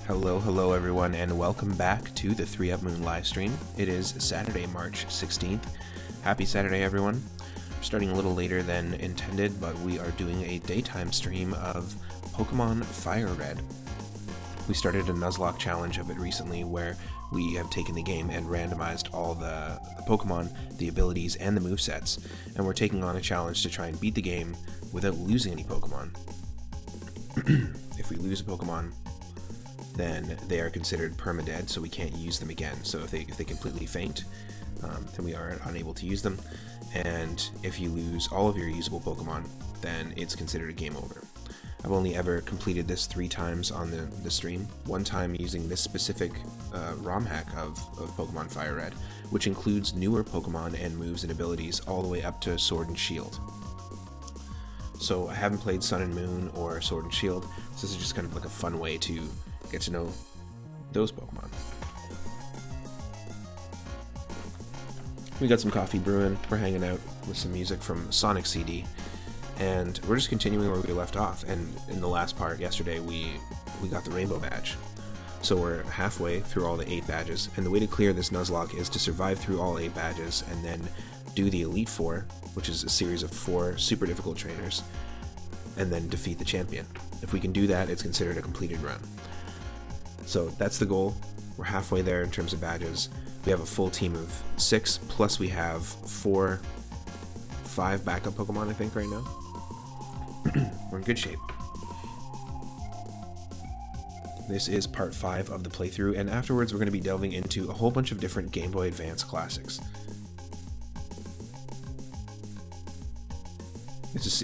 Hello everyone, and welcome back to the 3 Up Moon livestream. It is Saturday, March 16th. Happy Saturday, everyone. We're starting a little later than intended, but we are doing a daytime stream of Pokemon Fire Red. We started a Nuzlocke challenge of it recently where we have taken the game and randomized all the Pokemon, the abilities, and the movesets, and we're taking on a challenge to try and beat the game without losing any Pokemon. If we lose a Pokemon, then they are considered permadead, so we can't use them again. So if they completely faint, then we are unable to use them. And if you lose all of your usable Pokemon, then it's considered a game over. I've only ever completed this 3 times on the stream. One time using this specific ROM hack of Pokemon Fire Red, which includes newer Pokemon and moves and abilities all the way up to Sword and Shield. So I haven't played Sun and Moon or Sword and Shield, so this is just kind of like a fun way to get to know those Pokemon. We got some coffee brewing, we're hanging out with some music from Sonic CD, and we're just continuing where we left off. And in the last part yesterday we got the Rainbow Badge. So we're halfway through all the 8 badges, and the way to clear this Nuzlocke is to survive through all 8 badges and then do the Elite Four, which is a series of 4 super difficult trainers, and then defeat the champion. If we can do that, it's considered a completed run. So that's the goal. We're halfway there in terms of badges. We have a full team of 6, plus we have 5 backup Pokemon, I think, right now. We're in good shape. This is part 5 of the playthrough, and afterwards we're going to be delving into a whole bunch of different Game Boy Advance classics.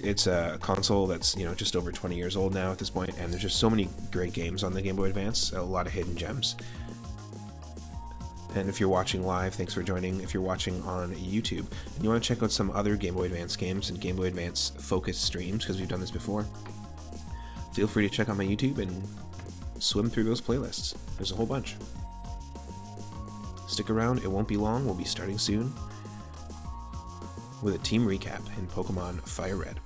It's a console that's, just over 20 years old now at this point, and there's just so many great games on the Game Boy Advance, a lot of hidden gems. And if you're watching live, thanks for joining. If you're watching on YouTube and you want to check out some other Game Boy Advance games and Game Boy Advance focused streams, because we've done this before, feel free to check out my YouTube and swim through those playlists. There's a whole bunch. Stick around, it won't be long, we'll be starting soon with a team recap in Pokemon Fire Red.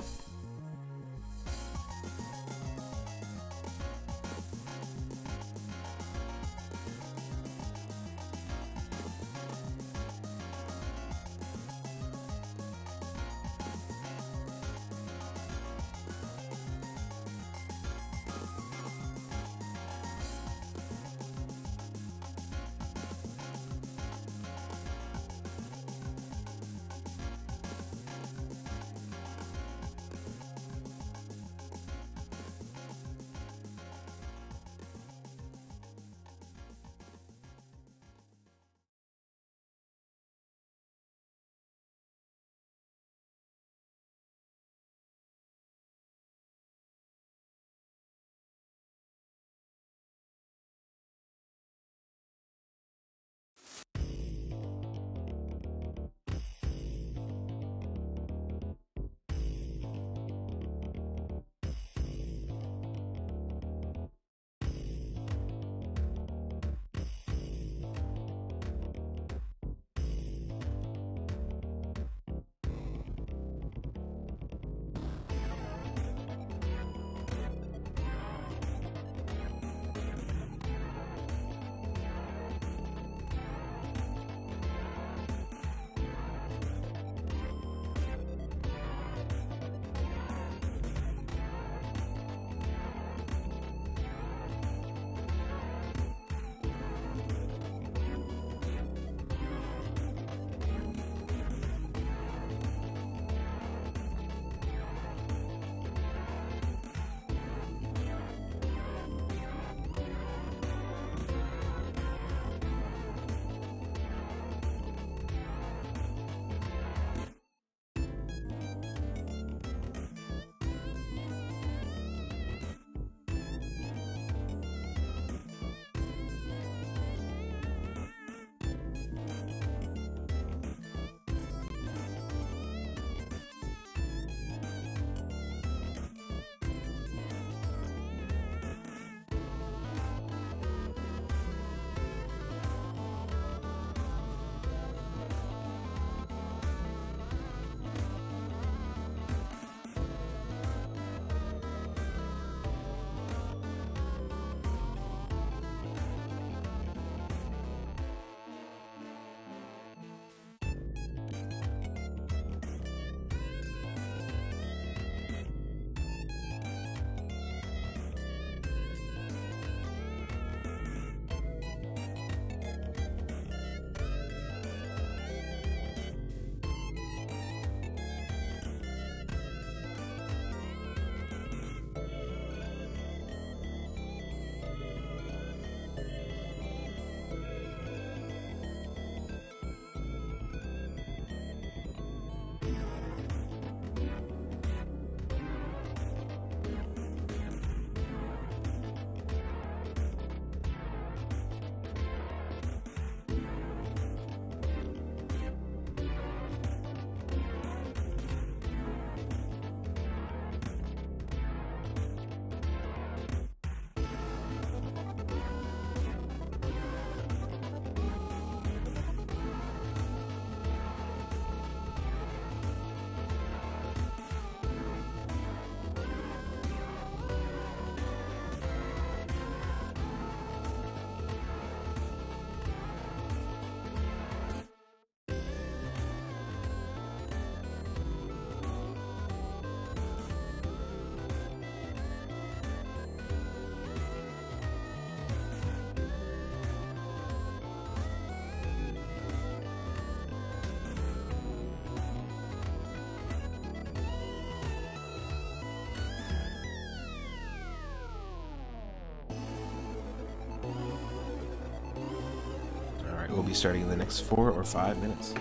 will be starting in the next 4 or 5 minutes.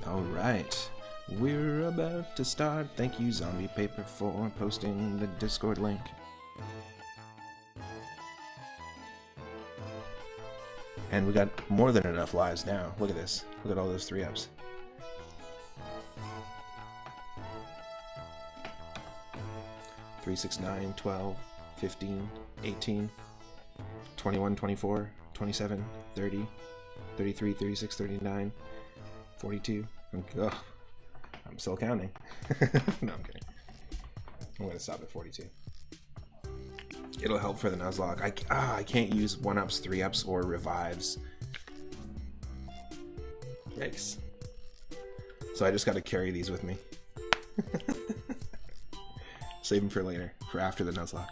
Alright, we're about to start. Thank you, Zombie Paper, for posting the Discord link. And we got more than enough lives now. Look at this. Look at all those 3-ups. Three, 6, 9, 12, 15, 18, 21, 24, 27, 30, 33, 36, 39, 42. Oh, I'm still counting. No, I'm kidding. I'm gonna stop at 42. It'll help for the Nuzlocke. I can't use 1-ups, 3-ups, or revives. Yikes. So I just gotta carry these with me. Save them for later, for after the Nuzlocke.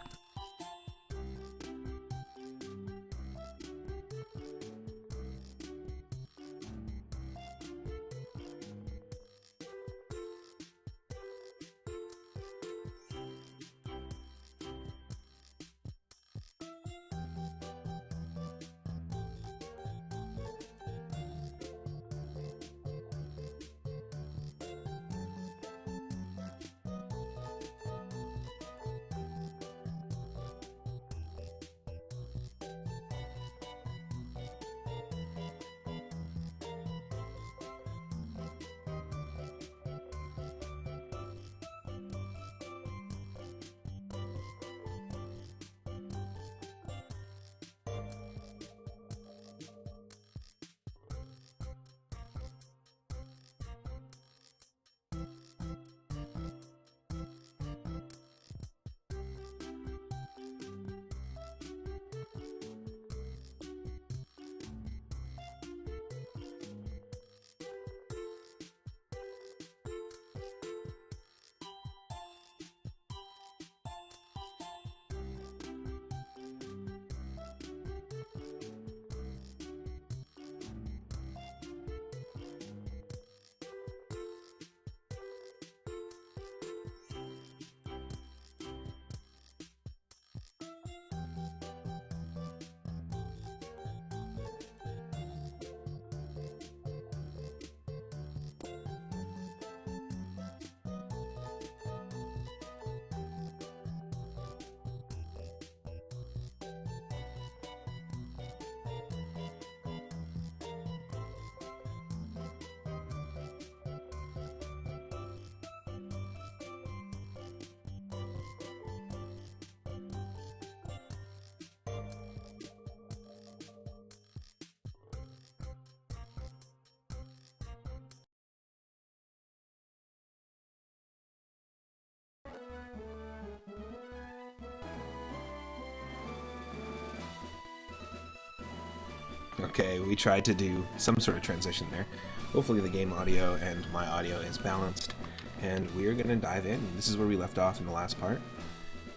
Okay, we tried to do some sort of transition there. Hopefully the game audio and my audio is balanced, and we're gonna dive in. This is where we left off in the last part.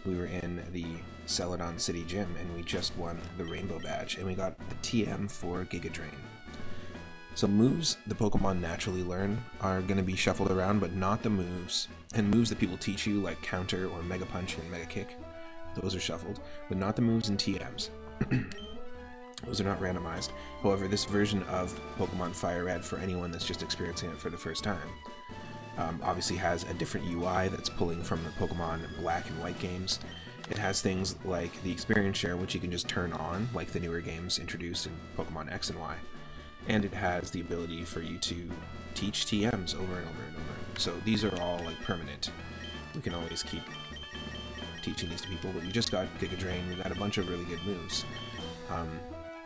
We were in the Celadon City Gym, and we just won the Rainbow Badge, and we got the TM for Giga Drain. So moves the Pokemon naturally learn are gonna be shuffled around, but not the moves. And moves that people teach you, like Counter or Mega Punch and Mega Kick, those are shuffled, but not the moves in TMs. Those are not randomized. However, this version of Pokemon Fire Red, for anyone that's just experiencing it for the first time, obviously has a different UI that's pulling from the Pokemon Black and White games. It has things like the experience share, which you can just turn on, like the newer games introduced in Pokemon X and Y. And it has the ability for you to teach TMs over and over and over. So these are all like permanent. We can always keep teaching these to people, but we just got Giga Drain. We got a bunch of really good moves.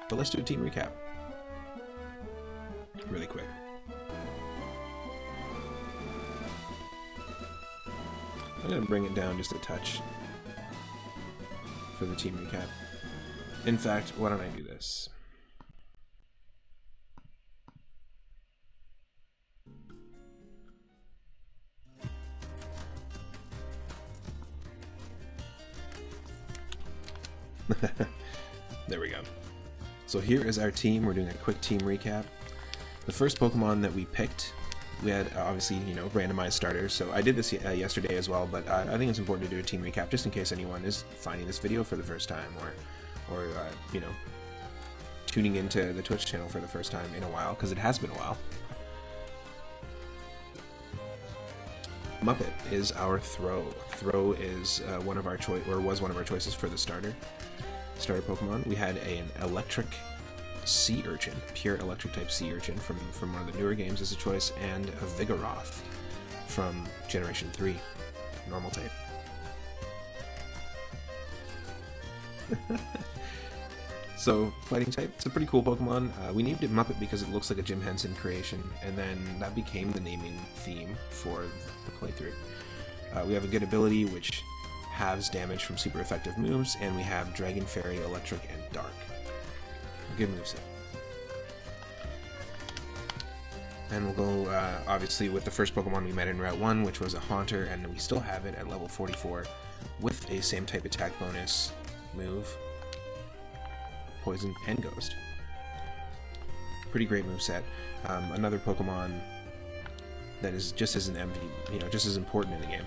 But let's do a team recap really quick. I'm going to bring it down just a touch for the team recap. In fact, why don't I do this? There we go. So here is our team. We're doing a quick team recap. The first Pokemon that we picked, we had obviously, randomized starters. So I did this yesterday as well, but I think it's important to do a team recap just in case anyone is finding this video for the first time or tuning into the Twitch channel for the first time in a while, because it has been a while. Muppet is our Throw. Throw is one of our was one of our choices for the starter Pokemon. We had an electric sea urchin, pure electric type sea urchin from one of the newer games as a choice, and a Vigoroth from Generation 3, normal type. So, fighting type, it's a pretty cool Pokemon. We named it Muppet because it looks like a Jim Henson creation, and then that became the naming theme for the playthrough. We have a good ability which halves damage from super effective moves, and we have Dragon, Fairy, Electric, and Dark. A good moveset. And we'll go, obviously, with the first Pokemon we met in Route 1, which was a Haunter, and we still have it at level 44 with a same type attack bonus move. Poison and Ghost. Pretty great moveset. Another Pokemon that is just as an MVP, just as important in the game.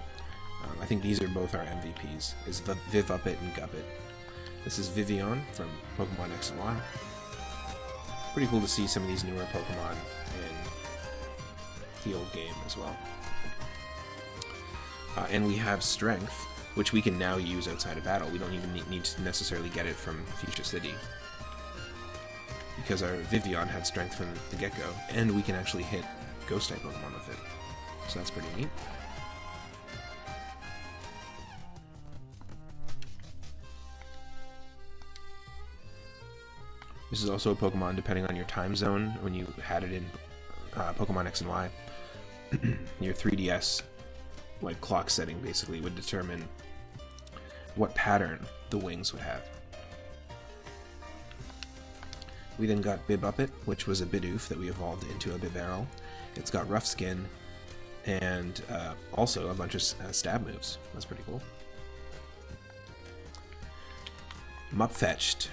I think these are both our MVPs. Is Vivuppet and Guppet. This is Vivian from Pokemon X and Y. Pretty cool to see some of these newer Pokemon in the old game as well. And we have Strength, which we can now use outside of battle. We don't even need to necessarily get it from Fuchsia City, because our Vivian had Strength from the get-go, and we can actually hit Ghost-type Pokemon with it. So that's pretty neat. This is also a Pokemon, depending on your time zone, when you had it in Pokemon X and Y, your 3DS clock setting basically would determine what pattern the wings would have. We then got Bibuppet, which was a Bidoof that we evolved into a Bibarel. It's got rough skin and also a bunch of stab moves. That's pretty cool. Mupfetched.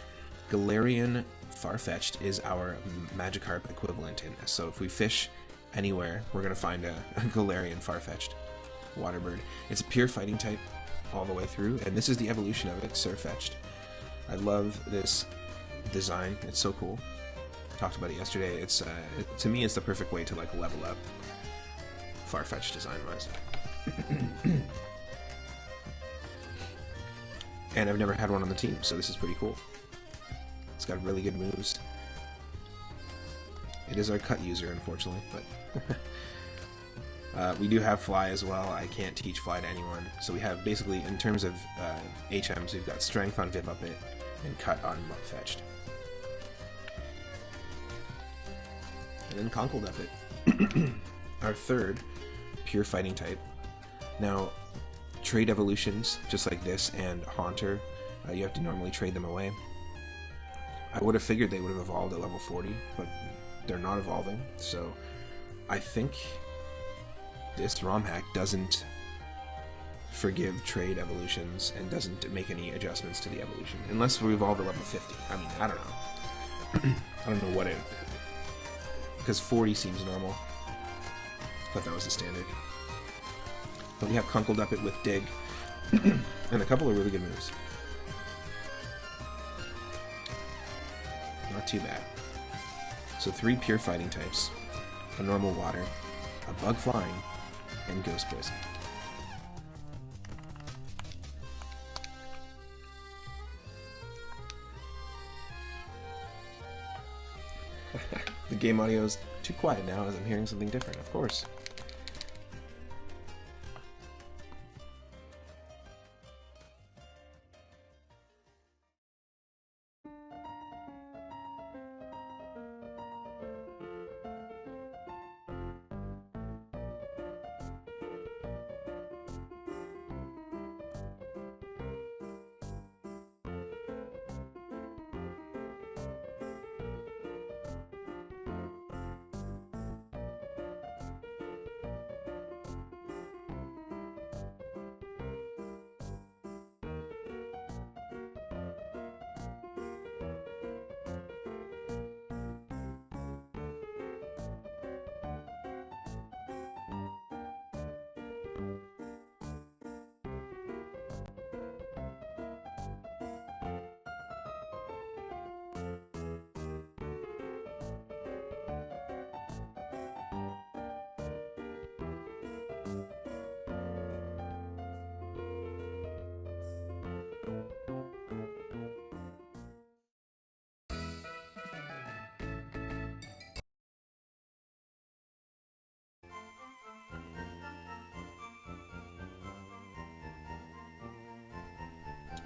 Galarian Farfetch'd is our Magikarp equivalent in this. So if we fish anywhere, we're going to find a Galarian Farfetch'd Waterbird. It's a pure fighting type all the way through, and this is the evolution of it, Surfetch'd. I love this design. It's so cool. Talked about it yesterday. It's to me, it's the perfect way to level up Farfetch'd design-wise. And I've never had one on the team, so this is pretty cool. It's got really good moves. It is our cut user, unfortunately, but we do have Fly as well. I can't teach Fly to anyone. So we have basically, in terms of HMs, we've got Strength on Vivuppet and Cut on Mupfetch'd. And then Conkeldurr, our third pure fighting type. Now, trade evolutions, just like this and Haunter, you have to normally trade them away. I would have figured they would have evolved at level 40, but they're not evolving, so I think this ROM hack doesn't forgive trade evolutions and doesn't make any adjustments to the evolution, unless we evolve to level 50. I mean, I don't know. I don't know what it... because 40 seems normal. Thought that was the standard. But we have Conkeldurr with Dig, and a couple of really good moves. Not too bad. So 3 pure fighting types, a normal water, a bug flying, and ghost poison. The game audio is too quiet now as I'm hearing something different, of course.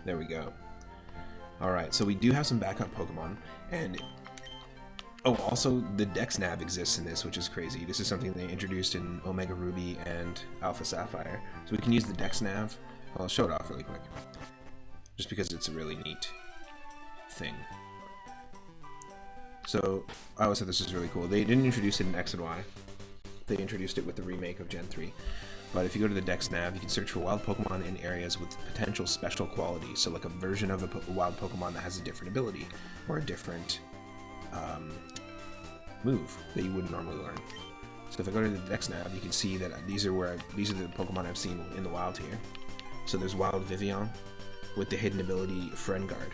There we go. Alright, so we do have some backup Pokemon, and oh, also the Dex Nav exists in this, which is crazy. This is something they introduced in Omega Ruby and Alpha Sapphire. So we can use the Dex Nav. I'll show it off really quick, just because it's a really neat thing. So I always thought this was really cool. They didn't introduce it in X and Y. They introduced it with the remake of Gen 3. But if you go to the Dex Nav, you can search for wild Pokemon in areas with potential special qualities. So like a version of a wild Pokemon that has a different ability or a different move that you wouldn't normally learn. So if I go to the Dex Nav, you can see that these are the Pokemon I've seen in the wild here. So there's Wild Vivian with the hidden ability Friend Guard.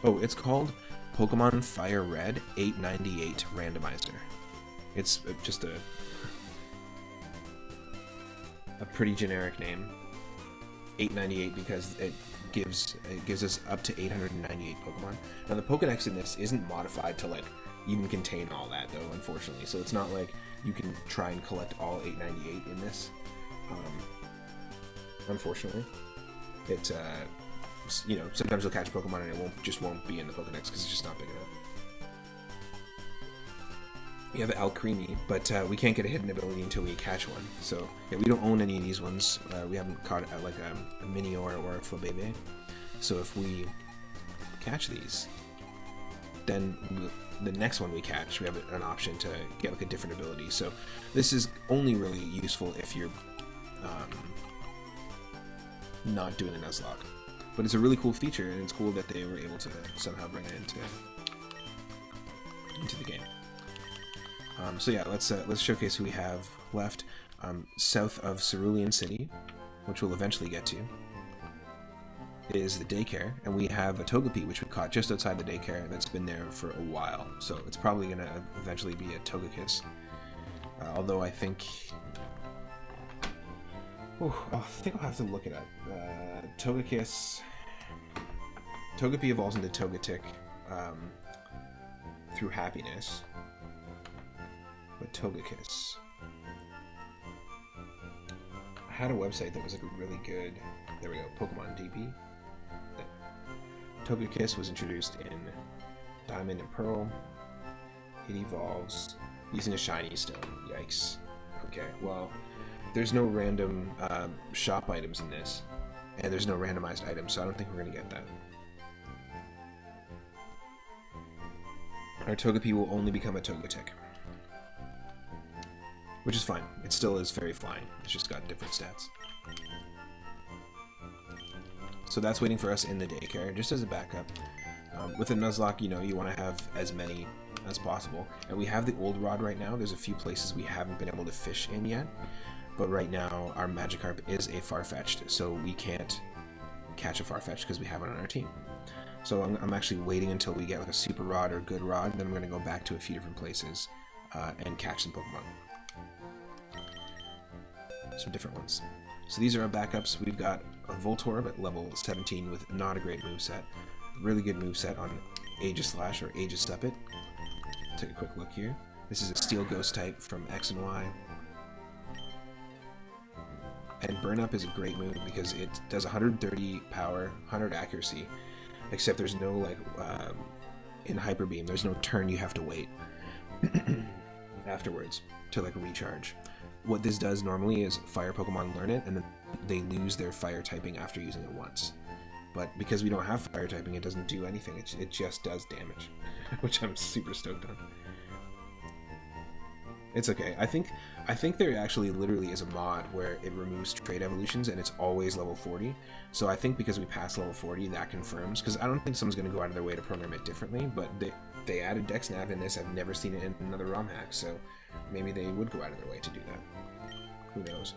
Oh, it's called Pokemon Fire Red 898 Randomizer. It's just a pretty generic name. 898 because it gives us up to 898 Pokemon. Now the Pokedex in this isn't modified to like even contain all that though, unfortunately. So it's not like you can try and collect all 898 in this. Unfortunately, it's you know, sometimes you'll catch Pokemon and it just won't be in the Pokedex because it's just not big enough. We have Alcremie, but we can't get a hidden ability until we catch one. So yeah, we don't own any of these ones. We haven't caught like a Minior or a Flabébé. So if we catch these, then the next one we catch, we have an option to get like a different ability. So this is only really useful if you're not doing a Nuzlocke. But it's a really cool feature, and it's cool that they were able to somehow bring it into the game. So yeah, let's showcase who we have left. South of Cerulean City, which we'll eventually get to, is the daycare, and we have a Togepi, which we caught just outside the daycare that's been there for a while. So it's probably going to eventually be a Togekiss. Although I think... I think I'll have to look it up. Togekiss... Togepi evolves into Togetic through happiness. But Togekiss... I had a website that was like a really good... There we go, Pokemon DB. Togekiss was introduced in Diamond and Pearl. It evolves using a shiny stone. Yikes. Okay, well, there's no random shop items in this, and there's no randomized items, so I don't think we're going to get that. Our Togepi will only become a Togetic, which is fine. It still is very flying. It's just got different stats. So that's waiting for us in the daycare, just as a backup. With a Nuzlocke, you know, you want to have as many as possible. And we have the Old Rod right now. There's a few places we haven't been able to fish in yet. But right now, our Magikarp is a Farfetch'd, so we can't catch a Farfetch'd because we have it on our team. So I'm actually waiting until we get like a Super Rod or Good Rod, then I'm going to go back to a few different places and catch some Pokemon. Some different ones. So these are our backups. We've got a Voltorb at level 17 with not a great moveset. Really good moveset on Aegislash or Aegistuppet. Take a quick look here. This is a Steel Ghost type from X and Y. And Burn Up is a great move because it does 130 power, 100 accuracy, except there's no, like, in Hyper Beam, there's no turn you have to wait afterwards to, like, recharge. What this does normally is Fire Pokemon learn it, and then they lose their Fire typing after using it once. But because we don't have Fire typing, it doesn't do anything. It just does damage, which I'm super stoked on. It's okay. I think there actually literally is a mod where it removes trait evolutions, and it's always level 40. So I think because we passed level 40, that confirms. Because I don't think someone's going to go out of their way to program it differently, but they added Dex Nav in this. I've never seen it in another ROM hack, so maybe they would go out of their way to do that. Who knows?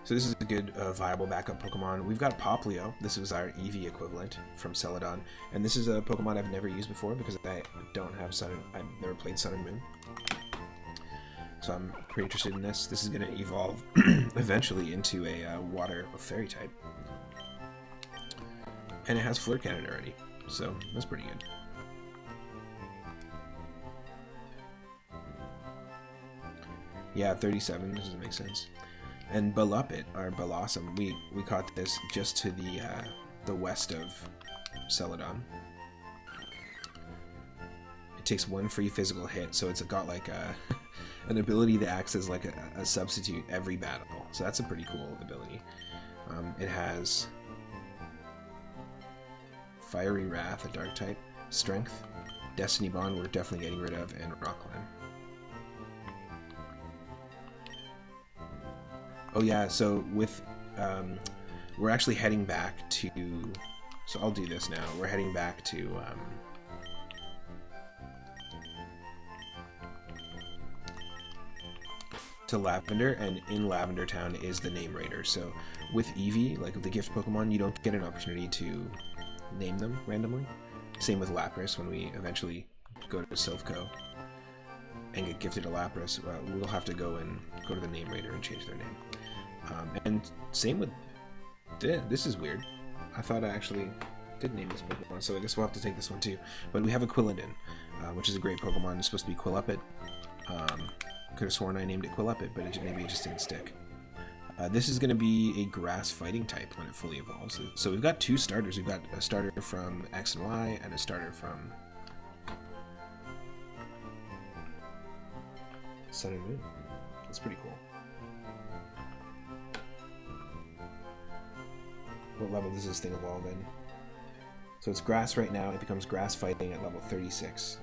So this is a good, viable backup Pokemon. We've got Poplio. This is our Eevee equivalent from Celadon. And this is a Pokemon I've never used before because I don't have I've never played Sun and Moon. So I'm pretty interested in this. This is going to evolve eventually into a Water Fairy type. And it has Flirt Cannon already. So that's pretty good. Yeah, 37 doesn't make sense. And Balupit, or Blossom, we caught this just to the west of Celadon. It takes 1 free physical hit, so it's got like an ability that acts as like a substitute every battle. So that's a pretty cool ability. It has Fiery Wrath, a dark type, Strength, Destiny Bond we're definitely getting rid of, and Rock Climb. Oh yeah, so with we're actually heading back to, so I'll do this now. We're heading back to Lavender, and in Lavender Town is the Name Raider. So with Eevee, like the gift Pokemon, you don't get an opportunity to name them randomly. Same with Lapras. When we eventually go to Silphco and get gifted a Lapras, we'll have to go to the Name Raider and change their name. And same with this is weird. I thought I actually did name this Pokemon, so I guess we'll have to take this one too. But we have a Quilladin, which is a great Pokemon. It's supposed to be Quillupit. Could have sworn I named it Quillupit, but maybe it just didn't stick. This is going to be a grass fighting type when it fully evolves. So we've got 2 starters. We've got a starter from X and Y and a starter from Sun and Moon. That's pretty cool. What level does this thing evolve in? So it's grass right now. It becomes grass fighting at level 36.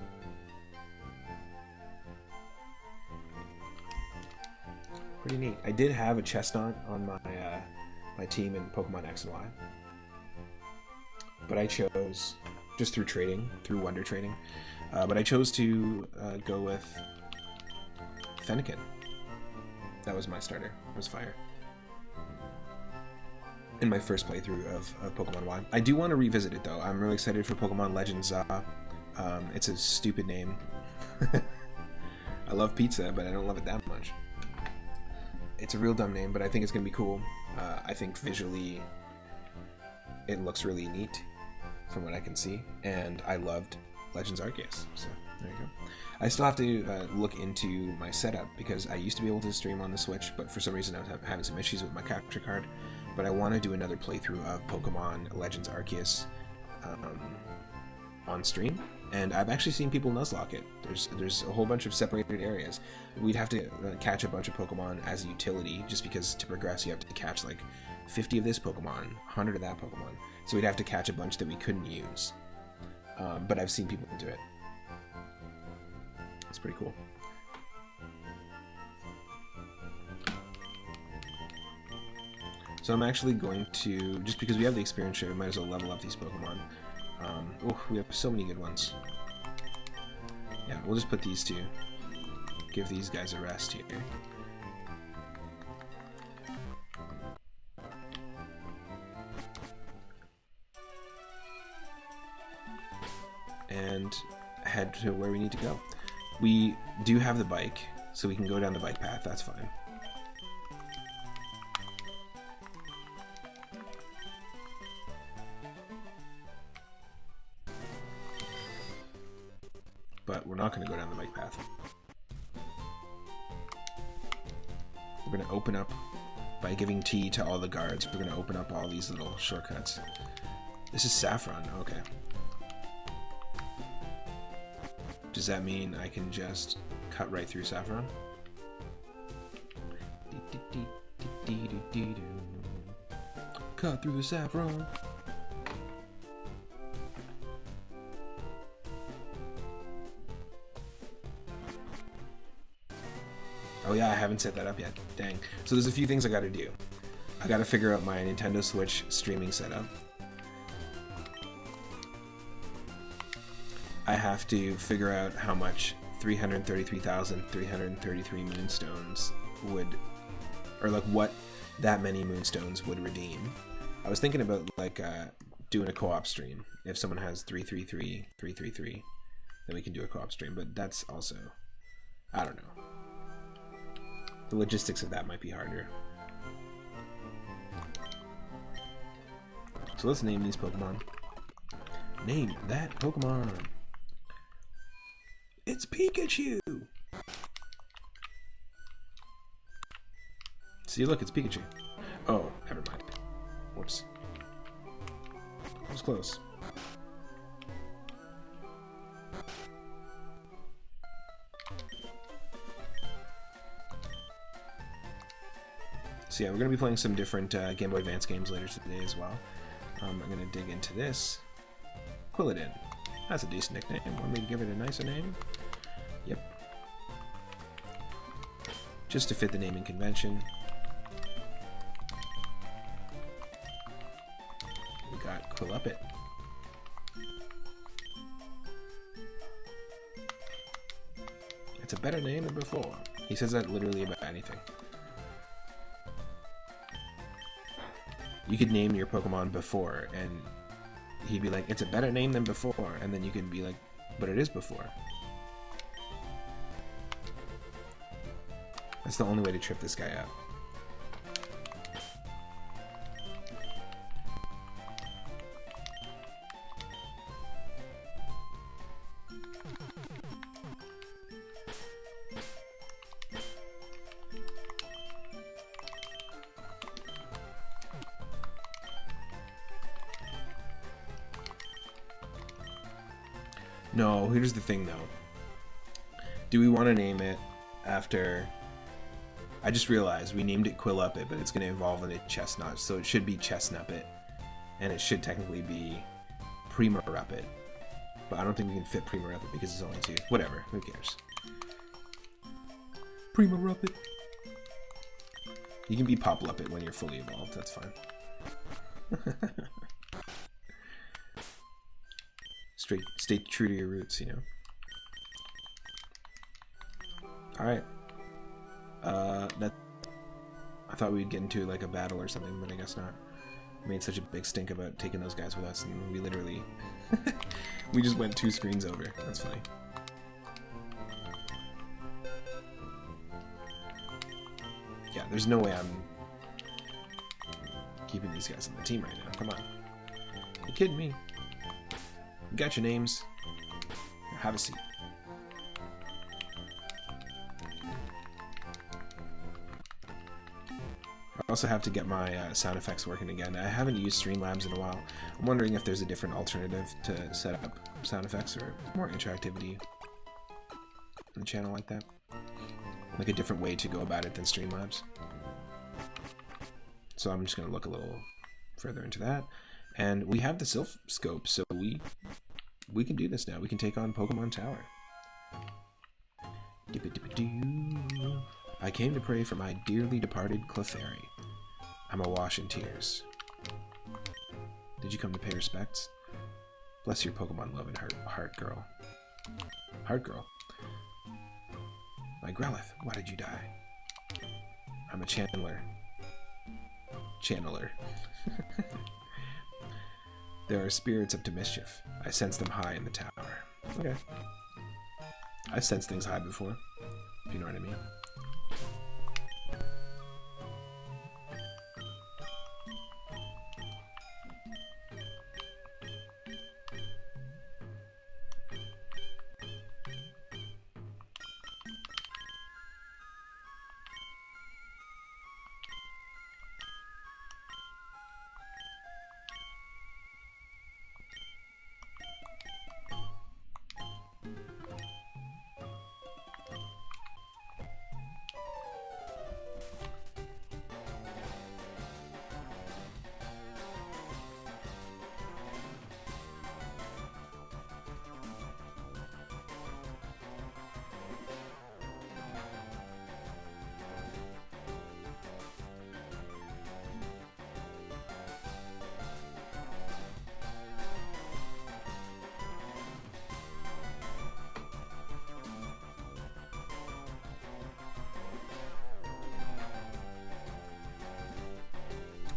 Pretty neat. I did have a Chestnut on my team in Pokemon X and Y, but I chose, just through trading, through Wonder Trading, but I chose to go with Fennekin. That was my starter. It was Fire. In my first playthrough of Pokemon Y. I do want to revisit it though. I'm really excited for Pokemon Legends Za. It's a stupid name. I love pizza, but I don't love it that much. It's a real dumb name, but I think it's going to be cool. I think visually it looks really neat from what I can see, and I loved Legends Arceus, so there you go. I still have to look into my setup, because I used to be able to stream on the Switch, but for some reason I was having some issues with my capture card. But I want to do another playthrough of Pokemon Legends Arceus on stream, and I've actually seen people Nuzlocke it. There's a whole bunch of separated areas. We'd have to catch a bunch of Pokemon as a utility, just because to progress you have to catch like 50 of this Pokemon, 100 of that Pokemon. So we'd have to catch a bunch that we couldn't use. But I've seen people do it. It's pretty cool. So I'm actually going to, just because we have the experience share, we might as well level up these Pokemon. Oh, we have so many good ones. Yeah, we'll just put these 2. Give these guys a rest here. And head to where we need to go. We do have the bike, so we can go down the bike path, that's fine. But we're not going to go down the bike path. We're going to open up, by giving tea to all the guards, we're going to open up all these little shortcuts. This is Saffron, okay. Does that mean I can just cut right through Saffron? Cut through the Saffron. Oh yeah, I haven't set that up yet. Dang. So there's a few things I gotta do. I gotta figure out my Nintendo Switch streaming setup. I have to figure out how much 333,333 moonstones would, or like what that many moonstones would redeem. I was thinking about like doing a co-op stream. If someone has 333, then we can do a co-op stream, but that's also, I don't know. The logistics of that might be harder. So let's name these Pokemon. Name that Pokemon. It's Pikachu! See, look, it's Pikachu. Oh, never mind. Whoops. That was close. So yeah, we're going to be playing some different Game Boy Advance games later today as well. I'm going to dig into this. Quilladin. That's a decent nickname. Want me to give it a nicer name? Yep. Just to fit the naming convention. We got Quilluppet. It's a better name than before. He says that literally about anything. You could name your Pokemon before, and he'd be like, it's a better name than before, and then you could be like, but it is before. That's the only way to trip this guy up. No, here's the thing though. Do we want to name it after... I just realized we named it Quilluppet, but it's going to evolve into Chestnut, so it should be Chestnupit. And it should technically be Primaruppet. But I don't think we can fit Primaruppet because it's only 2. Whatever, who cares? Primaruppet. You can be Popluppet when you're fully evolved, that's fine. Stay true to your roots, you know. Alright. I thought we'd get into like a battle or something, but I guess not. We made such a big stink about taking those guys with us, and we literally... we just went 2 screens over. That's funny. Yeah, there's no way I'm keeping these guys on the team right now. Come on. You kidding me? You got your names. Have a seat. I also have to get my sound effects working again. I haven't used Streamlabs in a while. I'm wondering if there's a different alternative to set up sound effects or more interactivity on the channel like that. Like a different way to go about it than Streamlabs. So I'm just going to look a little further into that. And we have the Sylph Scope, so we can do this now. We can take on Pokemon Tower. I came to pray for my dearly departed Clefairy. I'm awash in tears. Did you come to pay respects? Bless your Pokemon love and heart girl. Heart girl? My Growlithe, why did you die? I'm a channeler. Channeler. There are spirits up to mischief. I sense them high in the tower. Okay. I've sensed things high before, if you know what I mean.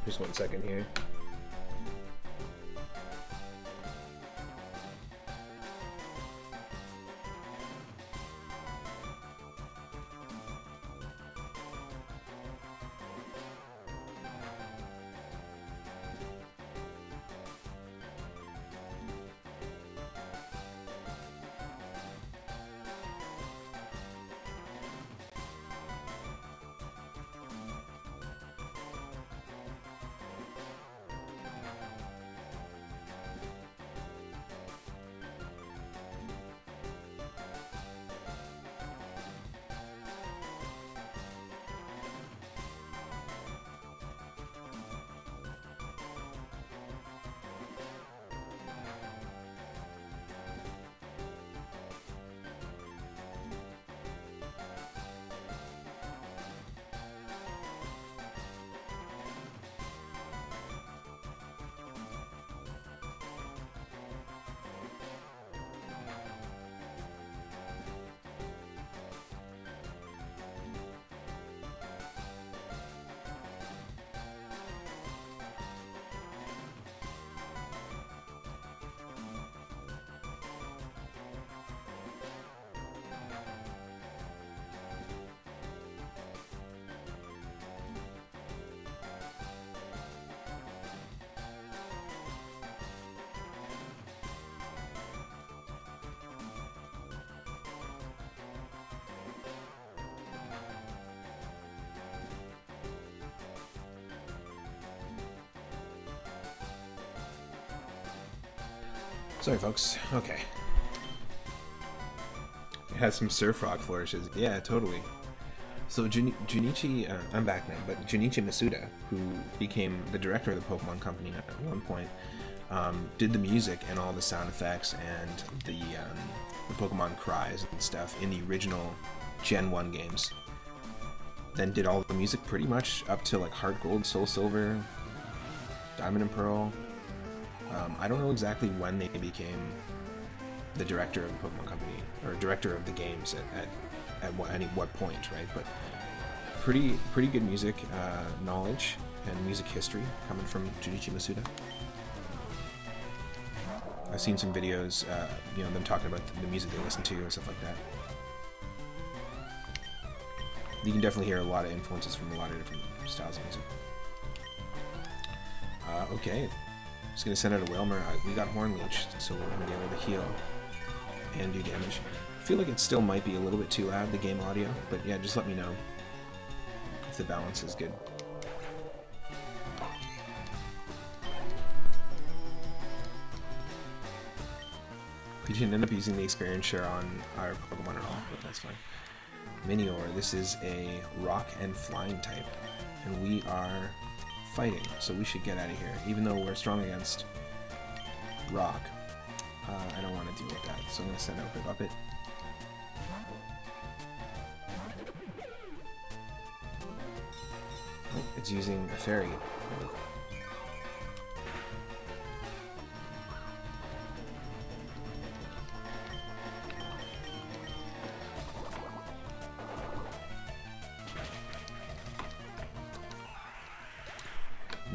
Just 1 second here. Sorry, folks. Okay. It has some surf rock flourishes. Yeah, totally. So Junichi, I'm back now, but Junichi Masuda, who became the director of the Pokemon Company at one point, did the music and all the sound effects and the Pokemon cries and stuff in the original Gen 1 games. Then did all the music pretty much up to like Heart Gold, Soul Silver, Diamond and Pearl. I don't know exactly when they became the director of the Pokemon Company, or director of the games at what point, right? But pretty good music knowledge and music history coming from Junichi Masuda. I've seen some videos, them talking about the music they listen to and stuff like that. You can definitely hear a lot of influences from a lot of different styles of music. Okay, just gonna send out a Wailmer. We got Horn Leech, so we're gonna be able to heal and do damage. I feel like it still might be a little bit too loud, the game audio, but yeah, just let me know if the balance is good. We didn't end up using the experience share on our Pokemon at all, but that's fine. Minior, this is a rock and flying type, and we are fighting, so we should get out of here. Even though we're strong against rock, I don't want to deal with that, so I'm going to send out Big Up-It. Oh, it's using a fairy.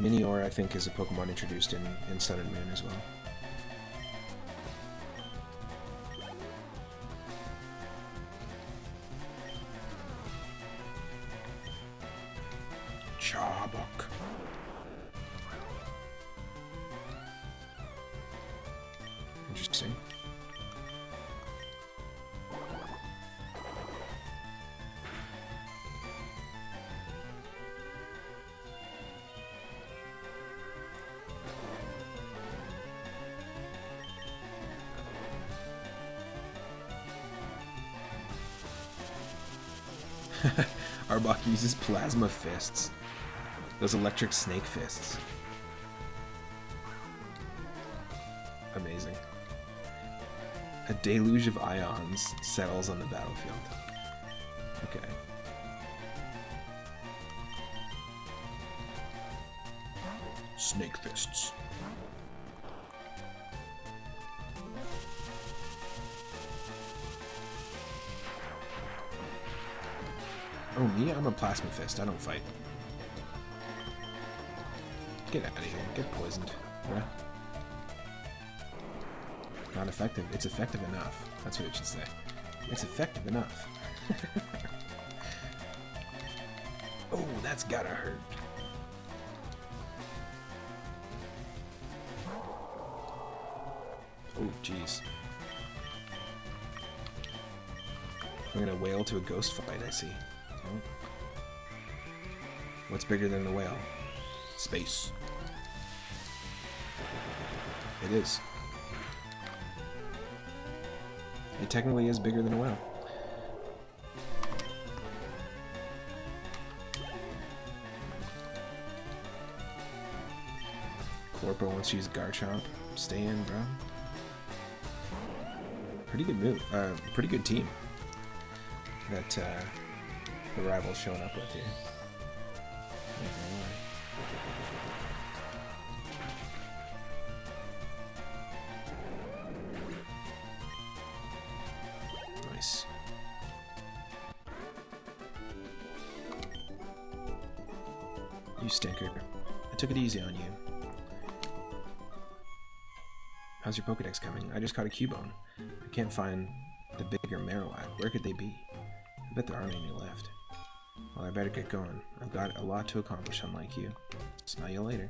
Minior, I think, is a Pokemon introduced in Sun and Moon as well. Charbok. Interesting. Arbok uses plasma fists. Those electric snake fists. Amazing. A deluge of ions settles on the battlefield. Okay. Snake fists. Oh, me? I'm a plasma fist. I don't fight. Get out of here. Get poisoned. Yeah. Not effective. It's effective enough. That's what it should say. It's effective enough. Oh, that's gotta hurt. Oh, jeez. I'm gonna whale to a ghost fight, I see. Oh. What's bigger than the whale? Space. It is. It technically is bigger than a whale. Corpo wants to use Garchomp. Stay in, bro. Pretty good move. Pretty good team that the rival's showing up with here. Nice. You stinker. I took it easy on you. How's your Pokedex coming? I just caught a Cubone. I can't find the bigger Marowak. Where could they be? I bet there aren't any left. Well, I better get going. I've got a lot to accomplish, unlike you. Smell you later.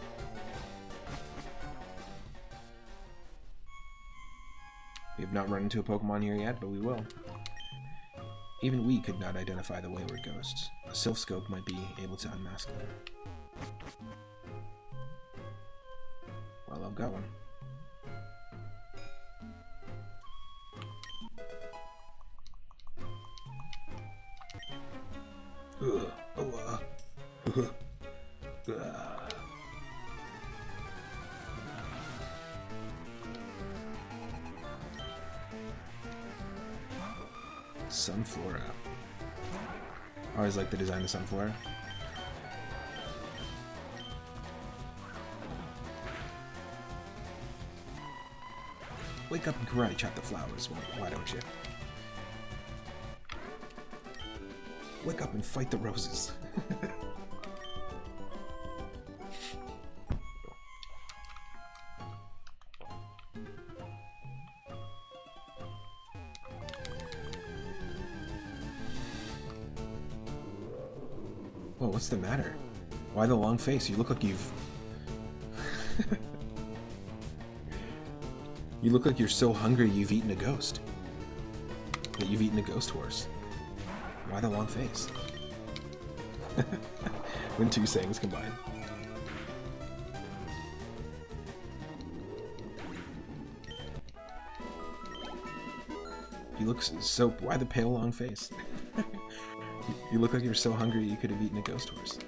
We have not run into a Pokemon here yet, but we will. Even we could not identify the wayward ghosts. A Sylph Scope might be able to unmask them. Well, I've got one. Sunflora. I always like the design of Sunflora. Wake up and karate chop the flowers, why don't you? Wake up and fight the roses. Whoa, what's the matter? Why the long face? You look like you've... You look like you're so hungry you've eaten a ghost. That you've eaten a ghost horse. Why the long face? When two sayings combine. You look so... Why the pale long face? You look like you're so hungry you could have eaten a ghost horse.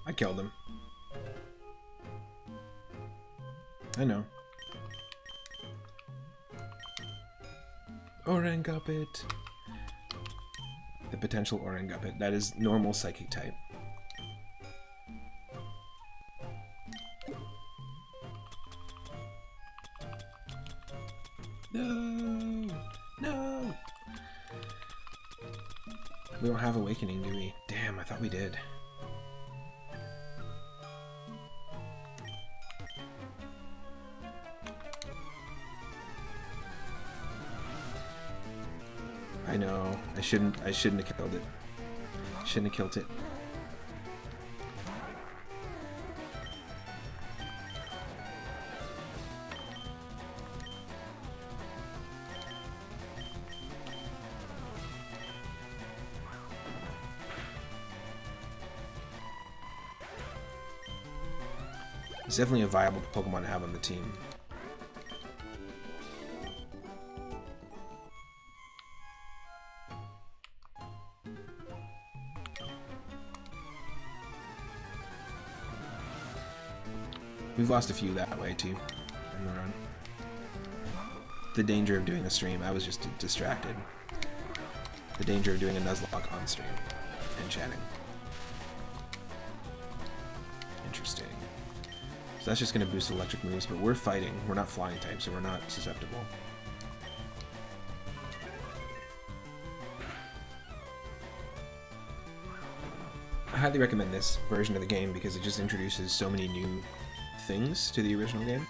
I killed him. I know. Oranguppet. The potential Oranguppet. That is normal psychic type. No! No! We don't have Awakening, do we? Damn, I thought we did. I know. I shouldn't have killed it. Shouldn't have killed it. It's definitely a viable Pokemon to have on the team. We've lost a few that way too in the run. The danger of doing a stream, I was just distracted. The danger of doing a Nuzlocke on stream and chatting. Interesting. So that's just going to boost electric moves, but we're fighting. We're not flying type, so we're not susceptible. I highly recommend this version of the game because it just introduces so many new things to the original game.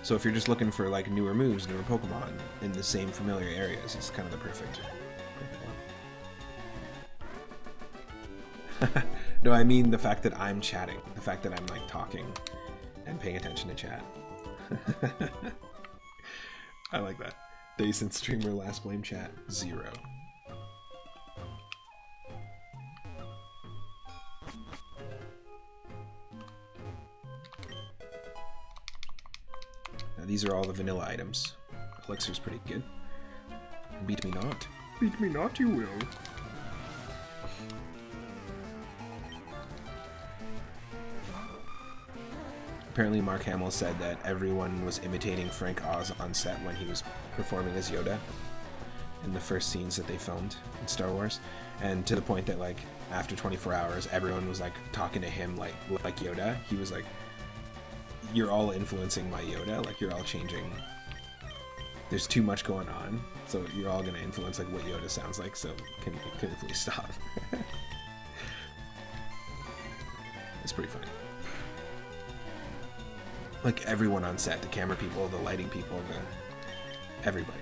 So if you're just looking for like newer moves, newer Pokemon in the same familiar areas, it's kind of the perfect one. No, I mean the fact that I'm chatting. The fact that I'm like talking and paying attention to chat. I like that. Days since streamer last blame chat, 0. Now these are all the vanilla items. Elixir's pretty good. Beat me not. Beat me not, you will. Apparently Mark Hamill said that everyone was imitating Frank Oz on set when he was performing as Yoda in the first scenes that they filmed in Star Wars, and to the point that like after 24 hours everyone was like talking to him like Yoda. He was like, you're all influencing my Yoda, like you're all changing. There's too much going on, so you're all gonna influence like what Yoda sounds like, so can you please stop? It's pretty funny. Like everyone on set, the camera people, the lighting people, everybody.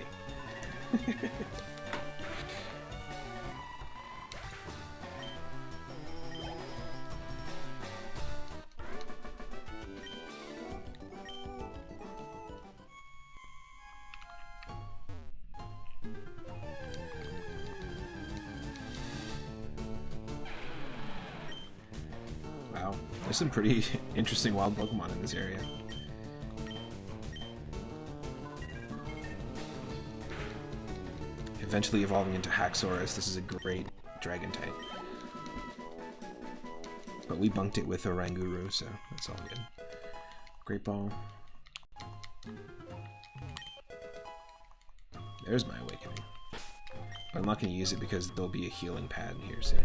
Wow, there's some pretty interesting wild Pokemon in this area. Eventually evolving into Haxorus, this is a great dragon type. But we bunked it with Oranguru, so that's all good. Great Ball. There's my Awakening. But I'm not going to use it because there'll be a healing pad in here soon.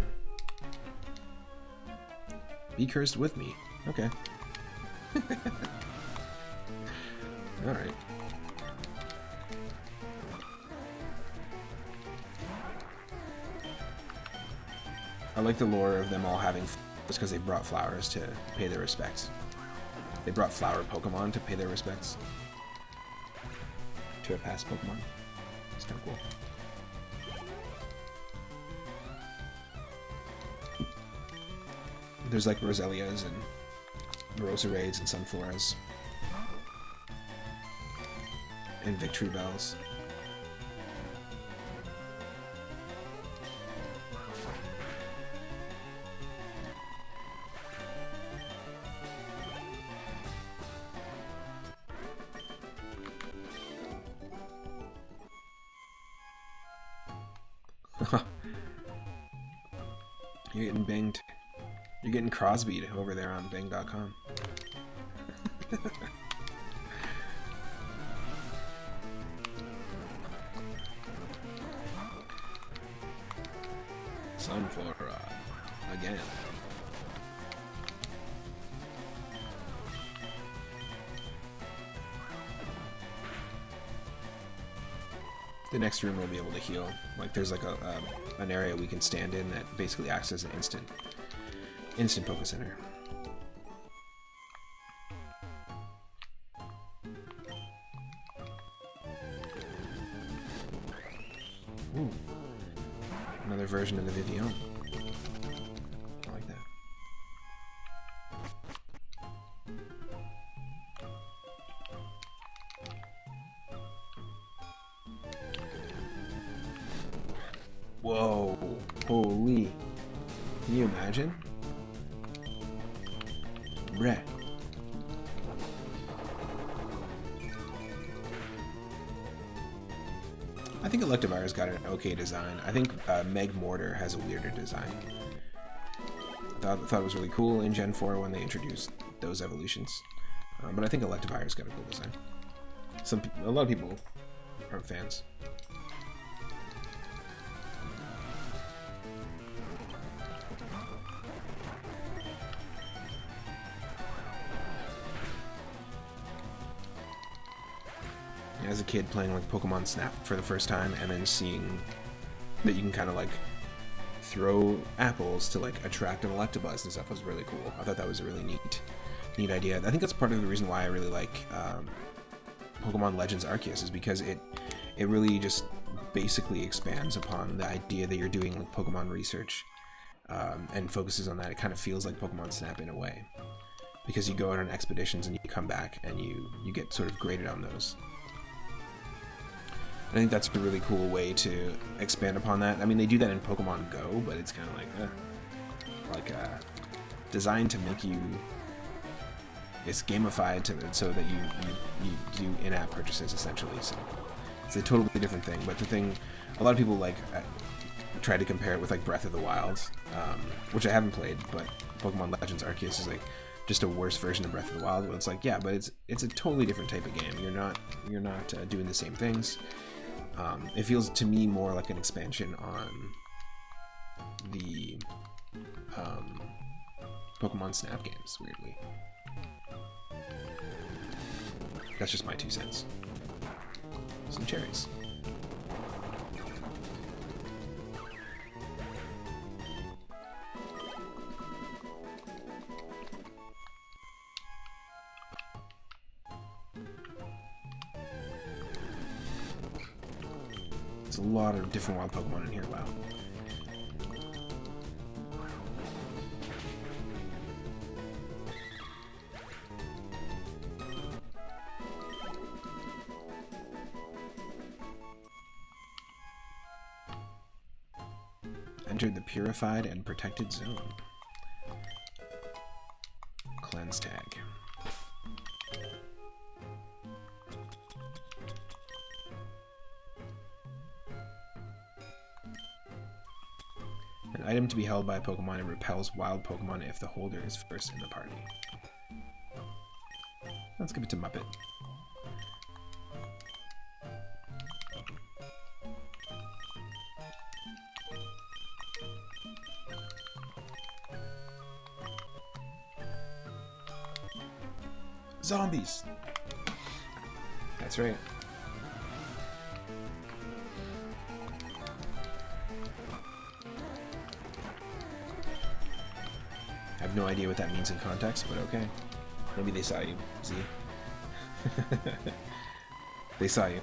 Be cursed with me. Okay. Alright. I like the lore of them all having just because they brought flowers to pay their respects. They brought flower Pokemon to pay their respects to a past Pokemon. It's kind of cool. There's like Roselias and Roserades and Sunfloras and Victory Bells. You're getting banged. You're getting Crosby'd over there on bang.com. Sunflora again. The next room will be able to heal. Like there's like an area we can stand in that basically acts as an instant Poké Center. Ooh. Another version of the Vivillon. I like that. Whoa. Holy. Can you imagine? Bruh. I think Electivire's got an okay design. I think Meg Mortar has a weirder design. I thought it was really cool in Gen 4 when they introduced those evolutions. But I think Electivire's got a cool design. A lot of people aren't fans. As a kid playing like Pokemon Snap for the first time and then seeing that you can kind of like throw apples to like attract an Electabuzz and stuff was really cool. I thought that was a really neat idea. I think that's part of the reason why I really like Pokemon Legends Arceus, is because it really just basically expands upon the idea that you're doing like Pokemon research and focuses on that. It kind of feels like Pokemon Snap in a way, because you go out on expeditions and you come back and you get sort of graded on those. I think that's a really cool way to expand upon that. I mean, they do that in Pokemon Go, but it's kind of like designed to make you. It's gamified so that you do in-app purchases essentially. So it's a totally different thing. But the thing, a lot of people like try to compare it with like Breath of the Wild, which I haven't played, but Pokemon Legends Arceus is like just a worse version of Breath of the Wild. But it's like, yeah, but it's a totally different type of game. You're not doing the same things. It feels to me more like an expansion on the Pokemon Snap games, weirdly. That's just my 2 cents. Some cherries. There's a lot of different wild Pokemon in here, wow. Entered the purified and protected zone. Cleanse tag. An item to be held by a Pokemon and repels wild Pokemon if the holder is first in the party. Let's give it to Muppet. Zombies! That's right. I have no idea what that means in context, but okay. Maybe they saw you, Z. They saw you.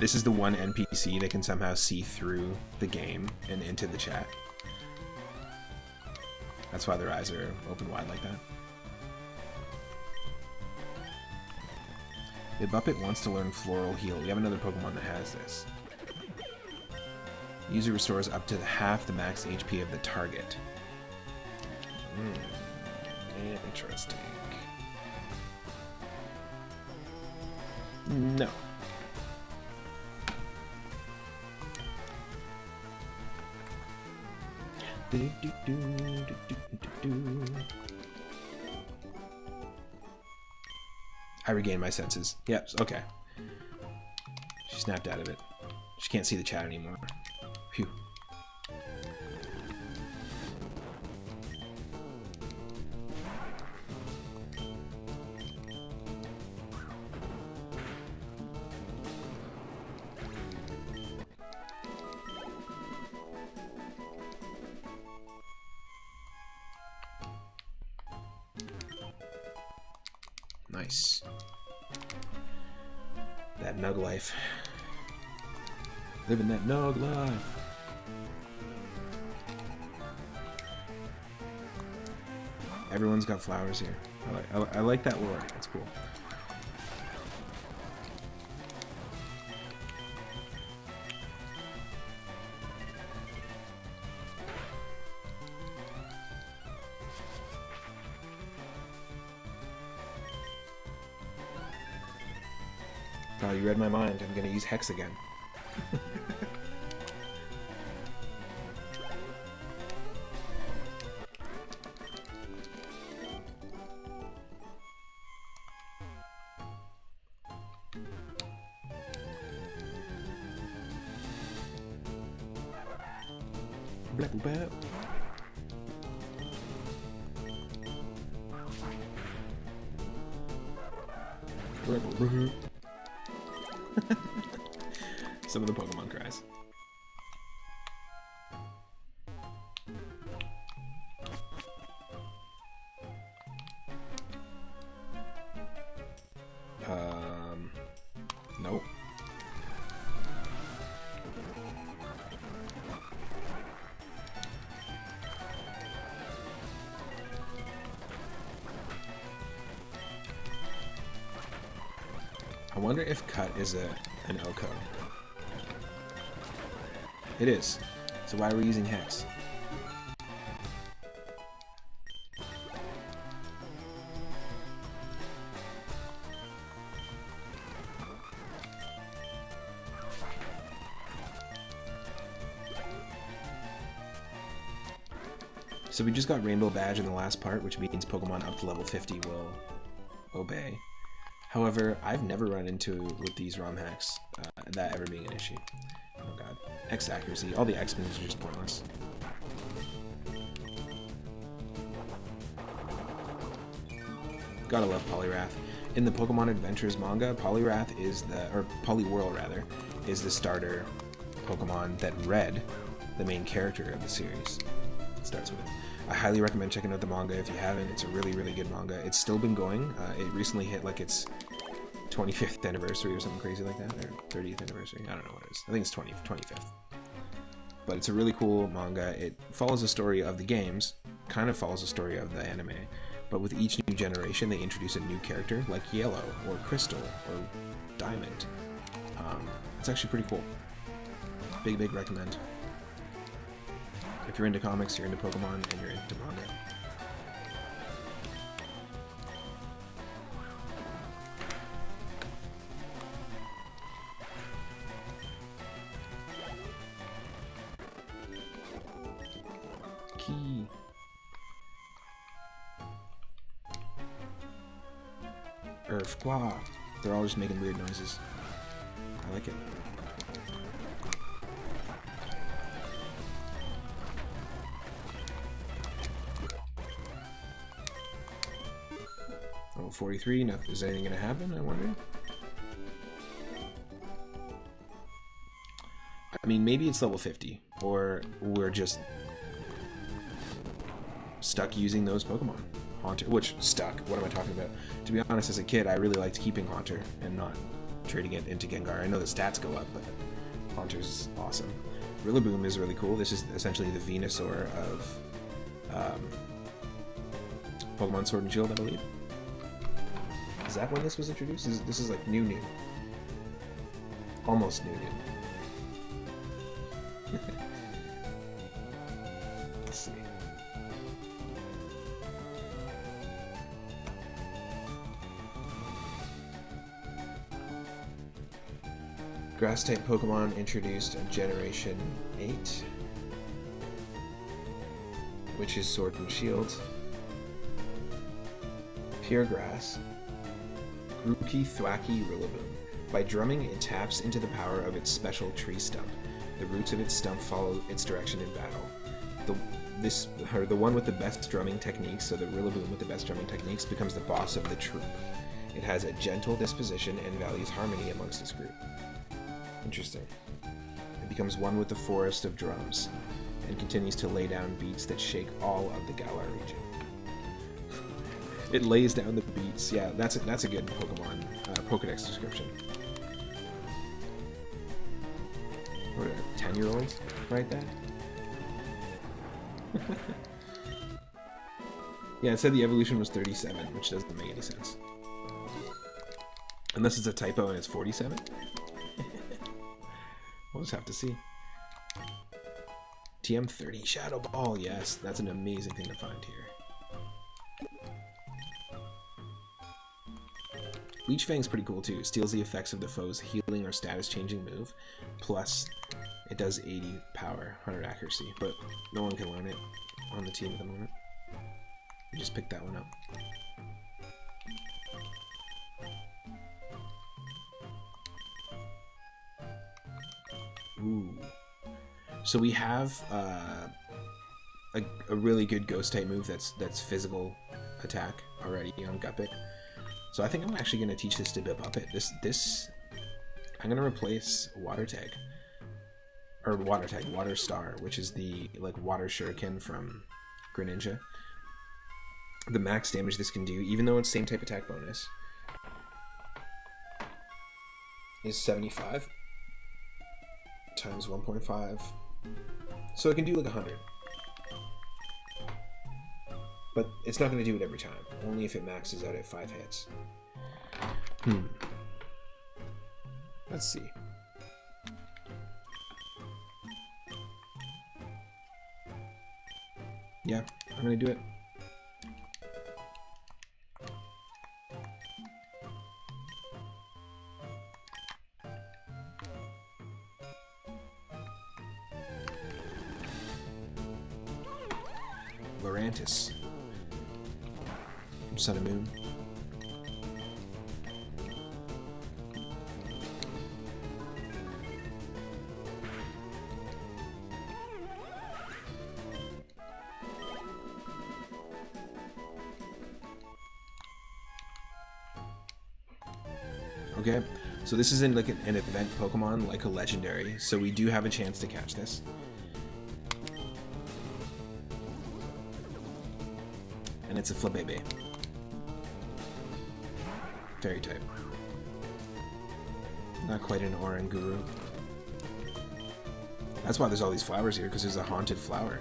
This is the one NPC that can somehow see through the game and into the chat. That's why their eyes are open wide like that. The Muppet wants to learn Floral Heal. We have another Pokemon that has this. User restores up to half the max HP of the target. Interesting. No. I regained my senses. Yep, okay. She snapped out of it. She can't see the chat anymore. Phew. Nice. That nug life. Living that nug life. Everyone's got flowers here. I like that lore. That's cool. Oh, you read my mind. I'm gonna use Hex again. Blah, blah, blah. Blah, blah, blah. Some of the Pokemon cries. Nope. I wonder if Cut is an Oko. It is. So why are we using Hex? So we just got Rainbow Badge in the last part, which means Pokemon up to level 50 will obey. However, I've never run into, with these ROM hacks, that ever being an issue. Oh god. X accuracy. All the X moves are just pointless. Gotta love Poliwrath. In the Pokemon Adventures manga, Poliwrath is the, or Poliwhirl rather, is the starter Pokemon that Red, the main character of the series, starts with. I highly recommend checking out the manga if you haven't. It's a really, really good manga. It's still been going. It recently hit like its 25th anniversary or something crazy like that, or 30th anniversary. I don't know what it is. I think it's 25th. But it's a really cool manga. It follows the story of the games, kind of follows the story of the anime, but with each new generation they introduce a new character, like Yellow, or Crystal, or Diamond. It's actually pretty cool. Big, big recommend. If you're into comics, you're into Pokemon, and you're into manga. P. Quoi. They're all just making weird noises. I like it. Oh, 43. Now, is anything going to happen, I wonder? I mean, maybe it's level 50, or we're just stuck using those Pokemon. Haunter, which, stuck, what am I talking about? To be honest, as a kid, I really liked keeping Haunter and not trading it into Gengar. I know the stats go up, but Haunter's awesome. Rillaboom is really cool. This is essentially the Venusaur of Pokemon Sword and Shield, I believe. Is that when this was introduced? This is like new. Almost new. Let's see. Grass-type Pokemon introduced in Generation 8, which is Sword and Shield. Pure Grass. Grookey, Thwacky, Rillaboom. By drumming, it taps into the power of its special tree stump. The roots of its stump follow its direction in battle. The one with the best drumming techniques, so the Rillaboom with the best drumming techniques, becomes the boss of the troop. It has a gentle disposition and values harmony amongst its group. Interesting. It becomes one with the forest of drums, and continues to lay down beats that shake all of the Galar region. It lays down the beats. Yeah, that's a good Pokemon Pokedex description. What, a 10-year-old write that? Yeah, it said the evolution was 37, which doesn't make any sense. Unless it's a typo and it's 47? We'll just have to see. TM30 Shadow Ball, yes, that's an amazing thing to find here. Leech Fang's pretty cool too. Steals the effects of the foe's healing or status changing move. Plus, it does 80 power, 100 accuracy, but no one can learn it on the team at the moment. We just picked that one up. Ooh. So we have a really good ghost type move that's physical attack already on Gupit. So I think I'm actually going to teach this to Bipuppet. I'm going to replace Water Star, which is the like Water Shuriken from Greninja. The max damage this can do, even though it's same type attack bonus, is 75 times 1.5. So it can do like 100. But it's not going to do it every time, only if it maxes out at 5 hits. Let's see. Yeah, I'm going to do it. Lorantis from Sun and Moon. Okay, so this is in like an event Pokemon, like a legendary, so we do have a chance to catch this. And it's a Flabébé. Fairy type. Not quite an Oranguru. That's why there's all these flowers here, because there's a haunted flower.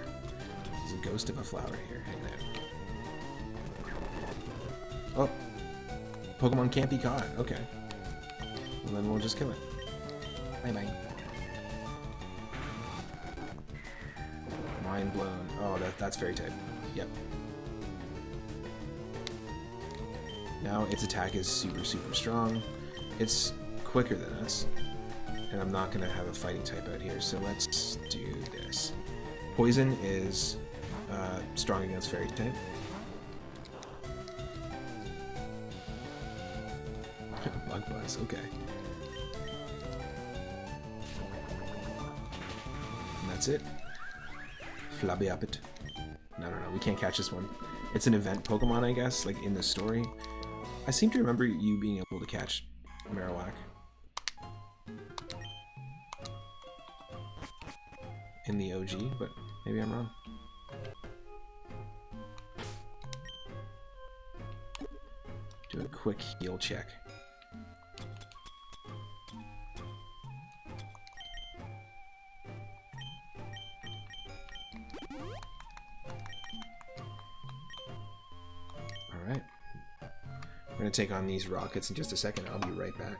There's a ghost of a flower here hanging out. Oh! Pokemon can't be caught. Okay. Well, then we'll just kill it. Bye-bye. Mind blown. Oh, that's fairy type. Yep. Now its attack is super strong. It's quicker than us. And I'm not going to have a fighting type out here, so let's do this. Poison is strong against fairy type. Bug buzz, okay. And that's it. Flabiapit. No, we can't catch this one. It's an event Pokemon, I guess, like in the story. I seem to remember you being able to catch Marowak in the OG, but maybe I'm wrong. Do a quick heal check. Alright. I'm going to take on these rockets in just a second. I'll be right back.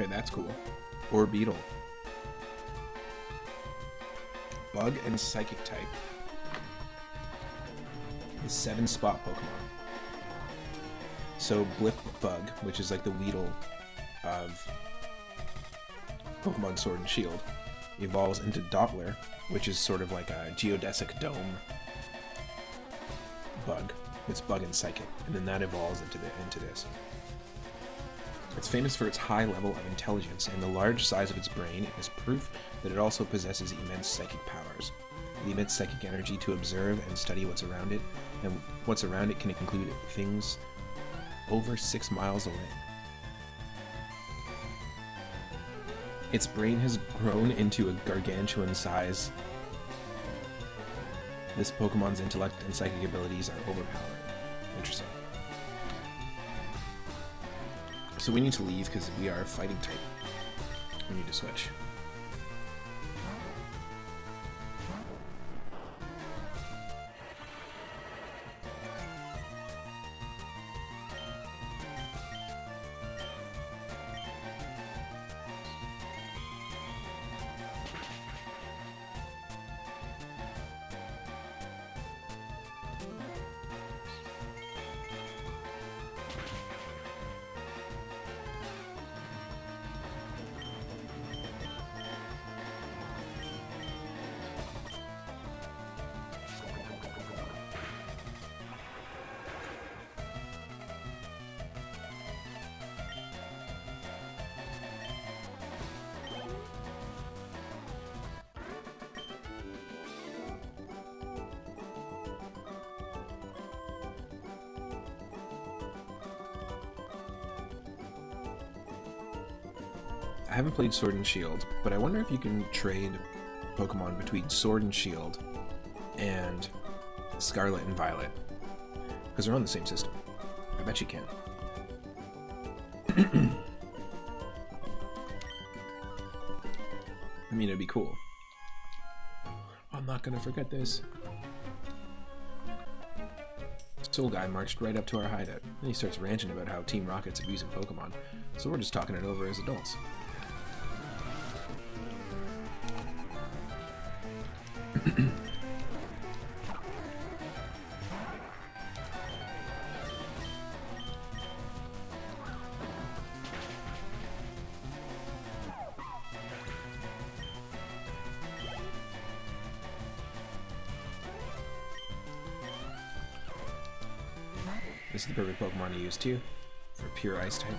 Okay, that's cool. Or Beetle. Bug and Psychic type. The 7-spot Pokemon. So Blip Bug, which is like the Weedle of Pokemon Sword and Shield, evolves into Doppler, which is sort of like a geodesic dome bug. It's Bug and Psychic, and then that evolves into this. It's famous for its high level of intelligence, and the large size of its brain is proof that it also possesses immense psychic powers. It emits psychic energy to observe and study what's around it, and what's around it can include things over 6 miles away. Its brain has grown into a gargantuan size. This Pokemon's intellect and psychic abilities are overpowering. Interesting. So we need to leave because we are fighting type. We need to switch. I haven't played Sword and Shield, but I wonder if you can trade Pokemon between Sword and Shield and Scarlet and Violet, because they're on the same system. I bet you can. I mean, it'd be cool. I'm not gonna forget this. Soul Guy marched right up to our hideout, and he starts ranting about how Team Rocket's abusing Pokemon, so we're just talking it over as adults. This is the perfect Pokemon to use too, for pure Ice type.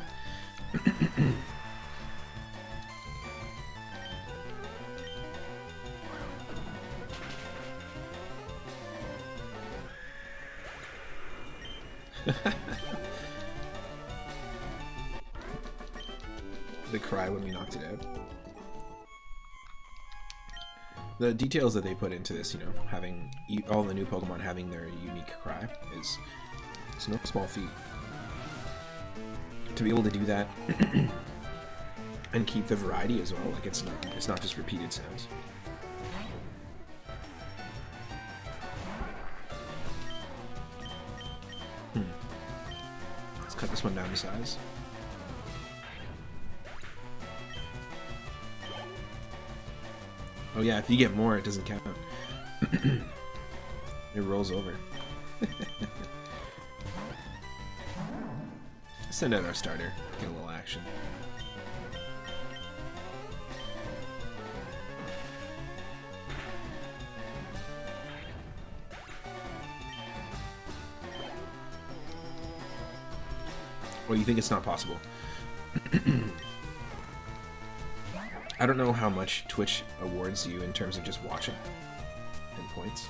The cry when we knocked it out. The details that they put into this, you know, having all the new Pokemon having their unique cry is it's no small feat. To be able to do that and keep the variety as well, like it's not just repeated sounds. Let's cut this one down to size. Oh yeah, if you get more, it doesn't count. It rolls over. Send out our starter, get a little action. Well, you think it's not possible? I don't know how much Twitch awards you in terms of just watching and points.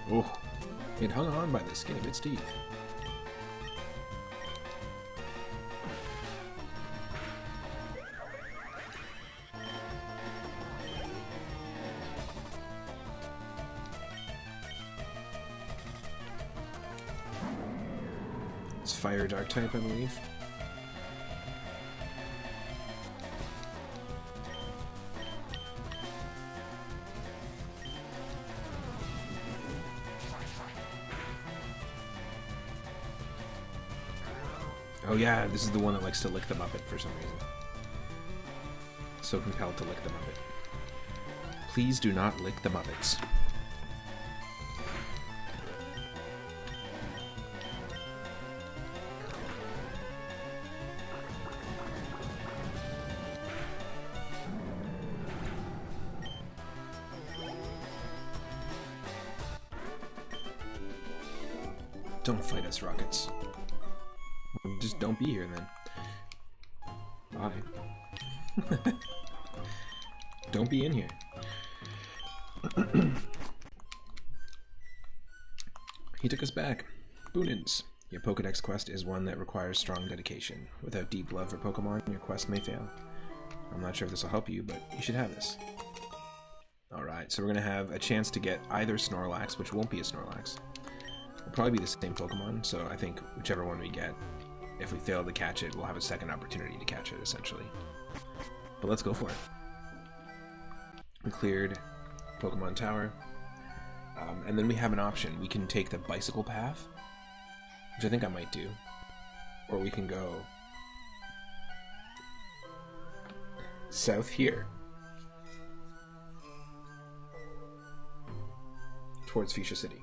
Oh, it hung on by the skin of its teeth. It's fire dark type, I believe. Oh yeah, this is the one that likes to lick the Muppet for some reason. So compelled to lick the Muppet. Please do not lick the Muppets. Don't fight us, rockets. Just don't be here then. Bye. Don't be in here. He took us back. Boonins. Your Pokedex quest is one that requires strong dedication. Without deep love for Pokemon, your quest may fail. I'm not sure if this will help you, but you should have this. Alright, so we're going to have a chance to get either Snorlax, which won't be a Snorlax. It'll probably be the same Pokemon, so I think whichever one we get, if we fail to catch it, we'll have a second opportunity to catch it, essentially. But let's go for it. We cleared Pokemon Tower. And then we have an option. We can take the bicycle path, which I think I might do. Or we can go south here towards Fuchsia City.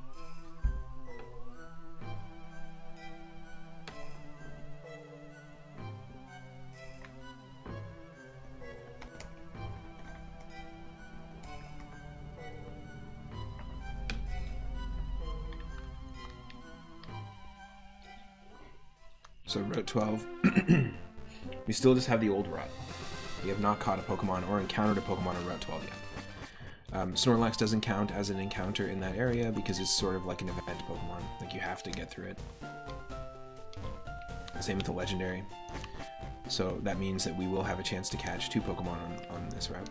So Route 12, we still just have the old route. We have not caught a Pokemon or encountered a Pokemon on Route 12 yet. Snorlax doesn't count as an encounter in that area because it's sort of like an event Pokemon. Like you have to get through it. Same with the Legendary. So that means that we will have a chance to catch 2 Pokemon on this route.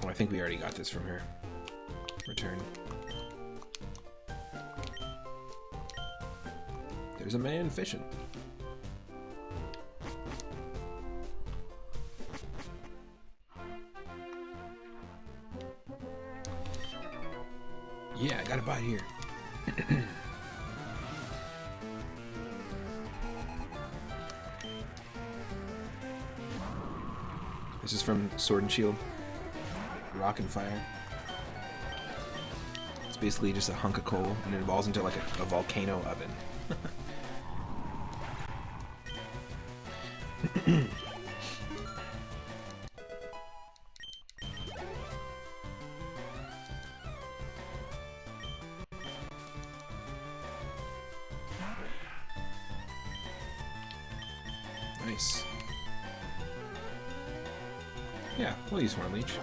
Oh, I think we already got this from her. Return. There's a man fishing. Yeah, I got a bite here. This is from Sword and Shield. Rock and Fire. It's basically just a hunk of coal, and it evolves into like a volcano oven. Nice. Yeah, we'll use Horn Leech.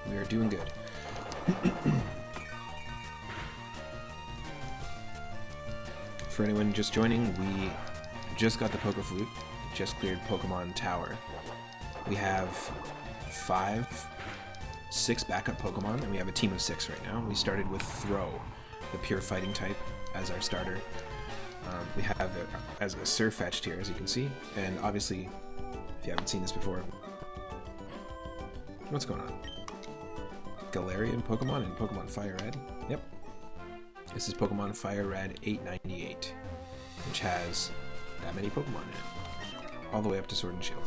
We are doing good. For anyone just joining, we just got the Poke Flute, just cleared Pokemon Tower. We have 6 backup Pokemon, and we have a team of 6 right now. We started with Throw, the pure fighting type, as our starter. We have it as a Surfetched here, as you can see, and obviously, if you haven't seen this before, what's going on? Galarian Pokemon and Pokemon Fire Red. Yep. This is Pokemon Fire Red 898, which has that many Pokemon in it, all the way up to Sword and Shield.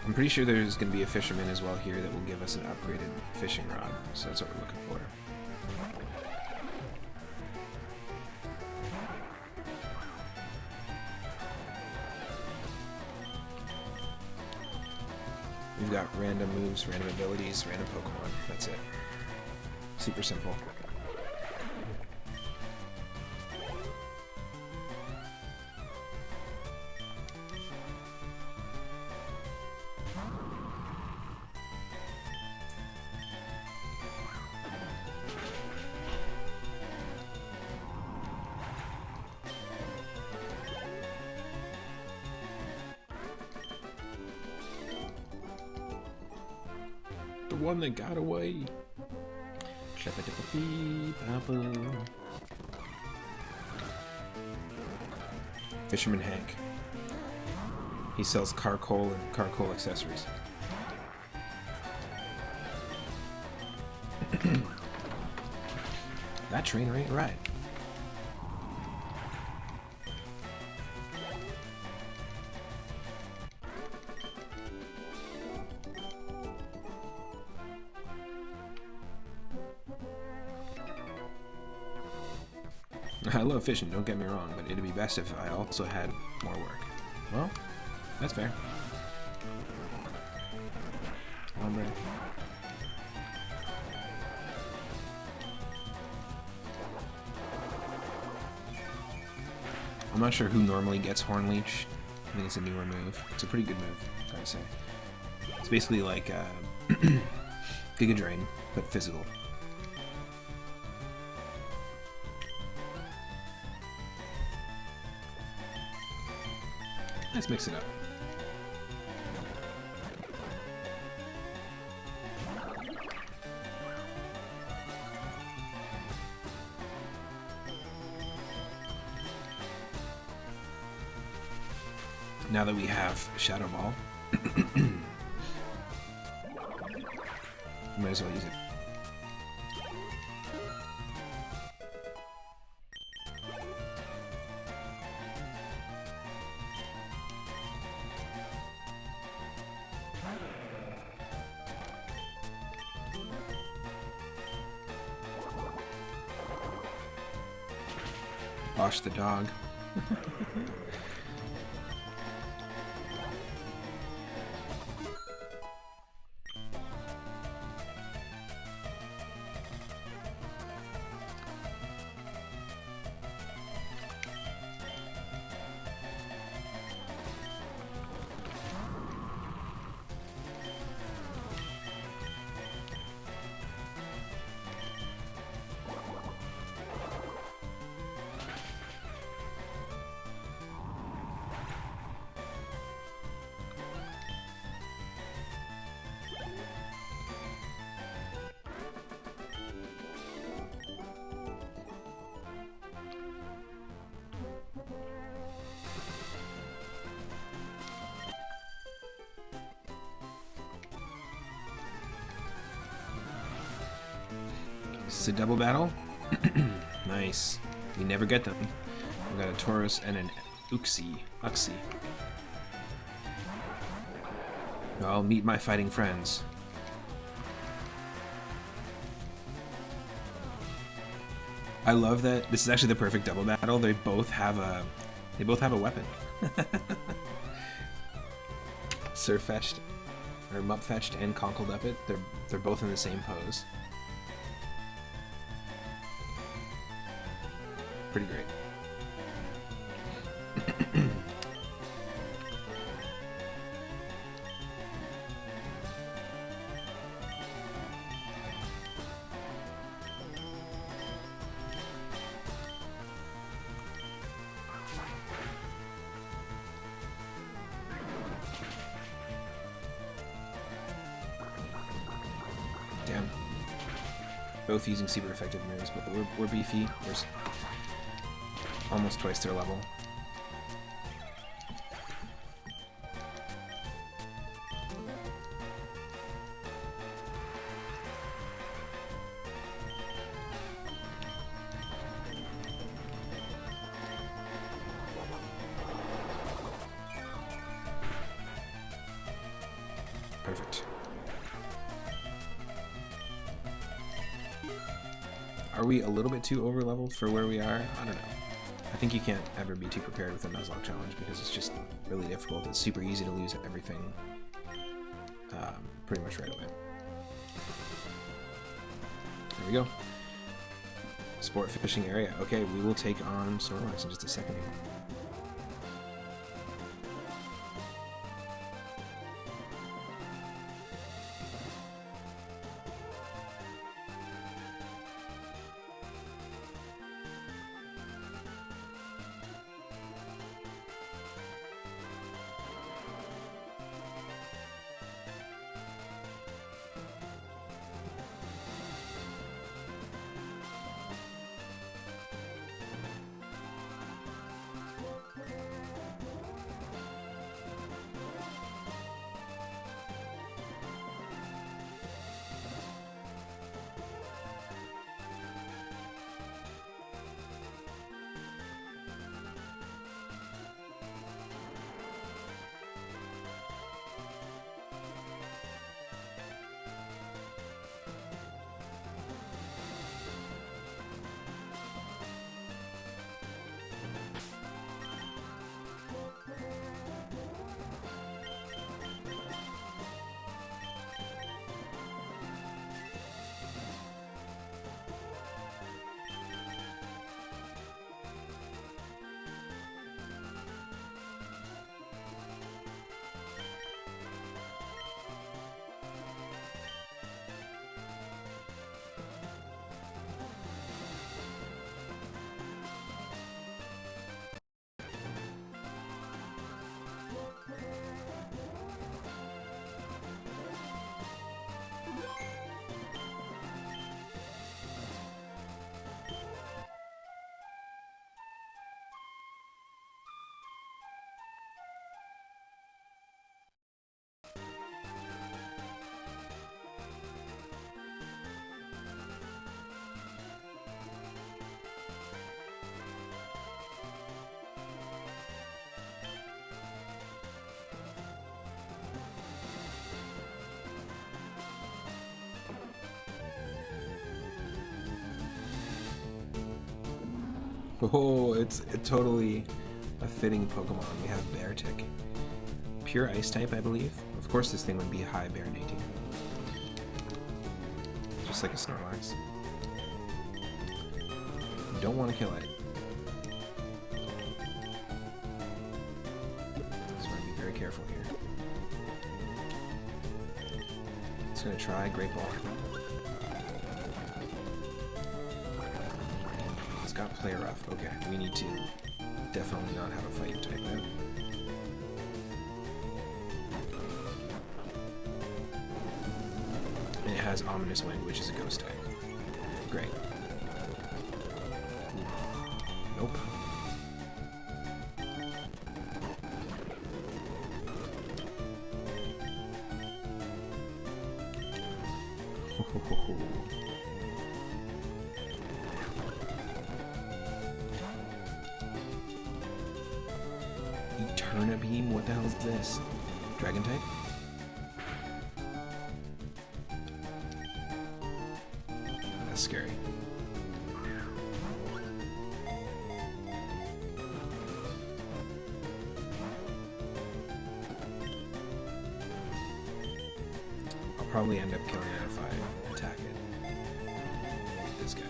I'm pretty sure there's going to be a Fisherman as well here that will give us an upgraded fishing rod, so that's what we're looking for. We've got random moves, random abilities, random Pokemon. That's it. Super simple. The one that got away. Fisherman Hank. He sells car coal and car coal accessories. That trainer ain't right. I love fishing, don't get me wrong, but it'd be best if I also had more work. Well, that's fair. Hombre. I'm not sure who normally gets Horn Leech. I think it's a newer move. It's a pretty good move, gotta say. It's basically like Giga Drain, but physical. Let's mix it up. Now that we have Shadow Ball, might as well use it. Wash the dog. This is a double battle. Nice. We never get them. We've got a Taurus and an Uxie. I'll meet my fighting friends. I love that this is actually the perfect double battle. They both have a weapon. Surfetched or Mupfetched and Conkled Uppet. They're both in the same pose. Pretty great. Damn. Both using super effective moves, but we're beefy. We're almost twice their level. Perfect. Are we a little bit too over-leveled for where we are? I don't know. I think you can't ever be too prepared with a Nuzlocke challenge because it's just really difficult. It's super easy to lose everything pretty much right away. There we go. Sport fishing area. Okay, we will take on Snorlax in just a second here. Oh, it's totally a fitting Pokemon. We have Beartic. Pure Ice type, I believe. Of course this thing would be high Bearnating. Just like a Snorlax. Don't want to kill it. So I want to be very careful here. It's going to try Great Ball. It's got Play Rough. Okay, we need to definitely not have a fighting type now. And it has Ominous Wind, which is a ghost type. Great. Nope. Eternabeam? What the hell is this? Dragon type? That's scary. I'll probably end up killing it if I attack it. This guy.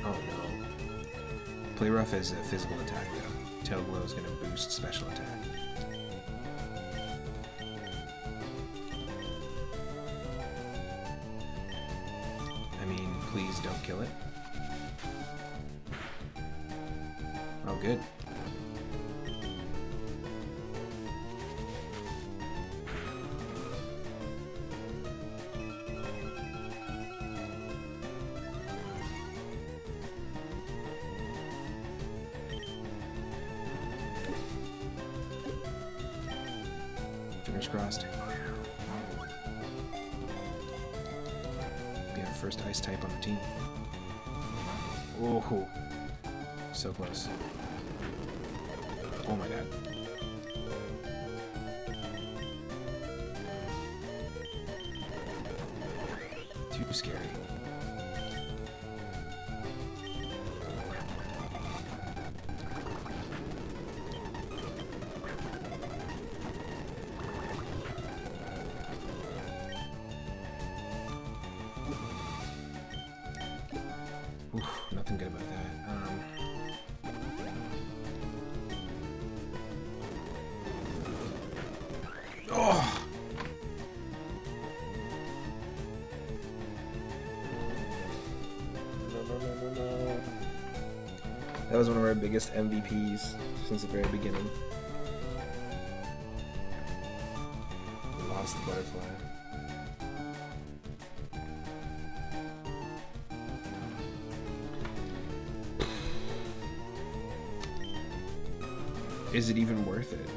Oh no. Play Rough is a physical attack though. Tail Glow is going to boost special attack. I mean, please don't kill it. Oh, good. Fingers crossed. Be our first ice type on the team. Oh, so close. Oh my god. Too scary. Oof, nothing good about that. Oh! No. That was one of our biggest MVPs since the very beginning. We lost the butterfly. Is it even worth it?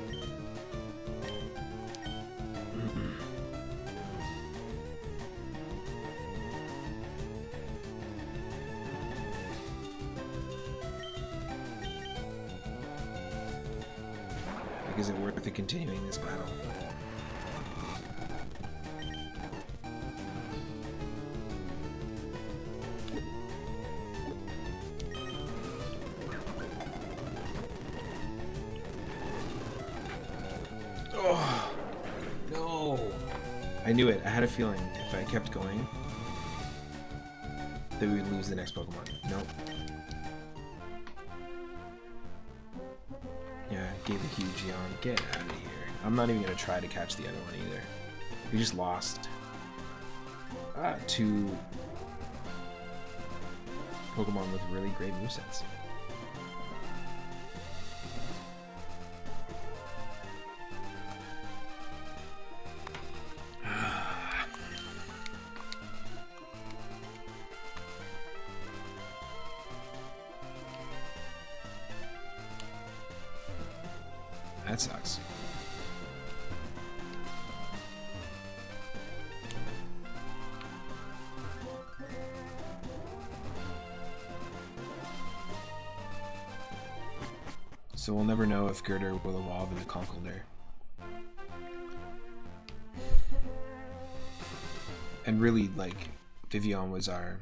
Like, is it worth it continuing this battle? Oh, no. I knew it. I had a feeling if I kept going that we would lose the next Pokemon. Nope. Yeah, gave a huge yawn. Get out of here. I'm not even going to try to catch the other one either. We just lost to Pokemon with really great movesets. That sucks. So we'll never know if Girder will evolve into Conkeldurr. And really, like, Vivian was our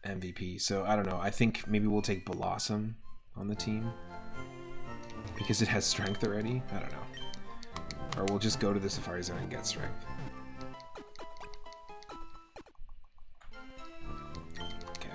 MVP, so I don't know. I think maybe we'll take Blossom on the team because it has strength already. I don't know. Or we'll just go to the Safari Zone and get strength. Okay.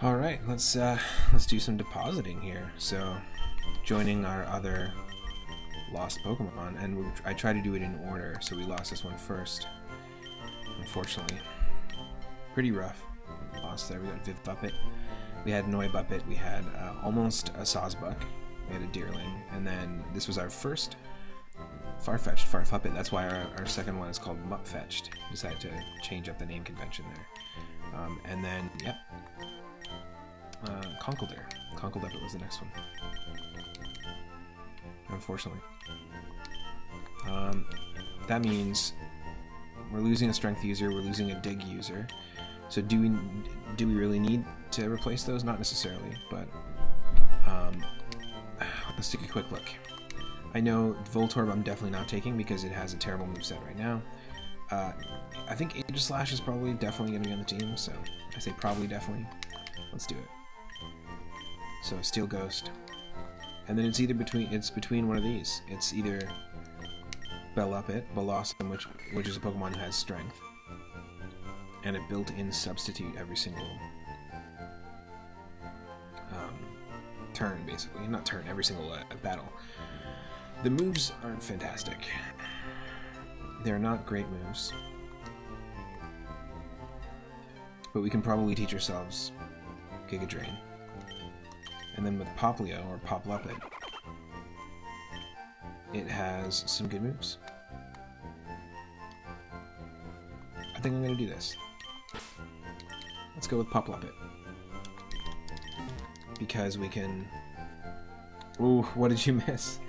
All right, let's do some depositing here. So, joining our other lost Pokemon, and I tried to do it in order, so we lost this one first. Unfortunately, pretty rough loss there. We got Vivbuppet, we had Noibuppet, we had almost a Sawsbuck, we had a Deerling, and then this was our first Farfetch'd. That's why our second one is called Mupfetch'd. Decided to change up the name convention there, and then yep. Conkeldurr. Conkeldurr was the next one. Unfortunately. That means we're losing a strength user, we're losing a dig user. So do we really need to replace those? Not necessarily, but let's take a quick look. I know Voltorb I'm definitely not taking because it has a terrible moveset right now. I think Aegislash is probably definitely going to be on the team, so I say probably definitely. Let's do it. So Steel Ghost, and then it's either between one of these. It's either Belluppet, Blossom, which is a Pokemon who has strength, and a built-in substitute every single turn, basically. Not turn, every single battle. The moves aren't fantastic. They're not great moves, but we can probably teach ourselves Giga Drain. And then with Poplio, or Popluppet, it has some good moves. I think I'm going to do this. Let's go with Popluppet. Because we can... Ooh, what did you miss?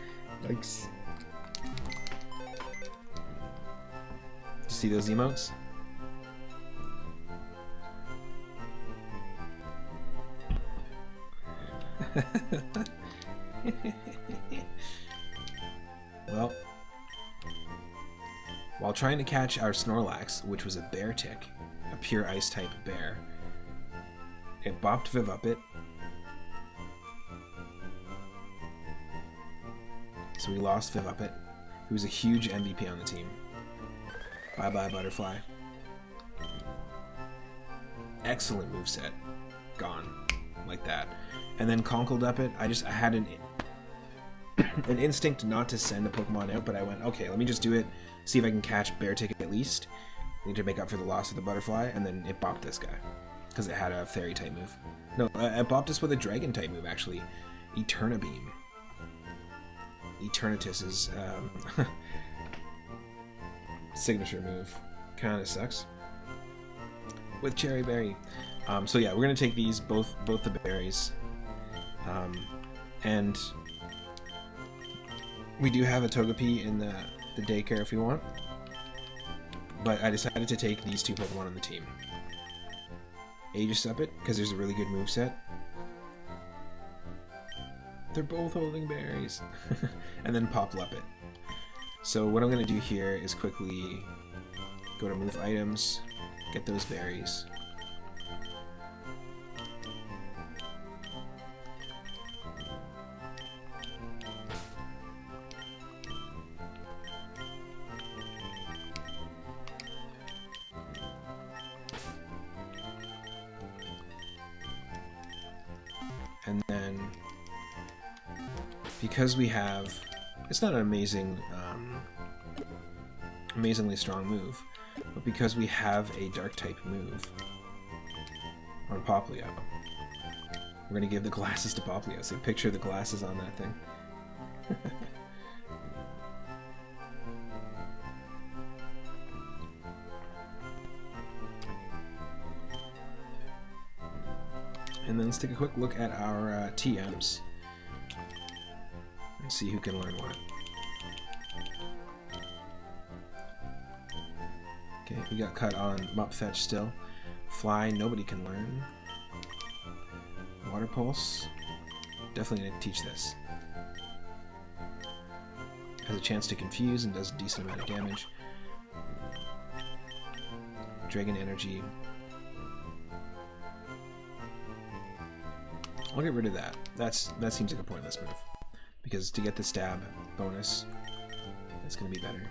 Yikes. See those emotes? Well, while trying to catch our Snorlax, which was a bear tick, a pure ice type bear, it bopped Vivuppet. So we lost Vivuppet, who was a huge MVP on the team. Bye bye, Butterfly. Excellent moveset. Gone. Like that. And then Conkeldurpet, I had an instinct not to send a Pokemon out, but I went, okay, let me just do it, see if I can catch Beartick at least. Need to make up for the loss of the Butterfly, and then it bopped this guy. Because it had a Fairy type move. No, it bopped us with a Dragon type move, actually. Eterna Beam. Eternatus's signature move. Kinda sucks. With Cherry Berry. So yeah, we're gonna take these, both the berries. And we do have a Togepi in the daycare if we want. But I decided to take these two Pokemon on the team. Aegislupit, because there's a really good moveset. They're both holding berries. And then Popluppet. So what I'm going to do here is quickly go to move items, get those berries. And then, because we have, it's not an amazingly strong move, but because we have a dark type move on Poplio, we're going to give the glasses to Poplio. So picture the glasses on that thing. And then let's take a quick look at our TMs and see who can learn what. Okay, we got cut on Mupfetch still. Fly, nobody can learn. Water Pulse, definitely gonna teach this. Has a chance to confuse and does a decent amount of damage. Dragon Energy. I'll get rid of that. That seems like a pointless move. Because to get the stab bonus, that's going to be better.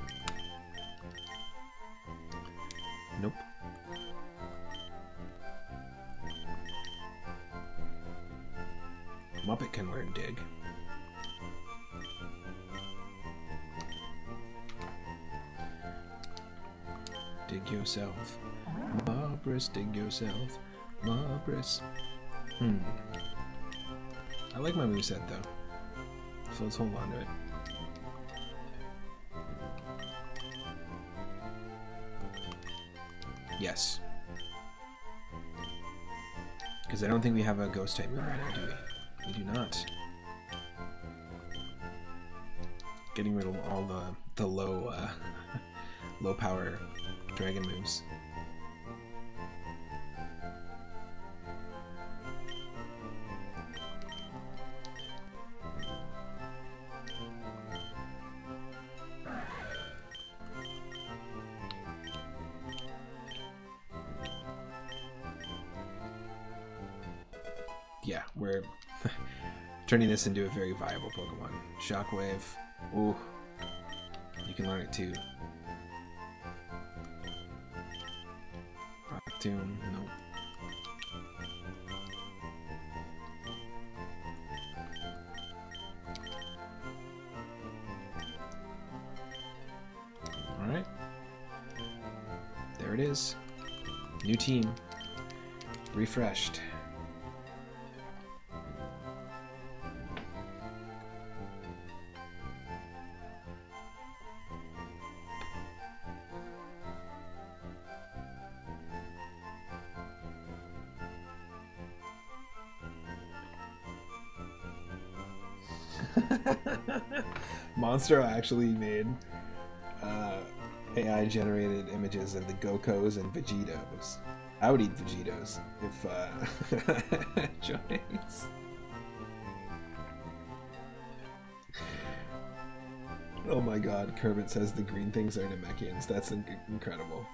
Nope. Muppet can learn Dig. Dig yourself. Mopris, dig yourself. Mopris. I like my moveset though, so let's hold on to it. Yes. Because I don't think we have a ghost type move right now, do we? We do not. Getting rid of all the low low power dragon moves. Yeah, we're turning this into a very viable Pokemon. Shockwave. Ooh. You can learn it too. Rock Tomb. Nope. Alright. There it is. New team. Refreshed. Monstro actually made AI generated images of the Gokos and Vegetos. I would eat Vegetos if joins. Oh my god, Kermit says the green things are Namekians. That's incredible.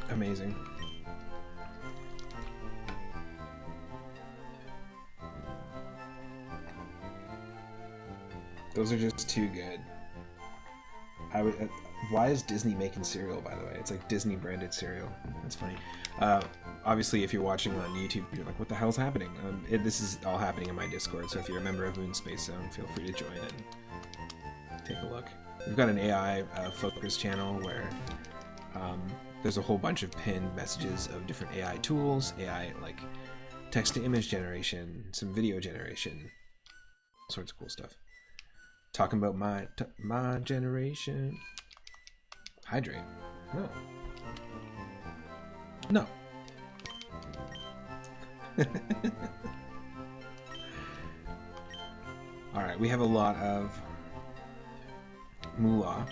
Amazing. Those are just too good. I would. Why is Disney making cereal, by the way? It's like Disney branded cereal. That's funny. Obviously, if you're watching on YouTube, you're like, what the hell's happening? This is all happening in my Discord, so if you're a member of Moon Space Zone, feel free to join and take a look. We've got an AI focus channel where there's a whole bunch of pinned messages of different AI tools, AI like text-to-image generation, some video generation, all sorts of cool stuff. Talking about my generation. Hydrate. No. No. Alright, we have a lot of moolah.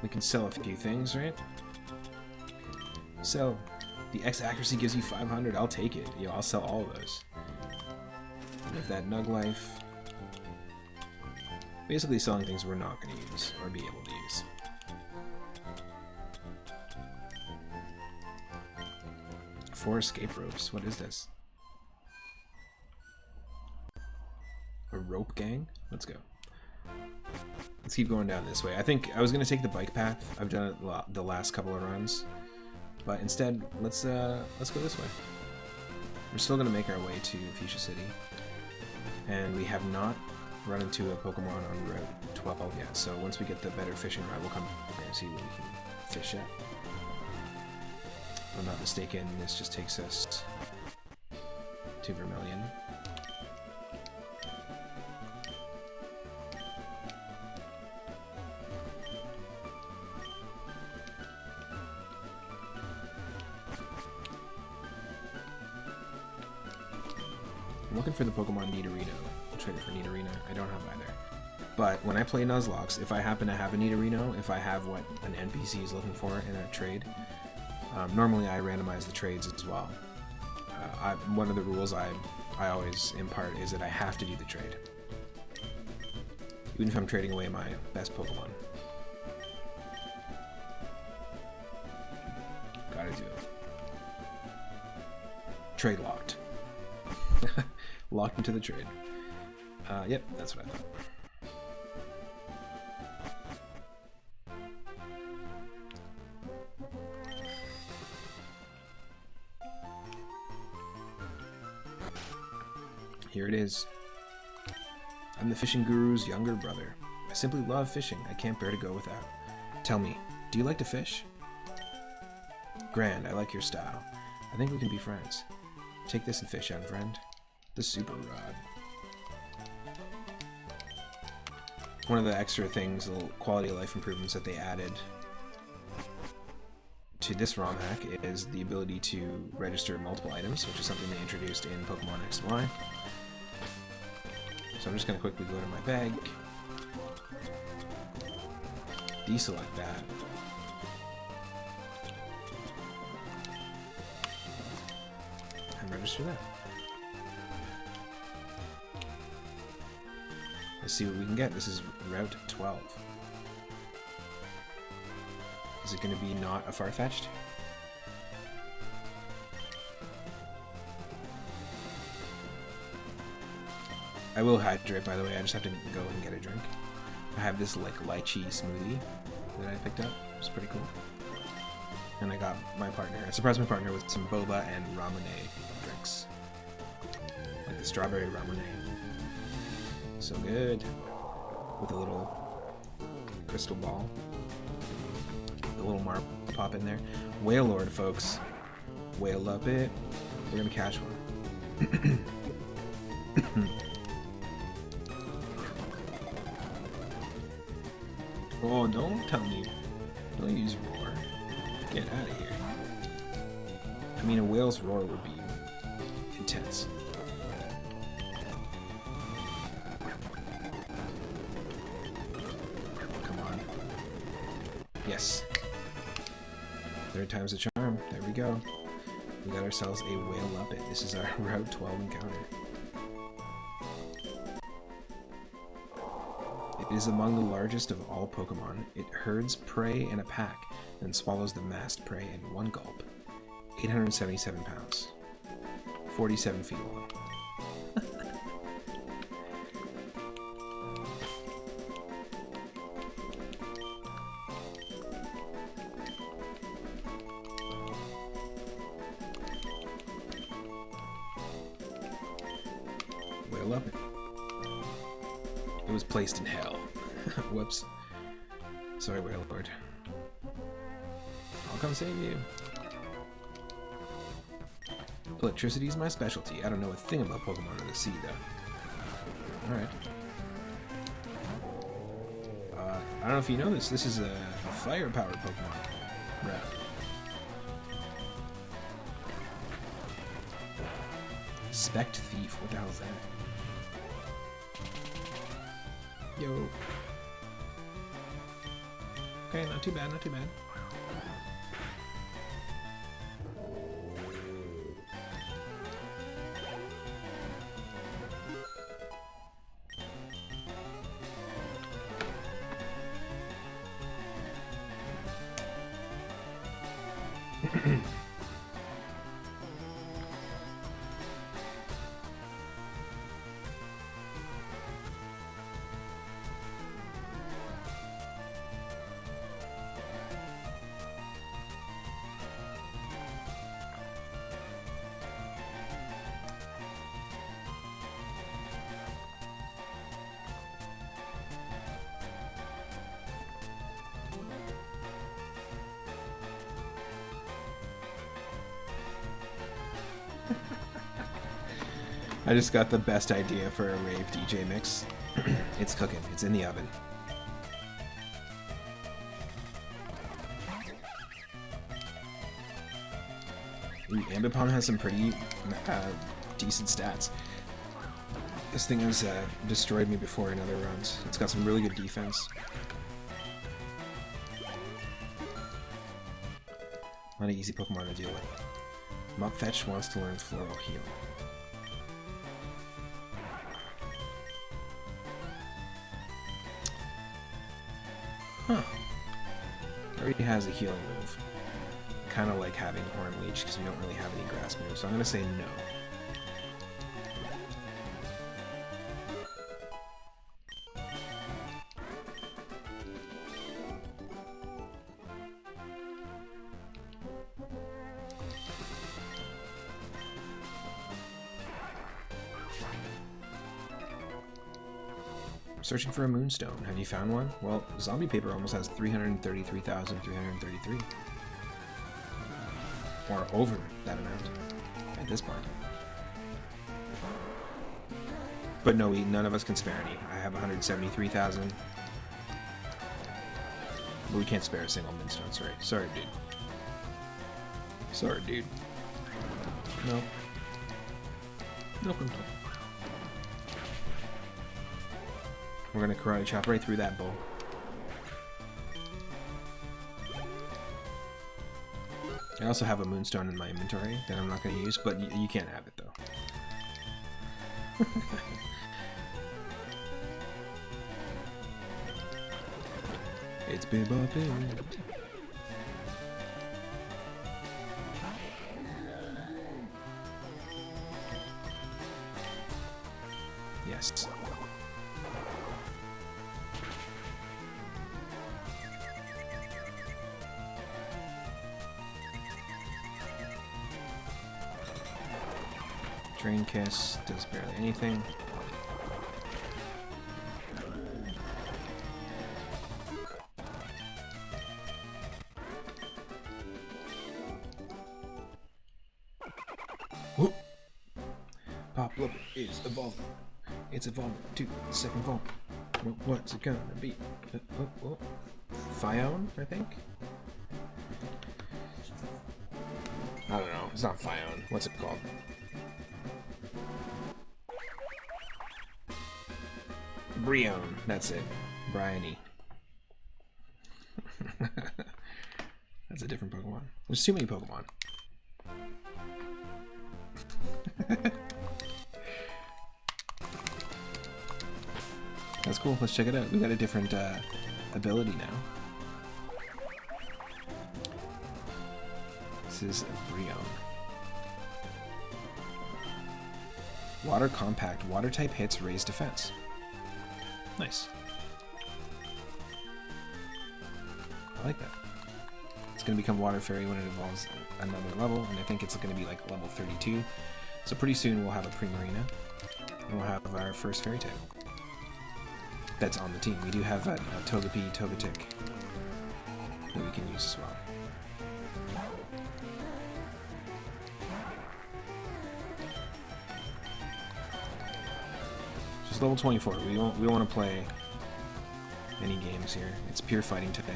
We can sell a few things, right? So, the X accuracy gives you 500. I'll take it. I'll sell all of those. And if that Nug Life... Basically selling things we're not going to use, or be able to use. Four escape ropes. What is this? A rope gang? Let's go. Let's keep going down this way. I think I was going to take the bike path. I've done it the last couple of runs. But instead, let's go this way. We're still going to make our way to Fuchsia City. And we have not run into a Pokemon on Route 12 yet. So once we get the better fishing rod, we'll come here and see what we can fish at. If I'm not mistaken, this just takes us to Vermilion. I'm looking for the Pokemon Nidorino. I'll trade it for Nidorino. I don't have either. But when I play Nuzlocke, if I happen to have a Nidorino, if I have what an NPC is looking for in a trade, normally I randomize the trades as well. One of the rules I always impart is that I have to do the trade. Even if I'm trading away my best Pokemon. Gotta do it. Trade locked. Locked into the trade. Yep, that's what I thought. Here it is. I'm the fishing guru's younger brother. I simply love fishing. I can't bear to go without. Tell me, do you like to fish? Grand, I like your style. I think we can be friends. Take this and fish, young friend. The super rod. One of the extra things, little quality of life improvements that they added to this ROM hack is the ability to register multiple items, which is something they introduced in Pokemon X and Y. So I'm just going to quickly go to my bag, deselect that, and register that. Let's see what we can get. This is Route 12. Is it going to be not a Farfetch'd? I will hydrate, by the way. I just have to go and get a drink. I have this like lychee smoothie that I picked up, It's pretty cool. And I got my partner, I surprised my partner with some boba and ramen drinks. Like the strawberry ramen. So good. With a little crystal ball. The little marp pop in there. Whale Lord, folks. Whale up it. We're gonna catch one. Oh, don't tell me. Don't use roar. Get out of here. I mean, a whale's roar would be intense. Come on. Yes. Third time's a charm. There we go. We got ourselves a whale Muppet. This is our Route 12 encounter. It is among the largest of all Pokemon. It herds prey in a pack, then swallows the massed prey in one gulp. 877 pounds. 47 feet long. Whale up it. It was placed in hell. Whoops. Sorry, Whale Lord. I'll come save you. Electricity is my specialty. I don't know a thing about Pokemon of the sea, though. Alright. I don't know if you know this. This is a fire-powered Pokemon. Right. Spect Thief. What the hell is that? Yo. Okay, not too bad, not too bad. I just got the best idea for a rave DJ mix. It's cooking. It's in the oven. Ooh, Ambipom has some pretty decent stats. This thing has destroyed me before in other runs. It's got some really good defense. Not an easy Pokemon to deal with. Mupfetch wants to learn Floral Heal. Huh. Already has a healing move. Kind of like having Horn Leech because we don't really have any grass moves, so I'm gonna say no. Searching for a Moonstone. Have you found one? Well, Zombie Paper almost has 333,333. Or over that amount at this point. But no, none of us can spare any. I have 173,000. But we can't spare a single Moonstone, sorry. Sorry, dude. Sorry, dude. No. Nope, nope. We're gonna Karate Chop right through that bowl. I also have a Moonstone in my inventory that I'm not gonna use, but you can't have it though. It's Bebop. Yes. Drain Kiss does barely anything. Whoop! Pop-Lubber is evolving. It's evolving to the second form. What's it gonna be? Phione, I think? I don't know. It's not Phione. What's it called? Brione. That's it. Bryony. That's a different Pokemon. There's too many Pokemon. That's cool. Let's check it out. We got a different ability now. This is a Brione. Water Compact. Water type hits raise defense. Nice. I like that. It's going to become Water Fairy when it evolves another level, and I think it's going to be like level 32. So pretty soon we'll have a Primarina, and we'll have our first Fairy type. That's on the team. We do have a Togepi, Togetic that we can use as well. Just level 24. We don't want to play any games here. It's pure fighting today.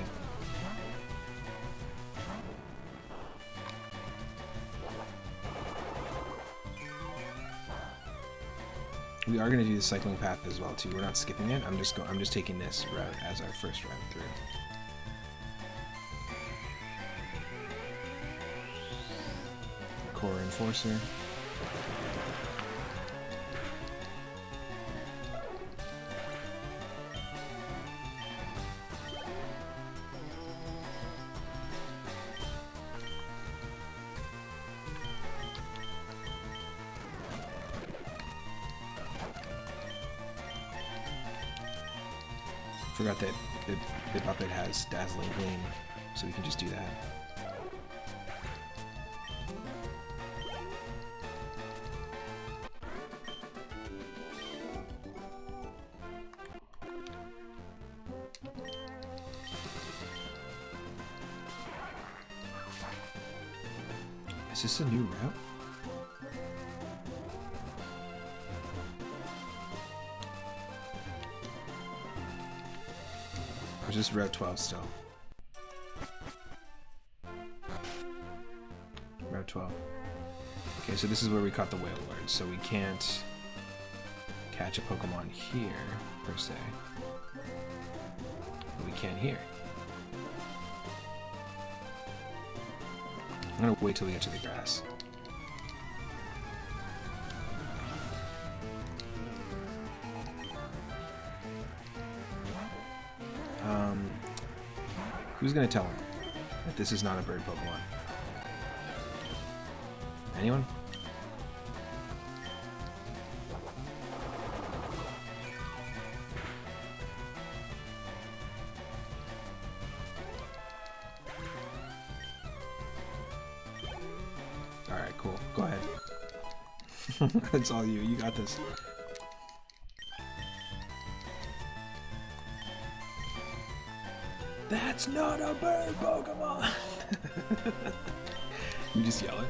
We are going to do the cycling path as well too. We're not skipping it. I'm just taking this route as our first route through. Core Enforcer. Forgot that the Buppet has Dazzling Gleam, so we can just do that. Is this a new route? Or is this Route 12 still? Route 12. Okay, so this is where we caught the Whale Lord, so we can't catch a Pokemon here, per se. But we can here. I'm gonna wait till we get to the grass. Who's gonna tell him that this is not a bird Pokemon? Anyone? Alright, cool. Go ahead. It's all you. You got this. That's not a bird Pokemon! You just yell it?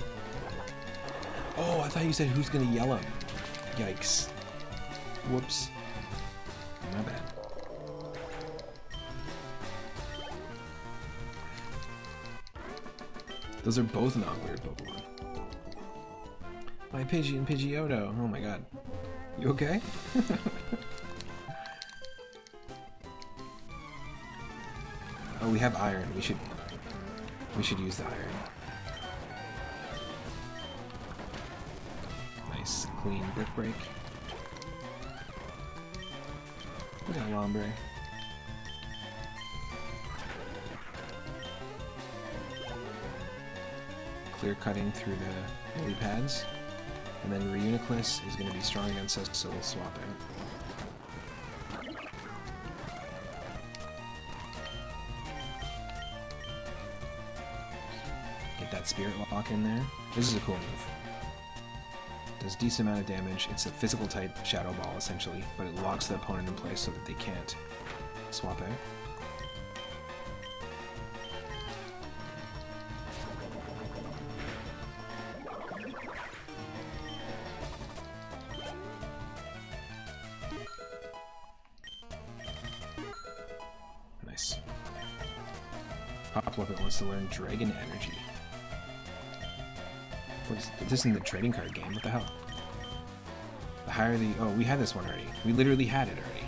Oh, I thought you said who's gonna yell him. Yikes. Whoops. My bad. Those are both not bird Pokemon. My Pidgey and Pidgeotto. Oh my god. You okay? Oh, we have iron. We should use the iron. Nice, clean Brick Break. We got Lombre. Clear cutting through the lily pads, and then Reuniclus is going to be strong against us, so we'll swap out. That Spirit Lock in there. This is a cool move. Does a decent amount of damage. It's a physical type Shadow Ball, essentially, but it locks the opponent in place so that they can't swap out. Nice. Pop-Loppet wants to learn Dragon Energy. This isn't the trading card game, what the hell? The higher the... Oh, we had this one already. We literally had it already.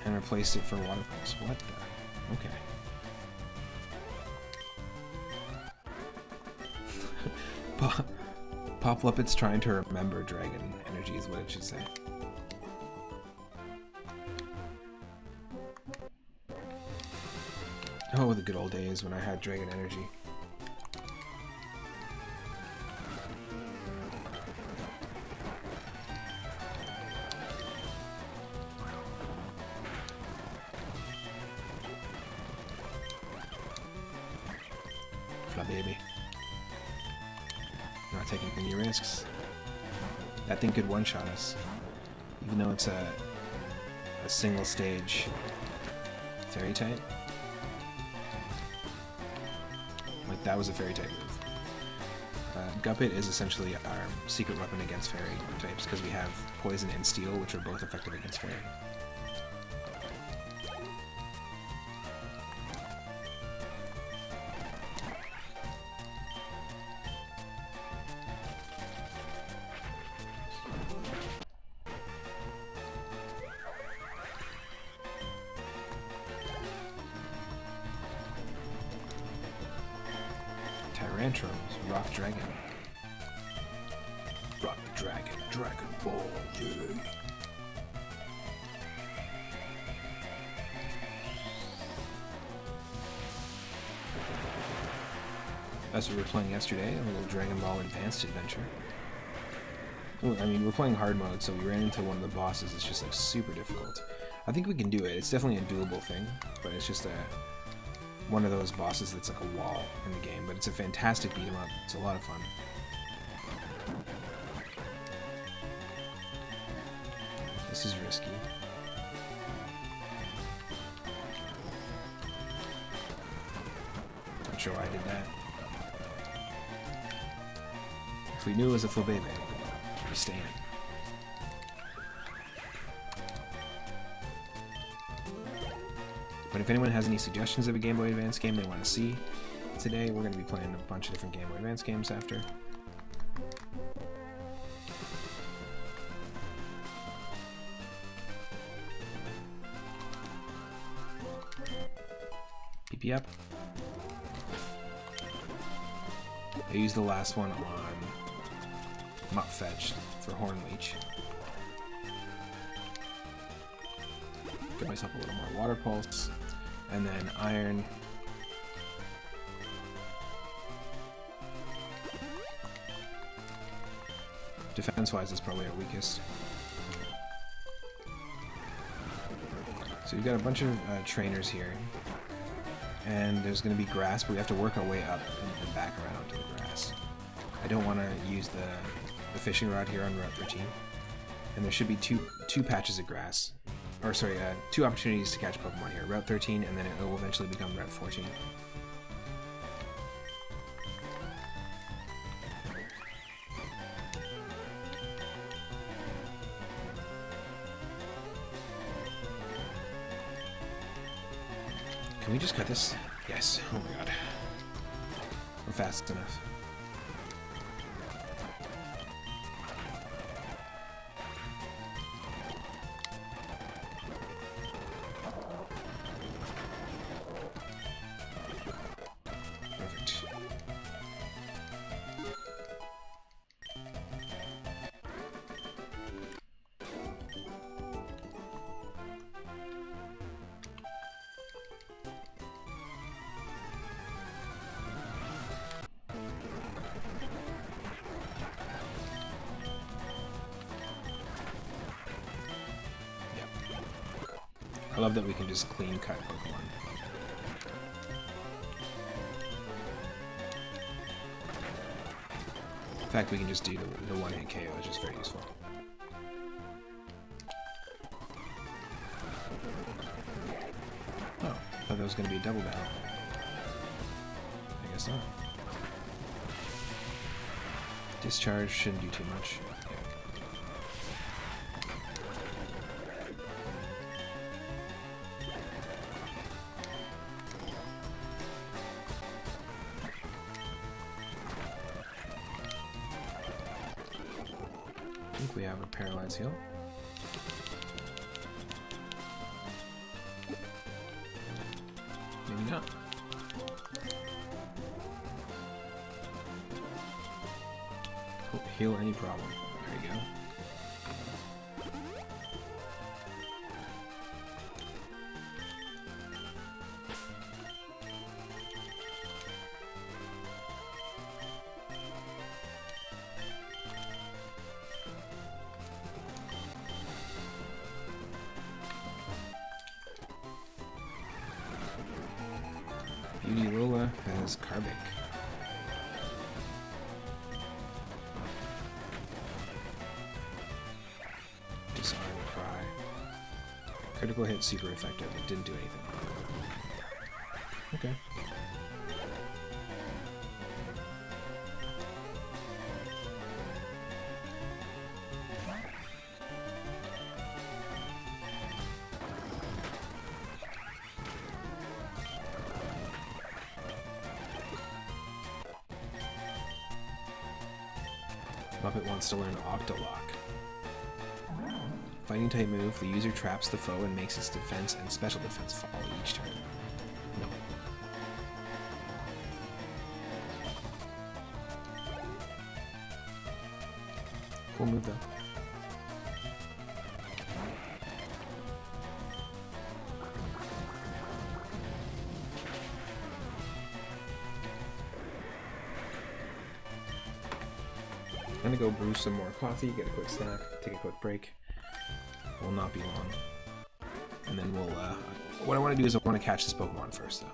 And replaced it for Water Pulse. What the... Okay. Pop-Loppet's trying to remember Dragon Energy is what it should say. Oh, the good old days when I had Dragon Energy. Baby. Not taking any risks. That thing could one-shot us. Even though it's a single stage fairy type. Like, that was a fairy type move. Guppet is essentially our secret weapon against fairy types because we have poison and steel, which are both effective against fairy. Tyrantrums, Rock Dragon. Rock the Dragon, Dragon Ball, yeah. That's what we were playing yesterday, a little Dragon Ball Advanced adventure. Ooh, I mean, we're playing hard mode, so we ran into one of the bosses. It's just like super difficult. I think we can do it. It's definitely a doable thing, but it's just one of those bosses that's like a wall in the game, but it's a fantastic beat 'em up. It's a lot of fun. This is risky. Not sure why I did that. If we knew it was a full baby, we stay in. But if anyone has any suggestions of a Game Boy Advance game they want to see today, we're going to be playing a bunch of different Game Boy Advance games after. PP up. I used the last one on Mutt Fetch for Horn Leech. Give myself a little more Water Pulse. And then Iron. Defense-wise, is probably our weakest. So we've got a bunch of trainers here. And there's going to be grass, but we have to work our way up and back around to the grass. I don't want to use the fishing rod here on Route 13. And there should be two patches of grass. Or sorry, 2 opportunities to catch Pokemon here. Route 13, and then it will eventually become Route 14. Can we just cut this? Yes. Oh my god. We're fast enough. I love that we can just clean cut Pokemon. fact, we can just do the one-hit KO, which is very useful. Oh, I thought that was going to be a double battle. I guess not. Discharge shouldn't do too much. I think we have a paralyzed heal. Maybe not. Oh, heal any problem. There you go. Beauty Lola has Carbink. Disarm, Cry. Critical hit, super effective. It didn't do anything. Okay. Muppet wants to learn Octolock. Fighting type move, the user traps the foe and makes its defense and special defense fall each turn. No. Cool move though. I'm gonna go brew some more coffee, get a quick snack, take a quick break. Will not be long. And then we'll, what I want to do is I want to catch this Pokemon first though.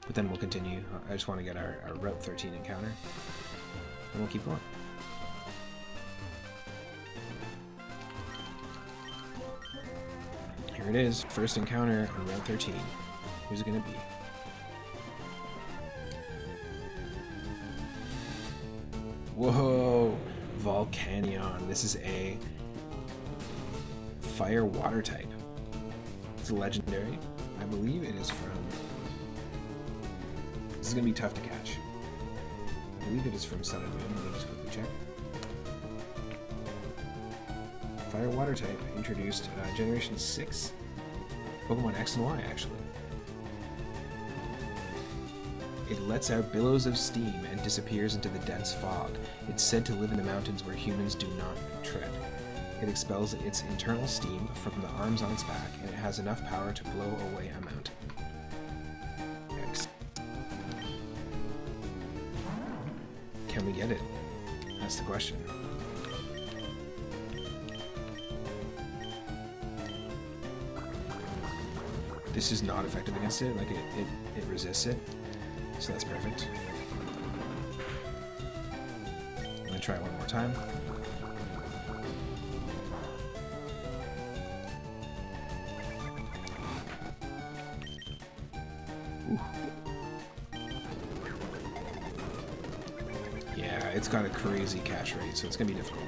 But then we'll continue. I just want to get our Route 13 encounter. And we'll keep going. Here it is, first encounter on Route 13. Who's it gonna be? Whoa! Volcanion. This is a fire water type. It's a legendary. I believe it is from... This is going to be tough to catch. I believe it is from Sun and Moon. Let me just quickly check. Fire water type introduced Generation 6. Pokemon X and Y, actually. It lets out billows of steam and disappears into the dense fog. It's said to live in the mountains where humans do not tread. It expels its internal steam from the arms on its back, and it has enough power to blow away a mountain. X. Can we get it? That's the question. This is not effective against it, like it resists it. So that's perfect. I'm gonna try it one more time. Ooh. Yeah, it's got a crazy catch rate, so it's gonna be difficult.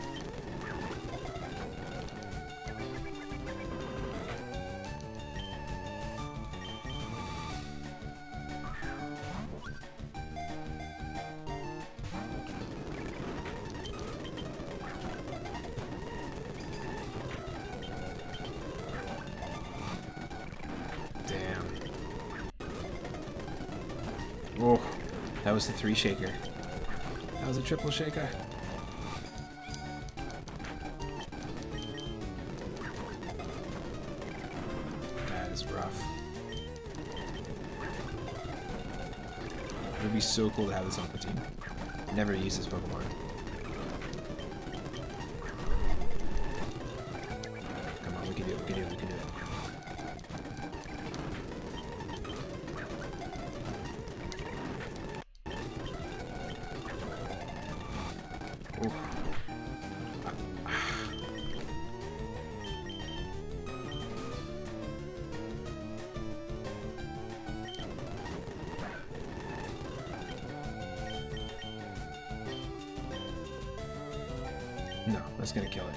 Oh, that was the 3 shaker. That was a triple shaker. That is rough. It would be so cool to have this on the team. Never used this Pokemon. Come on, we can do it, we can do it, we can do it. Oof. No, that's gonna kill it.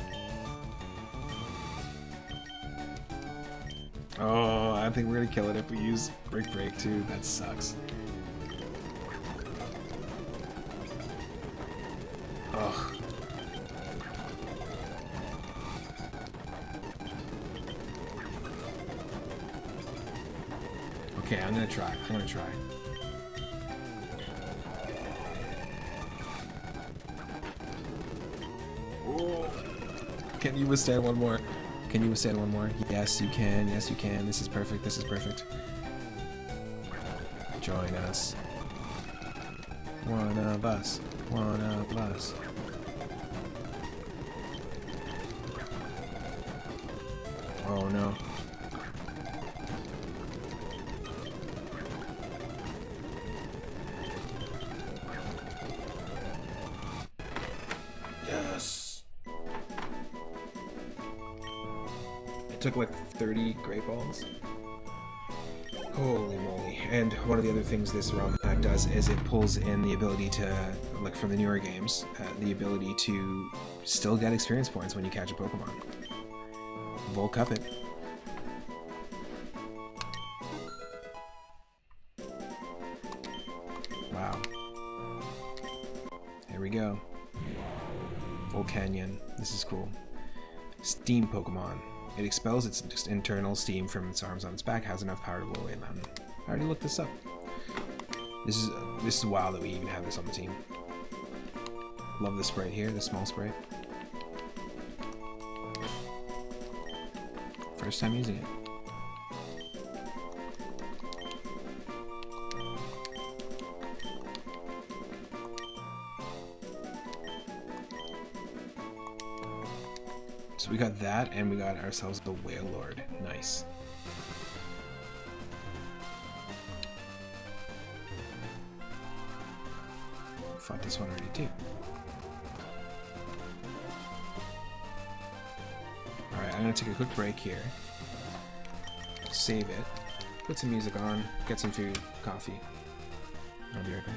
Oh, I think we're gonna kill it if we use Brick Break too. That sucks. Ugh. Okay, I'm gonna try. Oh. Can you withstand one more? Can you withstand one more? Yes, you can. Yes, you can. This is perfect. This is perfect. Join us. One of us. One of us. Oh no. Yes. It took like 30 great balls. Holy moly. And one of the other things this ROM hack does is it pulls in the ability to, like from the newer games, the ability to still get experience points when you catch a Pokemon. Volk up it. Wow. Here we go. Volcanion. This is cool. Steam Pokemon. It expels its internal steam from its arms on its back, has enough power to blow away a mountain. I already looked this up. This is wild that we even have this on the team. Love the sprite here, the small sprite. First time using it. So we got that, and we got ourselves the Whale Lord. Nice. Fought this one already too. Alright, I'm gonna take a quick break here. Save it. Put some music on. Get some food. Coffee. I'll be right back.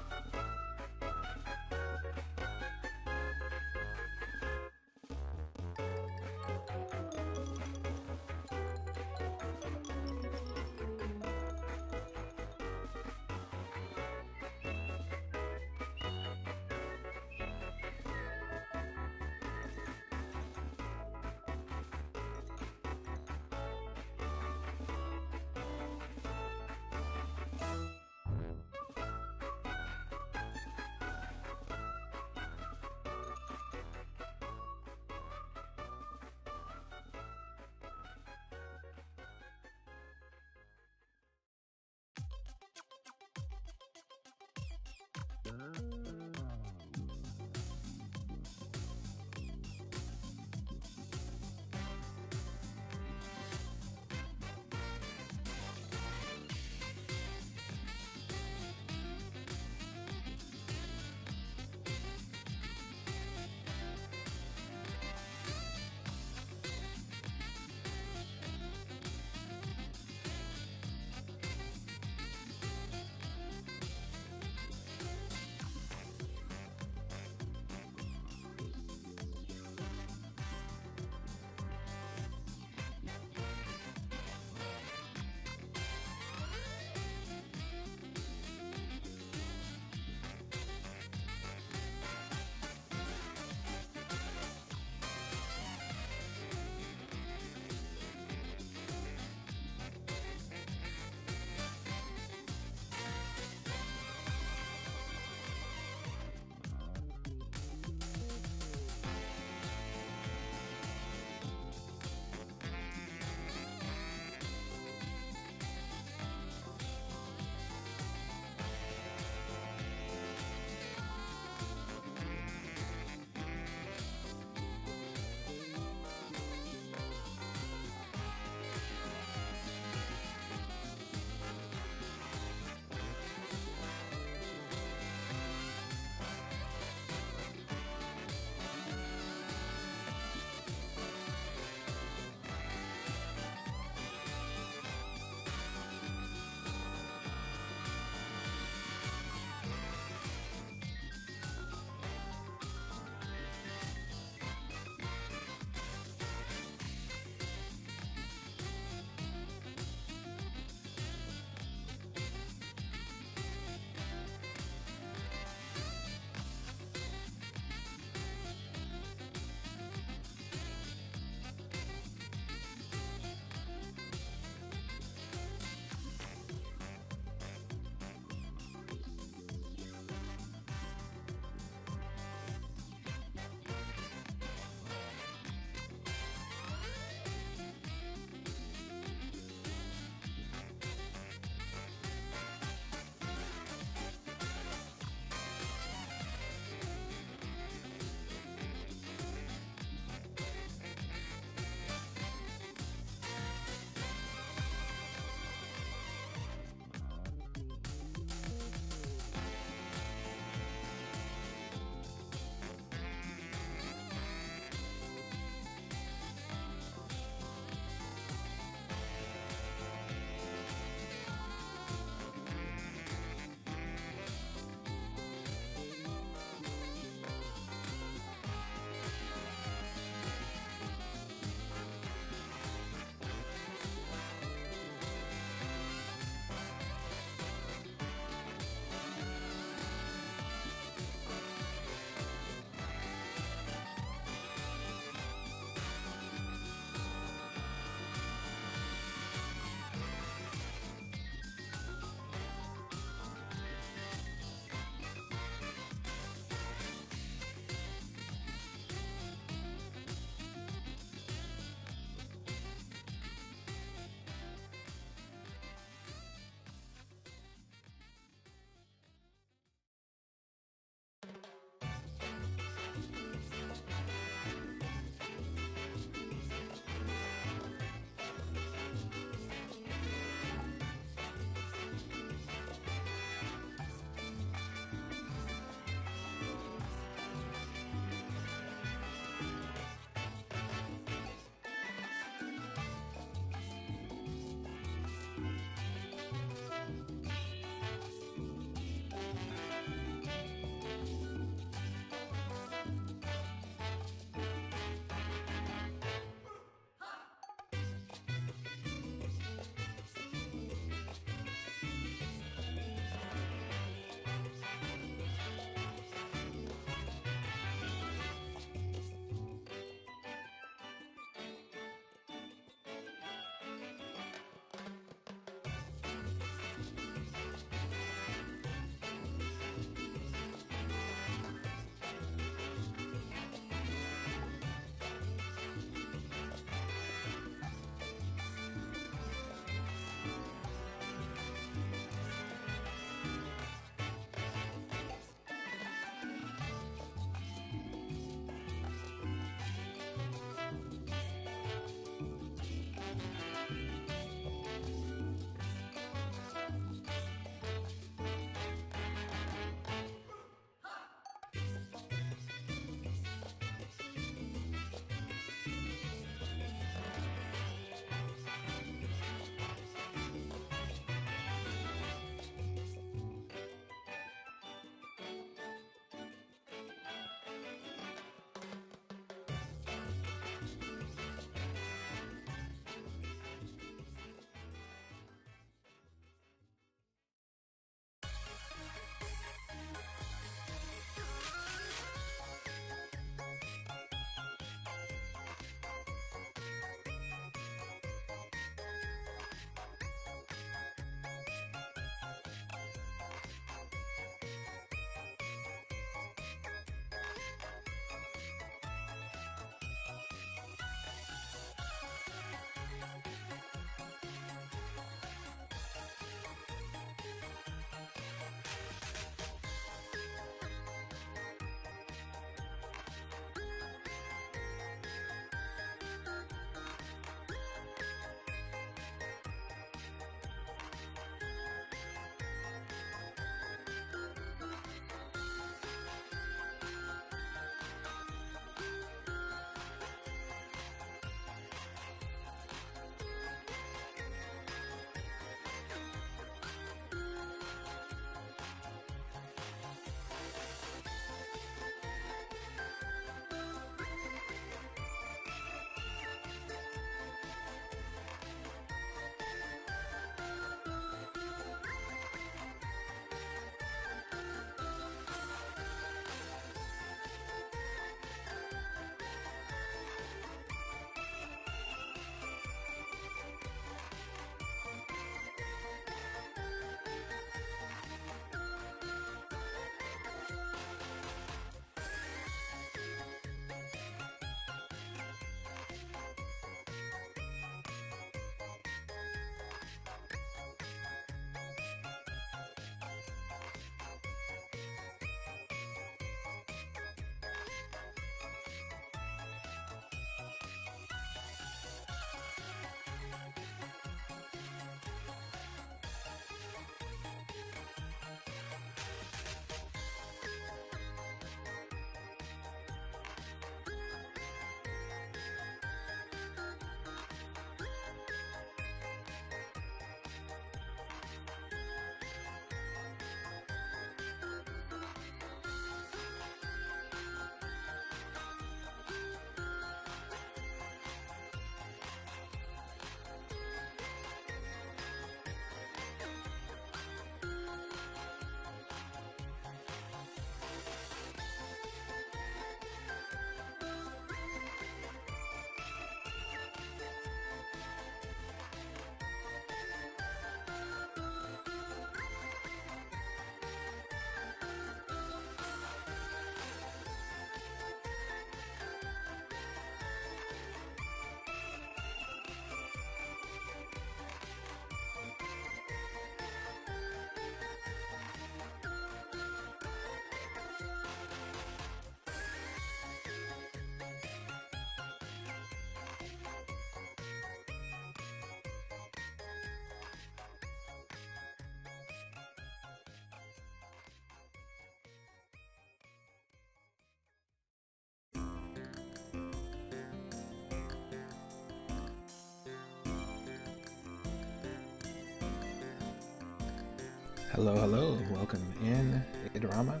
Hello, hello, welcome in, Idarama.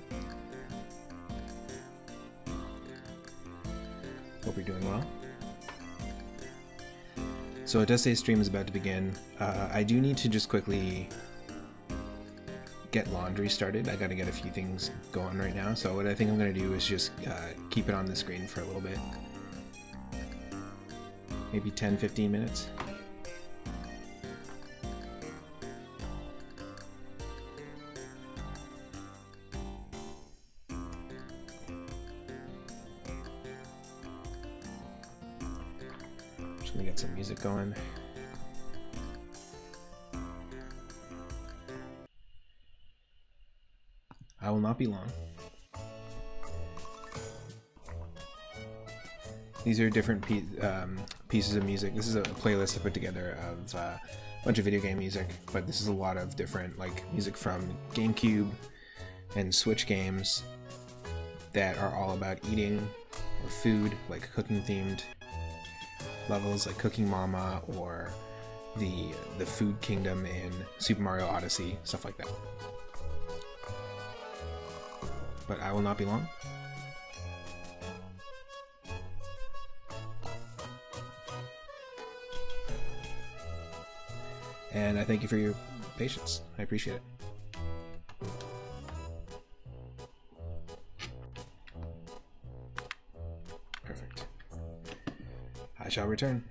Hope you're doing well. So it does say stream is about to begin. I do need to just quickly get laundry started. I gotta get a few things going right now, so what I think I'm gonna do is just keep it on the screen for a little bit. Maybe 10-15 minutes. Just gonna get some music going. I will not be long. These are different pieces of music. This is a playlist I put together of a bunch of video game music, but this is a lot of different music from GameCube and Switch games that are all about eating or food, like cooking themed levels like Cooking Mama or the Food Kingdom in Super Mario Odyssey, stuff like that. But I will not be long. And I thank you for your patience. I appreciate it. Perfect. I shall return.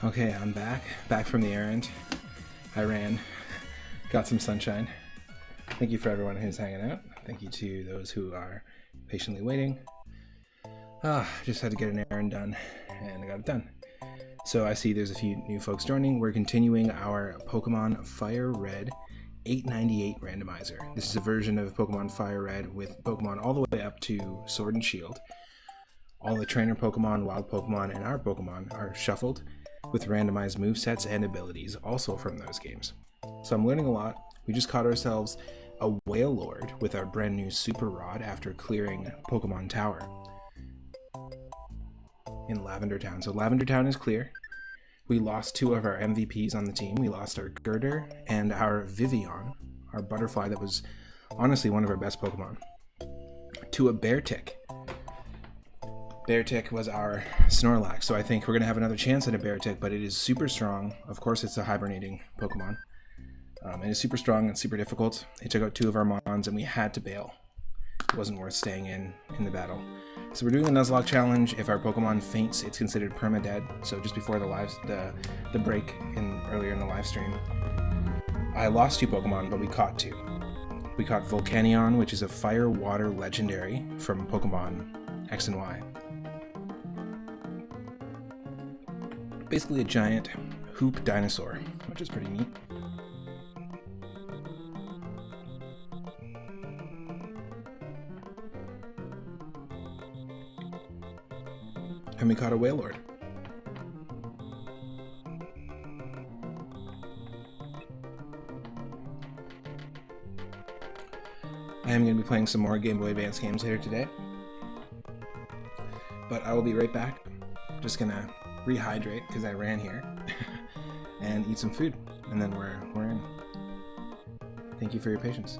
Okay, I'm back from the errand. I ran, got some sunshine. Thank you for everyone who's hanging out. Thank you to those who are patiently waiting. Just had to get an errand done, and I got it done. So I see there's a few new folks joining. We're continuing our Pokemon Fire Red 898 randomizer. This is a version of Pokemon Fire Red with Pokemon all the way up to Sword and Shield. All the trainer Pokemon, wild Pokemon, and our Pokemon are shuffled with randomized movesets and abilities also from those games. So I'm learning a lot. We just caught ourselves a Whale Lord with our brand new Super Rod after clearing Pokemon Tower in Lavender Town. So Lavender Town is clear. We lost 2 of our MVPs on the team. We lost our Girder and our Vivian, our butterfly that was honestly one of our best Pokemon, to a Beartick. Beartick was our Snorlax, so I think we're going to have another chance at a Beartick, but it is super strong. Of course, it's a hibernating Pokemon. And it's super strong and super difficult. It took out 2 of our Mons, and we had to bail. It wasn't worth staying in the battle. So we're doing the Nuzlocke challenge. If our Pokemon faints, it's considered permadead. So just before the break earlier in the live stream, I lost 2 Pokemon, but we caught 2. We caught Volcanion, which is a fire water legendary from Pokemon X and Y. Basically a giant hoop dinosaur, which is pretty neat. And we caught a Wailord. I am going to be playing some more Game Boy Advance games later today. But I will be right back. Just going to rehydrate because I ran here and eat some food. And then we're in. Thank you for your patience.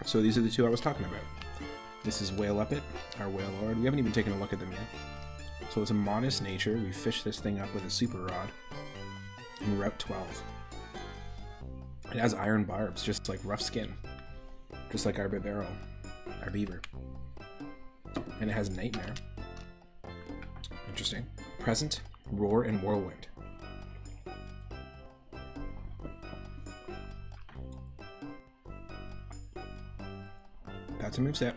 So these are the two I was talking about. This is Whale Uppet, our whale lord. We haven't even taken a look at them yet. So it's a modest nature. We fish this thing up with a super rod in Route 12. It has iron barbs, just like rough skin. Just like our Bibero, our beaver. And it has Nightmare. Interesting. Present, Roar, and Whirlwind. That's a moveset.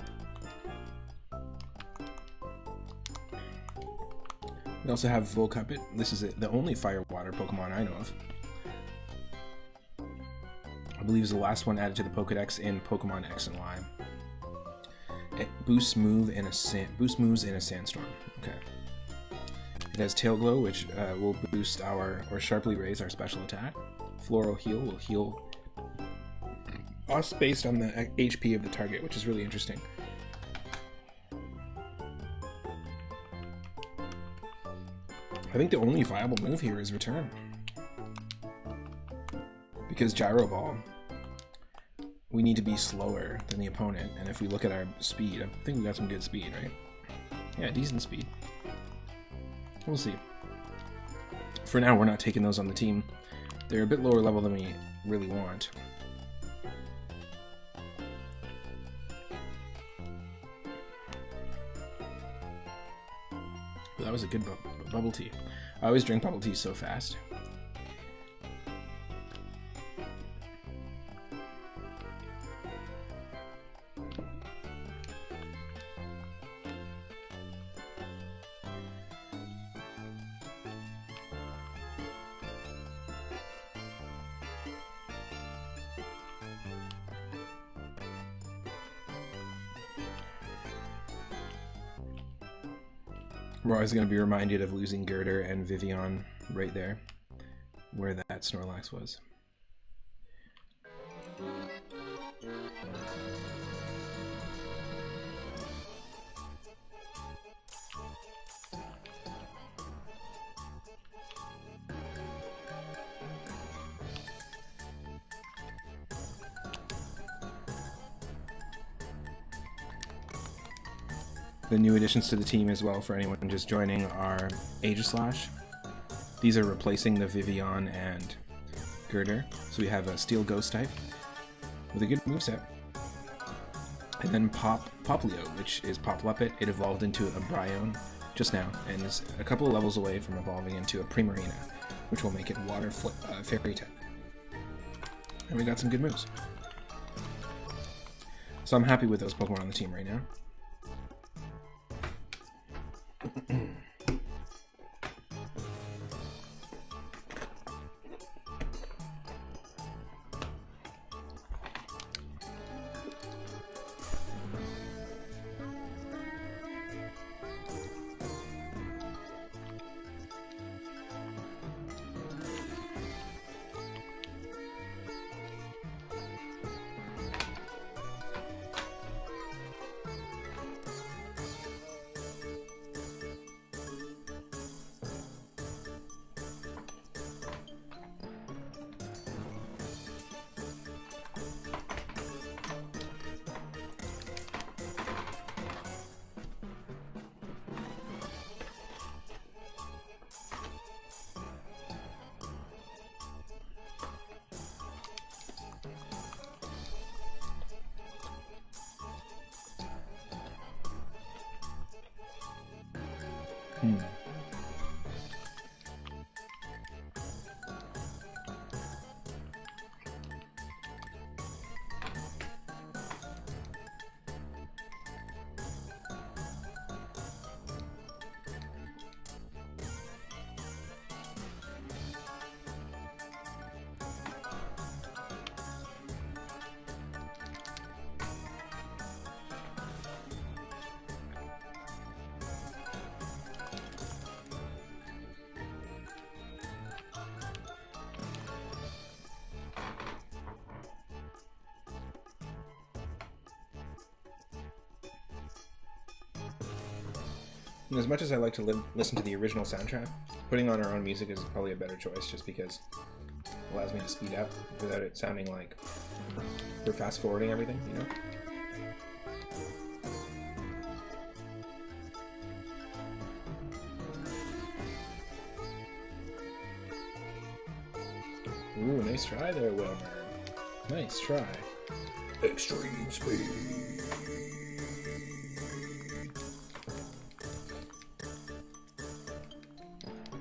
We also have Volcuppet. This is the only fire water Pokemon I know of. I believe it's the last one added to the Pokedex in Pokemon X and Y. It boosts moves in a sandstorm. Okay. It has Tail Glow, which will boost or sharply raise our special attack. Floral Heal will heal us based on the HP of the target, which is really interesting. I think the only viable move here is Return. Because Gyro Ball, we need to be slower than the opponent, and if we look at our speed, I think we got some good speed, right? Yeah, decent speed. We'll see. For now, we're not taking those on the team. They're a bit lower level than we really want. But that was a good bubble tea. I always drink bubble tea so fast. We're always going to be reminded of losing Girder and Vivian right there, where that Snorlax was. The new additions to the team as well, for anyone just joining, are Aegislash. These are replacing the Vivian and Girder. So we have a Steel Ghost type with a good moveset. And then Poplio, which is Popluppet. It evolved into a Bryon just now, and is a couple of levels away from evolving into a Primarina, which will make it Water Fairy type. And we got some good moves. So I'm happy with those Pokemon on the team right now. And as much as I like to listen to the original soundtrack, putting on our own music is probably a better choice, just because it allows me to speed up without it sounding like we're fast forwarding everything, you know? Ooh, nice try there, Wilmer. Nice try. Extreme speed.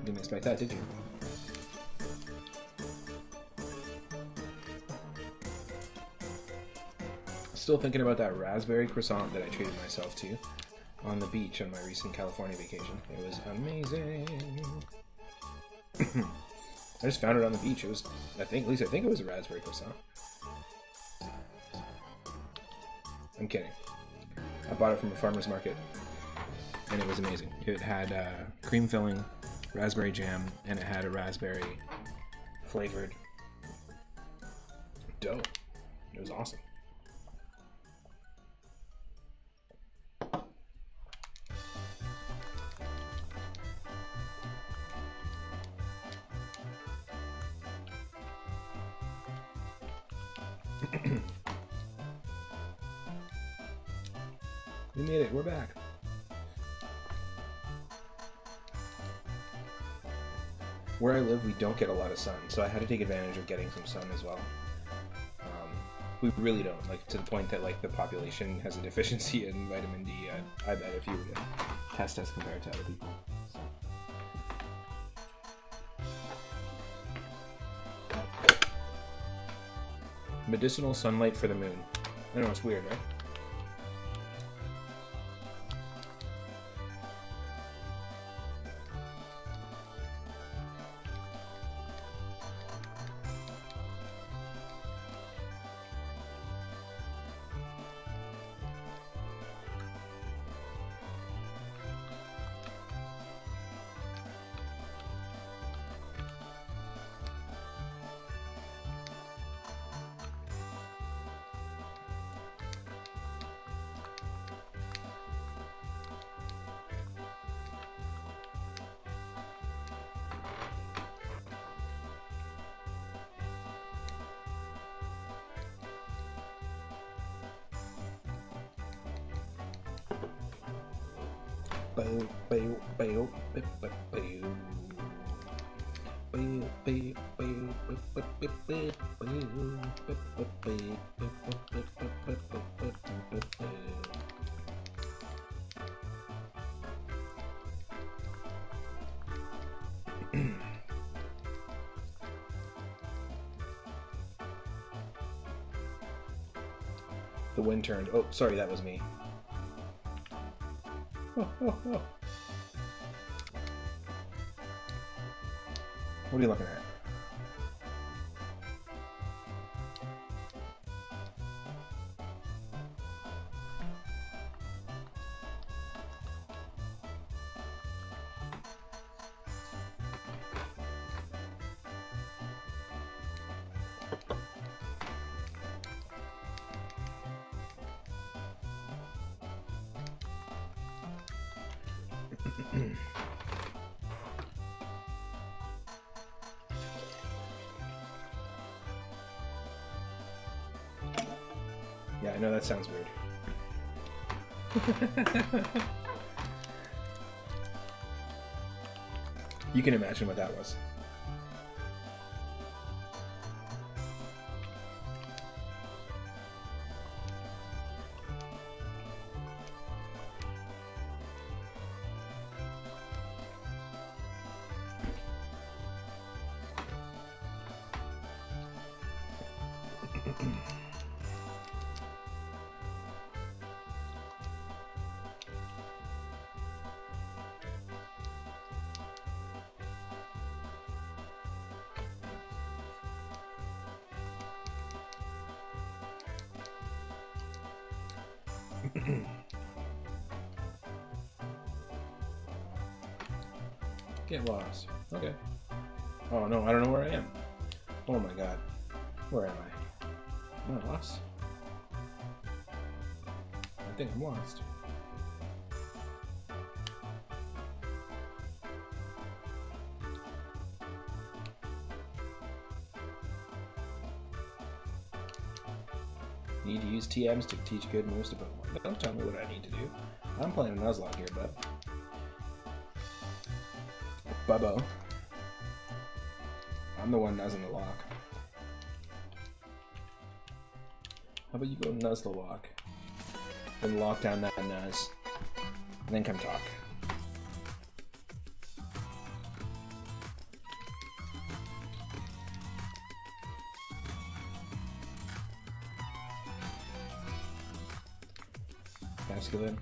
Didn't expect that, did you? Still thinking about that raspberry croissant that I treated myself to on the beach on my recent California vacation. It was amazing. I just found it on the beach. It was, at least I think it was a raspberry croissant. I'm kidding. I bought it from a farmer's market, and it was amazing. It had cream filling, raspberry jam, and it had a raspberry flavored dough. It was awesome. We made it. We're back. Where I live, we don't get a lot of sun, so I had to take advantage of getting some sun as well. We really don't, like, to the point that, like, the population has a deficiency in vitamin D. I bet if you were to test us compared to other people. Medicinal sunlight for the moon. I know, it's weird, right? The wind turned. Oh, sorry, that was me. Oh. What are you looking at? Yeah, I know that sounds weird. You can imagine what that was. Get lost. Okay. Oh no, I don't know where I am. Oh my god. Where am I? Am I lost? I think I'm lost. Need to use TMs to teach good moves to Pokemon. Don't tell me what I need to do. I'm playing a Nuzlocke here, bud. Bubbo. I'm the one nuzzing the lock. How about you go Nuzlocke? Then lock down that nuz. And then come talk. Masculine.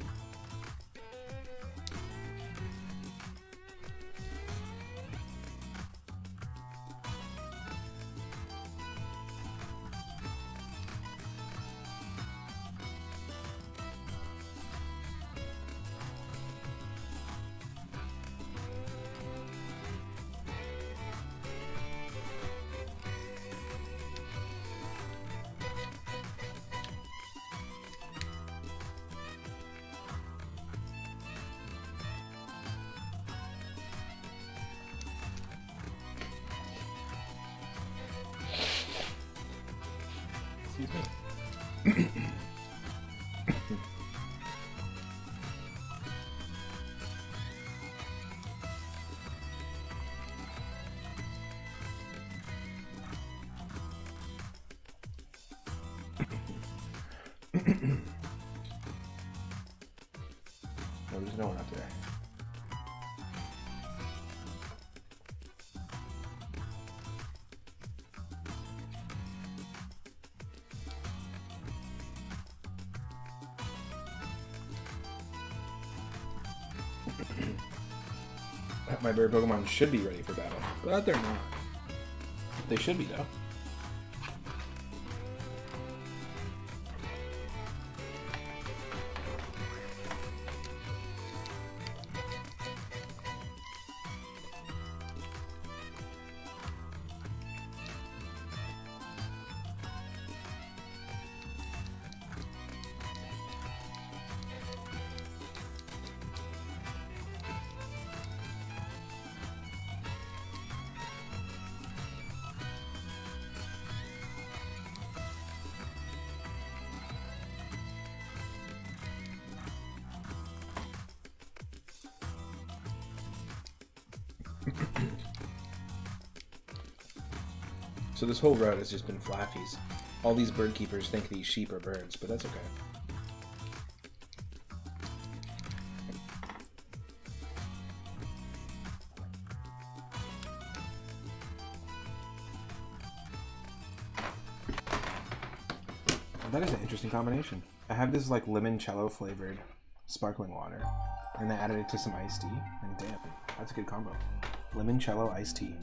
Excuse me. No, there's no one up there. My bird Pokemon should be ready for battle, but they're not. They should be, though. So this whole route has just been flaffies. All these bird keepers think these sheep are birds, but that's okay. That is an interesting combination. I have this like limoncello flavored sparkling water, and I added it to some iced tea, and damn, that's a good combo. Limoncello iced tea.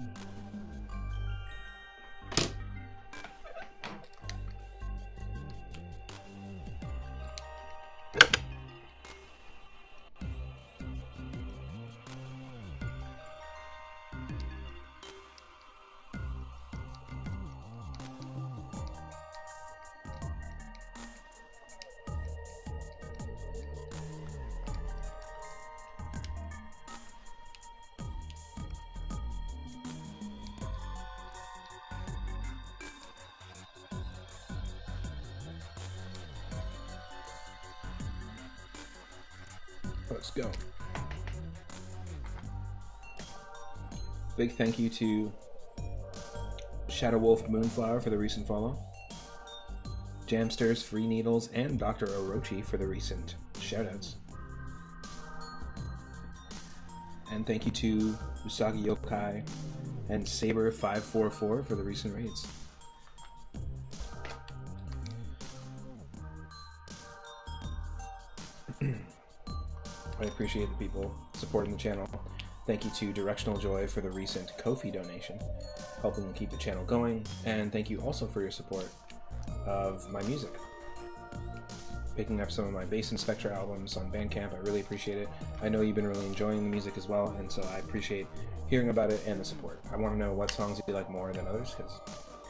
Let's go. Big thank you to Shadow Wolf Moonflower for the recent follow, Jamsters, Free Needles, and Dr. Orochi for the recent shoutouts. And thank you to Usagi Yokai and Saber544 for the recent raids. I appreciate the people supporting the channel. Thank you to Directional Joy for the recent Ko-fi donation, helping keep the channel going. And thank you also for your support of my music. Picking up some of my Bass and Spectra albums on Bandcamp, I really appreciate it. I know you've been really enjoying the music as well, and so I appreciate hearing about it and the support. I want to know what songs you like more than others, because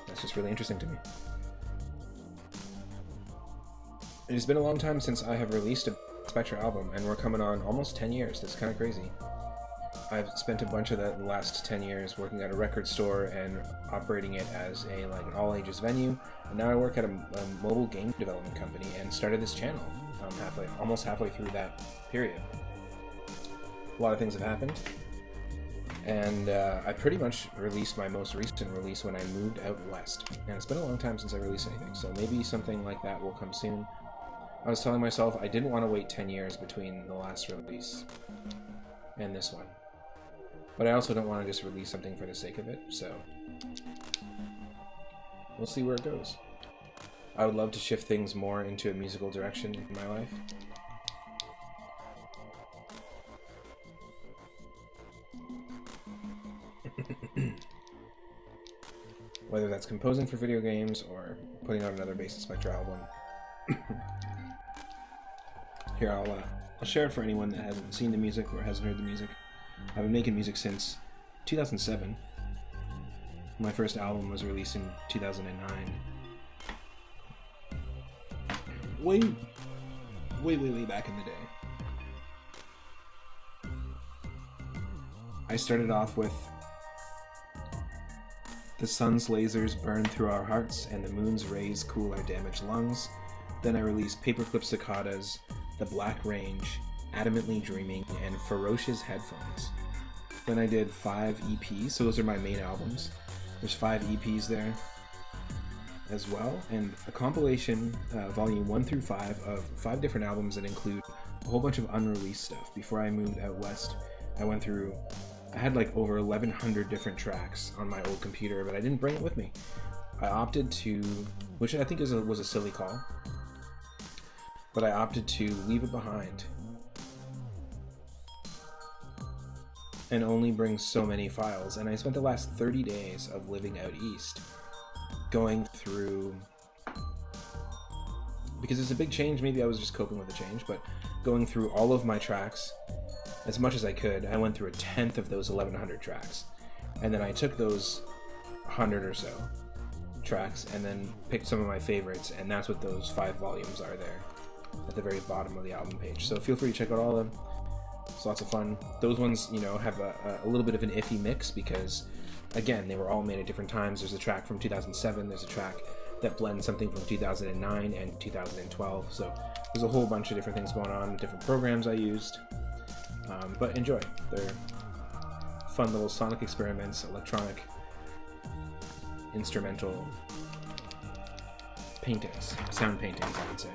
that's just really interesting to me. It has been a long time since I have released a Spectra album, and we're coming on almost 10 years. That's kind of crazy. I've spent a bunch of the last 10 years working at a record store and operating it as an all-ages venue, and now I work at a mobile game development company and started this channel almost halfway through that period. A lot of things have happened, And I pretty much released my most recent release when I moved out west. And it's been a long time since I released anything, so maybe something like that will come soon. I was telling myself I didn't want to wait 10 years between the last release and this one. But I also don't want to just release something for the sake of it, so we'll see where it goes. I would love to shift things more into a musical direction in my life. Whether that's composing for video games or putting out another Bass Spectra album. Here, I'll share it for anyone that hasn't seen the music or hasn't heard the music. I've been making music since 2007. My first album was released in 2009. Way back in the day. I started off with "The sun's lasers burn through our hearts, and the moon's rays cool our damaged lungs." Then I released Paperclip Cicadas, The Black Range, Adamantly Dreaming, and Ferocious Headphones. Then I did 5 EPs, so those are my main albums. There's 5 EPs there as well, and a compilation, volume 1 through 5, of 5 different albums that include a whole bunch of unreleased stuff. Before I moved out west, I had like over 1,100 different tracks on my old computer, but I didn't bring it with me. I opted to, which I think was a silly call, but I opted to leave it behind and only bring so many files. And I spent the last 30 days of living out east going through, because it's a big change, maybe I was just coping with the change, but going through all of my tracks as much as I could. I went through a 10th of those 1,100 tracks, and then I took those 100 or so tracks and then picked some of my favorites, and that's what those 5 volumes are there at the very bottom of the album page. So feel free to check out all of them. It's lots of fun. Those ones, have a little bit of an iffy mix because, again, they were all made at different times. There's a track from 2007, there's a track that blends something from 2009 and 2012, so there's a whole bunch of different things going on, different programs I used, but enjoy. They're fun little sonic experiments, electronic, instrumental paintings, sound paintings, I would say.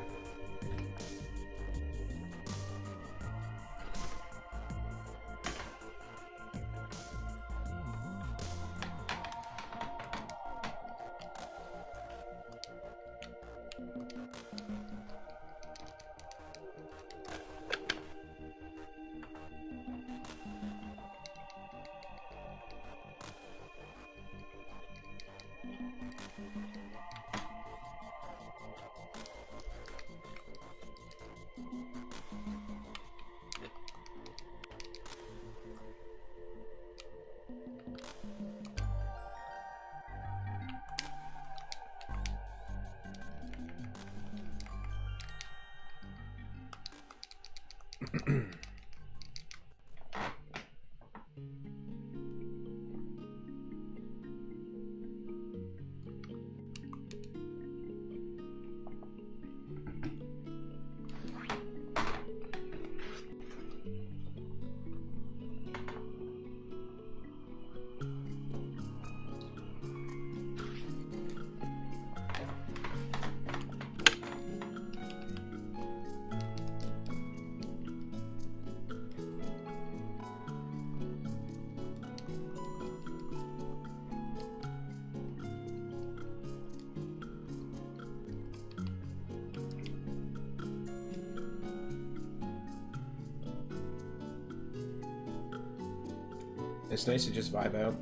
It's nice to just vibe out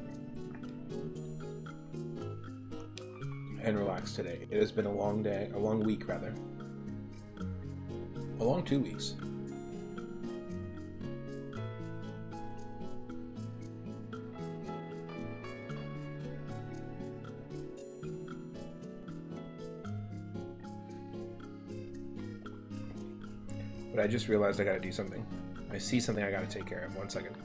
and relax today. It has been a long day, a long week rather. A long 2 weeks. But I just realized I gotta do something. I see something I gotta take care of. 1 second.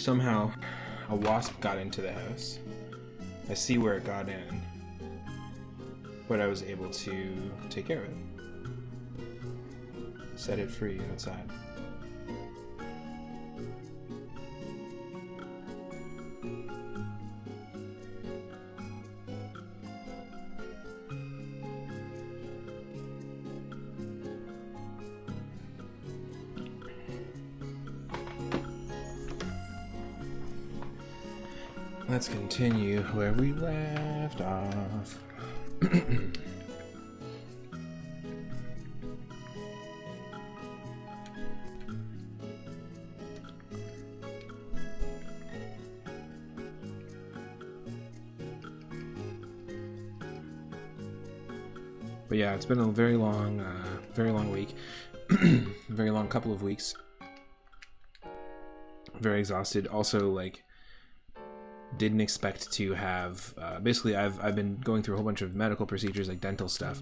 somehow a wasp got into the house. I see where it got in, but I was able to take care of it. Set it free outside. Let's continue where we left off. But yeah, it's been a very long week, very long couple of weeks. Very exhausted. Also, like, didn't expect to have. Basically, I've been going through a whole bunch of medical procedures, like dental stuff,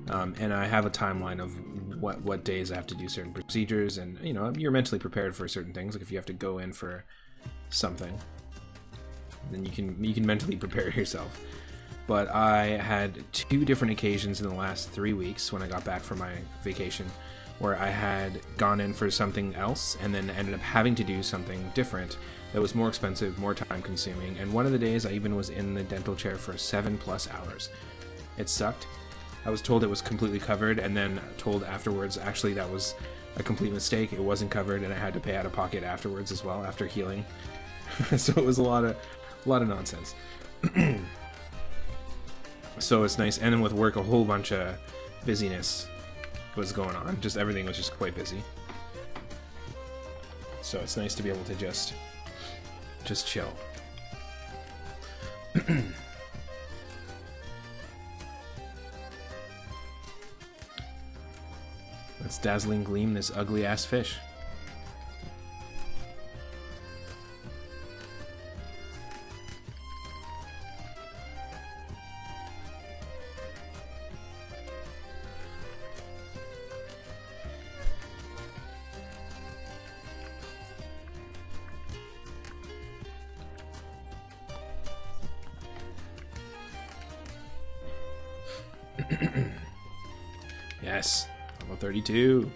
and I have a timeline of what days I have to do certain procedures, and you know, you're mentally prepared for certain things. Like if you have to go in for something, then you can mentally prepare yourself. But I had 2 different occasions in the last 3 weeks when I got back from my vacation where I had gone in for something else and then ended up having to do something different that was more expensive, more time consuming. And one of the days I even was in the dental chair for 7+ hours. It sucked. I was told it was completely covered and then told afterwards actually that was a complete mistake. It wasn't covered and I had to pay out of pocket afterwards as well after healing. So it was a lot of nonsense. So it's nice, and then with work a whole bunch of busyness was going on. Just everything was just quite busy. So it's nice to be able to just chill. Let's dazzling gleam this ugly ass fish. Yes, level 32.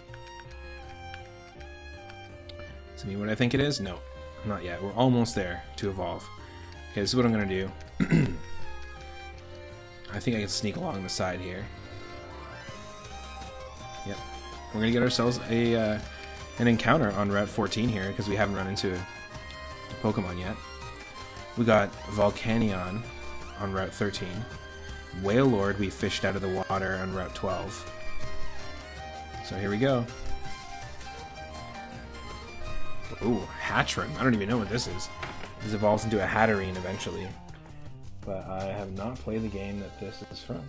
Is it me what I think it is? No, not yet. We're almost there to evolve. Okay, this is what I'm gonna do. I think I can sneak along the side here. Yep, we're gonna get ourselves an encounter on Route 14 here because we haven't run into a Pokemon yet. We got Volcanion on Route 13. Whale Lord we fished out of the water on Route 12. So here we go. Ooh, Hatchrim. I don't even know what this is. This evolves into a Hatterene eventually. But I have not played the game that this is from.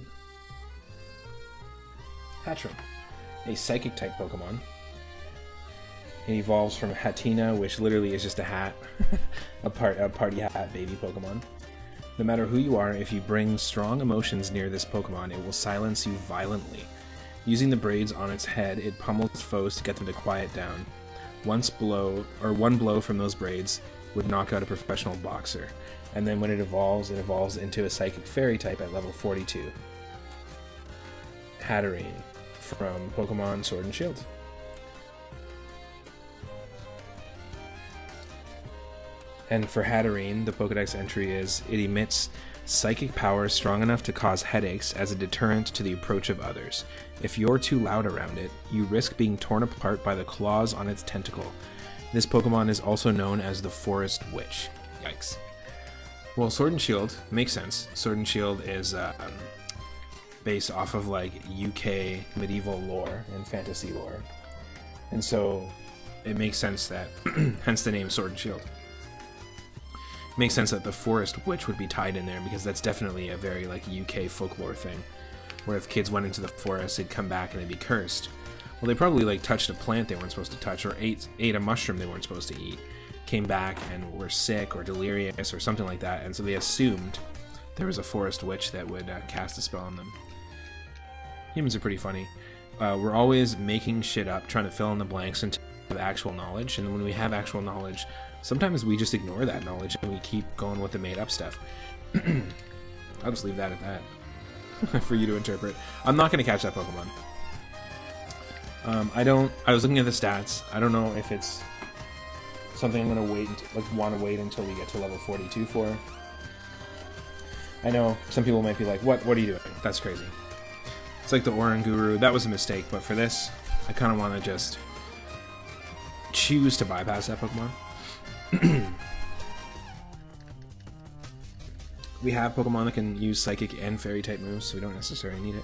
Hatchrim. A psychic type Pokemon. It evolves from Hatina, which literally is just a hat. a party hat baby Pokemon. No matter who you are, if you bring strong emotions near this Pokemon, it will silence you violently. Using the braids on its head, it pummels foes to get them to quiet down. One blow from those braids would knock out a professional boxer. And then when it evolves into a Psychic Fairy type at level 42. Hatterene from Pokemon Sword and Shield. And for Hatterene, the Pokedex entry is, it emits psychic power strong enough to cause headaches as a deterrent to the approach of others. If you're too loud around it, you risk being torn apart by the claws on its tentacle. This Pokemon is also known as the Forest Witch. Yikes. Well, Sword and Shield makes sense. Sword and Shield is based off of like UK medieval lore and fantasy lore. And so it makes sense that, hence the name Sword and Shield. Makes sense that the Forest Witch would be tied in there because that's definitely a very like UK folklore thing, where if kids went into the forest, they'd come back and they'd be cursed. Well, they probably like touched a plant they weren't supposed to touch, or ate a mushroom they weren't supposed to eat, came back and were sick or delirious or something like that, and so they assumed there was a Forest Witch that would cast a spell on them. Humans are pretty funny. We're always making shit up, trying to fill in the blanks until we have actual knowledge, and when we have actual knowledge, Sometimes we just ignore that knowledge and we keep going with the made-up stuff. I'll just leave that at that for you to interpret. I'm not going to catch that Pokemon. I was looking at the stats. I don't know if it's something I'm going to wait, want to wait until we get to level 42 for. I know some people might be like, what are you doing? That's crazy. It's like the Oranguru. That was a mistake, but for this, I kind of want to just choose to bypass that Pokemon. We have Pokemon that can use Psychic and Fairy type moves, so we don't necessarily need it.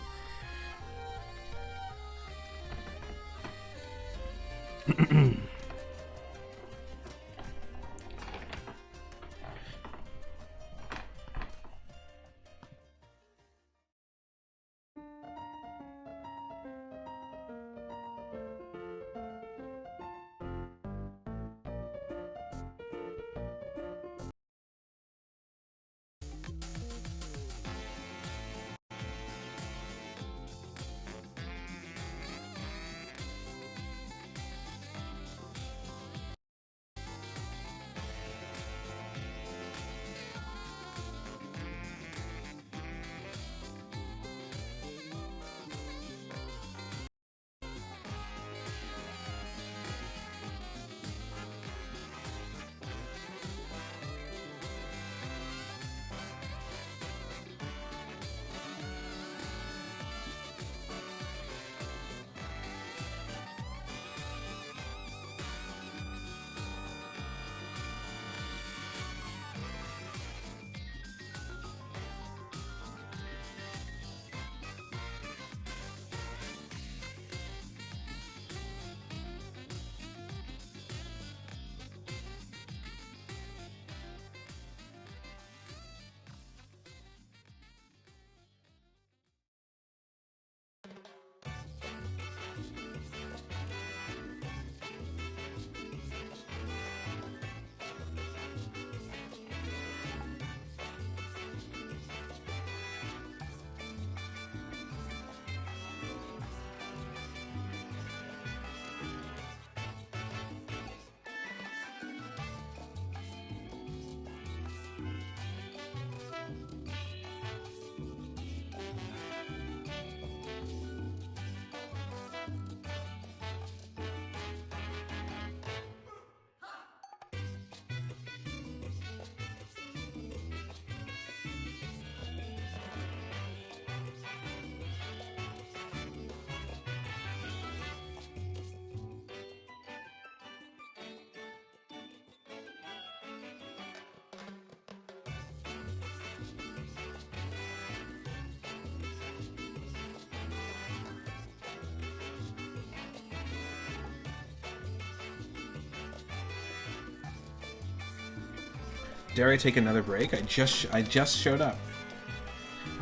Dare I take another break? I just showed up.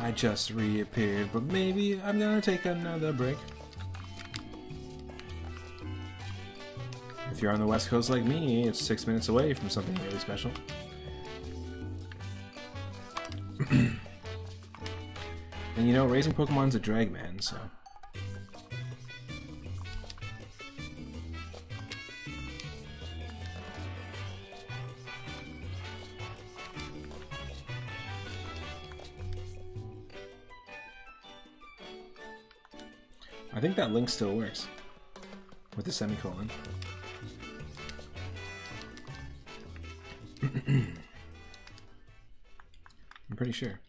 I just reappeared, but maybe I'm gonna take another break. If you're on the West Coast like me, it's 6 minutes away from something really special. And you know, raising Pokemon's a drag, man, so... I think that link still works with the semicolon. I'm pretty sure.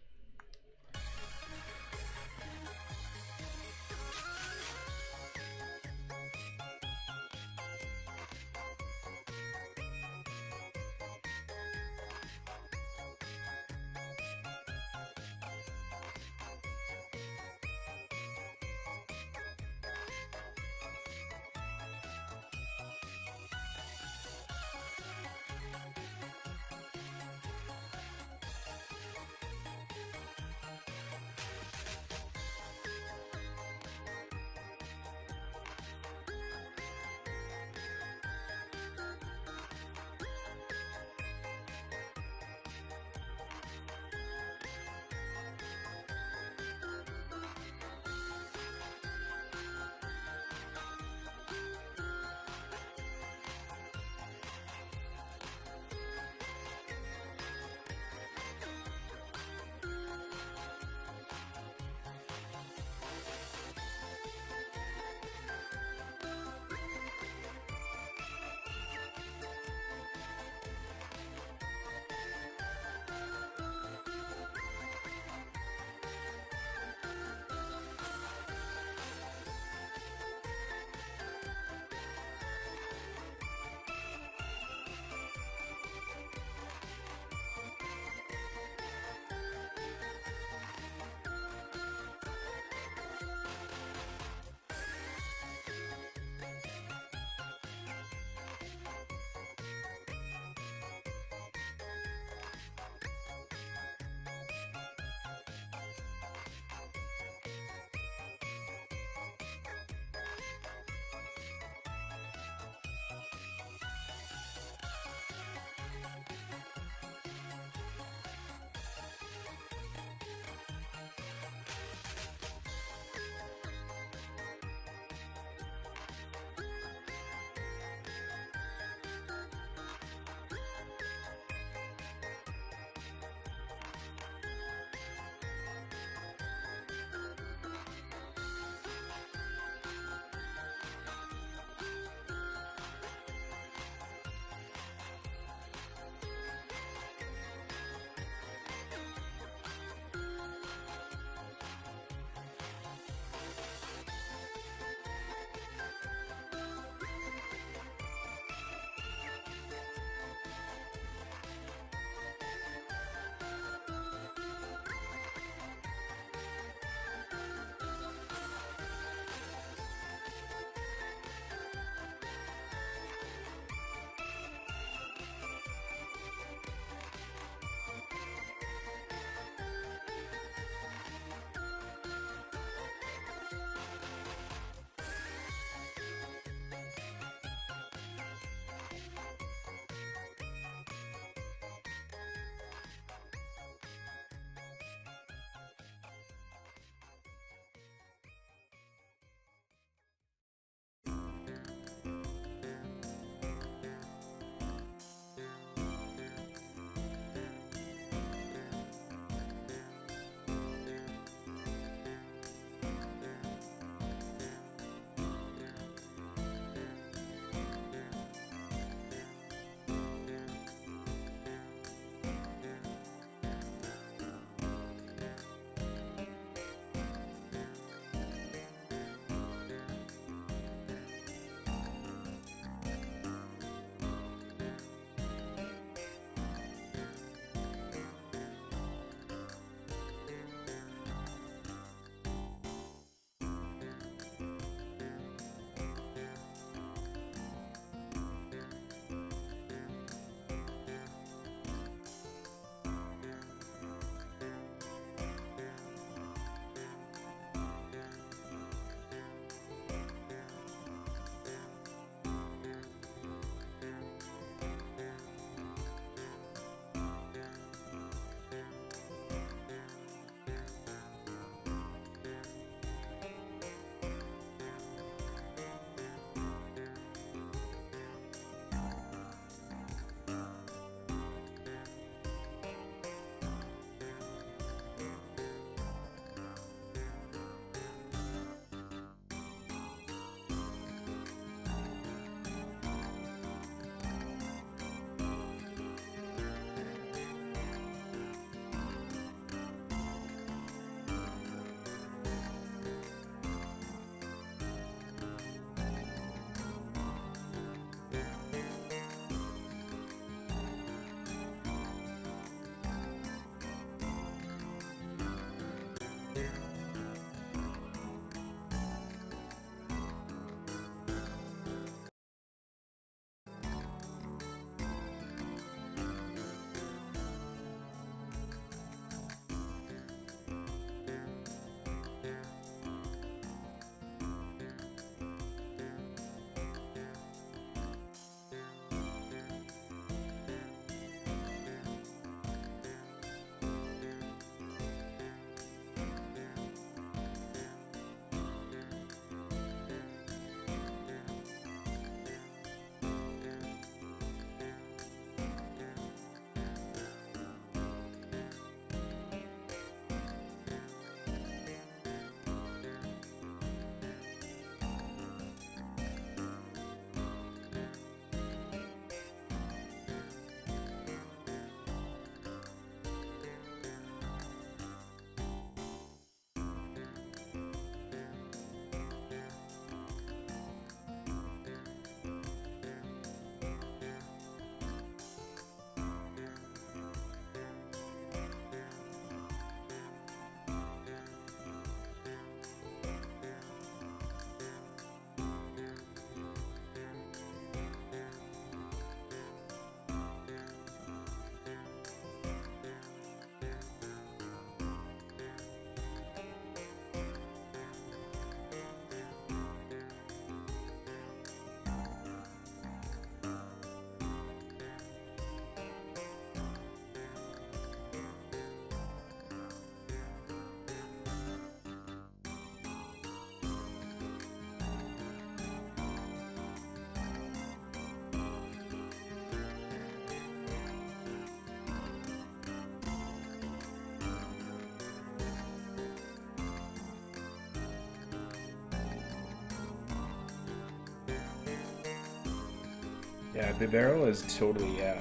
Yeah, Bibarel is totally an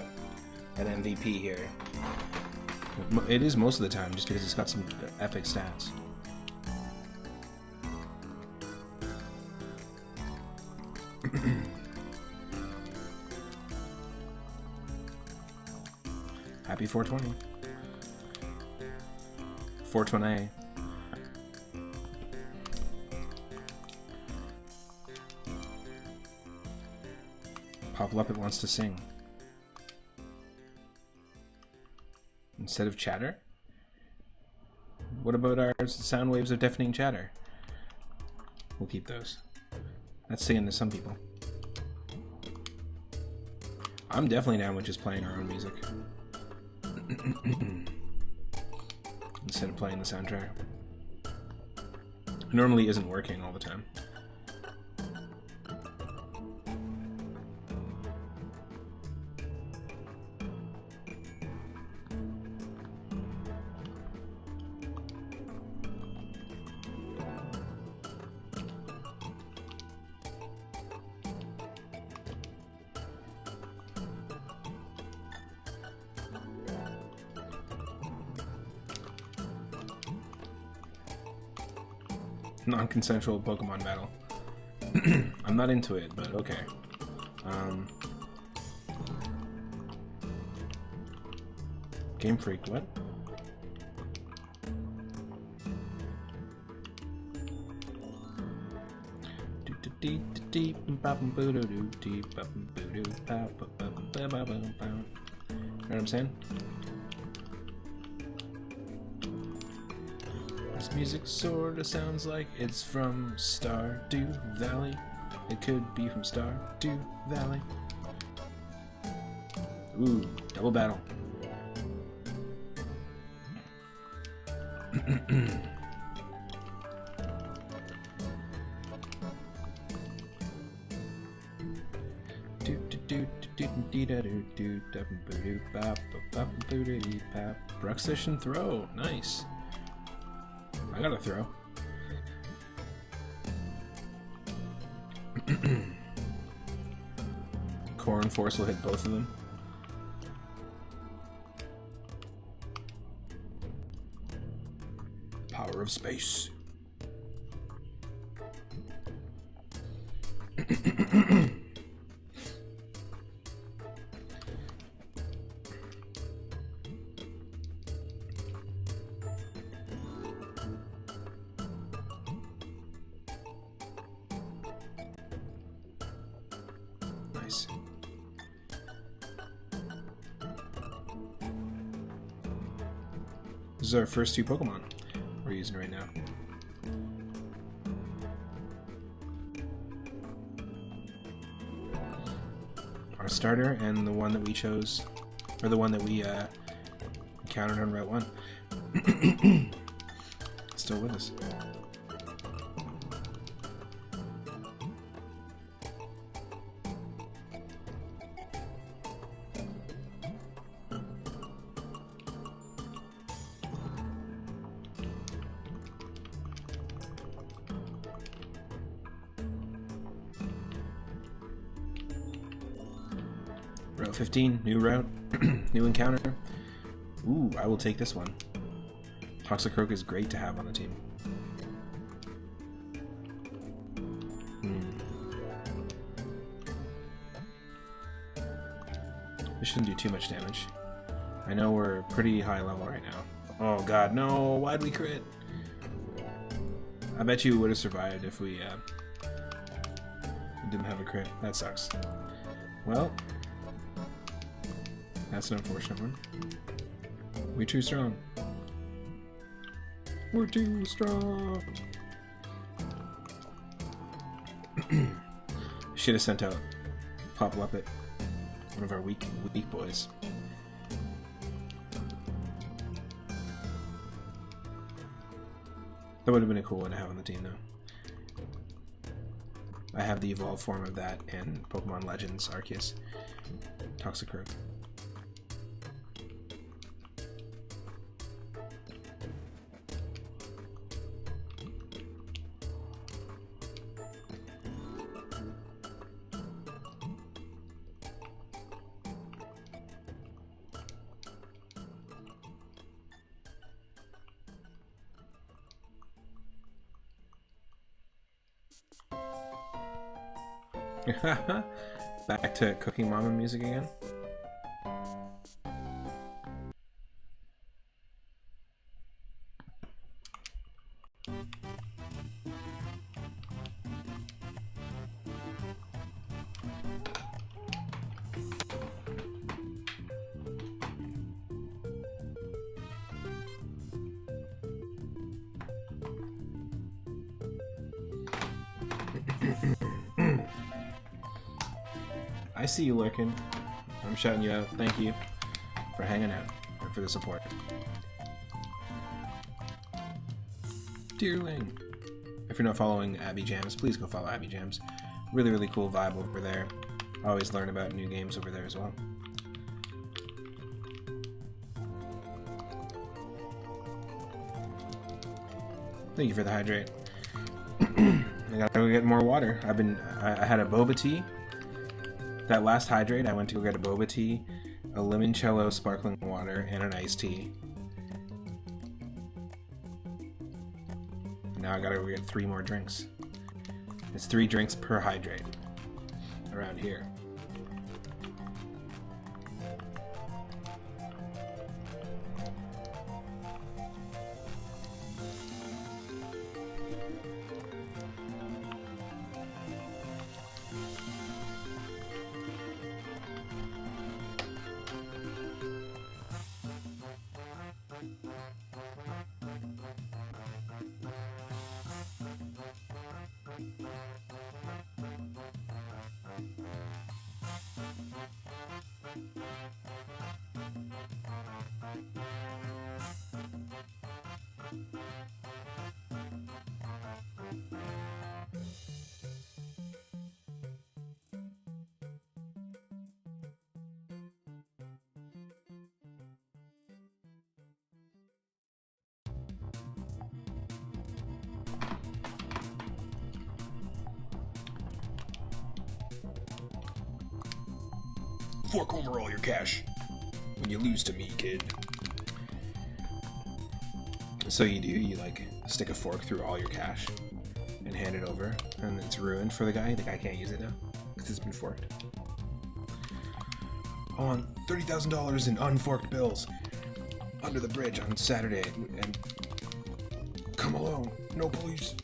MVP here. It is most of the time, just because it's got some epic stats. Happy 420. 420. Pop Luppet wants to sing. Instead of chatter? What about our sound waves of deafening chatter? We'll keep those. That's singing to some people. I'm definitely down with just playing our own music. Instead of playing the soundtrack. It normally isn't working all the time. Non-consensual Pokemon battle. I'm not into it, but okay. Game Freak, what? You know what I'm saying? This music sorta sounds like it's from Stardew Valley. It could be from Stardew Valley. Ooh, double battle. Bruxish and throw, nice. I got a throw. Corn Force will hit both of them. Power of space. Nice. This is our first two Pokemon we're using right now. Our starter and the one that we chose, or the one that we encountered on Route 1. Still with us. Route 15, new route, new encounter. Ooh, I will take this one. Toxicroak is great to have on the team. This shouldn't do too much damage. I know we're pretty high level right now. Oh god, no! Why'd we crit? I bet you would have survived if we didn't have a crit. That sucks. Well, that's an unfortunate one. We're too strong. We're too strong. Should have sent out Pop Luppet, one of our weak boys. That would have been a cool one to have on the team, though. I have the evolved form of that in Pokemon Legends Arceus. Toxicroak. Back to Cooking Mama music again. I see you lurking. I'm shouting you out. Thank you for hanging out and for the support. Dearling. If you're not following Abby Jams, please go follow Abby Jams. Really, really cool vibe over there. I always learn about new games over there as well. Thank you for the hydrate. I gotta go get more water. I had a boba tea. That last hydrate, I went to go get a boba tea, a limoncello sparkling water, and an iced tea. Now I gotta go get 3 more drinks. It's 3 drinks per hydrate around here. Fork over all your cash when you lose to me, kid. So you like stick a fork through all your cash and hand it over, and it's ruined for the guy. The guy can't use it now because it's been forked. I want $30,000 in unforked bills under the bridge on Saturday, and come alone, no police.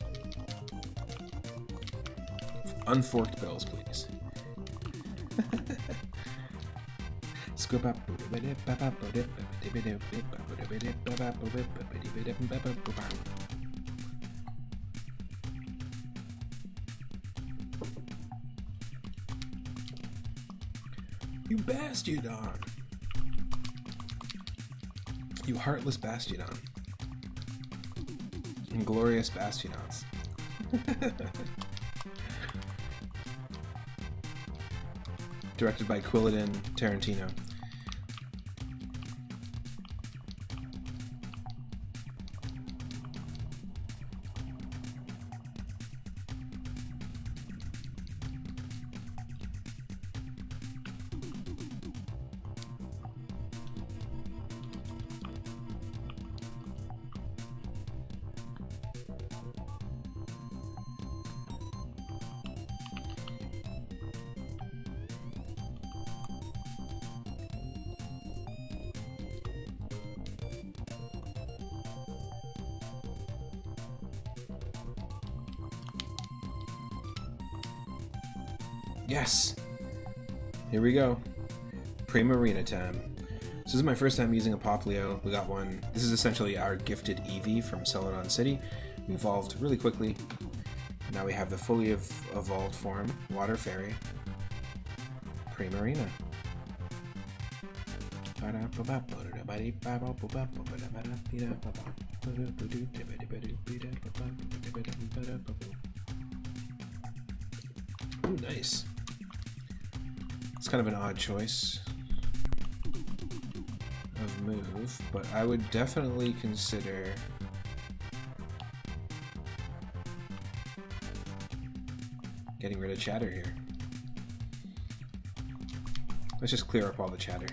Unforked bills, please. You Bastiodon! You heartless Bastiodon. Inglorious Bastiodons. Directed by Quilladin Tarantino. Yes! Here we go. Primarina time. This is my first time using a Poplio. We got one. This is essentially our gifted Eevee from Celadon City. We evolved really quickly. Now we have the fully evolved form, Water Fairy. Primarina. Ooh, nice. It's kind of an odd choice of move, but I would definitely consider getting rid of chatter here. Let's just clear up all the chatter.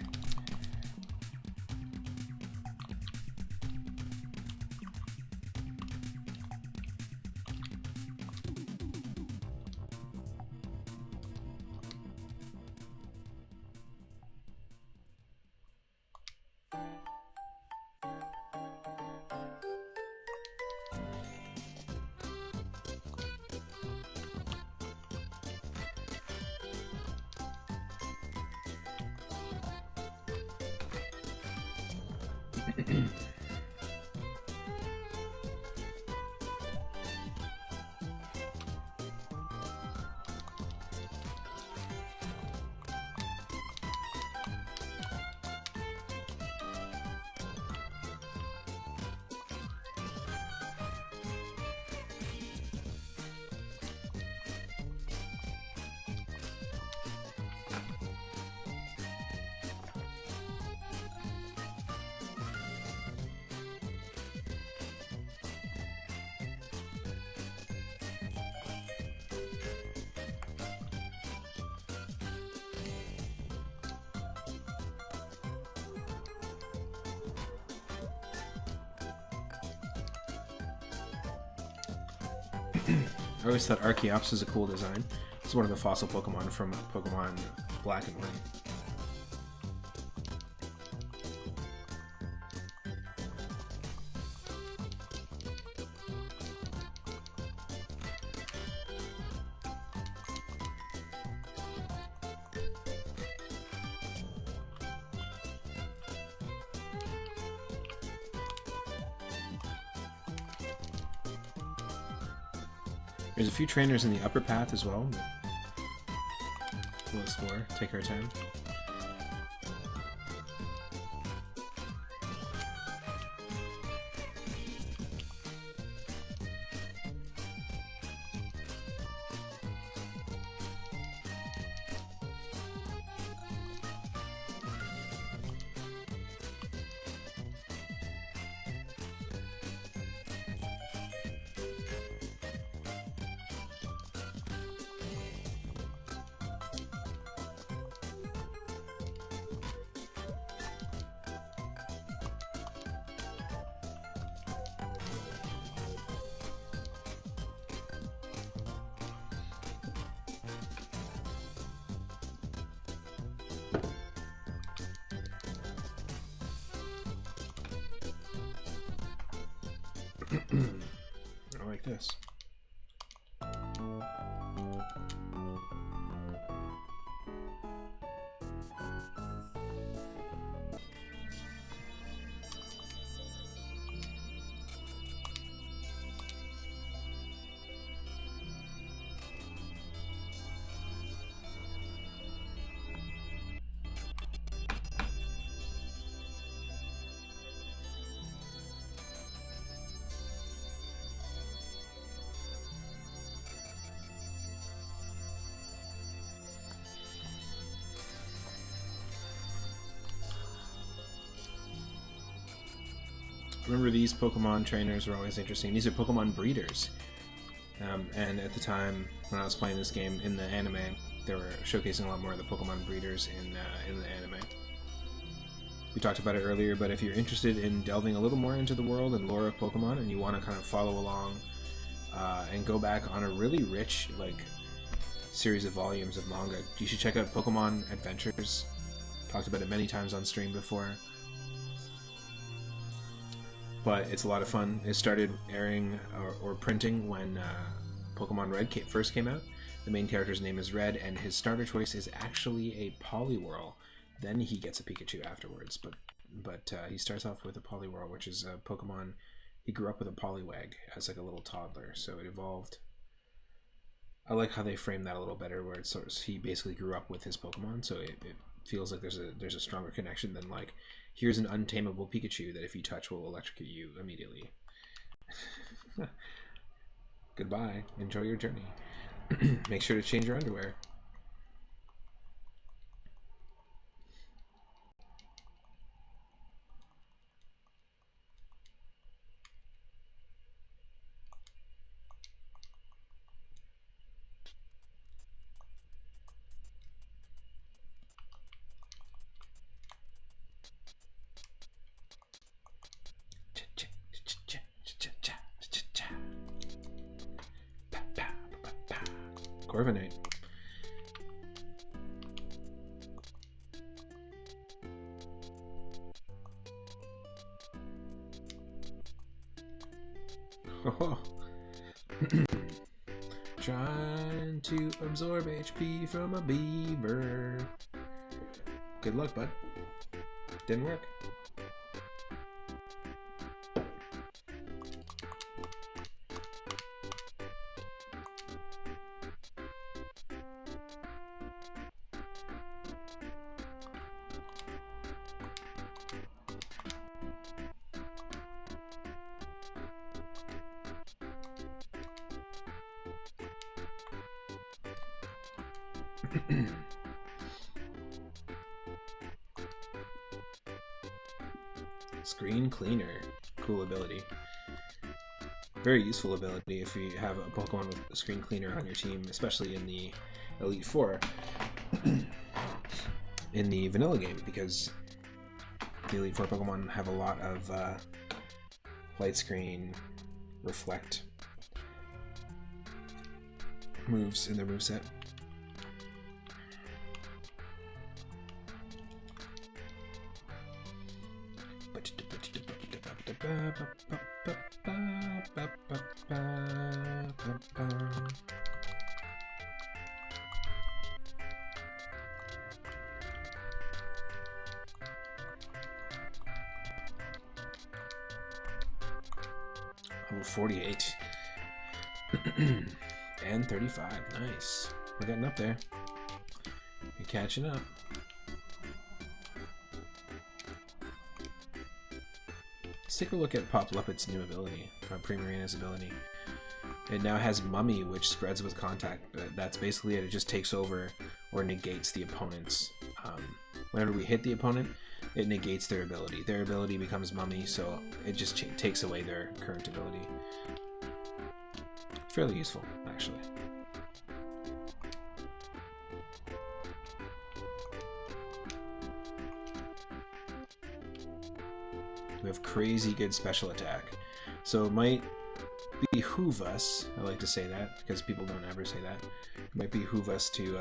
I always thought Archeops was a cool design. It's one of the fossil Pokemon from Pokemon Black and White. There's a few trainers in the upper path as well. We'll explore, take our time. I like this. Remember, these Pokemon trainers are always interesting. These are Pokemon breeders. And at the time when I was playing this game in the anime, they were showcasing a lot more of the Pokemon breeders in the anime. We talked about it earlier, but if you're interested in delving a little more into the world and lore of Pokemon, and you want to kind of follow along and go back on a really rich series of volumes of manga, you should check out Pokemon Adventures. Talked about it many times on stream before. But it's a lot of fun. It started airing or printing when Pokemon Red first came out. The main character's name is Red, and his starter choice is actually a Poliwhirl. Then he gets a Pikachu afterwards, but he starts off with a Poliwhirl, which is a Pokemon. He grew up with a Poliwag as like a little toddler, so it evolved. I like how they frame that a little better, where it's sort of, he basically grew up with his Pokemon, so it feels like there's a stronger connection than like, here's an untamable Pikachu that if you touch will electrocute you immediately. Goodbye. Enjoy your journey. Make sure to change your underwear. Corviknight. Trying to absorb HP from a beaver. Good luck, bud. Didn't work. Screen Cleaner. Cool ability. Very useful ability if you have a Pokemon with a Screen Cleaner on your team, especially in the Elite Four. In the vanilla game, because the Elite Four Pokemon have a lot of light screen, reflect moves in their moveset. Level 48. And 35. Nice. We're getting up there. You're catching up. Let's take a look at Poplupet's new ability, or Primarina's ability. It now has Mummy, which spreads with contact, but that's basically it. It just takes over or negates the opponent's. Whenever we hit the opponent, it negates their ability. Their ability becomes Mummy, so it just takes away their current ability. Fairly useful, actually. We have crazy good special attack. So it might behoove us, I like to say that, because people don't ever say that. It might behoove us to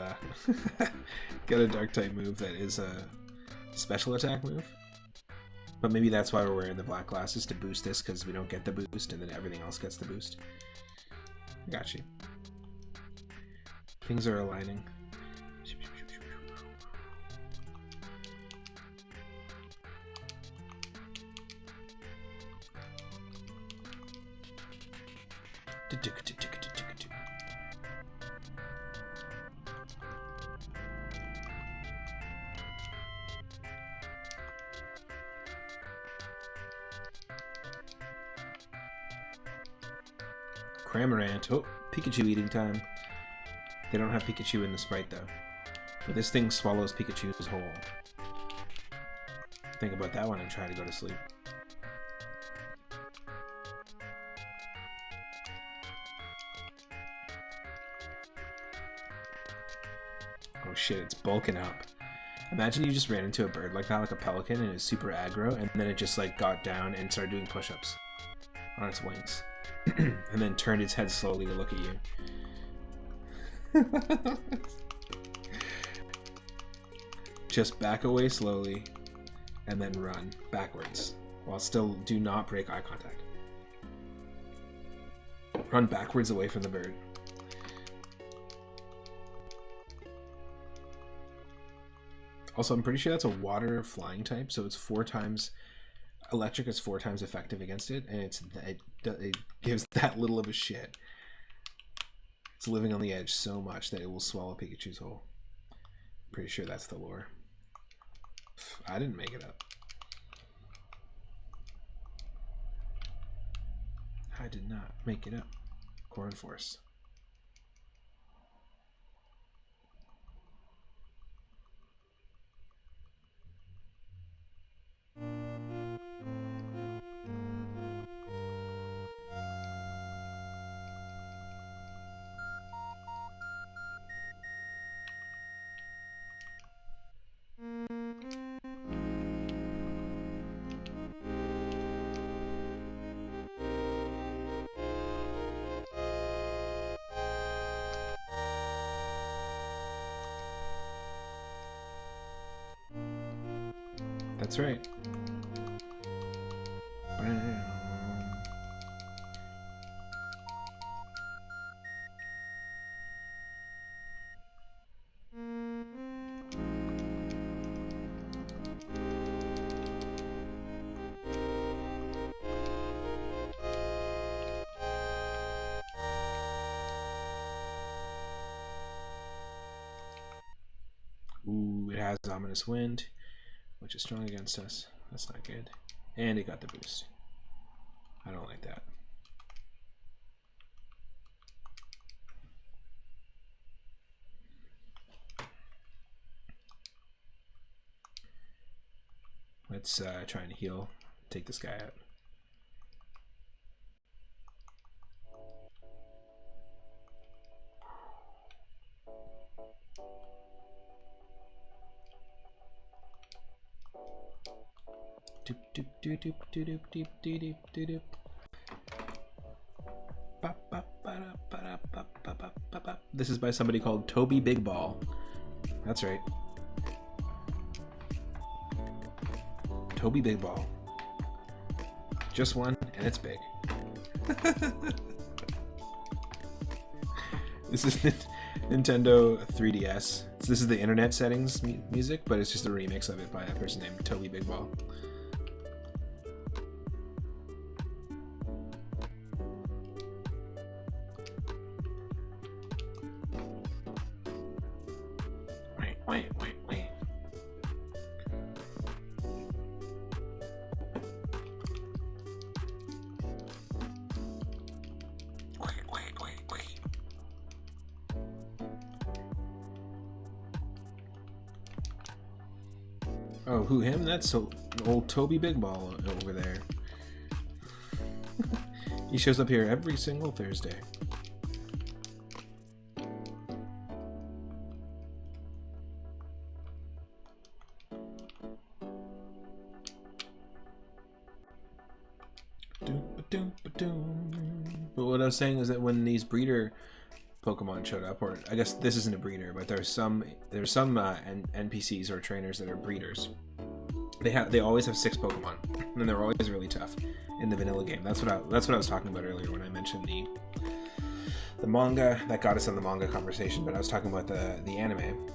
get a dark type move that is a special attack move. But maybe that's why we're wearing the black glasses, to boost this, because we don't get the boost and then everything else gets the boost. I got you. Things are aligning. Cramorant. Oh, Pikachu eating time. They don't have Pikachu in the sprite though. But this thing swallows Pikachu's whole. Think about that one and try to go to sleep. Oh shit, it's bulking up. Imagine you just ran into a bird like that, like a pelican, and it's super aggro, and then it just like got down and started doing push-ups on its wings. And then turned its head slowly to look at you. Just back away slowly and then run backwards while still do not break eye contact. Run backwards away from the bird. Also, I'm pretty sure that's a water flying type, so it's 4 times electric is 4 times effective against it, and it gives that little of a shit. It's living on the edge so much that it will swallow Pikachu's whole. Pretty sure that's the lore. I didn't make it up. I did not make it up. Corn Force. That's right. Ooh, it has Ominous Wind, which is strong against us. That's not good. And it got the boost. I don't like that. Let's try and heal. Take this guy out. Doop doop doop doop doop doop doop doop doop. This is by somebody called Toby Big Ball. That's right. Toby Big Ball. Just one, and it's big. This is Nintendo 3DS. So this is the internet settings music, but it's just a remix of it by a person named Toby Big Ball. Wait. Oh, who, him? That's old Toby Big Ball over there. He shows up here every single Thursday. But what I was saying is that when these breeder Pokemon showed up, or I guess this isn't a breeder, but there's some NPCs or trainers that are breeders. They always have 6 Pokemon, and they're always really tough in the vanilla game. That's what I was talking about earlier when I mentioned the manga. That got us on the manga conversation, but I was talking about the anime,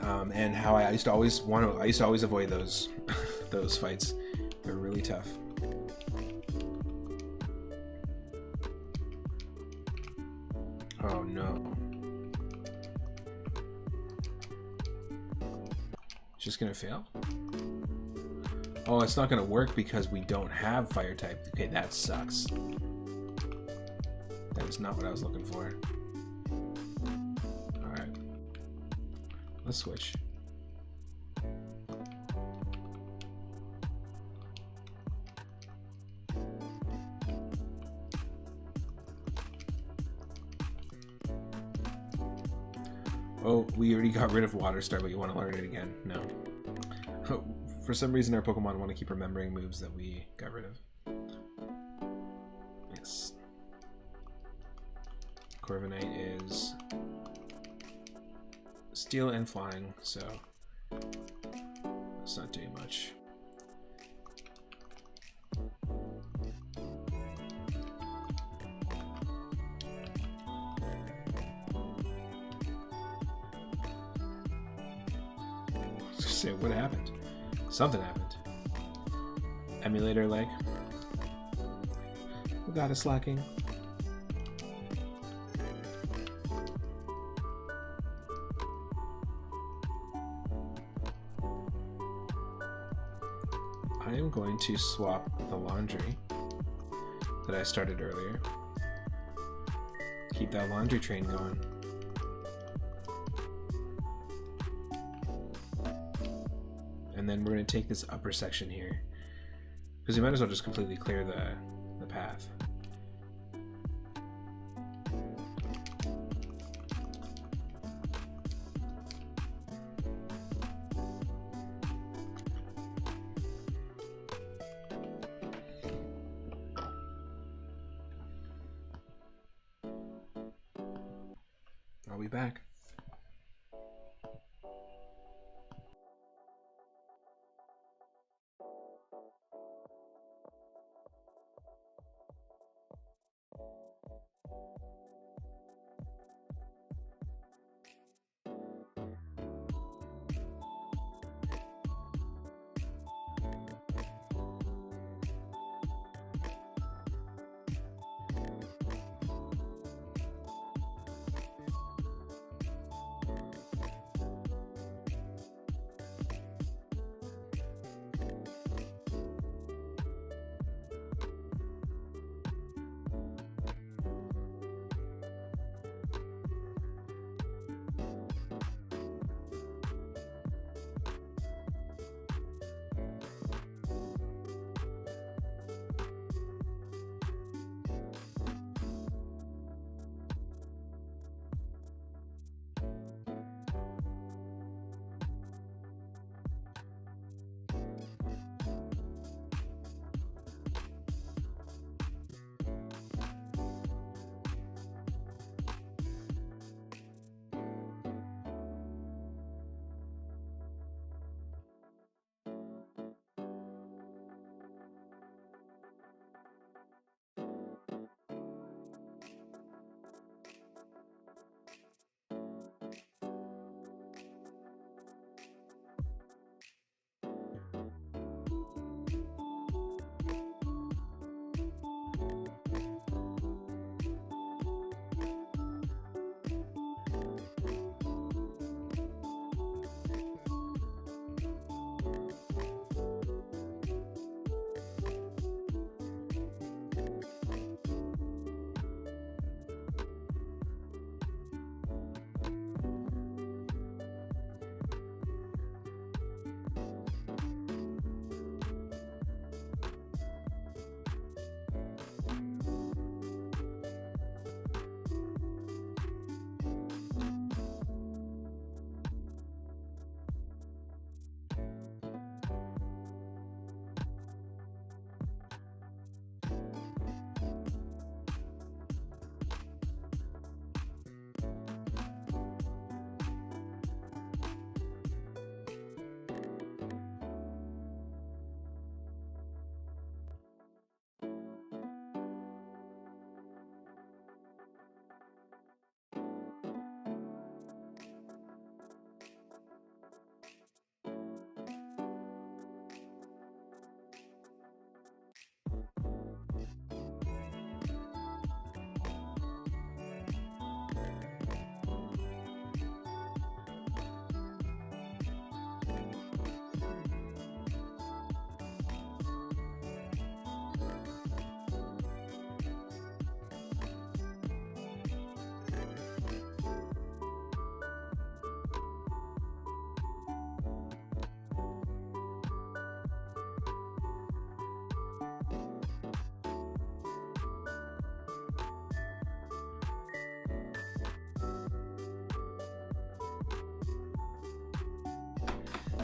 and how I used to always avoid those those fights. They're really tough. Oh no. It's just gonna fail? Oh, it's not gonna work because we don't have fire type. Okay, that sucks. That is not what I was looking for. Alright. Let's switch. Oh, we already got rid of Water Star, but you want to learn it again? No. For some reason, our Pokemon want to keep remembering moves that we got rid of. Yes. Corviknight is Steel and Flying, so that's not doing much. Say, what happened? Something happened. Emulator lag. We got us slacking. I am going to swap the laundry that I started earlier. Keep that laundry train going. And then we're going to take this upper section here, because we might as well just completely clear the path. I'll be back.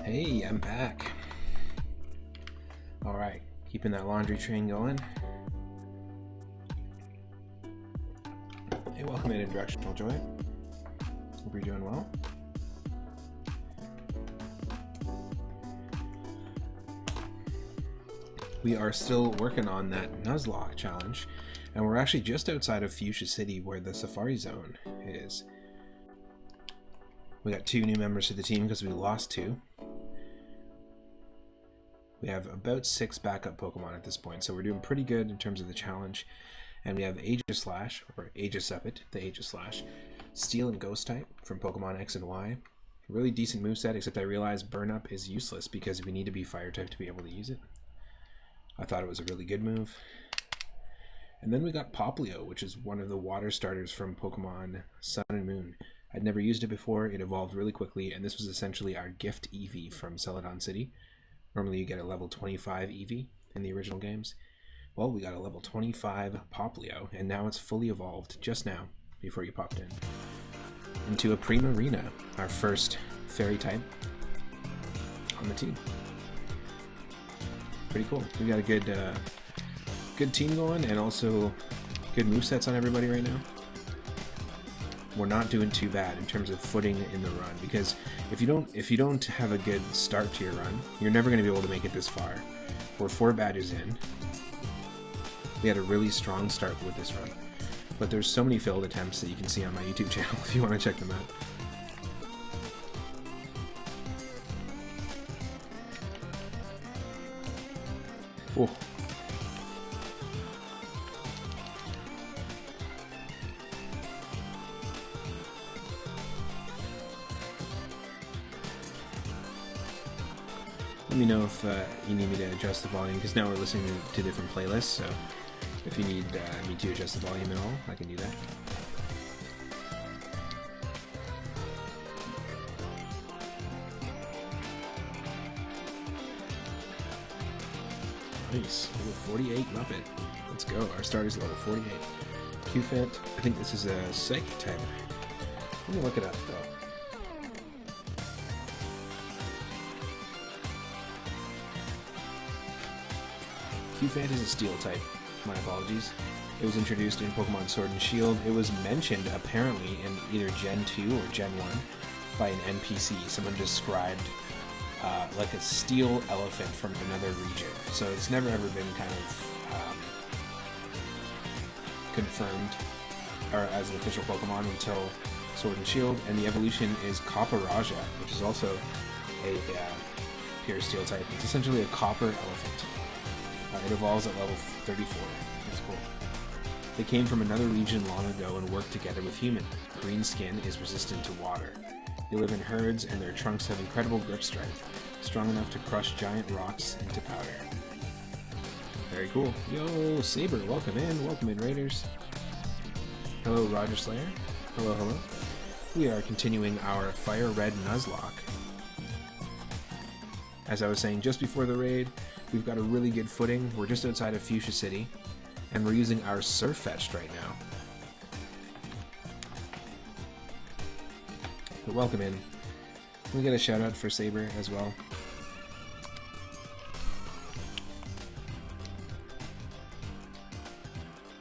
Hey, I'm back. Alright, keeping that laundry train going. Hey, welcome in Directional Joy. Hope you're doing well. We are still working on that Nuzlocke challenge, and we're actually just outside of Fuchsia City where the Safari Zone is. We got 2 new members to the team because we lost 2. We have about 6 backup Pokemon at this point, so we're doing pretty good in terms of the challenge. And we have Aegislash, or Aegisepet, the Aegislash, Steel and Ghost type from Pokemon X and Y. Really decent moveset, except I realized Burn Up is useless because we need to be Fire type to be able to use it. I thought it was a really good move. And then we got Poplio, which is one of the water starters from Pokemon Sun and Moon. I'd never used it before, it evolved really quickly, and this was essentially our gift Eevee from Celadon City. Normally you get a level 25 Eevee in the original games. Well, we got a level 25 Poplio, and now it's fully evolved, just now, before you popped in, into a Primarina, our first fairy type on the team. Pretty cool. We got a good team going, and also good movesets on everybody right now. We're not doing too bad in terms of footing in the run, because if you don't have a good start to your run, you're never going to be able to make it this far. We're 4 badges in. We had a really strong start with this run, but there's so many failed attempts that you can see on my YouTube channel if you want to check them out. Oh. Let me know if you need me to adjust the volume, because now we're listening to different playlists, so if you need me to adjust the volume at all, I can do that. Nice, level 48 Muppet. Let's go, our starter's level 48. Qfant, I think this is a Psych type. Let me look it up though. Qfant is a Steel type. My apologies. It was introduced in Pokemon Sword and Shield. It was mentioned apparently in either Gen 2 or Gen 1 by an NPC. Someone described like a steel elephant from another region. So it's never ever been kind of confirmed or as an official Pokemon until Sword and Shield. And the evolution is Copperaja, which is also a pure Steel type. It's essentially a copper elephant. It evolves at level 34. That's cool. They came from another region long ago and worked together with human. Green skin is resistant to water. They live in herds and their trunks have incredible grip strength, strong enough to crush giant rocks into powder. Very cool. Yo, Saber, welcome in Raiders. Hello, Roger Slayer. Hello, hello. We are continuing our Fire Red Nuzlocke. As I was saying just before the raid, we've got a really good footing. We're just outside of Fuchsia City, and we're using our Surfetched right now. But welcome in. Can we get a shout out for Saber as well?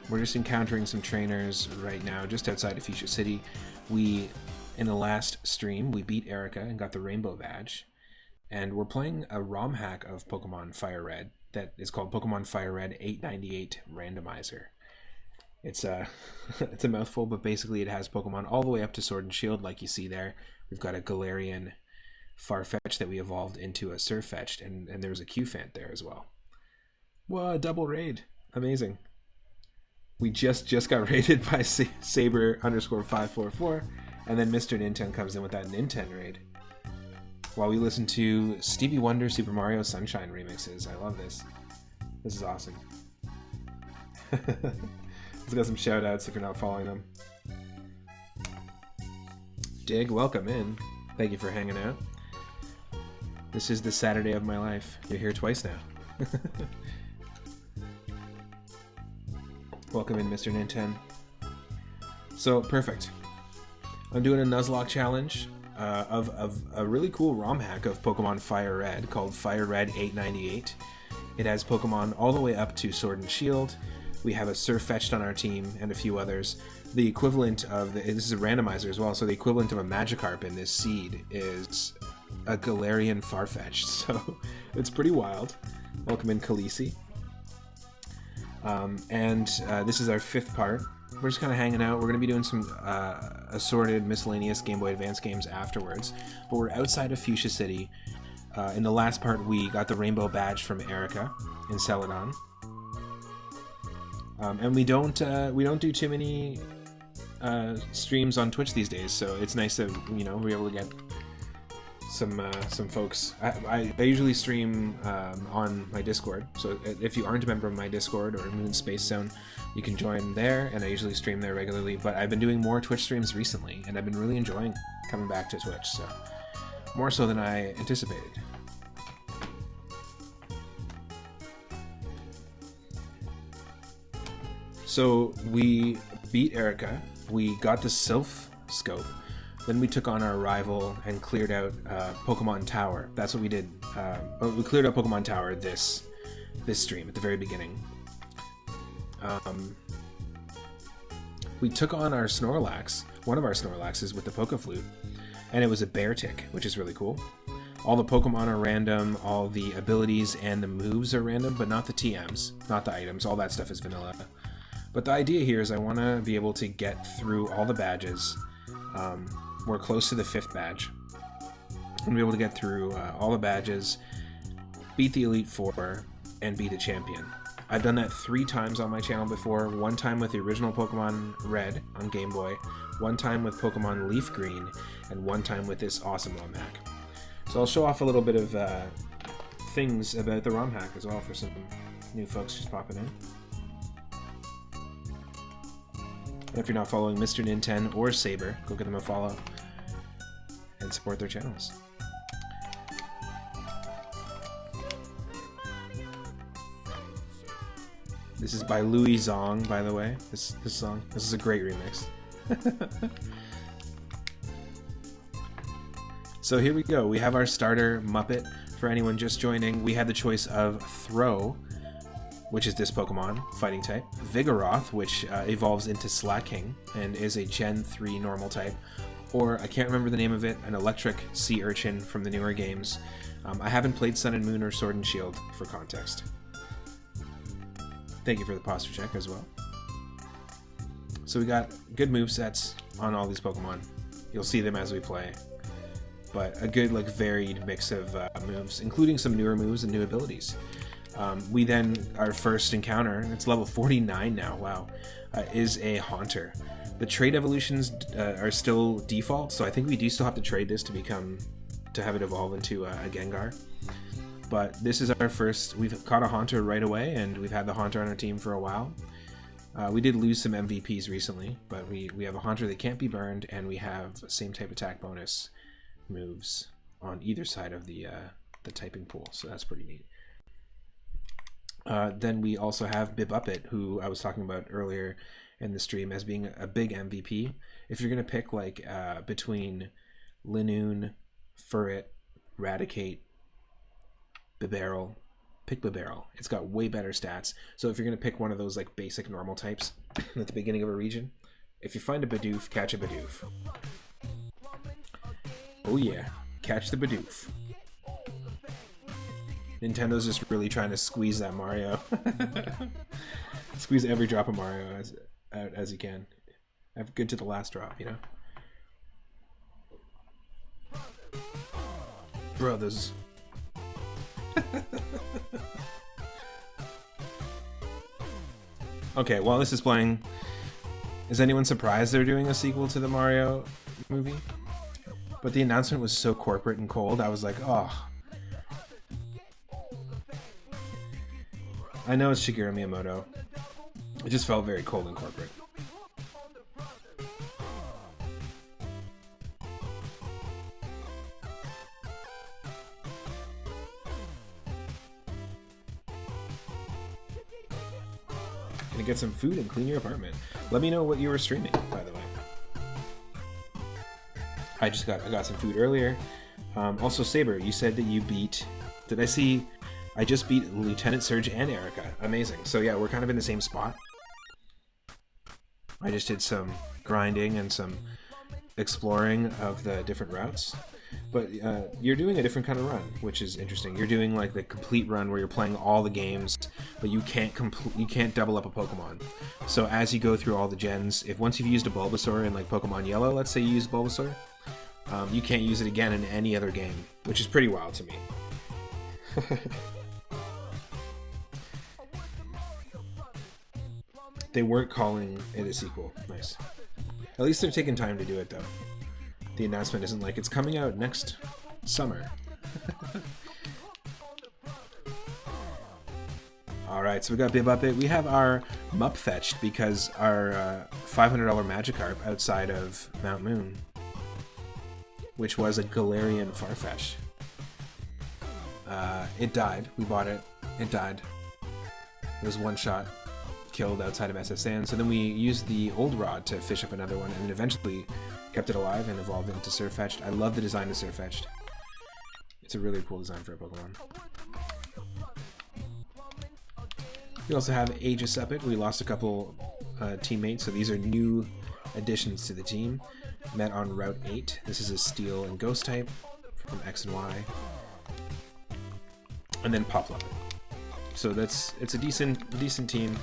We're just encountering some trainers right now just outside of Fuchsia City. In the last stream, we beat Erica and got the Rainbow Badge. And we're playing a ROM hack of Pokemon Fire Red that is called Pokemon Fire Red 898 Randomizer. It's a mouthful, but basically it has Pokemon all the way up to Sword and Shield, like you see there. We've got a Galarian Farfetch'd that we evolved into a Surfetch'd, and there's a Qfant there as well. Whoa, double raid. Amazing. We just got raided by Saber_544, and then Mr. Ninten comes in with that Ninten raid. While we listen to Stevie Wonder Super Mario Sunshine remixes. I love this. This is awesome. Let's get some shout outs if you're not following them. Dig, welcome in. Thank you for hanging out. This is the Saturday of my life. You're here twice now. Welcome in, Mr. Ninten. So, perfect. I'm doing a Nuzlocke challenge. of a really cool ROM hack of Pokemon Fire Red called Fire Red 898. It has Pokemon all the way up to Sword and Shield. We have a Surfetch'd on our team and a few others. The equivalent of this is a randomizer as well, so the equivalent of a Magikarp in this seed is a Galarian Farfetch'd, so it's pretty wild. Welcome in, Khaleesi. This is our 5th part. We're just kind of hanging out. We're going to be doing some assorted, miscellaneous Game Boy Advance games afterwards, but we're outside of Fuchsia City. In the last part, we got the rainbow badge from Erica in Celadon. And we don't do too many streams on Twitch these days, so it's nice that we're able to get some folks. I usually stream on my Discord, so if you aren't a member of my Discord or Moon Space Zone, you can join there, and I usually stream there regularly. But I've been doing more Twitch streams recently, and I've been really enjoying coming back to Twitch, so more so than I anticipated. So we beat Erica, we got the Sylph Scope, then we took on our rival and cleared out Pokemon Tower. That's what we did. We cleared out Pokemon Tower this stream at the very beginning. We took on our Snorlax, one of our Snorlaxes, with the Poke Flute, and it was a Beartic, which is really cool. All the Pokemon are random, all the abilities and the moves are random, but not the TMs, not the items. All that stuff is vanilla. But the idea here is I want to be able to get through all the badges. We're close to the 5th badge. I'm going to be able to get through all the badges, beat the Elite Four, and be the champion. I've done that 3 times on my channel before. 1 time with the original Pokemon Red on Game Boy, 1 time with Pokemon Leaf Green, and 1 time with this awesome ROM hack. So I'll show off a little bit of things about the ROM hack as well for some new folks just popping in. And if you're not following Mr. Ninten or Saber, go give them a follow and support their channels. This is by Louis Zong, by the way. This song. This is a great remix. So here we go. We have our starter Muppet. For anyone just joining, we had the choice of Throw, which is this Pokemon, fighting type, Vigoroth, which evolves into Slaking and is a Gen 3 normal type, or, I can't remember the name of it, an electric sea urchin from the newer games. I haven't played Sun and Moon or Sword and Shield, for context. Thank you for the posture check as well. So we got good movesets on all these Pokemon. You'll see them as we play. But a good, varied mix of moves, including some newer moves and new abilities. We then, our first encounter, it's level 49 now, wow, is a Haunter. The trait evolutions are still default, so I think we do still have to trade this to have it evolve into a Gengar. But this is our first, we've caught a Haunter right away, and we've had the Haunter on our team for a while. We did lose some MVPs recently, but we have a Haunter that can't be burned, and we have same type attack bonus moves on either side of the typing pool, so that's pretty neat. Then we also have Bibuppet, who I was talking about earlier in the stream as being a big MVP. If you're going to pick between Linoon, Furret, Raticate, Bibarel, pick Bibarel. It's got way better stats. So if you're going to pick one of those basic normal types at the beginning of a region, if you find a Bidoof, catch a Bidoof. Oh yeah, catch the Bidoof. Nintendo's just really trying to squeeze that Mario. Squeeze every drop of Mario out as you can. Have good to the last drop, Brothers. Okay, while this is playing, is anyone surprised they're doing a sequel to the Mario movie? But the announcement was so corporate and cold, I was like, oh. I know it's Shigeru Miyamoto. It just felt very cold and corporate. Gonna get some food and clean your apartment. Let me know what you were streaming, by the way. I got some food earlier. Also, Saber, you said that you beat... Did I see... I just beat Lieutenant Surge and Erica. Amazing. So yeah, we're kind of in the same spot. I just did some grinding and some exploring of the different routes. But you're doing a different kind of run, which is interesting. You're doing like the complete run where you're playing all the games, but you can't double up a Pokemon. So as you go through all the gens, if once you've used a Bulbasaur in like Pokemon Yellow, let's say you use Bulbasaur, you can't use it again in any other game, which is pretty wild to me. They weren't calling it a sequel. Nice. At least they're taking time to do it, though. The announcement isn't like, it's coming out next summer. Alright, so we got Bibuppet. We have our Mup fetched because our $500 Magikarp outside of Mount Moon, which was a Galarian Farfetch. It died. We bought it. It died. It was one shot. Killed outside of SSN. So then we used the old rod to fish up another one and eventually kept it alive and evolved it into Surfetched. I love the design of Surfetched. It's a really cool design for a Pokemon. We also have Aegisuppet. We lost a couple teammates, so these are new additions to the team. Met on Route 8. This is a Steel and Ghost type from X and Y. And then Poplup. So it's a decent team.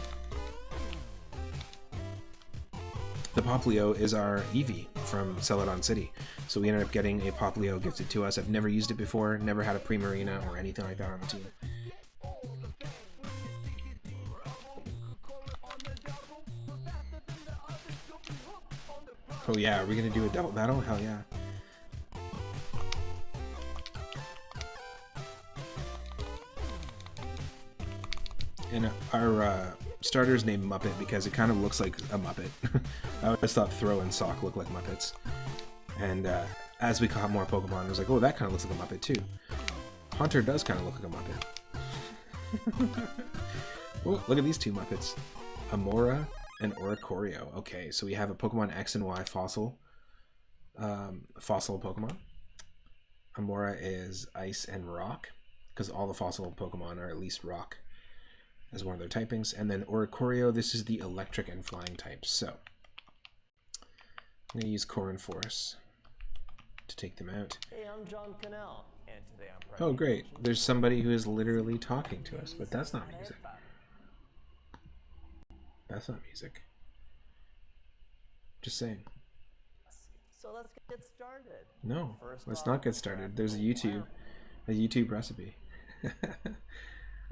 The Poplio is our Eevee from Celadon City. So we ended up getting a Poplio gifted to us. I've never used it before, never had a Primarina or anything like that on the team. Oh yeah, are we gonna do a double battle? Hell yeah. And our starter's named Muppet because it kind of looks like a Muppet. I always thought Throw and Sock looked like Muppets. And as we caught more Pokemon, I was like, oh, that kind of looks like a Muppet too. Haunter does kind of look like a Muppet. Oh, look at these two Muppets. Amora and Oricorio. Okay, so we have a Pokemon X and Y fossil. Fossil Pokemon. Amora is Ice and Rock, because all the fossil Pokemon are at least Rock as one of their typings. And then Oricorio, this is the electric and flying type. So I'm going to use Core and Force to take them out. Hey, I'm John Cannell, and today I'm Oh great, there's somebody who is literally talking to us, but that's not music. That's not music. Just saying. So let's get started. No, let's not get started. There's a YouTube recipe.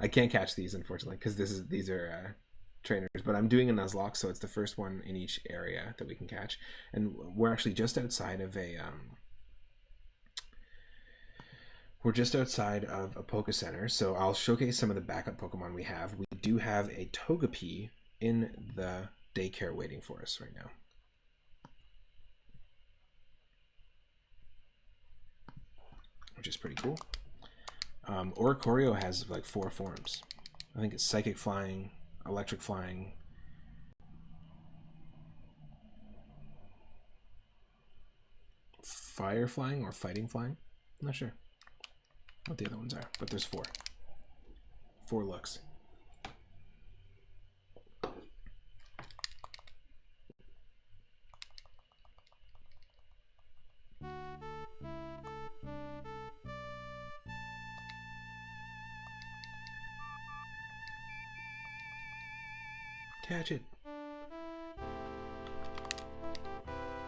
I can't catch these, unfortunately, because these are trainers. But I'm doing a Nuzlocke, so it's the first one in each area that we can catch. And we're actually just outside of a Poke Center. So I'll showcase some of the backup Pokemon we have. We do have a Togepi in the daycare waiting for us right now. Which is pretty cool. Oricorio has like 4 forms. I think it's Psychic Flying, Electric Flying, Fire Flying, or Fighting Flying. I'm not sure what the other ones are, but there's 4. 4 looks. Catch it.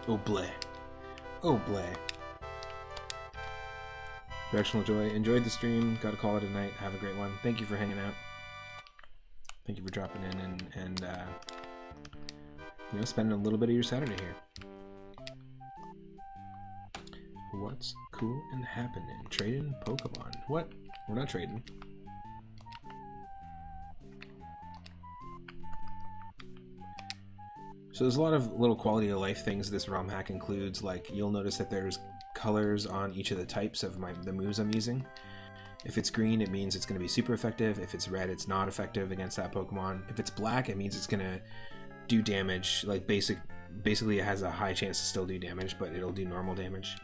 Oh bleh. Oh bleh. Directional Joy, enjoyed the stream. Gotta call it a night. Have a great one. Thank you for hanging out. Thank you for dropping in and you know, spending a little bit of your Saturday here. What's cool and happening? Trading Pokemon. What? We're not trading. So there's a lot of little quality of life things this ROM hack includes. Like, you'll notice that there's colors on each of the types of the moves I'm using. If it's green, it means it's going to be super effective. If it's red, it's not effective against that Pokemon. If it's black, it means it's going to do damage, like basic basically it has a high chance to still do damage, but it'll do normal damage.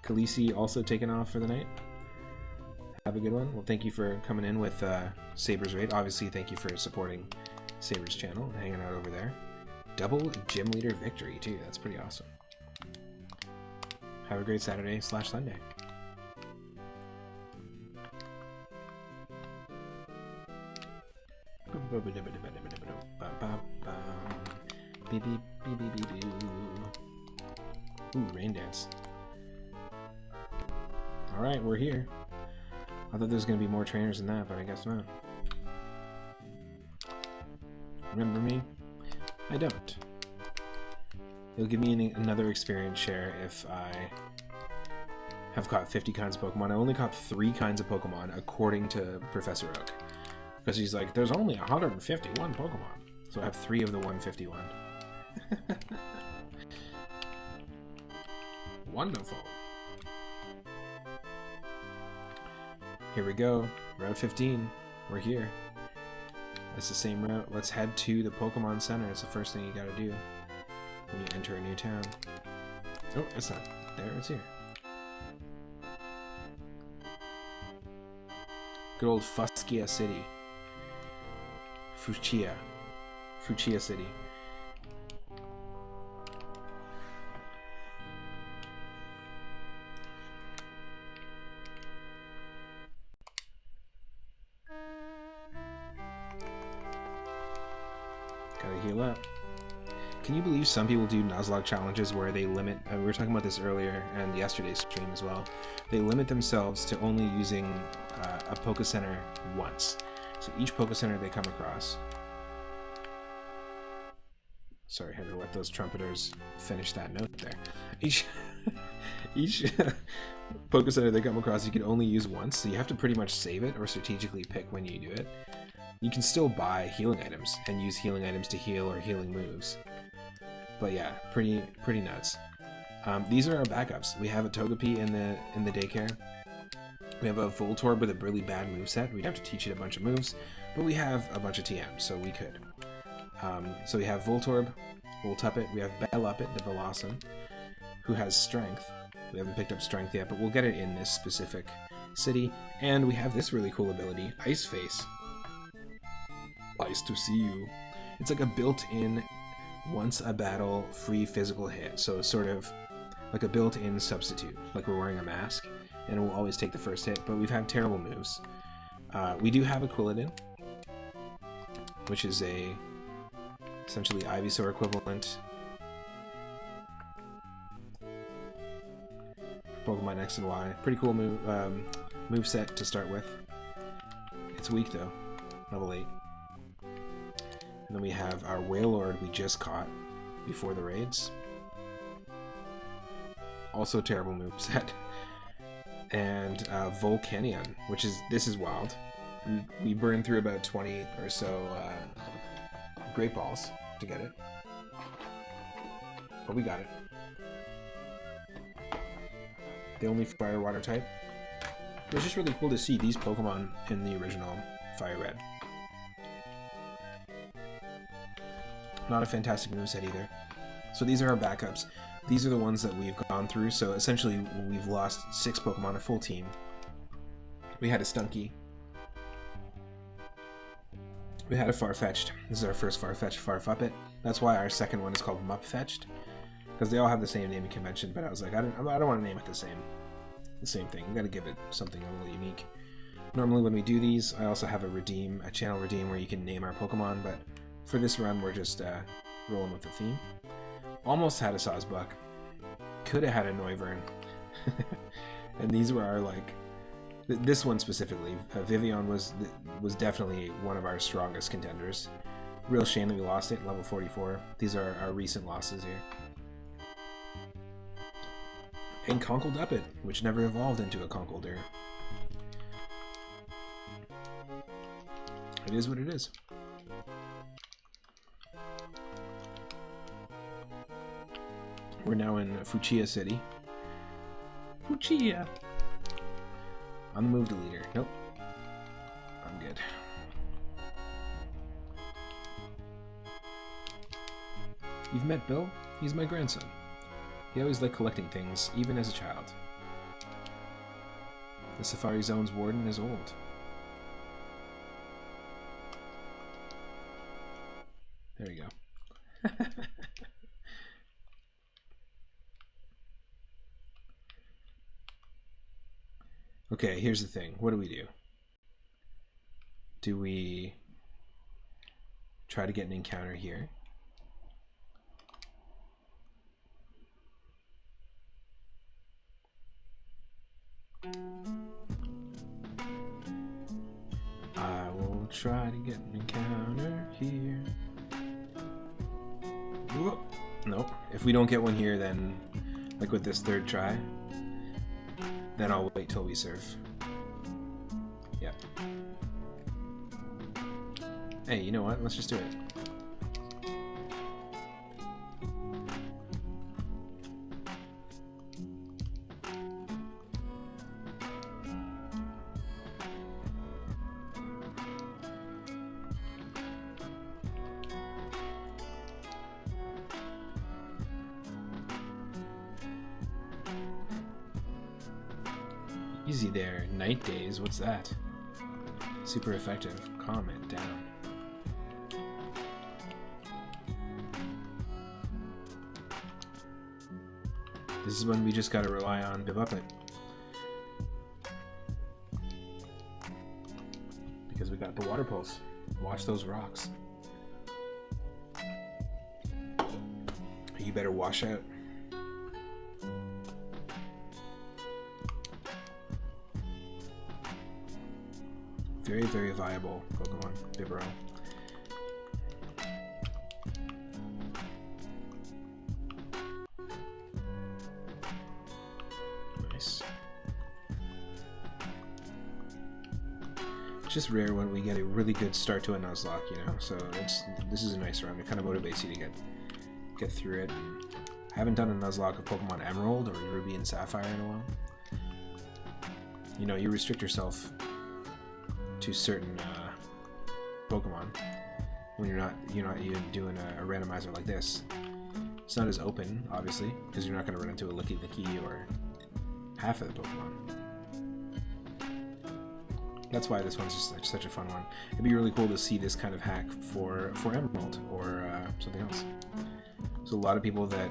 Khaleesi also taken off for the night. Have a good one. Well, thank you for coming in with Saber's raid. Obviously, thank you for supporting Saber's channel and hanging out over there. Double gym leader victory, too. That's pretty awesome. Have a great Saturday/Sunday. Ooh, rain dance. Alright, we're here. I thought there was going to be more trainers than that, but I guess not. Remember me? I don't. It'll give me another experience share if I have caught 50 kinds of Pokemon. I only caught 3 kinds of Pokemon, according to Professor Oak. Because he's like, there's only 151 Pokemon. So I have 3 of the 151. Wonderful. Here we go. Route 15. We're here. That's the same route. Let's head to the Pokemon Center. It's the first thing you gotta do when you enter a new town. Oh, it's not there. It's here. Good old Fuskia City. Fuchsia City. Gotta heal up. Can you believe some people do Nuzlocke challenges where they limit, we were talking about this earlier and yesterday's stream as well, they limit themselves to only using a Poké Center once. So each Poké Center they come across. Sorry, I had to let those trumpeters finish that note there. Each Poké Center they come across you can only use once, so you have to pretty much save it or strategically pick when you do it. You can still buy healing items and use healing items to heal or healing moves. But yeah, pretty nuts. These are our backups. We have a Togepi in the daycare. We have a Voltorb with a really bad moveset. We'd have to teach it a bunch of moves, but we have a bunch of TMs, so we could. So we have Voltorb, Voltuppet, we have Belluppet, the Blossom, who has Strength. We haven't picked up Strength yet, but we'll get it in this specific city. And we have this really cool ability, Ice Face. Nice to see you. It's like a built-in, once a battle, free physical hit. So it's sort of like a built-in substitute, like we're wearing a mask, and it will always take the first hit, but we've had terrible moves. We do have a Quilladin, which is essentially Ivysaur equivalent. Pokemon X and Y. Pretty cool move set to start with. It's weak though, level 8. And then we have our Wailord we just caught before the raids. Also terrible moveset. And Volcanion, this is wild. We burned through about 20 or so Great Balls to get it. But we got it. The only Fire Water type. It was just really cool to see these Pokemon in the original Fire Red. Not a fantastic moveset either. So these are our backups. These are the ones that we've gone through. So essentially, we've lost 6 Pokemon, a full team. We had a Stunky. We had a Farfetch'd. This is our first Farfetch'd, Farfuppet. That's why our second one is called Mupfetch'd, because they all have the same naming convention. But I was like, I don't want to name it the same thing. We got to give it something a little unique. Normally, when we do these, I also have a channel redeem where you can name our Pokemon. But for this run, we're just rolling with the theme. Almost had a Sawsbuck. Could have had a Noivern. And these were our, like... This one specifically, Vivian was definitely one of our strongest contenders. Real shame that we lost it, level 44. These are our recent losses here. And Conkeldurr, which never evolved into a Conkeldurr. It is what it is. We're now in Fuchsia City. Fuchsia! On the move to leader. Nope. I'm good. You've met Bill? He's my grandson. He always liked collecting things, even as a child. The Safari Zone's warden is old. There you go. Okay, here's the thing. What do? Do we try to get an encounter here? I will try to get an encounter here. Whoop. Nope. If we don't get one here, then, like with this third try, then I'll wait till we serve. Yep. Hey, you know what? Let's just do it. Easy there. Night days, what's that? Super effective. Calm it down. This is when we just gotta rely on Bibuppet. Because we got the water pulse. Watch those rocks. You better wash out. Very, very viable Pokemon, Bibarel. Nice. It's just rare when we get a really good start to a Nuzlocke, you know. So this is a nice run. It kind of motivates you to get through it. And I haven't done a Nuzlocke of Pokemon Emerald or Ruby and Sapphire in a while. You know, you restrict yourself to certain Pokemon when you're not doing a randomizer like this. It's not as open, obviously, because you're not going to run into a Licky or half of the Pokemon. That's why this one's just such a fun one. It'd be really cool to see this kind of hack for Emerald or something else. So a lot of people that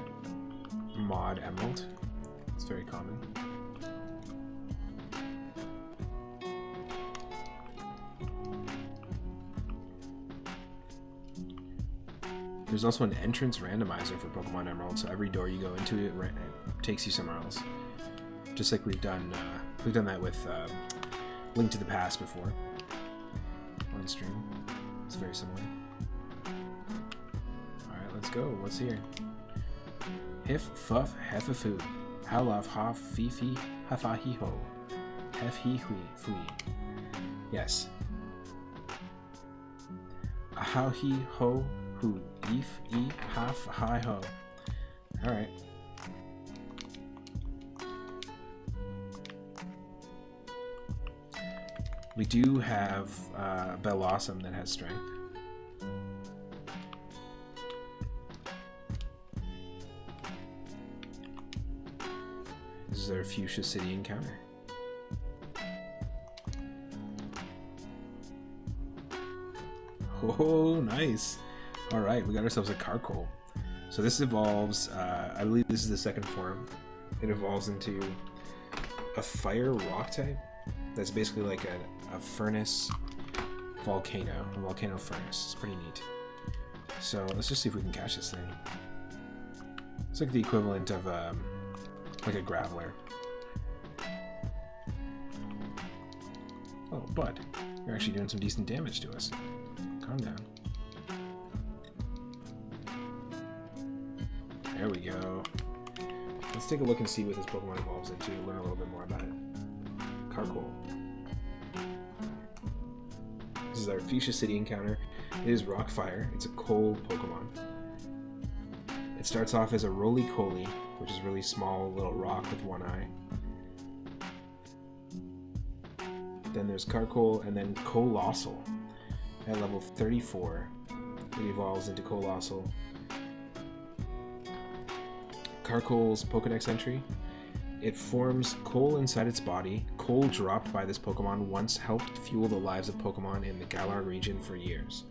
mod Emerald, it's very common. There's also an entrance randomizer for Pokemon Emerald, so every door you go into, it takes you somewhere else. Just like we've done that with Link to the Past before on stream. It's very similar. All right, let's go. What's here? Hif Fuff Hefafoo, Howlaf Ha Fifi Hafahiho, Hef He Hui Fui. Yes. Ahow He Ho. Who? Beef, E, half, hi, ho. Alright. We do have Bellossom that has strength. This is our Fuchsia City encounter. Oh, nice. Alright, we got ourselves a Carkol. So this evolves, I believe this is the second form. It evolves into a fire rock type. That's basically like a furnace volcano, a volcano furnace. It's pretty neat. So let's just see if we can catch this thing. It's like the equivalent of like a Graveler. Oh, Bud, you're actually doing some decent damage to us. Calm down. There we go. Let's take a look and see what this Pokemon evolves into, learn a little bit more about it. Carkol. This is our Fuchsia City encounter. It is Rock Fire. It's a cold Pokemon. It starts off as a Roly-Coly, which is a really small little rock with one eye. Then there's Carkol, and then Colossal. At level 34, it evolves into Colossal. Carcoal's Pokedex entry. It forms coal inside its body. Coal dropped by this Pokemon once helped fuel the lives of Pokemon in the Galar region for years.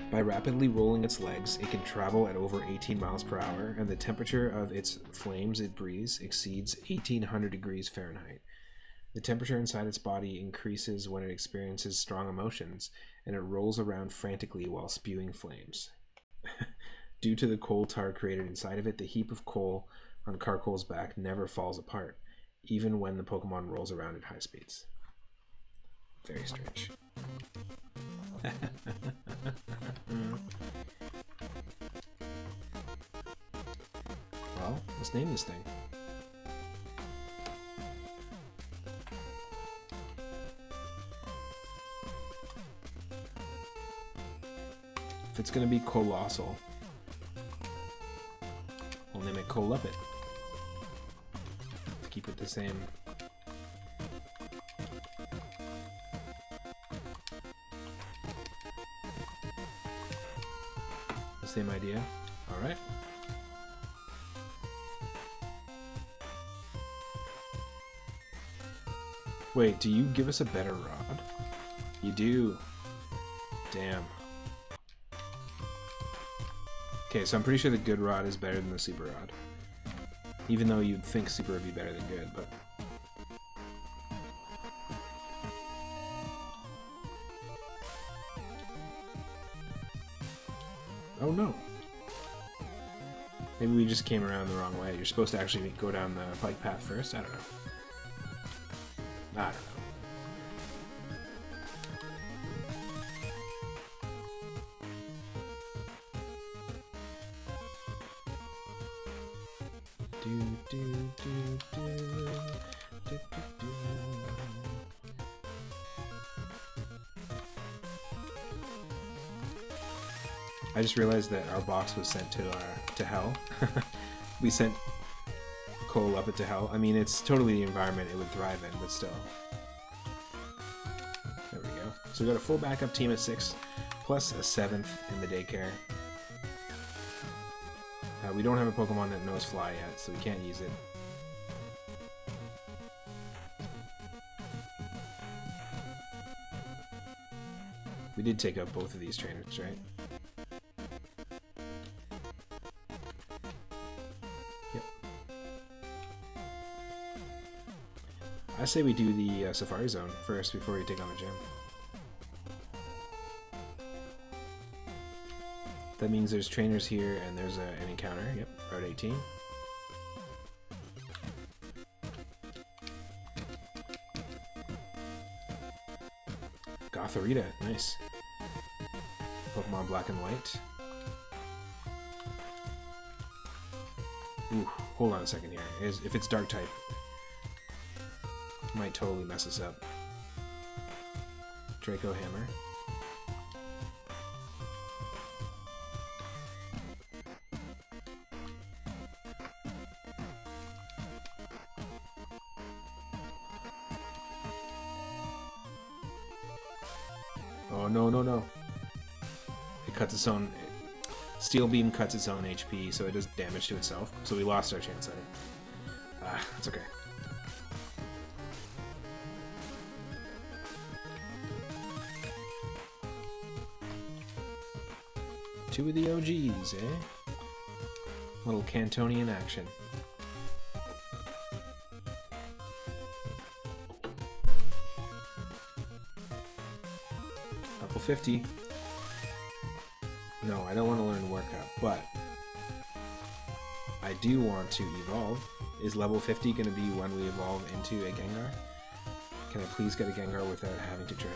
By rapidly rolling its legs, it can travel at over 18 miles per hour, and the temperature of its flames it breathes exceeds 1800 degrees Fahrenheit. The temperature inside its body increases when it experiences strong emotions, and it rolls around frantically while spewing flames. Due to the coal tar created inside of it, the heap of coal on Carcoal's back never falls apart, even when the Pokemon rolls around at high speeds. Very strange. Well, let's name this thing. If it's gonna be colossal, we'll name it Colupit. To keep it the same. The same idea. Alright. Wait, do you give us a better rod? You do. Damn. Okay, so I'm pretty sure the good rod is better than the super rod. Even though you'd think super would be better than good, but... Oh no. Maybe we just came around the wrong way. You're supposed to actually go down the bike path first? I don't know. I don't know. I just realized that our box was sent to hell. We sent Colupit to hell. I mean, it's totally the environment it would thrive in, but still. There we go. So we got a full backup team of 6, plus a 7th in the daycare. We don't have a Pokemon that knows Fly yet, so we can't use it. We did take out both of these trainers, right? Yep. I say we do the Safari Zone first before we take on the gym. That means there's trainers here and there's an encounter. Yep, Route 18. Gothorita, nice. Pokemon Black and White. Ooh, hold on a second here. If it's Dark type, might totally mess us up. Draco Hammer. Oh, no, no, no. It cuts its own... Steel Beam cuts its own HP, so it does damage to itself. So we lost our chance at it. Ah, it's okay. Two of the OGs, eh? Little Cantonian action. Level 50. No, I don't want to learn Workup, but I do want to evolve. Is level 50 going to be when we evolve into a Gengar? Can I please get a Gengar without having to trade?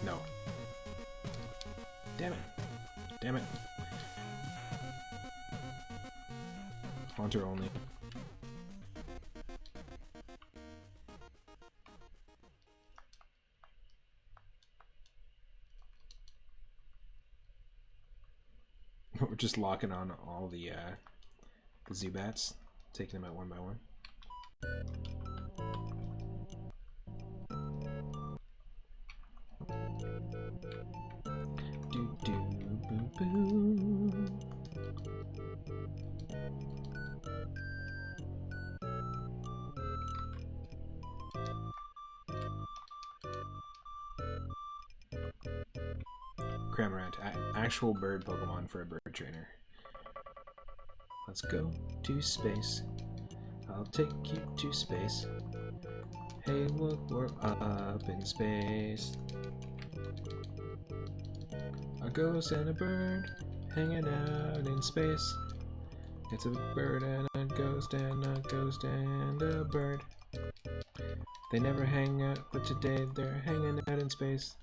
No. Damn it. Damn it. Haunter only. We're just locking on all the Zubats, taking them out one by one. do do boo boo. Cramorant, actual bird Pokemon for a bird trainer. Let's go to space. I'll take you to space. Hey, look, we're up in space. A ghost and a bird hanging out in space. It's a bird and a ghost and a ghost and a bird. They never hang out, but today they're hanging out in space.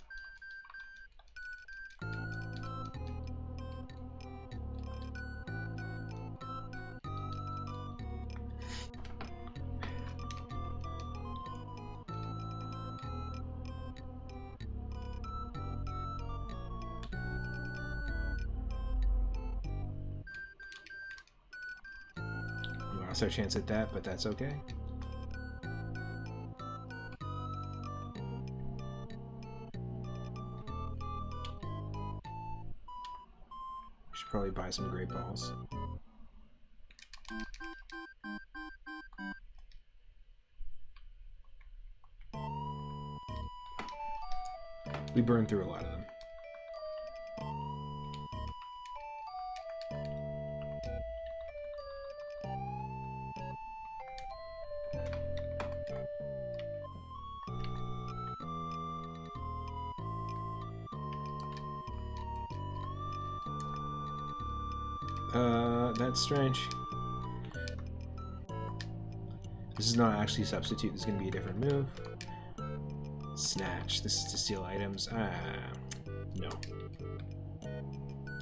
We lost our chance at that, but that's okay. We should probably buy some great balls. We burned through a lot of them. That's strange. This is not actually substitute, this is going to be a different move. Snatch, this is to steal items. No.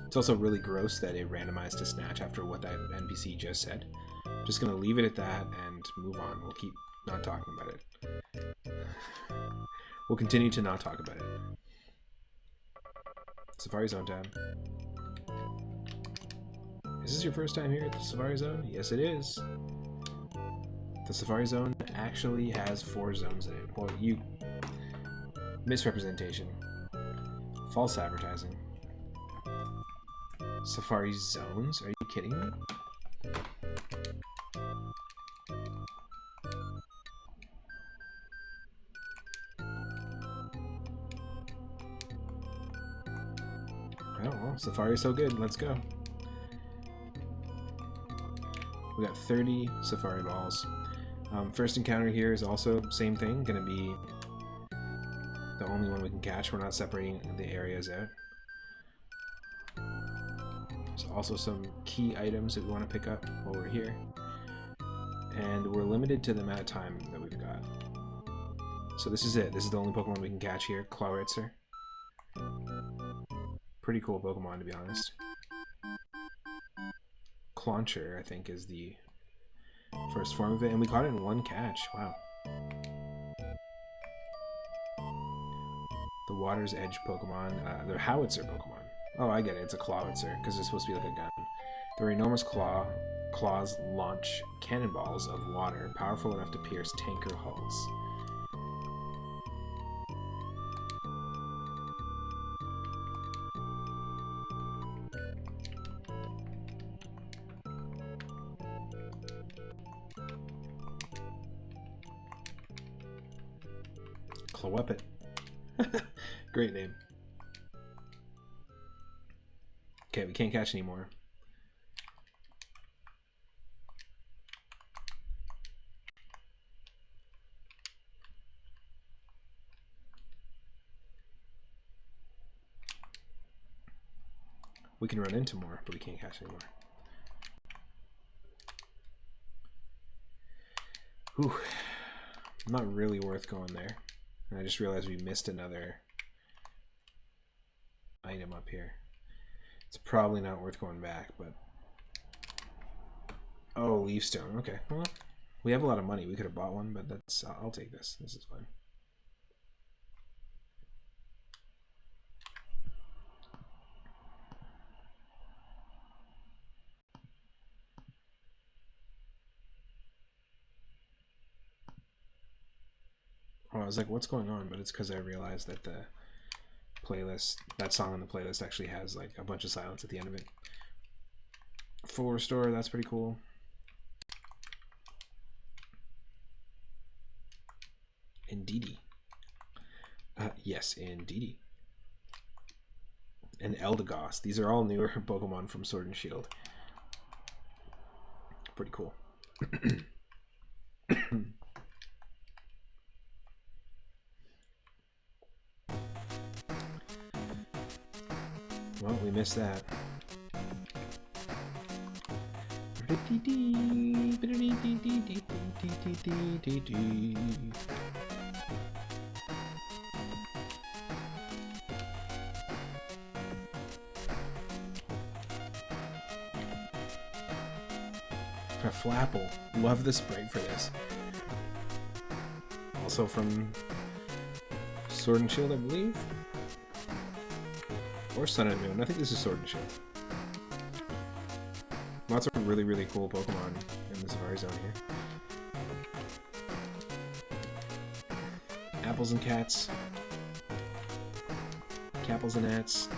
It's also really gross that it randomized to snatch after what that NPC just said. I'm just going to leave it at that and move on. We'll keep not talking about it. We'll continue to not talk about it. Safari Zone tab. Is this your first time here at the Safari Zone? Yes, it is. The Safari Zone actually has 4 zones in it. Well, you... Misrepresentation. False advertising. Safari Zones? Are you kidding me? Oh, well, Safari's so good. Let's go. We got 30 Safari Balls. First encounter here is also same thing, gonna be the only one we can catch. We're not separating the areas out. There's also some key items that we want to pick up while we're here. And we're limited to the amount of time that we've got. So this is it. This is the only Pokemon we can catch here. Clawitzer. Pretty cool Pokemon, to be honest. Clauncher, I think, is the first form of it, and we caught it in 1 catch. Wow. The Water's Edge Pokemon, the Howitzer Pokemon. Oh, I get it. It's a Clawitzer because it's supposed to be like a gun. Their enormous claws launch cannonballs of water, powerful enough to pierce tanker hulls. Clawuppet. Great name. Okay, we can't catch anymore. We can run into more, but we can't catch anymore. Whew. Not really worth going there. And I just realized we missed another item up here. It's probably not worth going back, but... Oh, Leaf Stone. Okay, well, we have a lot of money. We could have bought one, but that's... I'll take this. This is fine. Oh, I was like, what's going on? But it's because I realized that the playlist, that song on the playlist actually has like a bunch of silence at the end of it. Full restore, that's pretty cool. Indeedee. Yes, indeedee. And Eldegoss. These are all newer Pokemon from Sword and Shield. Pretty cool. Well, we missed that. A Flapple. Love the sprite for this. Also from Sword and Shield, I believe. Or Sun and Moon. I think this is Sword and Shield. Lots of really, really cool Pokemon in the Safari Zone here. Apples and cats. Capples and ats.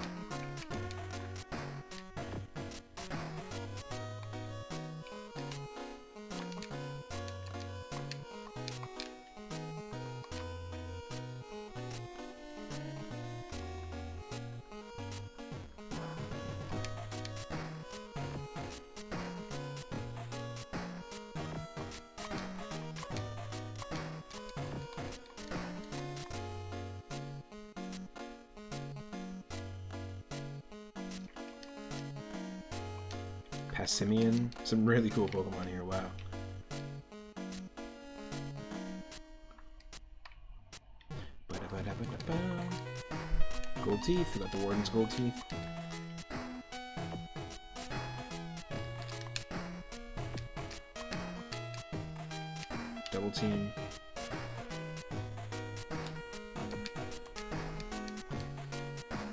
Passimian. Some really cool Pokemon here, wow. Gold Teeth, we got the Warden's Gold Teeth. Double Team.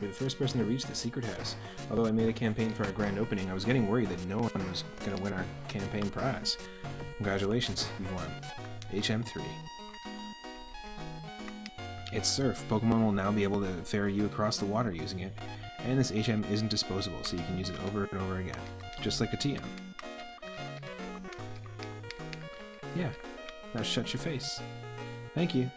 You're the first person to reach the secret house. Although I made a campaign for our grand opening, I was getting worried that no one was going to win our campaign prize. Congratulations, you've won. HM3. It's Surf. Pokemon will now be able to ferry you across the water using it. And this HM isn't disposable, so you can use it over and over again. Just like a TM. Yeah. Now shut your face. Thank you.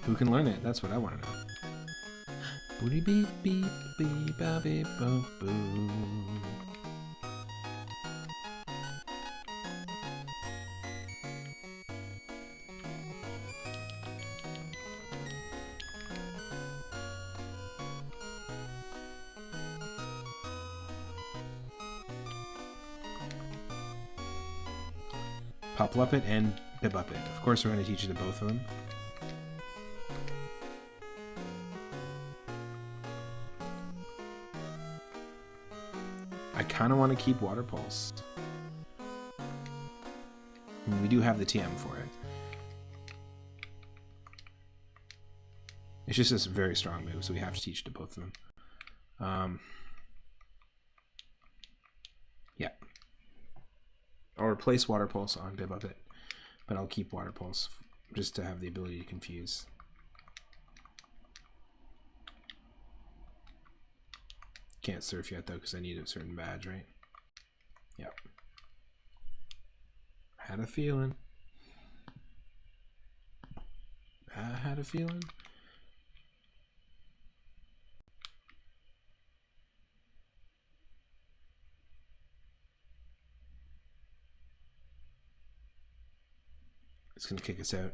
Who can learn it? That's what I want to know. Booty beep beep beep ba beep boop boo. Popluppet and Bibuppet. Of course, we're going to teach you to both of them. I kind of want to keep Water Pulse. I mean, we do have the TM for it. It's just a very strong move, so we have to teach it to both of them. Yeah. I'll replace Water Pulse on Bibuppet, but I'll keep Water Pulse just to have the ability to confuse. Can't surf yet though because I need a certain badge, right? Yep. Had a feeling. I had a feeling. It's gonna kick us out.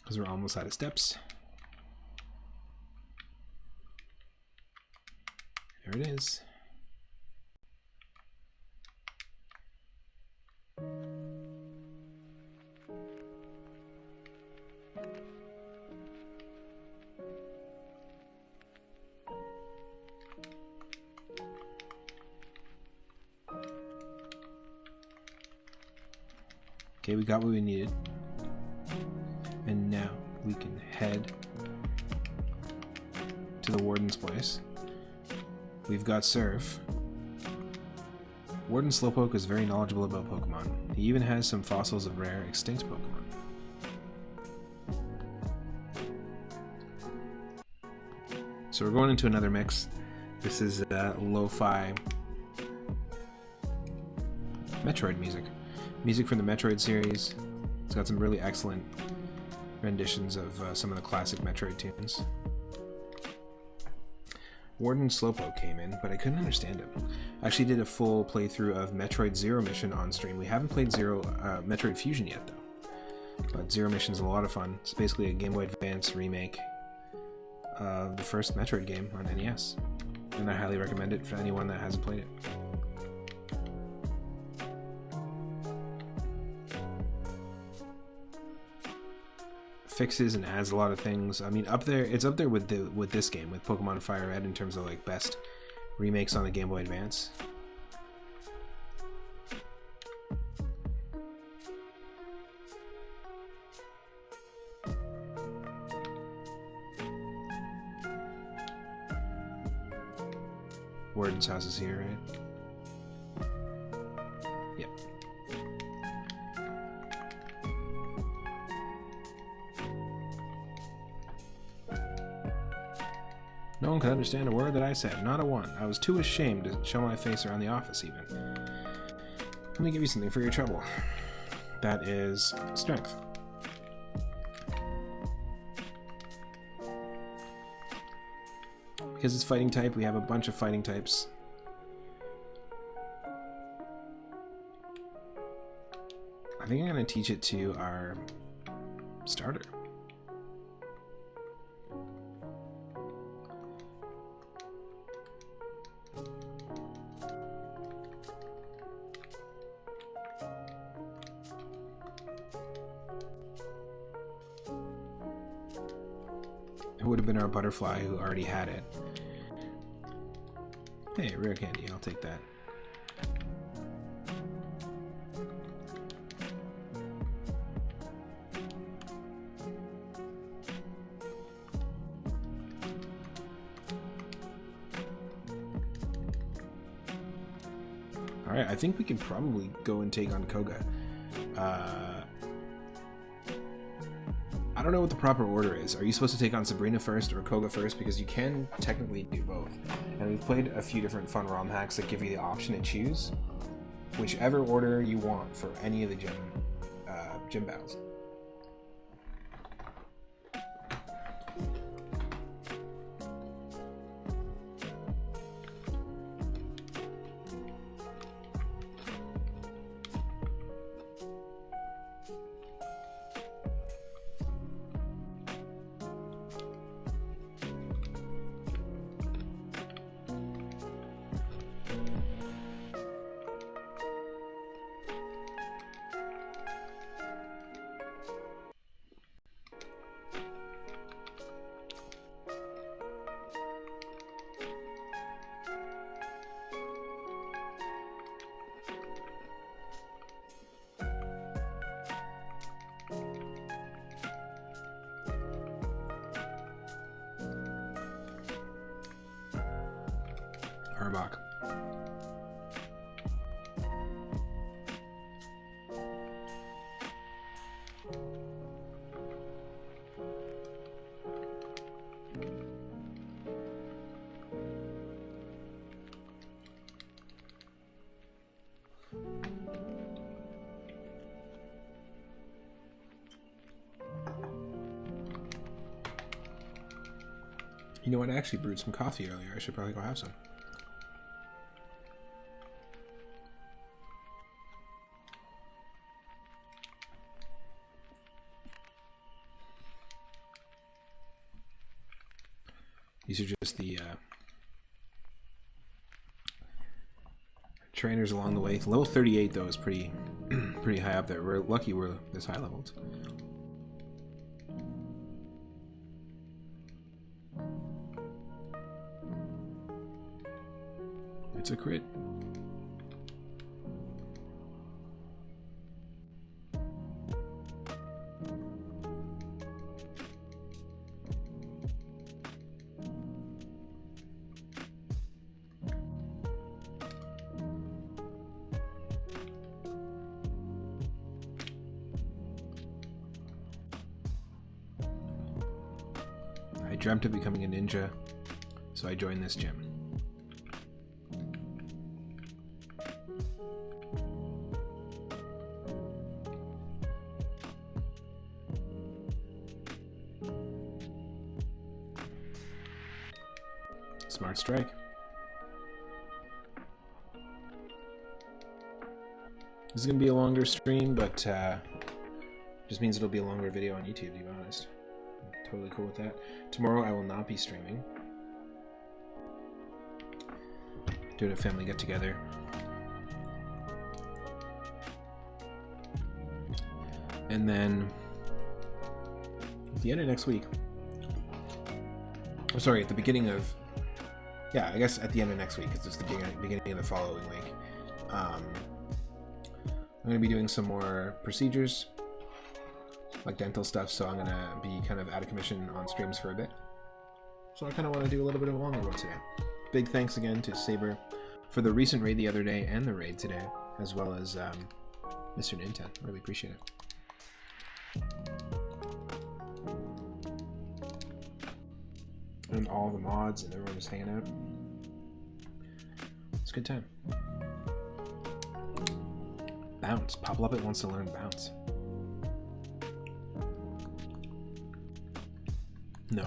Because we're almost out of steps. There it is. Okay, we got what we needed. And now we can head to the Warden's place. We've got Surf. Warden Slowpoke is very knowledgeable about Pokemon. He even has some fossils of rare, extinct Pokemon. So we're going into another mix. This is lo-fi Metroid music. Music from the Metroid series. It's got some really excellent renditions of some of the classic Metroid tunes. Warden Slowpoke came in, but I couldn't understand him. I actually did a full playthrough of Metroid Zero Mission on stream. We haven't played Metroid Fusion yet, though. But Zero Mission's a lot of fun. It's basically a Game Boy Advance remake of the first Metroid game on NES. And I highly recommend it for anyone that hasn't played it. Fixes and adds a lot of things. I mean, it's up there with this game, with Pokemon Fire Red, in terms of like best remakes on the Game Boy Advance. Warden's house is here, right? Yep. No one could understand a word that I said, not a one. I was too ashamed to show my face around the office even. Let me give you something for your trouble. That is strength. Because it's fighting type, we have a bunch of fighting types. I think I'm going to teach it to our starter. It would have been our butterfly who already had it. Hey, rare candy, I'll take that. Alright, I think we can probably go and take on Koga. I don't know what the proper order is. Are you supposed to take on Sabrina first or Koga first? Because you can technically do both. And we've played a few different fun ROM hacks that give you the option to choose whichever order you want for any of the gym battles. Arbok. You know what? I actually brewed some coffee earlier. I should probably go have some. These are just the trainers along the way. Level 38 though is pretty pretty high up there. We're lucky we're this high leveled. It's a crit. I dreamt of becoming a ninja, so I joined this gym. Smart strike. This is going to be a longer stream, but just means it'll be a longer video on YouTube, to be honest. I'm totally cool with that. Tomorrow I will not be streaming. Doing a family get-together. And then at the end of next week, oh, sorry, at the beginning of, yeah, I guess at the end of next week, because it's the beginning of the following week, I'm going to be doing some more procedures, like dental stuff, so I'm going to be kind of out of commission on streams for a bit. So I kind of want to do a little bit of a longer one today. Big thanks again to Saber for the recent raid the other day and the raid today, as well as Mr. Ninten. Really appreciate it. And all the mods and everyone just hanging out. It's a good time. Bounce. Pop Loppet wants to learn bounce. No.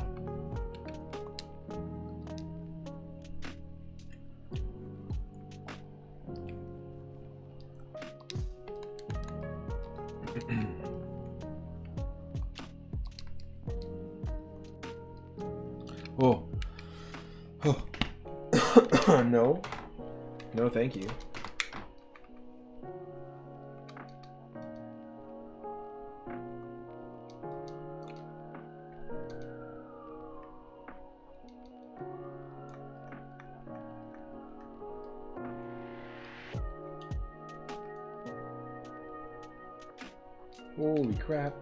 Oh. Oh. No. No, thank you. Holy crap.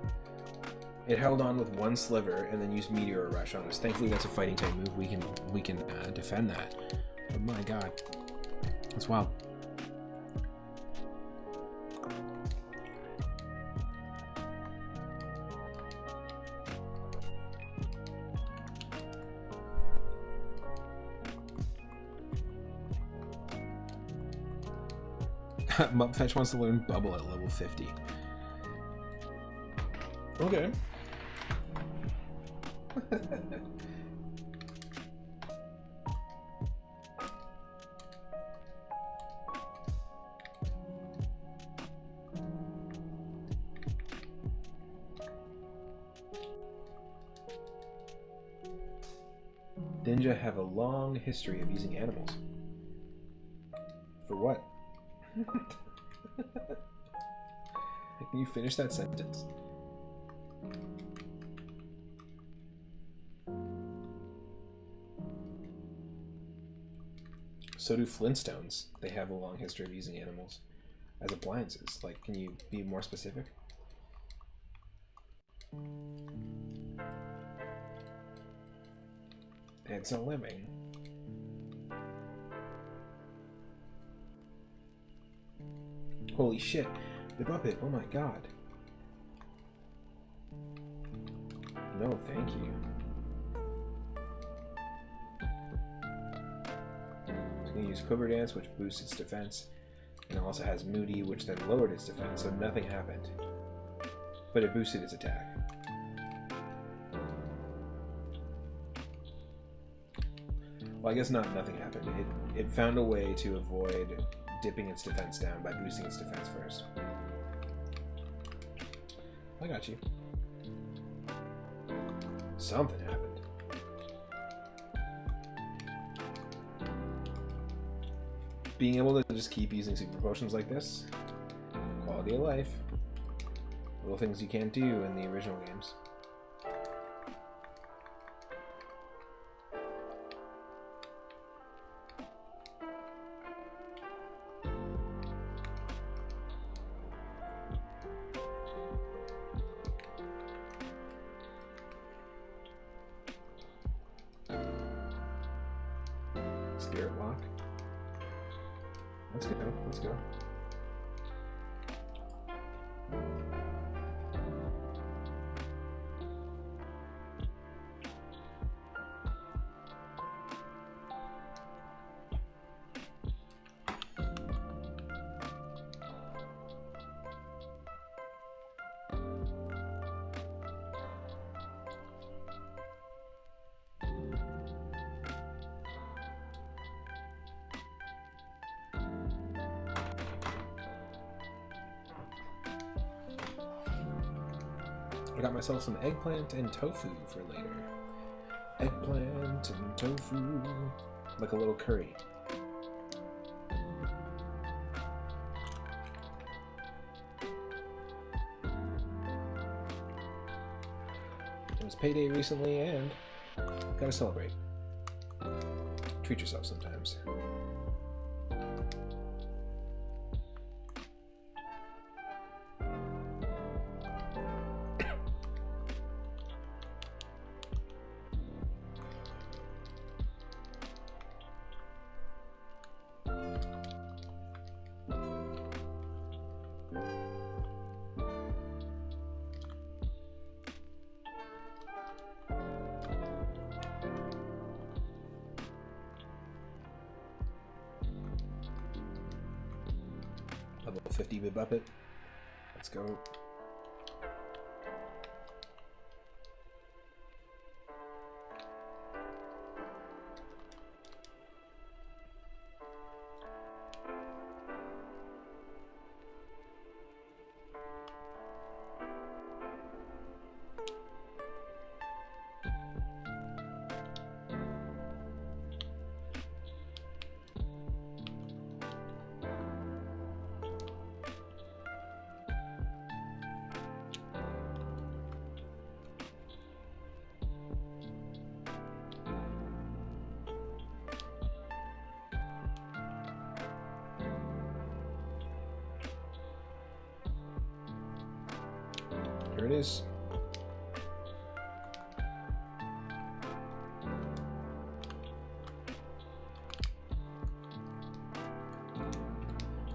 It held on with one sliver and then used Meteor Rush on us. Thankfully that's a fighting type move. We can defend that. But my god. That's wild. Mupfetch wants to learn Bubble at level 50. Okay. Ninja have a long history of using animals. For what? Can you finish that sentence? So do Flintstones. They have a long history of using animals as appliances. Like, can you be more specific? It's a living. Holy shit. The puppet. Oh my god. No, thank you. It's going to use Quiver Dance, which boosts its defense. And it also has Moody, which then lowered its defense, so nothing happened. But it boosted its attack. Well, I guess nothing happened. It found a way to avoid dipping its defense down by boosting its defense first. I got you. Something happened. Being able to just keep using super potions like this, quality of life. Little things you can't do in the original games. Spirit Lock. Let's go, let's go. I got myself some eggplant and tofu for later. Eggplant and tofu. Like a little curry. It was payday recently and gotta celebrate. Treat yourself sometimes. Level 50 bit buppet. Let's go. Here it is.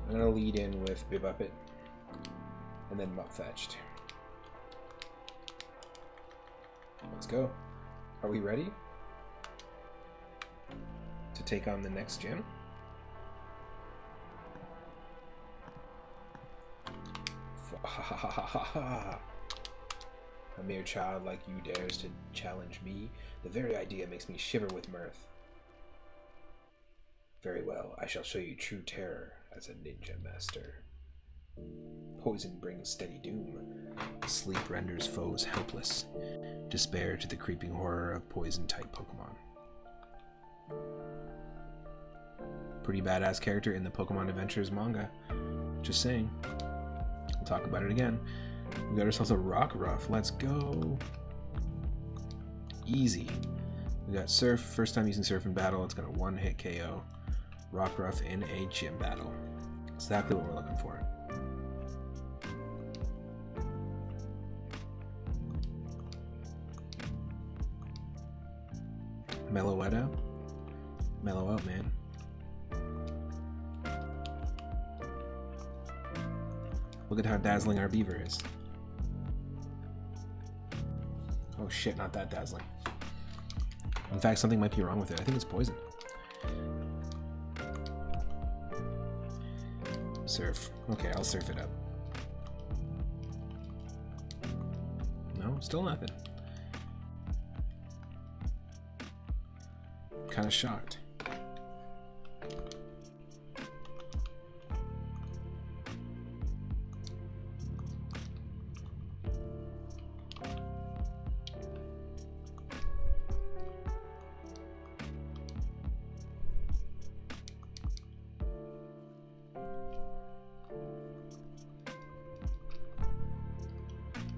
I'm gonna lead in with Bibuppet and then Mup Fetched. Let's go. Are we ready to take on the next gym? A mere child like you dares to challenge me. The very idea makes me shiver with mirth. Very well, I shall show you true terror as a ninja master. Poison brings steady doom. Sleep renders foes helpless. Despair to the creeping horror of poison-type Pokemon. Pretty badass character in the Pokemon Adventures manga. Just saying. We'll talk about it again. We got ourselves a Rockruff. Let's go. Easy. We got Surf. First time using Surf in battle. It's got a one-hit KO. Rockruff in a gym battle. Exactly what we're looking for. Mellow out. Mellow out, man. Look at how dazzling our beaver is. Oh shit, not that dazzling. In fact, something might be wrong with it. I think it's poison. Surf. Okay, I'll surf it up. No, still nothing. Kind of shocked.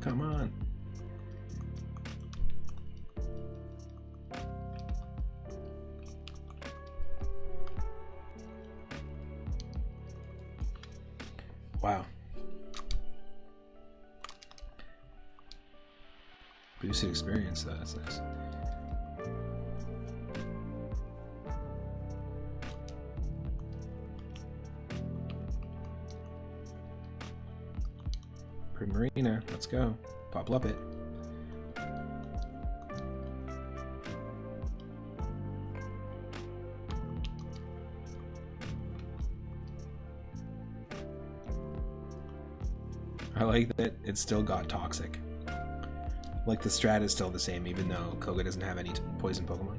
Come on. Wow. Boosted experience, though. That's nice. Primarina, let's go. Pop up it. I like that it still got toxic. Like the strat is still the same even though Koga doesn't have any poison Pokemon.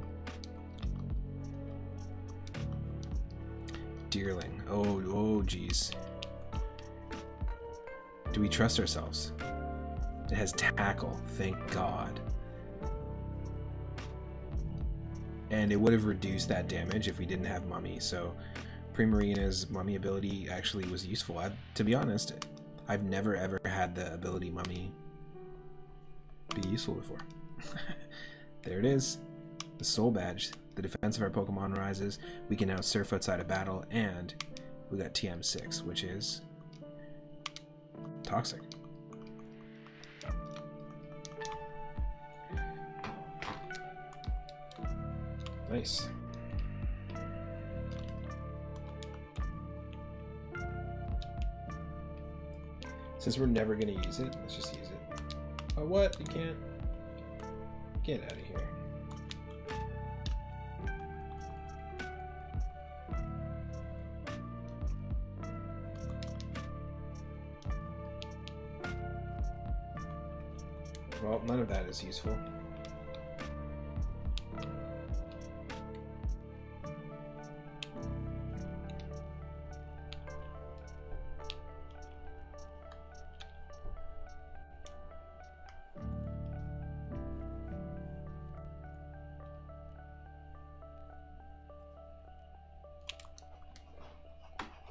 Deerling. Oh geez. Do we trust ourselves? It has tackle, thank God. And it would have reduced that damage if we didn't have Mummy, so Primarina's Mummy ability actually was useful. To be honest, I've never ever had the ability Mummy be useful before. There it is. The Soul Badge. The defense of our Pokemon rises. We can now surf outside of battle, and we got TM6, which is toxic. Nice. Since we're never going to use it, let's just use it. Oh, what? You can't? Get out of here. Well, none of that is useful.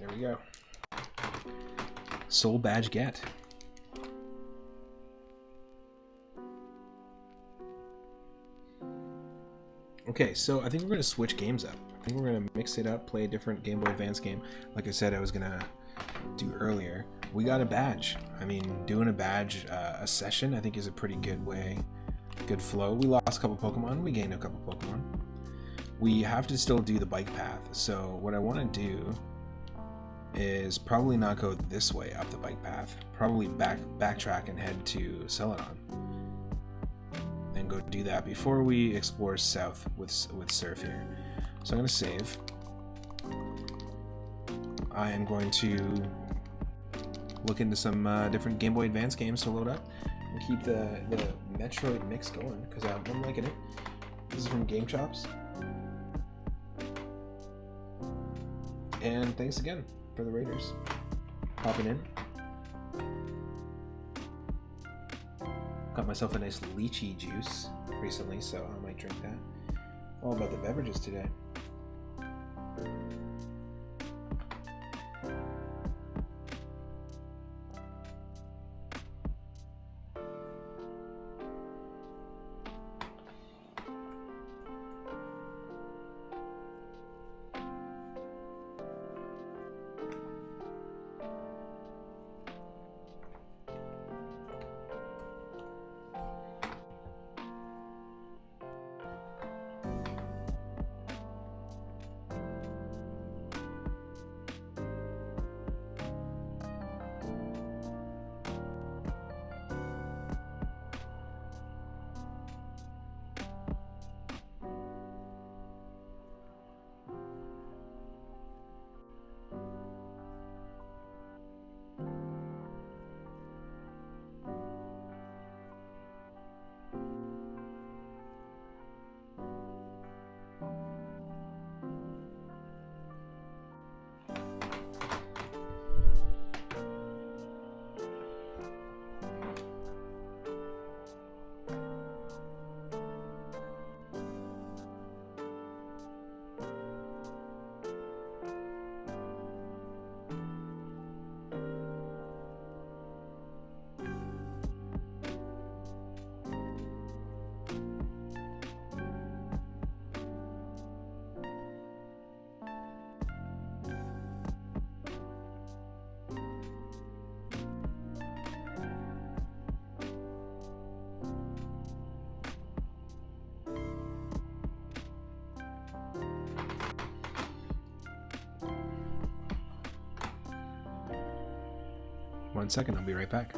There we go. Soul Badge get. Okay, so I think we're going to switch games up. I think we're going to mix it up, play a different Game Boy Advance game. Like I said I was going to do earlier. We got a badge. I mean, doing a badge, a session, I think is a pretty good way. Good flow. We lost a couple Pokemon. We gained a couple Pokemon. We have to still do the bike path. So what I want to do is probably not go this way up the bike path. Probably backtrack and head to Celadon. And go do that before we explore south with Surf here. So I'm going to save. I am going to look into some different Game Boy Advance games to load up and keep the Metroid mix going because I'm liking it. This is from Game Chops. And thanks again for the Raiders popping in. Got myself a nice lychee juice recently, so I might drink that. All about the beverages today. One second, I'll be right back.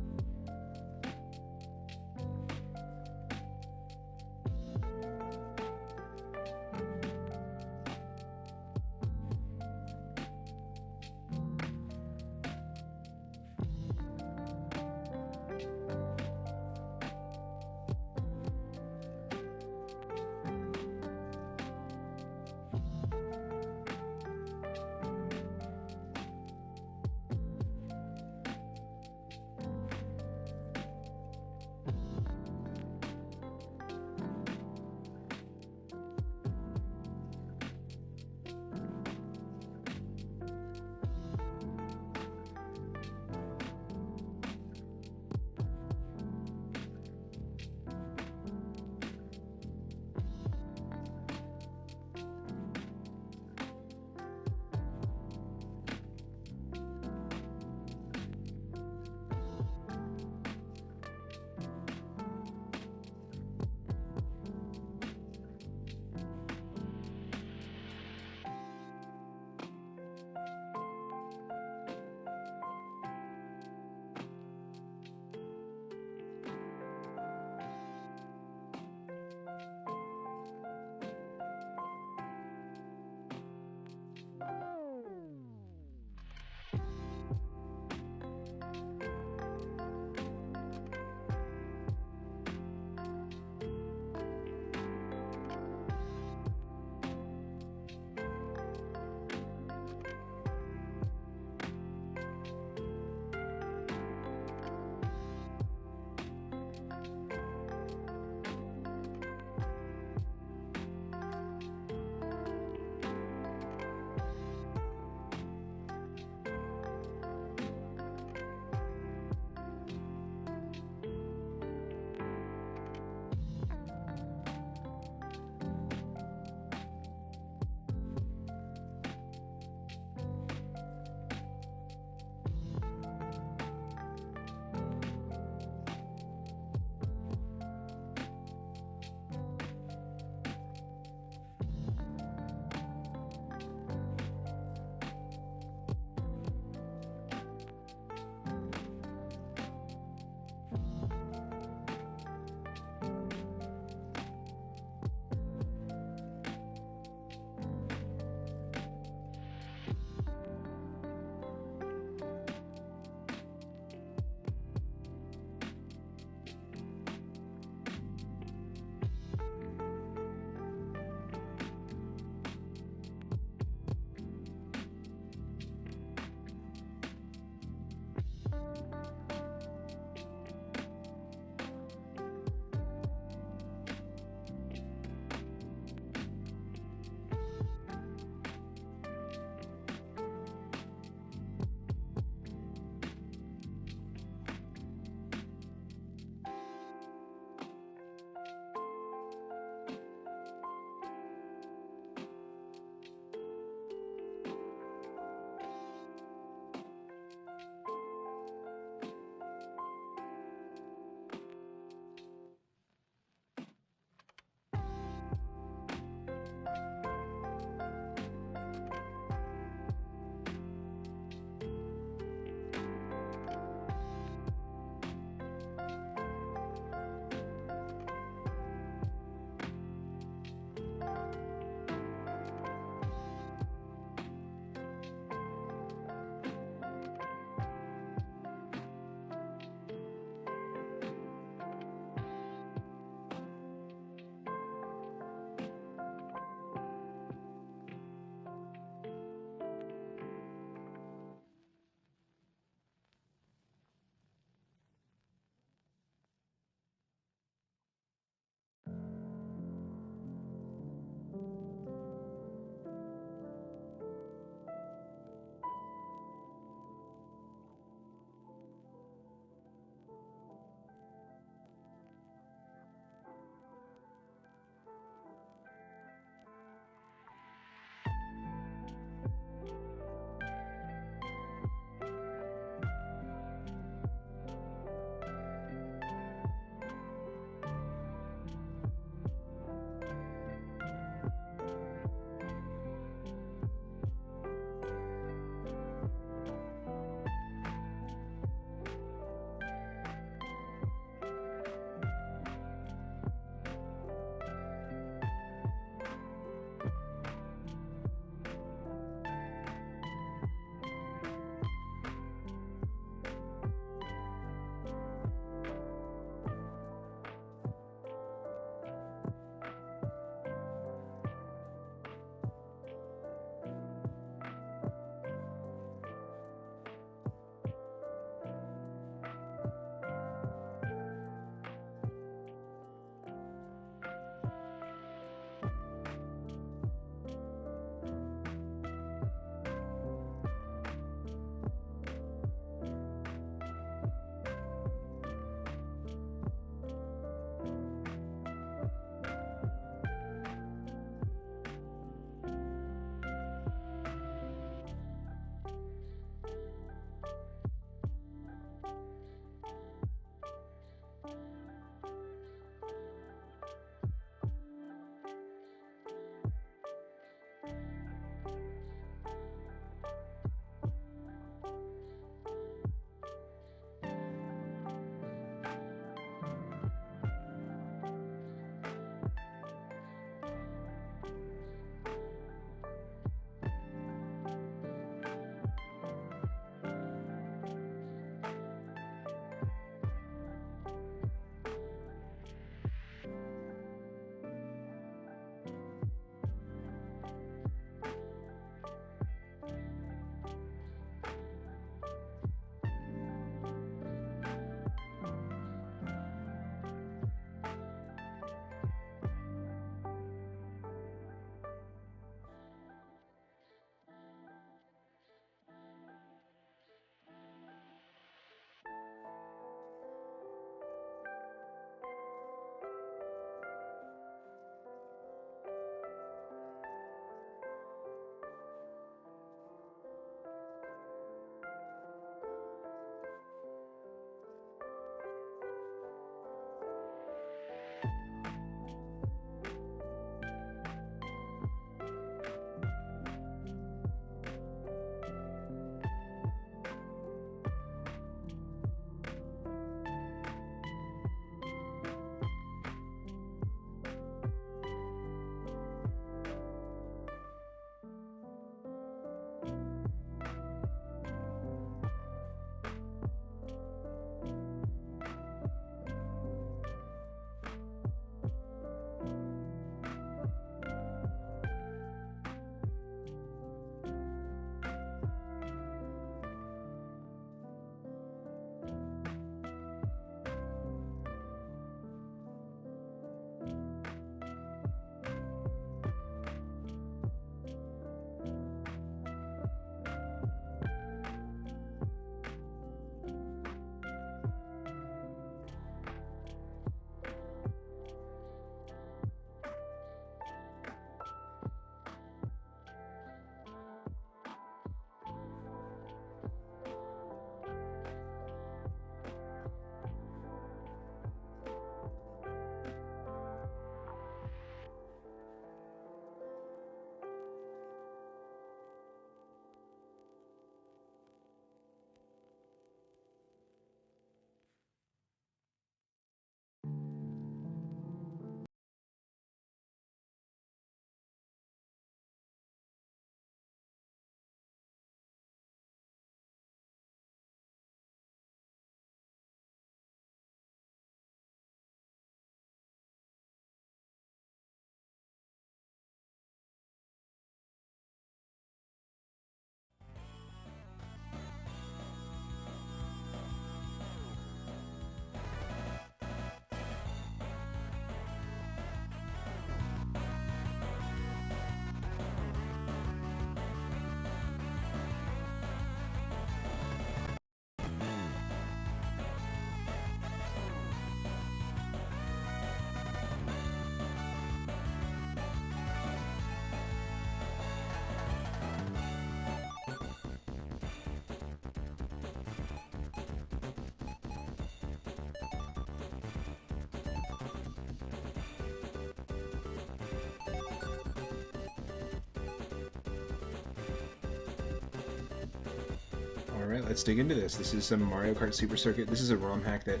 Alright, let's dig into this. This is some Mario Kart Super Circuit. This is a ROM hack that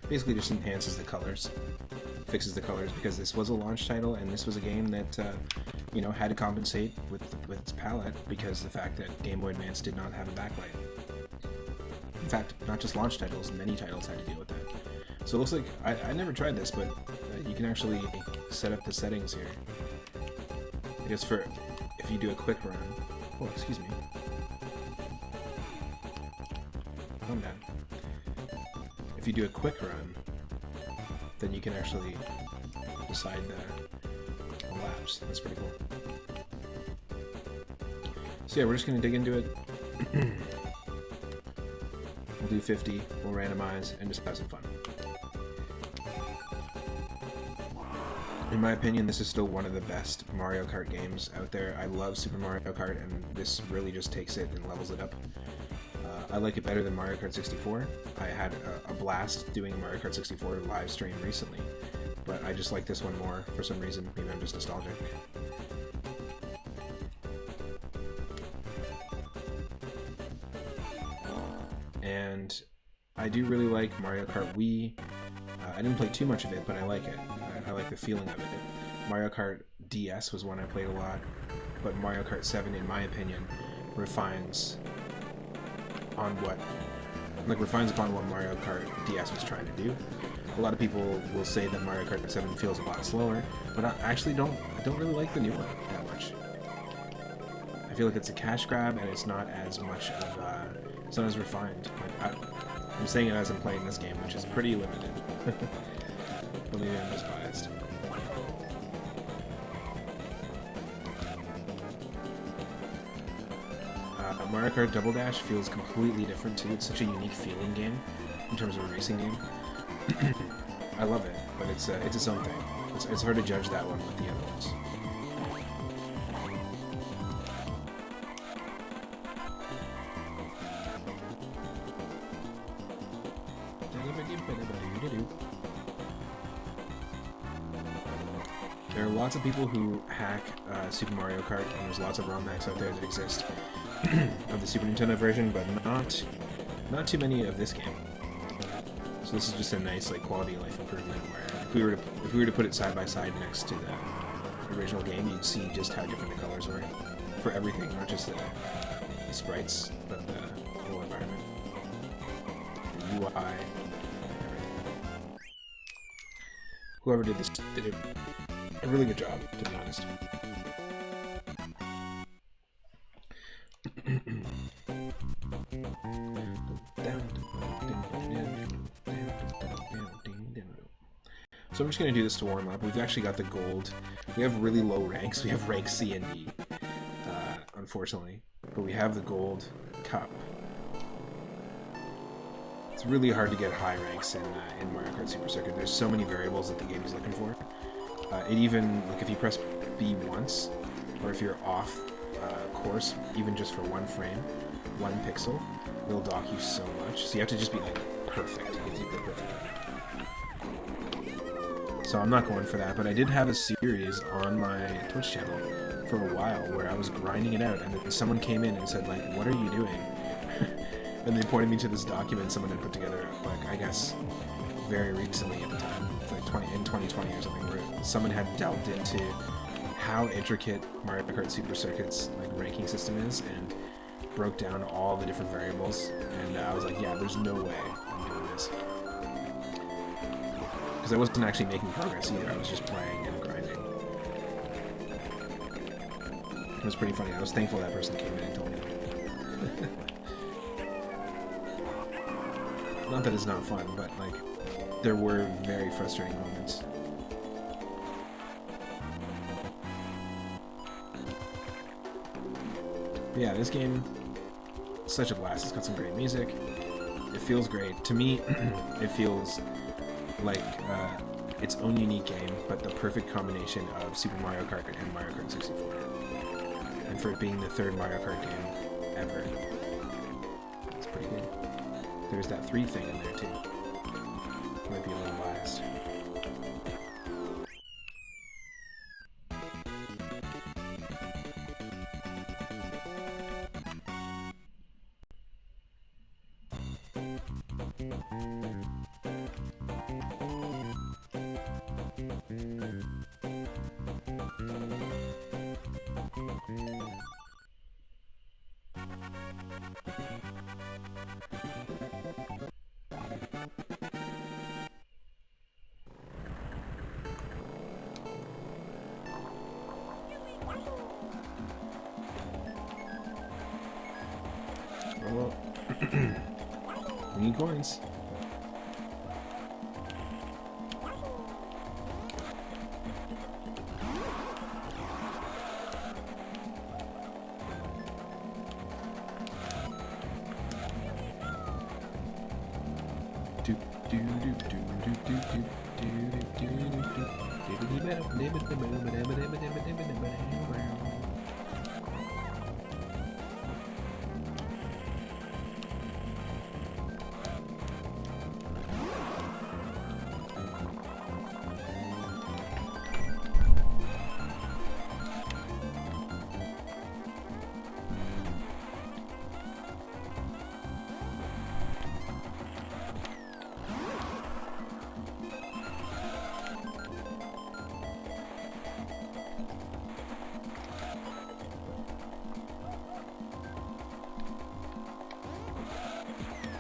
basically just enhances the colors. Fixes the colors, because this was a launch title, and this was a game that, you know, had to compensate with its palette, because the fact that Game Boy Advance did not have a backlight. In fact, not just launch titles, many titles had to deal with that. So it looks like, I never tried this, but you can actually set up the settings here. I guess if you do a quick run. Oh, excuse me. Calm down. If you do a quick run, then you can actually decide the laps. That's pretty cool. So yeah, we're just going to dig into it. We'll do 50, we'll randomize, and just have some fun. In my opinion, this is still one of the best Mario Kart games out there. I love Super Mario Kart, and this really just takes it and levels it up. I like it better than Mario Kart 64. I had a blast doing Mario Kart 64 live stream recently, but I just like this one more for some reason. Maybe I'm just nostalgic. And I do really like Mario Kart Wii. I didn't play too much of it, but I like it. I like the feeling of it. Mario Kart DS was one I played a lot, but Mario Kart 7, in my opinion, refines upon what Mario Kart DS was trying to do. A lot of people will say that Mario Kart 7 feels a lot slower, but I actually don't really like the new one that much. I feel like it's a cash grab, and it's not as much of it's not as refined. I'm saying it as I'm playing this game, which is pretty limited. But maybe I'm just biased. Mario Kart Double Dash feels completely different too. It's such a unique feeling game in terms of a racing game. I love it, but it's its own thing. It's hard to judge that one with the other ones. There are lots of people who hack Super Mario Kart, and there's lots of ROM hacks out there that exist of the Super Nintendo version, but not too many of this game. So this is just a nice quality of life improvement. Where if we were to put it side by side next to the original game, you'd see just how different the colors were for everything, not just the sprites, but the whole environment, the UI. Whoever did this did a really good job, to be honest. So I'm just going to do this to warm up. We've actually got the gold. We have really low ranks. We have rank C and D, unfortunately. But we have the gold cup. It's really hard to get high ranks in Mario Kart Super Circuit. There's so many variables that the game is looking for. It even, if you press B once, or if you're off course, even just for one frame, 1 pixel, it'll dock you so much. So you have to just be perfect. You have to be perfect. So I'm not going for that, but I did have a series on my Twitch channel for a while where I was grinding it out, and then someone came in and said, what are you doing? And they pointed me to this document someone had put together, I guess, very recently at the time, in 2020 or something, where someone had delved into how intricate Mario Kart Super Circuit's ranking system is, and broke down all the different variables, and I was like, yeah, there's no way I'm doing this. Because I wasn't actually making progress either, I was just playing and grinding. It was pretty funny. I was thankful that person came in and told me. Not that it's not fun, but there were very frustrating moments. But yeah, this game is such a blast. It's got some great music. It feels great. To me, it feels like its own unique game, but the perfect combination of Super Mario Kart and Mario Kart 64. And for it being the third Mario Kart game ever, it's pretty good. There's that 3 thing in there too. Might be a little biased. Oh. We need coins.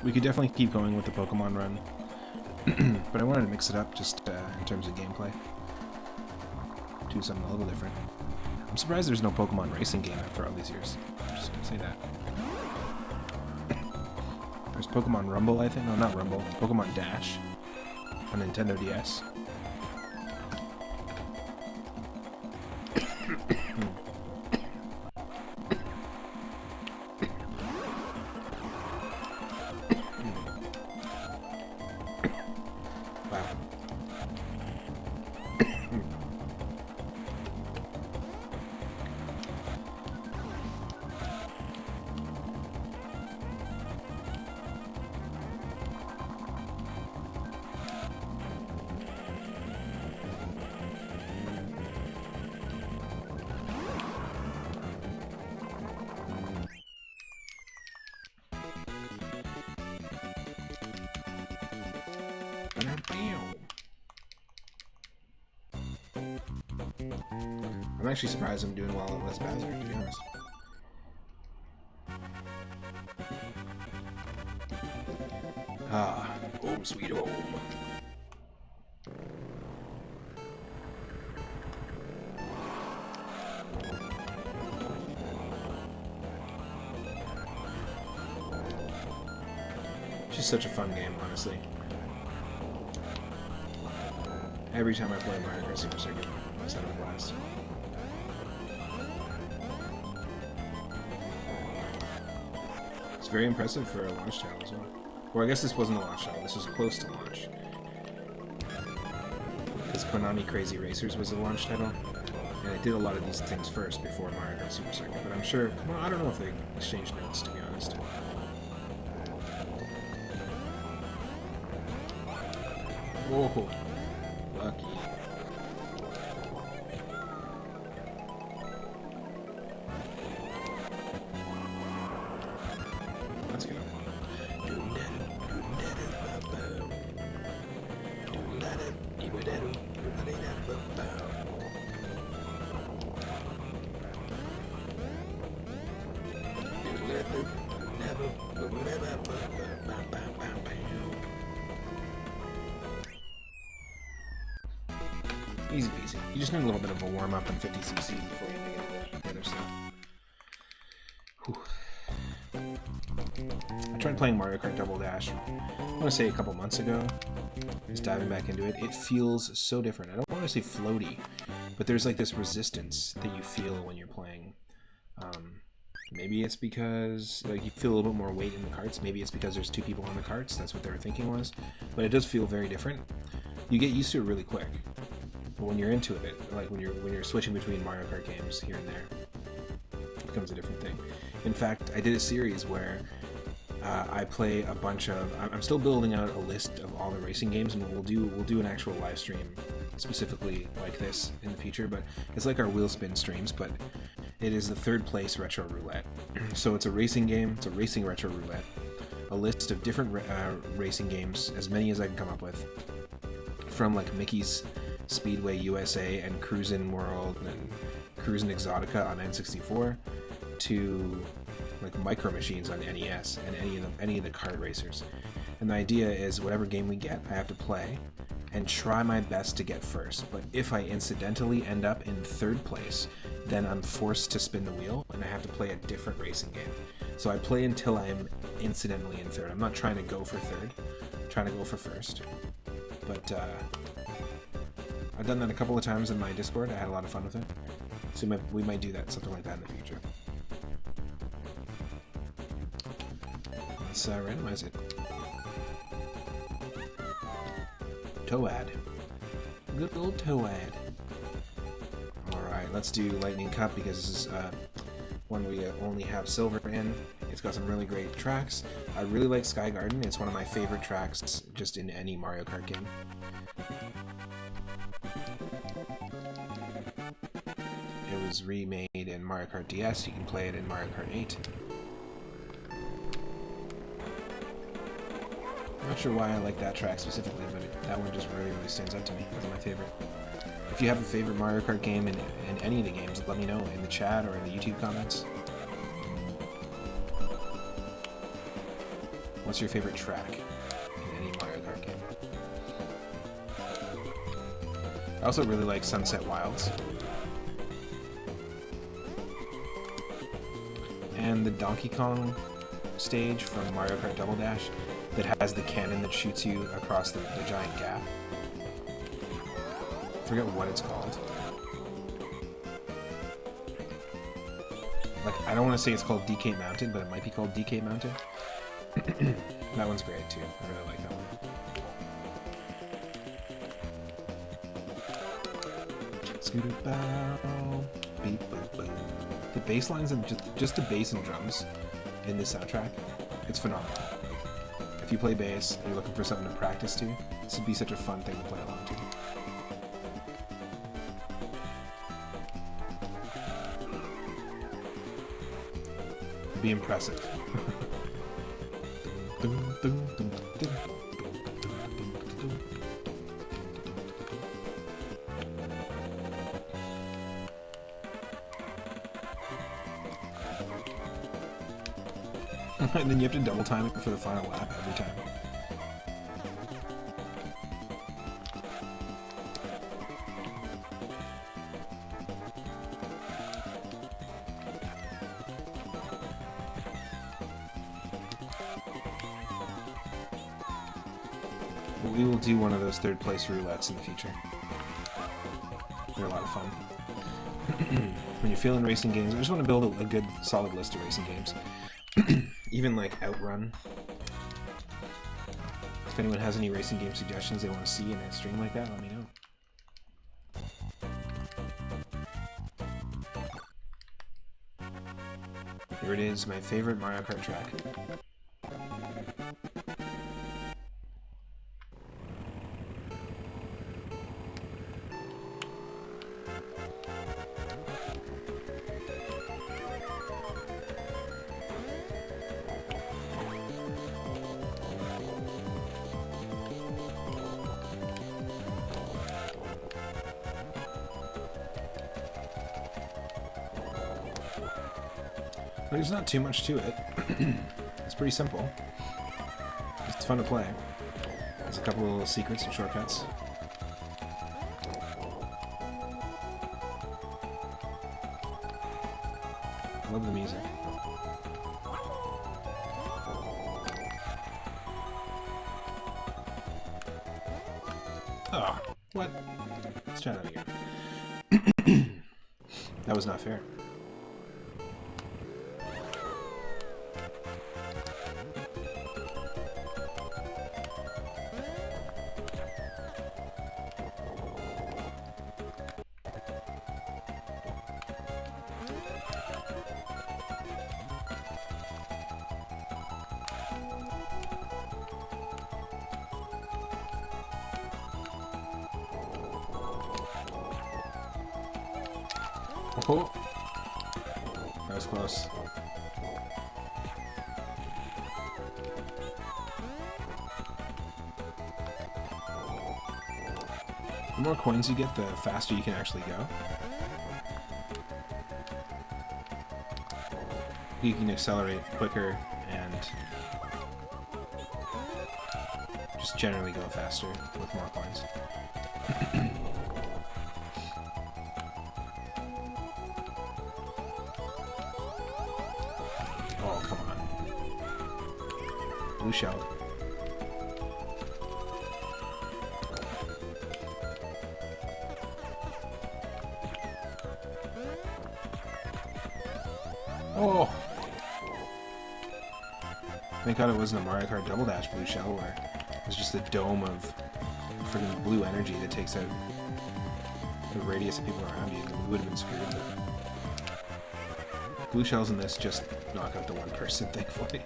We could definitely keep going with the Pokemon run, but I wanted to mix it up just in terms of gameplay. Do something a little different. I'm surprised there's no Pokemon racing game after all these years. I'm just gonna say that. There's Pokemon Rumble, I think. No, not Rumble. Pokemon Dash on Nintendo DS. I'm actually surprised I'm doing well on this Bowser, to be honest. Ah, home sweet home. It's just such a fun game, honestly. Every time I play Mario Kart Super Circuit, I was having a blast. It's very impressive for a launch title as well. Or I guess this wasn't a launch title, this was close to launch. Because Konami Crazy Racers was a launch title, and I did a lot of these things first before Mario Kart Super Circuit, but I'm sure, well, I don't know if they exchanged notes, to be honest. Whoa, lucky. Let's go. Easy peasy. You just need a little bit of a warm-up on 50cc before you get into the other stuff. Whew. I tried playing Mario Kart Double Dash, I want to say a couple months ago. Just diving back into it. It feels so different. I don't want to say floaty, but there's like this resistance that you feel when you're playing. Maybe it's because like you feel a little bit more weight in the carts. Maybe it's because there's two people on the carts. That's what their thinking was. But it does feel very different. You get used to it really quick. But when you're into it, like when you're switching between Mario Kart games here and there, it becomes a different thing. In fact, I did a series where I play a bunch of. I'm still building out a list of all the racing games, and we'll do an actual live stream specifically like this in the future. But it's like our wheel spin streams, but it is the third place retro roulette. So it's a racing game. It's a racing retro roulette. A list of different racing games, as many as I can come up with, from like Mickey's Speedway USA and Cruisin' World and Cruisin' Exotica on N64 to like Micro Machines on NES and any of the kart racers. And the idea is whatever game we get, I have to play and try my best to get first. But if I incidentally end up in third place, then I'm forced to spin the wheel and I have to play a different racing game. So I play until I'm incidentally in third. I'm not trying to go for third. I'm trying to go for first. But I've done that a couple of times in my Discord. I had a lot of fun with it. So we might do that, something like that in the future. Let's randomize it. Toad. Good old Toad. Alright, let's do Lightning Cup because this is one we only have silver in. It's got some really great tracks. I really like Sky Garden. It's one of my favorite tracks just in any Mario Kart game. It was remade in Mario Kart DS. You can play it in Mario Kart 8. Not sure why I like that track specifically, but that one just really, really stands out to me. It's my favorite. If you have a favorite Mario Kart game in any of the games, let me know in the chat or in the YouTube comments. What's your favorite track in any Mario Kart game? I also really like Sunset Wilds. And the Donkey Kong stage from Mario Kart Double Dash that has the cannon that shoots you across the giant gap. I forget what it's called. Like, I don't want to say it's called DK Mountain, but it might be called DK Mountain. That one's great too. I really like that one. Scooter bow, beep boop boop. The bass lines and just the bass and drums in this soundtrack, it's phenomenal. If you play bass and you're looking for something to practice to, this would be such a fun thing to play along to. It'd be impressive. And then you have to double time it for the final lap every time. We will do one of those third place roulettes in the future. They're a lot of fun. When you're feeling racing games, I just want to build a good solid list of racing games. Even like Outrun. If anyone has any racing game suggestions they want to see in a stream like that, let me know. Here it is, my favorite Mario Kart track. There's not too much to it. It's pretty simple. It's fun to play. There's a couple of little secrets and shortcuts. I love the music. Oh, what? Let's try that again. That was not fair. Oh, that was close. The more coins you get, the faster you can actually go. You can accelerate quicker and just generally go faster with more coins. Oh, come on. blue shelled. Oh! Thank God it wasn't a Mario Kart Double Dash blue shell where it's just a dome of freaking blue energy that takes out the radius of people around you. We would have been screwed. But blue shells in this just knock out the one person, thankfully.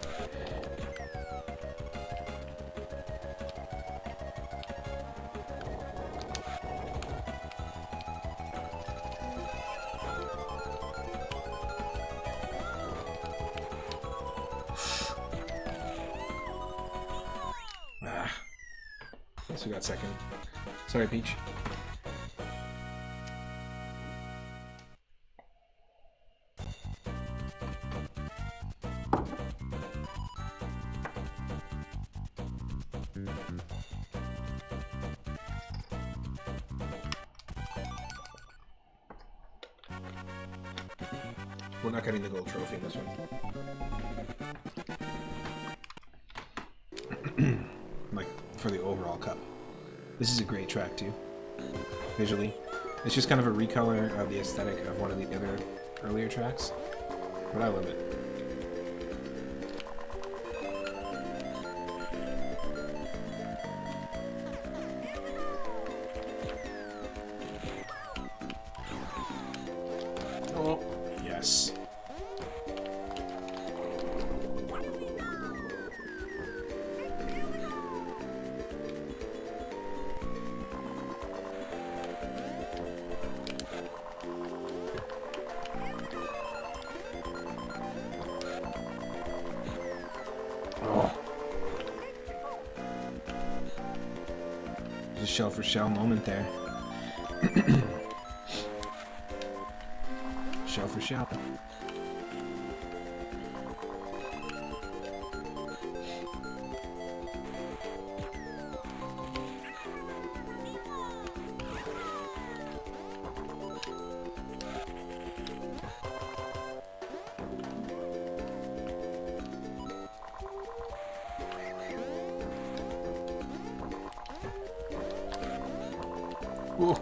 So we got second. Sorry, Peach. We're not getting the gold trophy in this one. Like, for the overall cup. This is a great track, too. Visually. It's just kind of a recolor of the aesthetic of one of the other earlier tracks. But I love it. Oh, yes. Oh. There's a shell for shell moment there. Shell for shell. Whoa.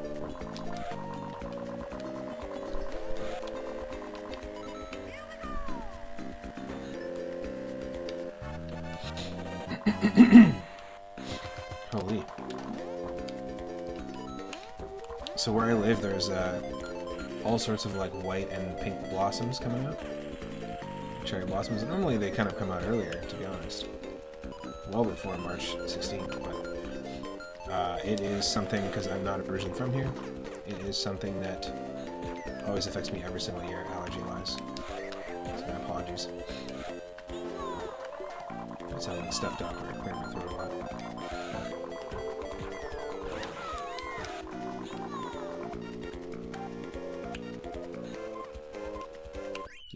Holy. So where I live, there's all sorts of like white and pink blossoms coming out. Cherry blossoms. Normally they kind of come out earlier, to be honest. Well before March 16th, but it is something, because I'm not originally from here, it is something that always affects me every single year, allergy-wise. So my apologies. I sound like stuffed up or clear my throat a lot.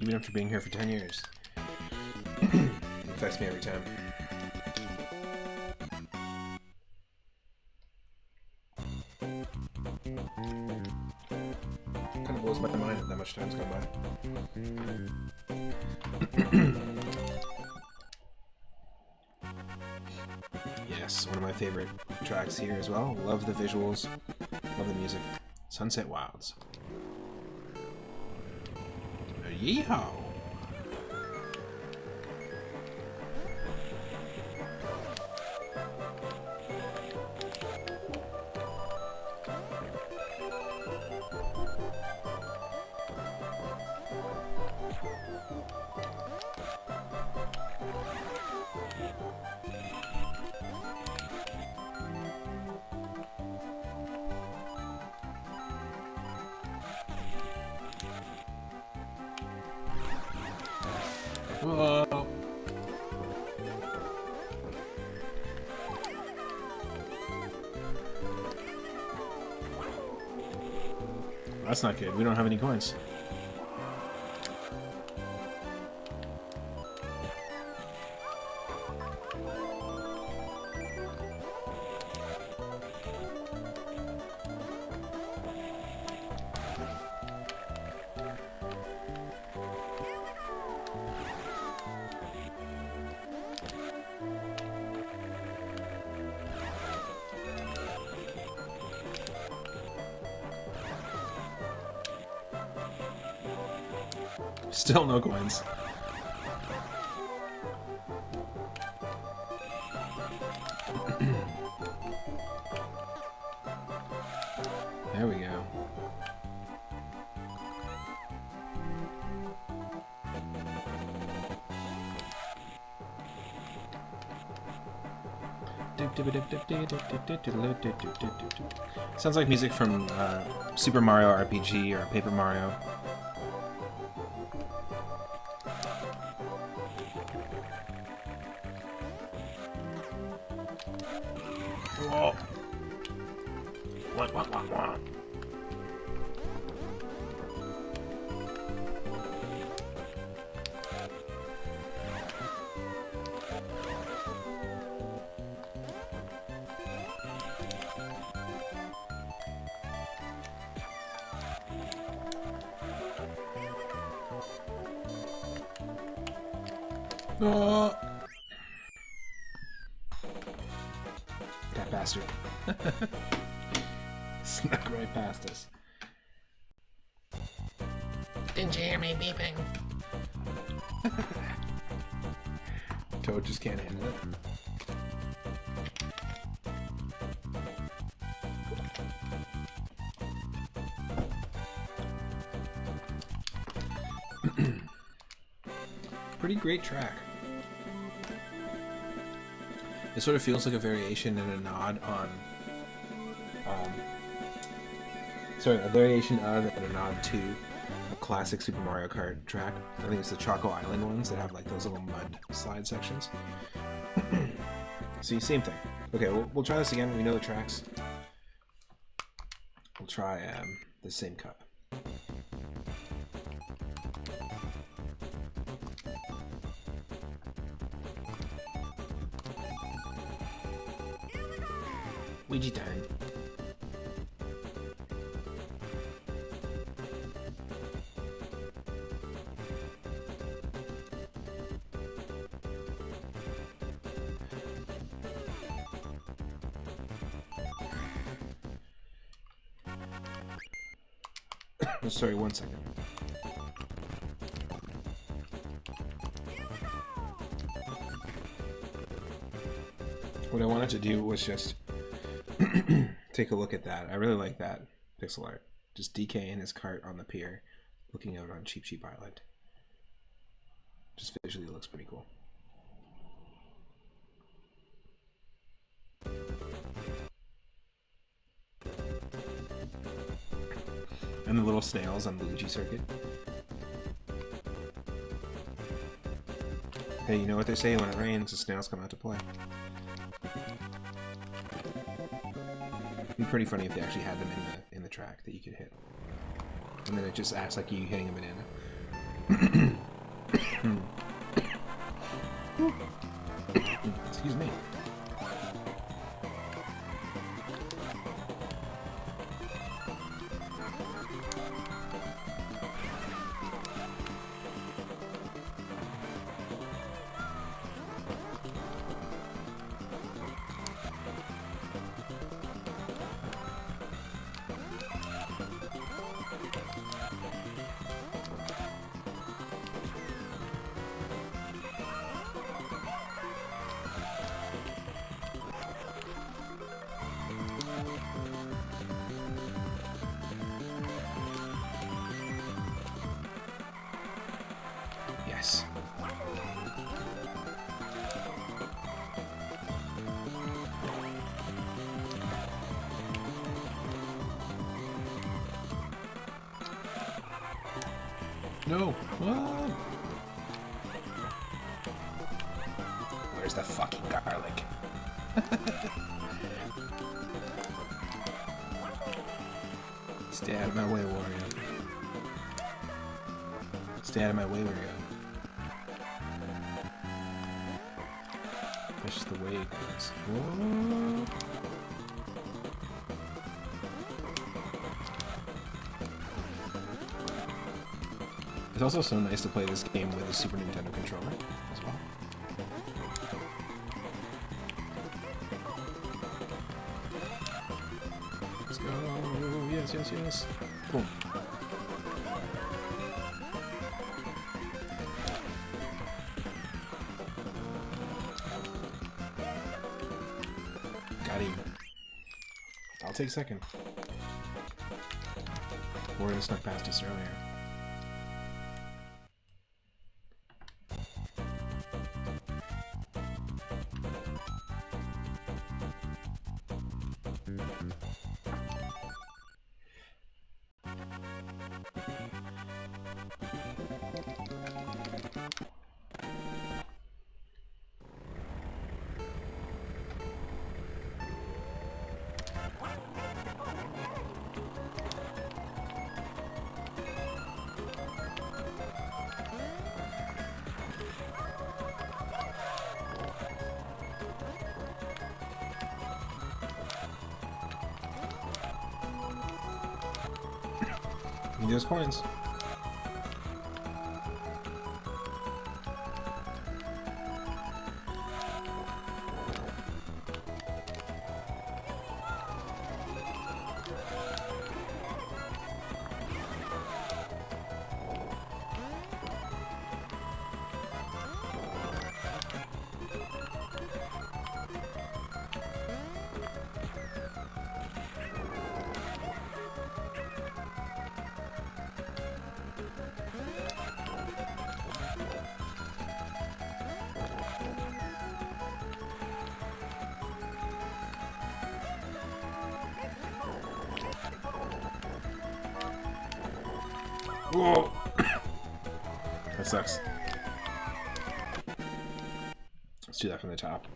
Even after being here for 10 years. It affects me every time. Kind of blows my mind that much time's gone by. Yes, one of my favorite tracks here as well. Love the visuals, love the music. Sunset Wilds. Yeehaw! Whoa. That's not good. We don't have any coins. Still no coins. There we go. Sounds like music from Super Mario RPG or Paper Mario. Whoa. What? Oh. That bastard. Snuck right past us. Didn't you hear me beeping? Toad just can't handle it. Pretty great track. It sort of feels like a variation and a nod on, a variation of and a nod to a classic Super Mario Kart track. I think it's the Choco Island ones that have like those little mud slide sections. See, same thing. Okay, we'll try this again. We know the tracks. We'll try the same cup. Ouija time. Oh, sorry, 1 second. What I wanted to do was just take a look at that. I really like that pixel art. Just DK in his cart on the pier, looking out on Cheap Cheap Island. Just visually looks pretty cool. And the little snails on Luigi Circuit. Hey, you know what they say, when it rains, the snails come out to play. It'd be pretty funny if they actually had them in the track that you could hit. And then it just acts like you hitting a banana. Excuse me. Yes. No. Whoa. Where's the fucking garlic? Stay out of my way, Wario. Stay out of my way, Wario. That's just the way it goes. Whoa. It's also so nice to play this game with a Super Nintendo controller as well. Let's go. Yes, yes, yes. Boom. Got him. I'll take second. Warren snuck past us earlier. Need those coins. Whoa! That sucks. Let's do that from the top.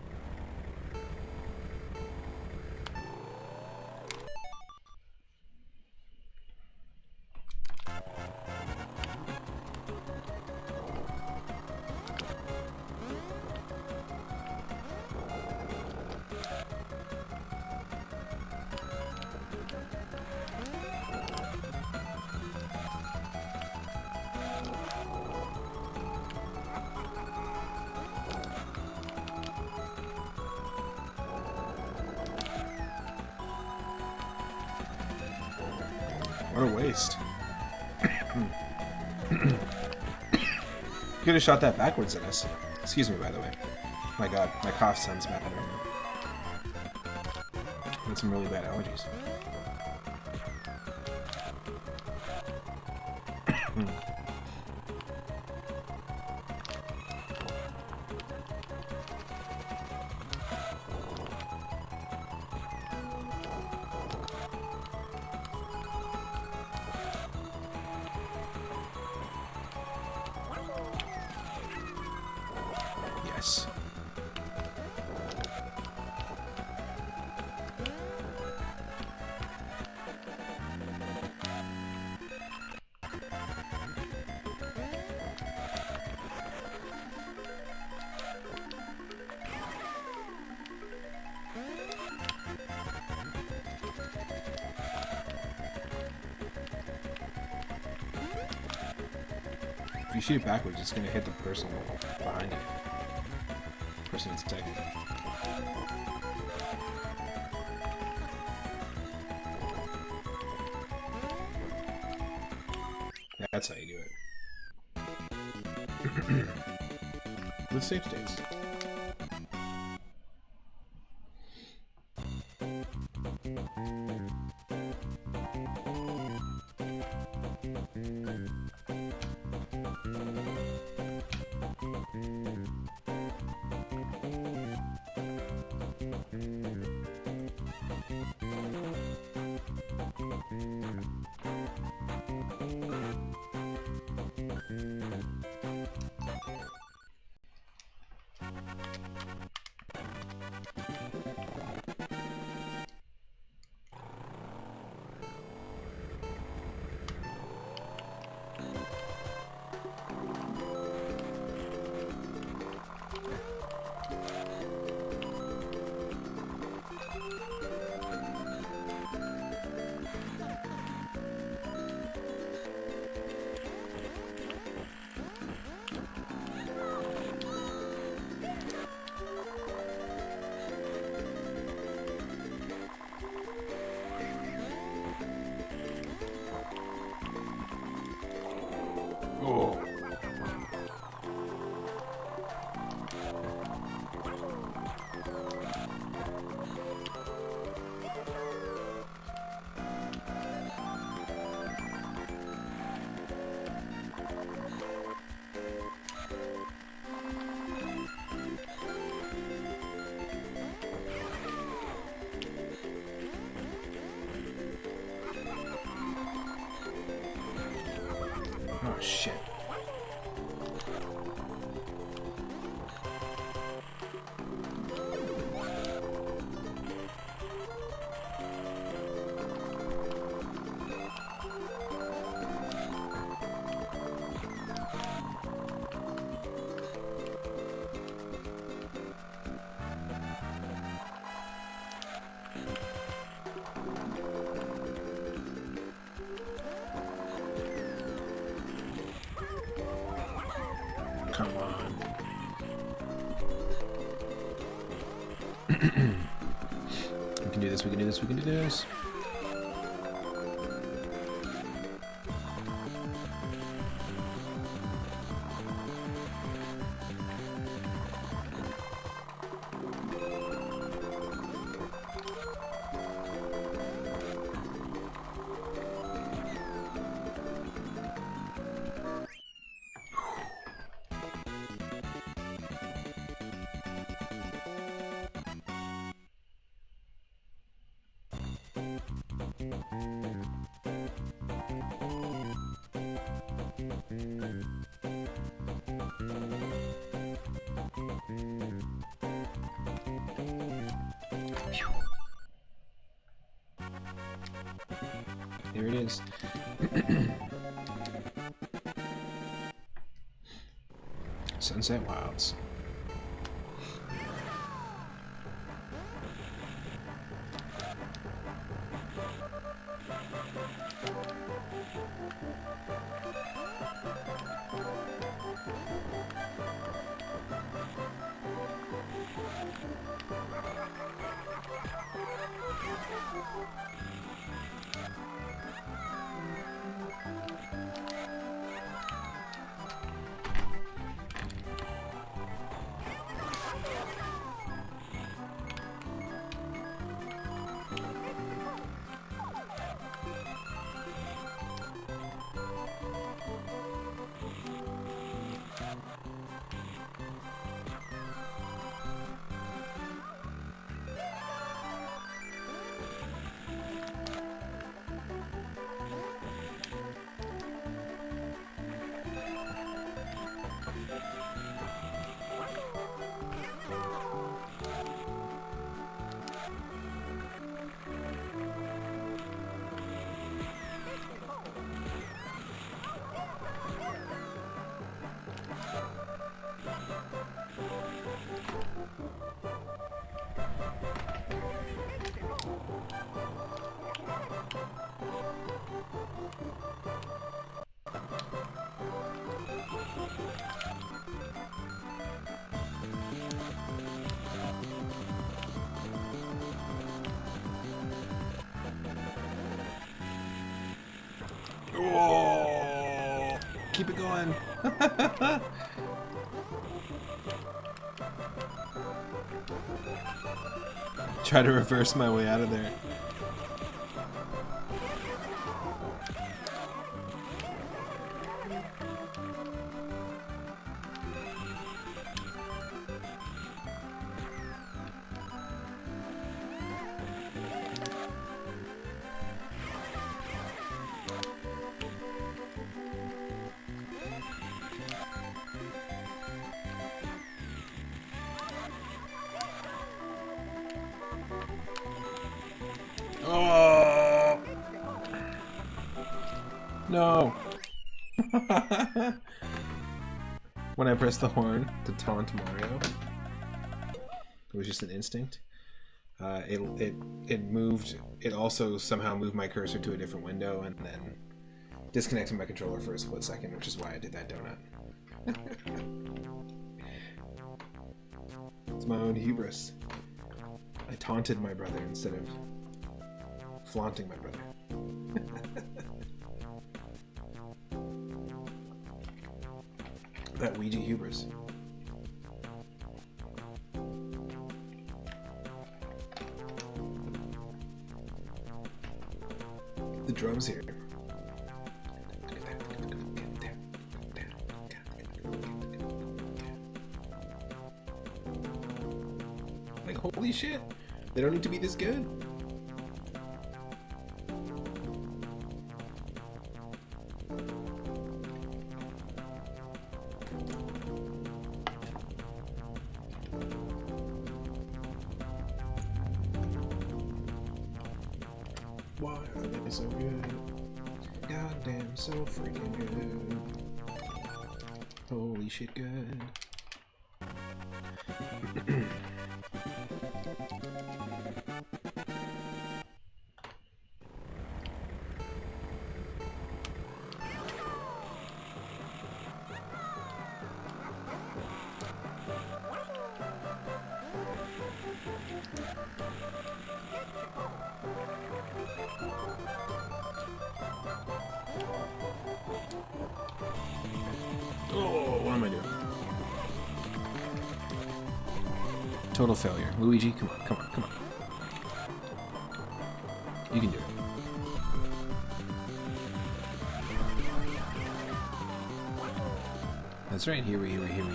What a waste. Could have shot that backwards at us. Excuse me, by the way. My god, my cough sounds bad right now. I had some really bad allergies. Yes. If you shoot it backwards, it's gonna hit the person behind you. Person in second. That's how you do it. With save states. We can do this, we can do this, we can do this. Here it is. Sunset Wilds. Oh, keep it going. Try to reverse my way out of there. Oh no! When I pressed the horn to taunt Mario, it was just an instinct. It moved. It also somehow moved my cursor to a different window and then disconnected my controller for a split second, which is why I did that donut. It's my own hubris. I taunted my brother instead of flaunting my brother. That Ouija hubris. The drums here. Like, holy shit, they don't need to be this good. Why are they so good? Goddamn, so freaking good. Holy shit, good. Total failure. Luigi, come on, come on, come on. You can do it. That's right. Here we go. Here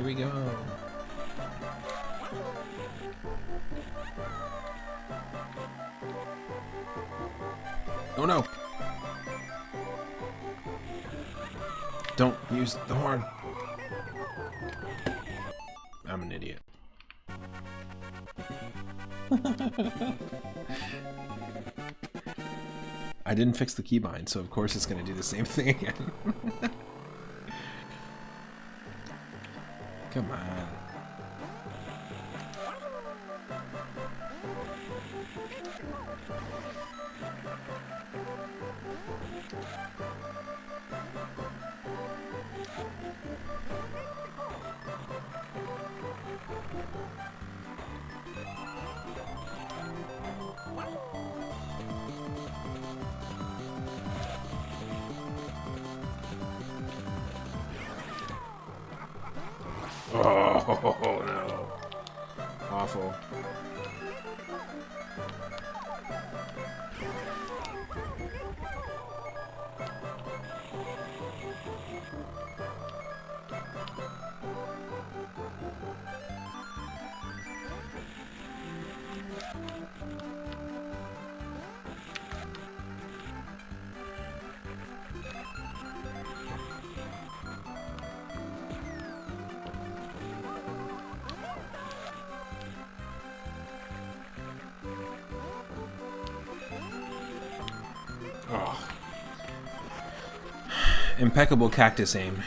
we go. Oh no! Don't use the horn. I'm an idiot. I didn't fix the keybind, so of course it's going to do the same thing again. Come on. Oh no. Awful. Oh. Impeccable cactus aim.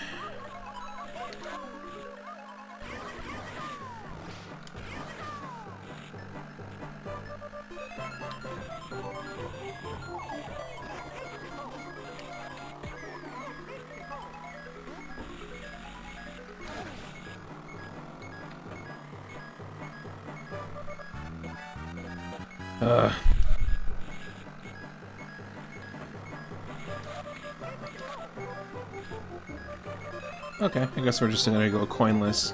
Okay, I guess we're just gonna go coinless.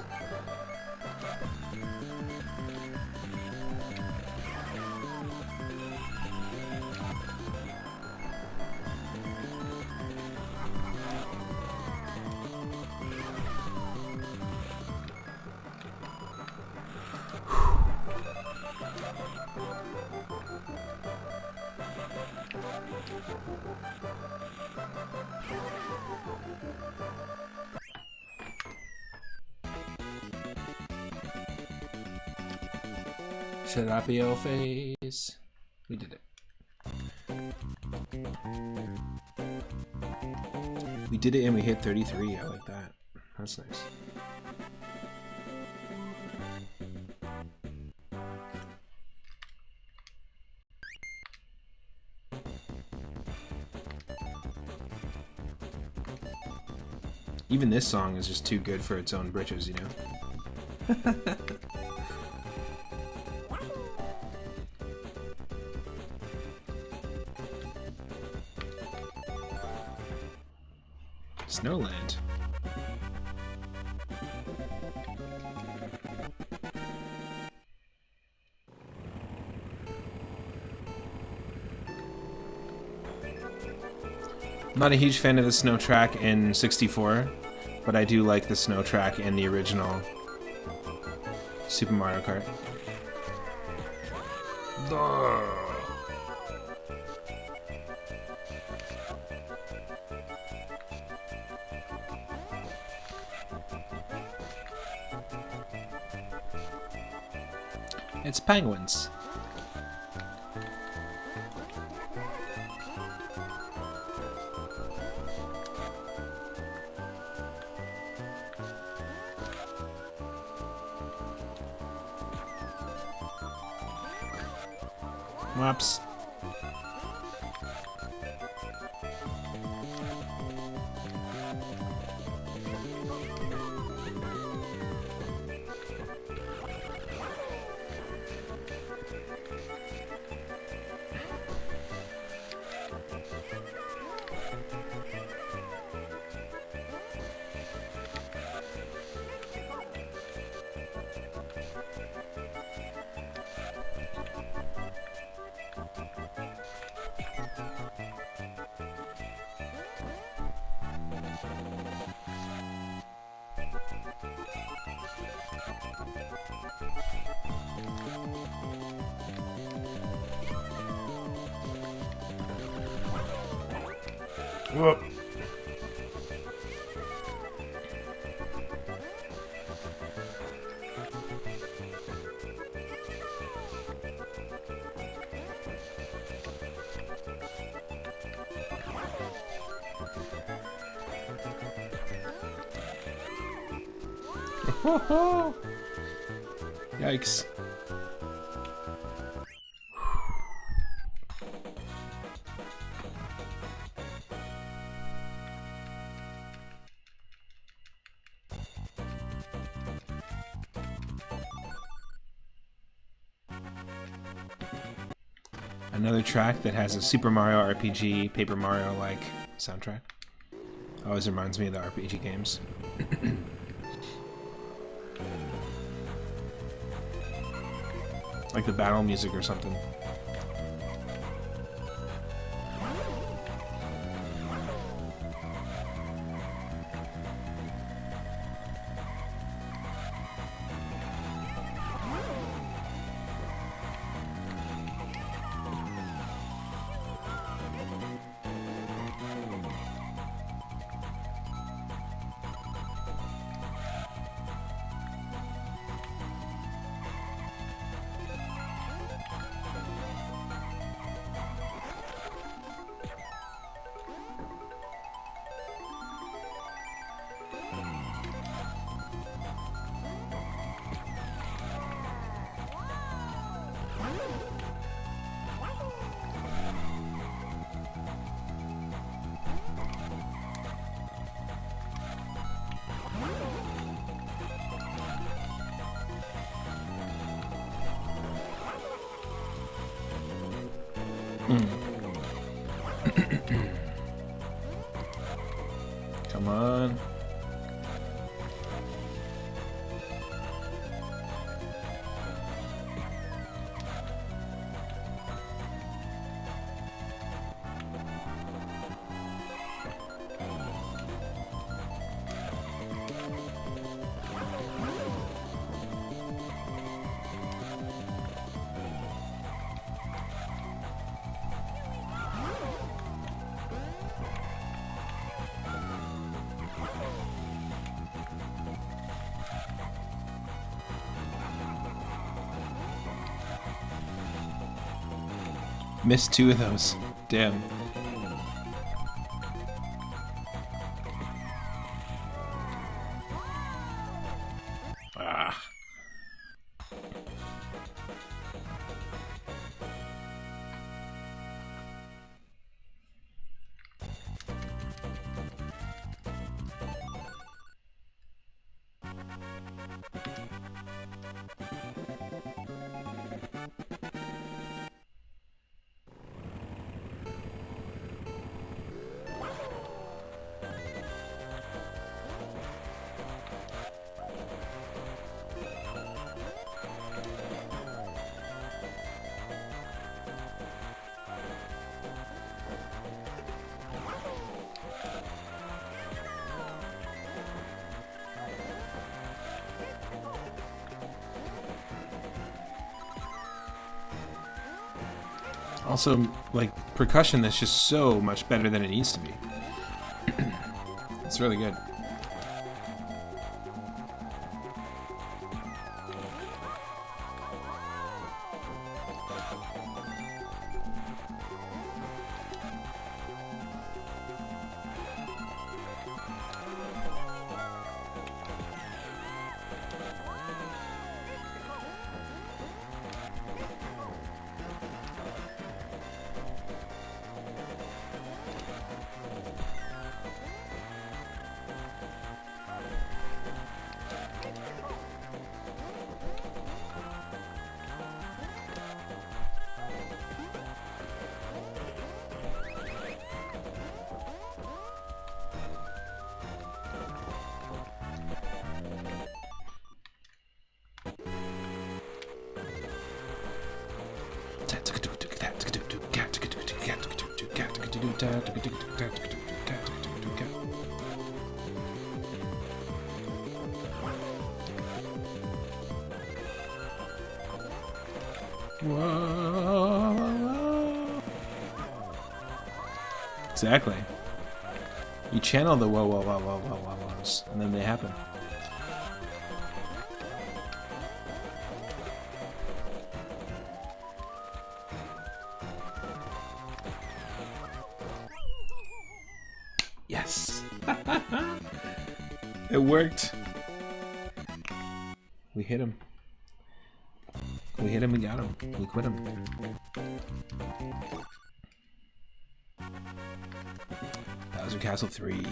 Serapio face. We did it. We did it and we hit 33. I like that. That's nice. Even this song is just too good for its own britches, you know? Snowland. I'm not a huge fan of the snow track in 64, but I do like the snow track in the original Super Mario Kart. It's penguins. Whoops. Whoop. Yikes. Another track that has a Super Mario RPG, Paper Mario-like soundtrack. Always reminds me of the RPG games. Like the battle music or something. Come on. Missed two of those. Damn. Ah. Also, like, percussion that's just so much better than it needs to be. It's really good. Whoa. Exactly. You channel the whoa, whoa, whoa, whoa, whoa, whoa, whoas, and then they happen. Yes! It worked! We hit him. We hit him, we got him. We quit him. Bowser Castle 3.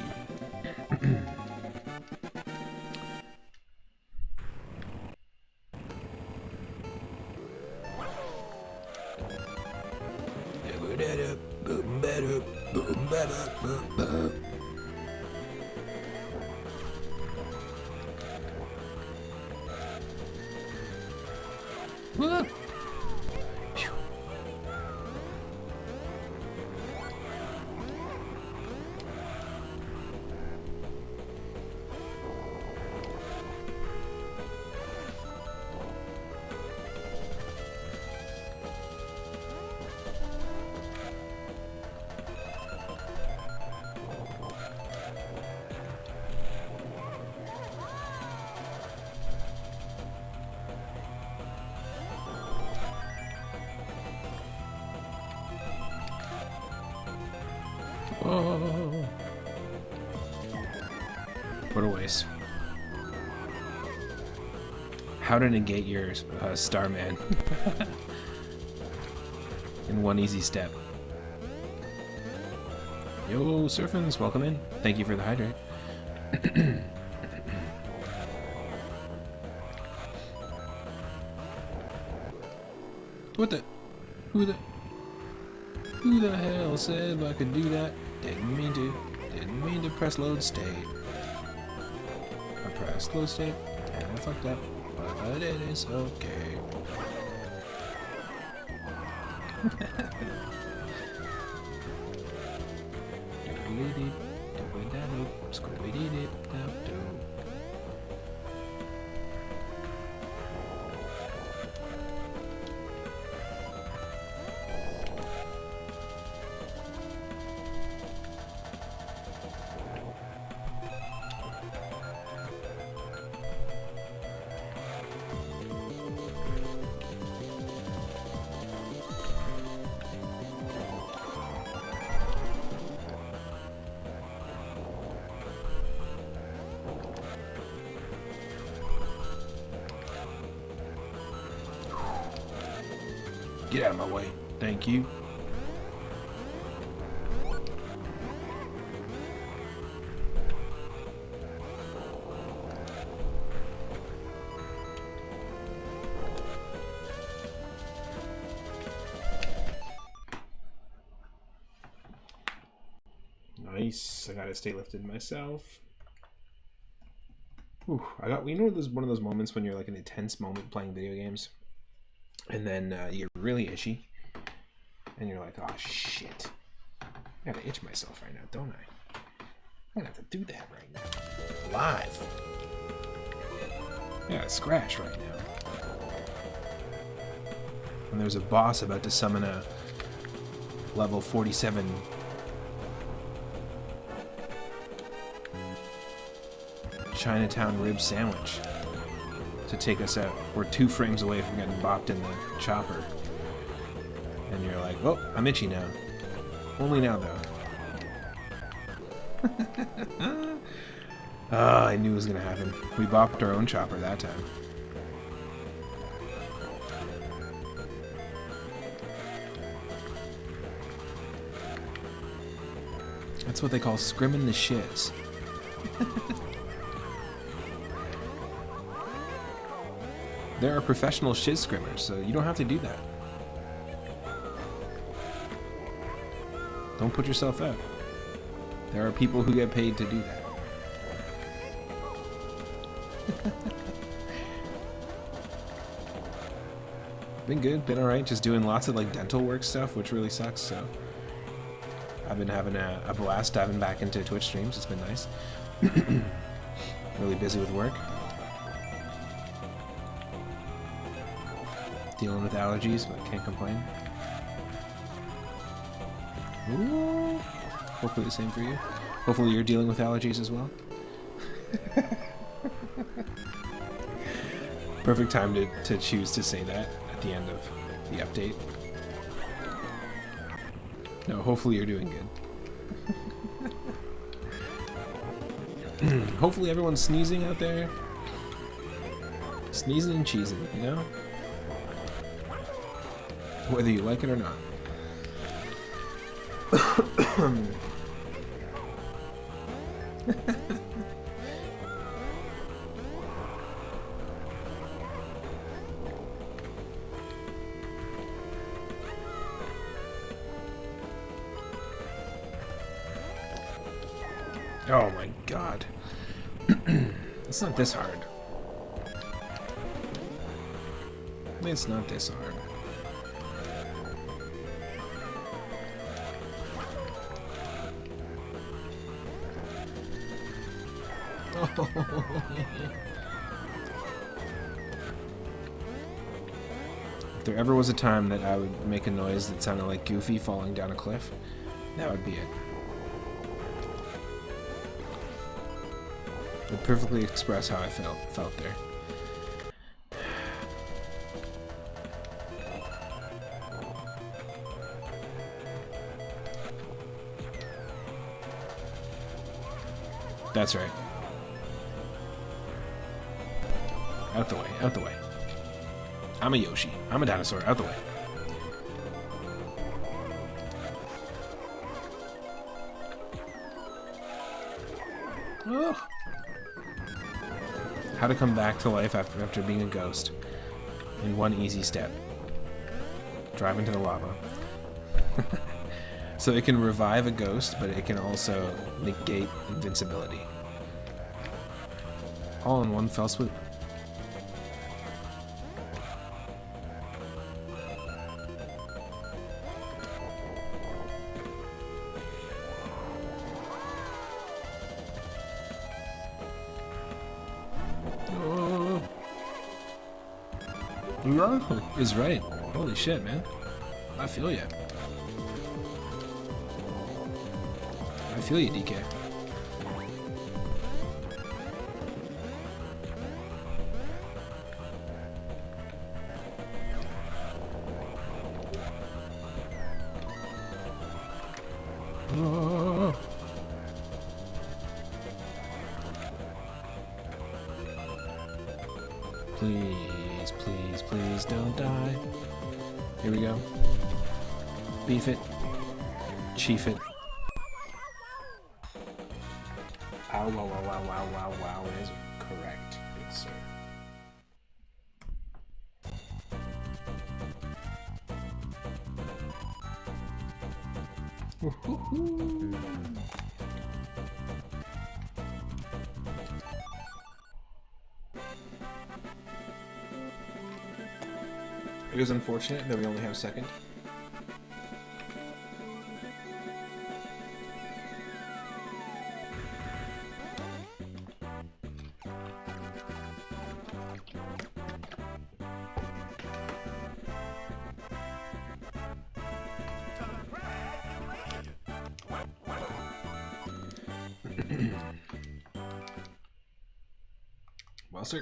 Oh. What a waste. How to negate your Starman in one easy step. Yo, Surfins, welcome in. Thank you for the hydrate. What the? Who the hell said I could do that? Didn't mean to press load state. I pressed load state and I fucked up, but it is okay. Get out of my way. Thank you. Nice. I gotta stay lifted myself. Ooh, you know, there's one of those moments when you're like in a tense moment playing video games, and then you're really itchy, and you're like, oh shit, I gotta itch myself right now, don't I? I'm gonna have to do that right now. Live. I gotta scratch right now. And there's a boss about to summon a level 47 Chinatown rib sandwich to take us out. We're 2 frames away from getting bopped in the chopper. And you're like, well, I'm itchy now. Only now, though. I knew it was going to happen. We bopped our own chopper that time. That's what they call scrimming the shiz. There are professional shiz scrimmers, so you don't have to do that. Don't put yourself out. There are people who get paid to do that. Been good, been alright, just doing lots of like dental work stuff, which really sucks, so I've been having a blast diving back into Twitch streams. It's been nice. Really busy with work. Dealing with allergies, but can't complain. Ooh. Hopefully the same for you. Hopefully you're dealing with allergies as well. Perfect time to choose to say that at the end of the update. No, hopefully you're doing good. Hopefully everyone's sneezing out there. Sneezing and cheesing, you know? Whether you like it or not. Oh my god. It's not this hard. It's not this hard. If there ever was a time that I would make a noise that sounded like Goofy falling down a cliff, that would be it. It would perfectly express how I felt there. That's right. Out the way, out the way. I'm a Yoshi. I'm a dinosaur. Out the way. Oh. How to come back to life after being a ghost. In one easy step. Drive into the lava. So it can revive a ghost, but it can also negate invincibility. All in one fell swoop. Oh. Is right. Holy shit, man. I feel ya. I feel you, DK. Oh. Please, please, please don't die. Here we go. Beef it. Chief it. Ow, wow, wow, wow, wow, wow, wow is correct. Good sir. Woo-hoo-hoo. It is unfortunate that we only have a second. Well, sir.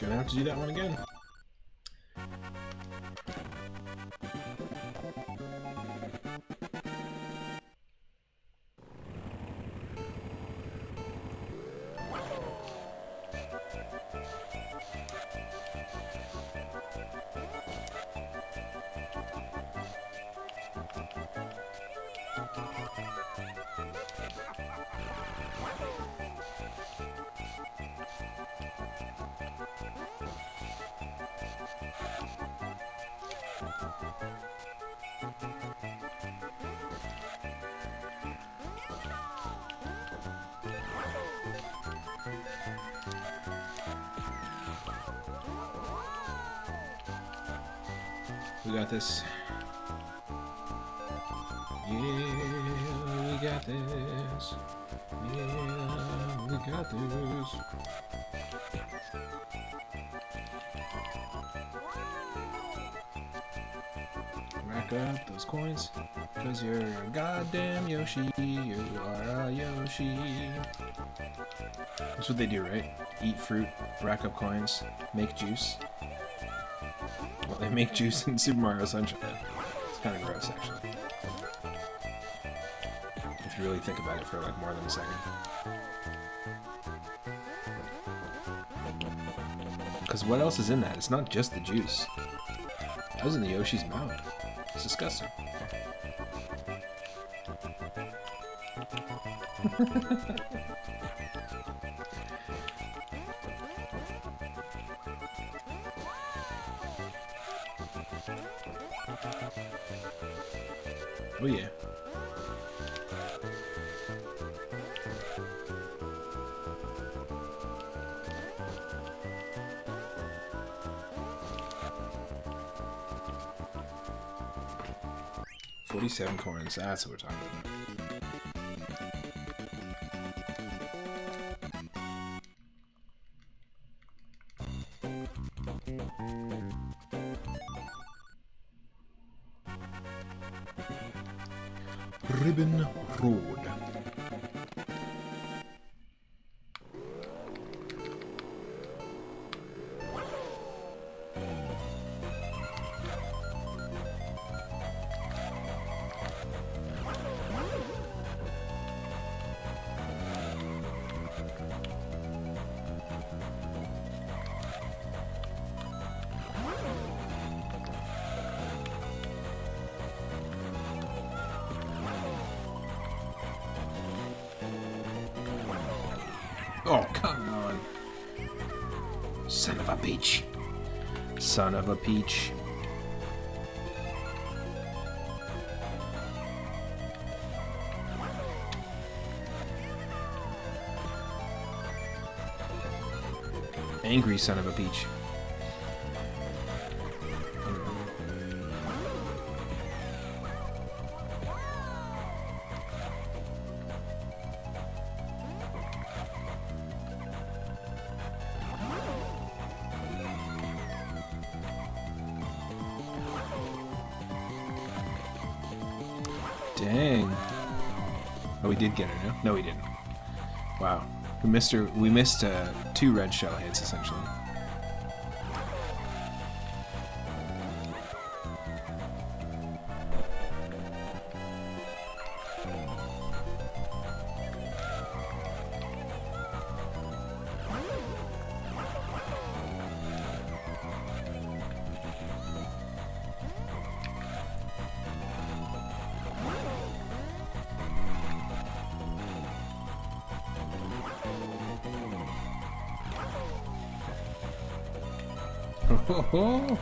Gonna have to do that one again. We got this. Yeah, we got this. Yeah, we got this. Rack up those coins, cause you're a goddamn Yoshi. You are a Yoshi. That's what they do, right? Eat fruit, rack up coins, make juice. Well, they make juice in Super Mario Sunshine. It's kind of gross, actually. If you really think about it for like more than a second. Because what else is in that? It's not just the juice. That was in the Yoshi's mouth. It's disgusting. Oh yeah. $47 coins, that's what we're talking about. Ribbon Road. Oh, come on. Son of a peach. Son of a peach. Angry son of a peach. Dang. Oh, we did get her, no? No, we didn't. Wow. We missed her. We missed 2 red shell hits, essentially. Oh,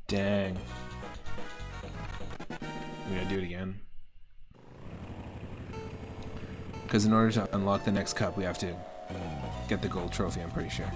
dang. We gotta do it again. Because in order to unlock the next cup, we have to get the gold trophy, I'm pretty sure.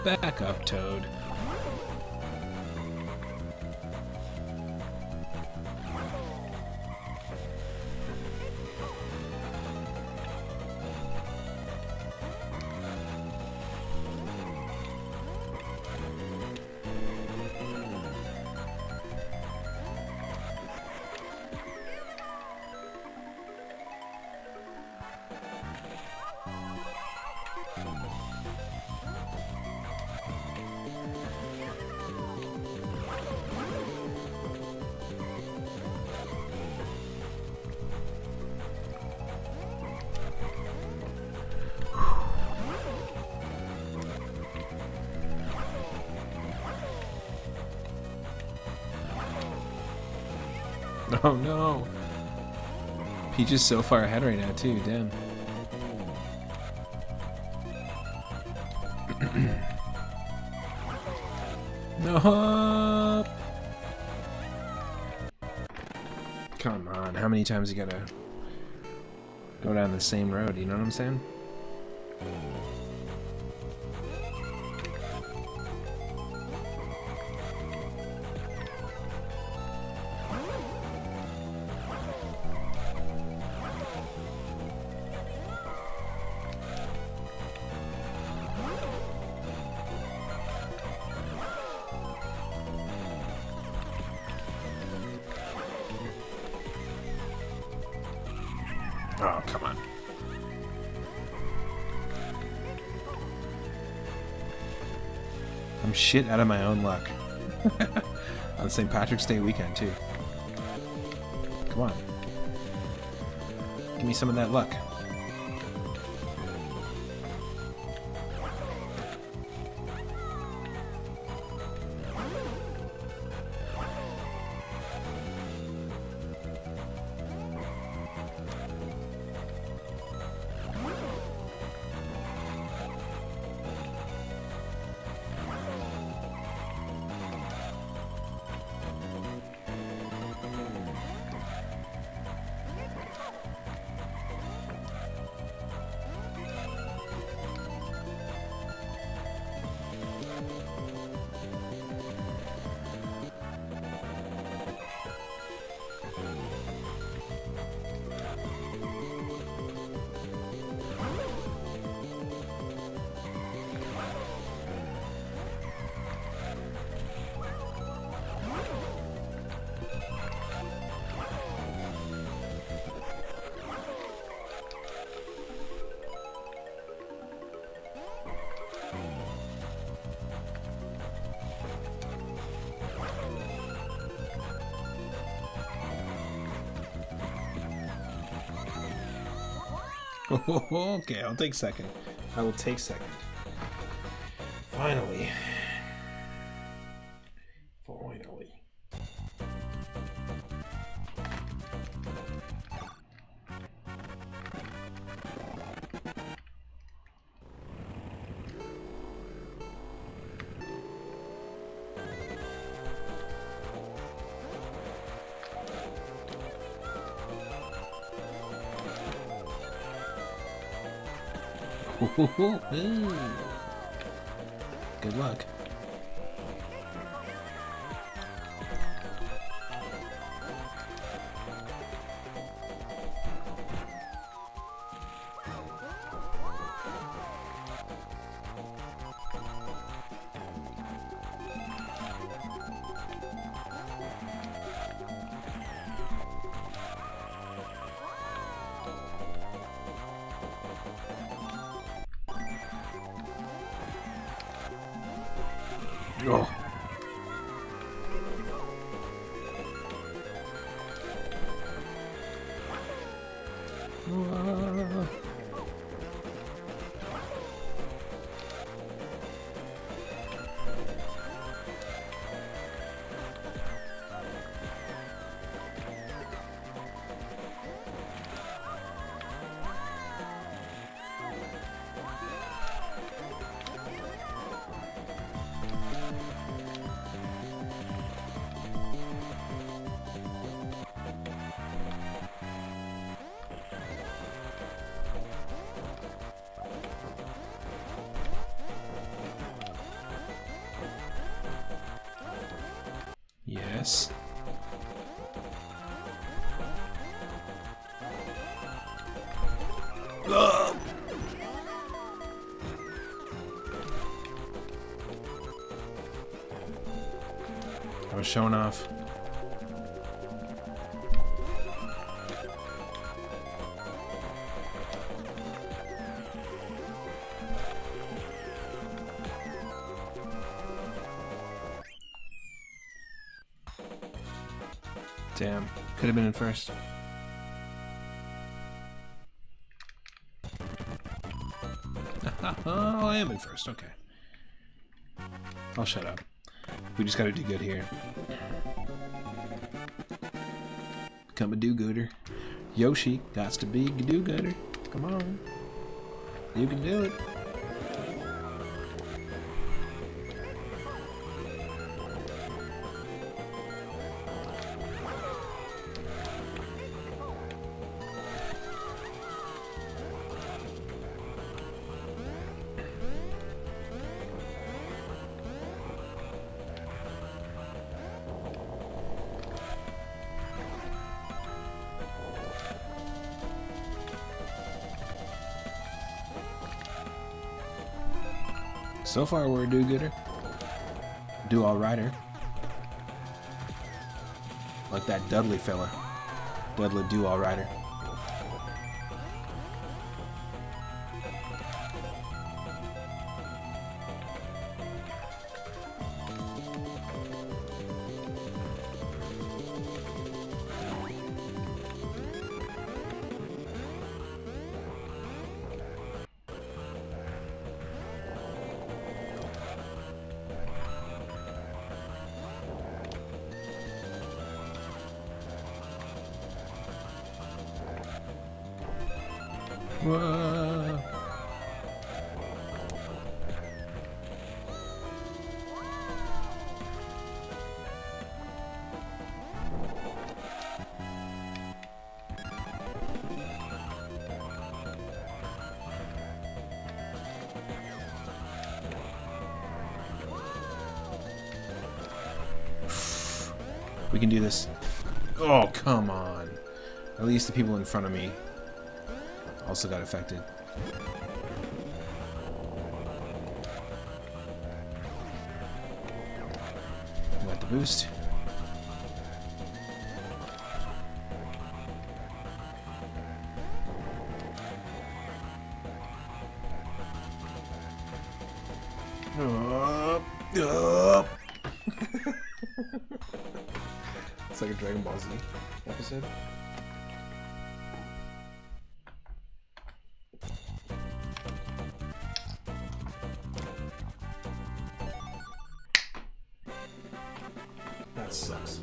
Back up, Toad. Oh no! Peach is so far ahead right now too, damn. No! Come on, how many times you gotta go down the same road, you know what I'm saying? Oh, come on. I'm shit out of my own luck. On St. Patrick's Day weekend, too. Come on. Give me some of that luck. Okay, I'll take second. I will take second. Finally. Finally. Good luck. Oh. Yes. Ugh. I was showing off. Damn. Could have been in first. Oh, I am in first. Okay. I'll shut up. We just gotta do good here. Become a do-gooder. Yoshi gots to be a do-gooder. Come on. You can do it. So far, we're a do-gooder. Do-all-righter. Like that Dudley fella. Dudley do-all-righter. Whoa. We can do this. Oh, come on. At least the people in front of me also got affected. Got the boost. Up. It's like a Dragon Ball Z episode. That sucks.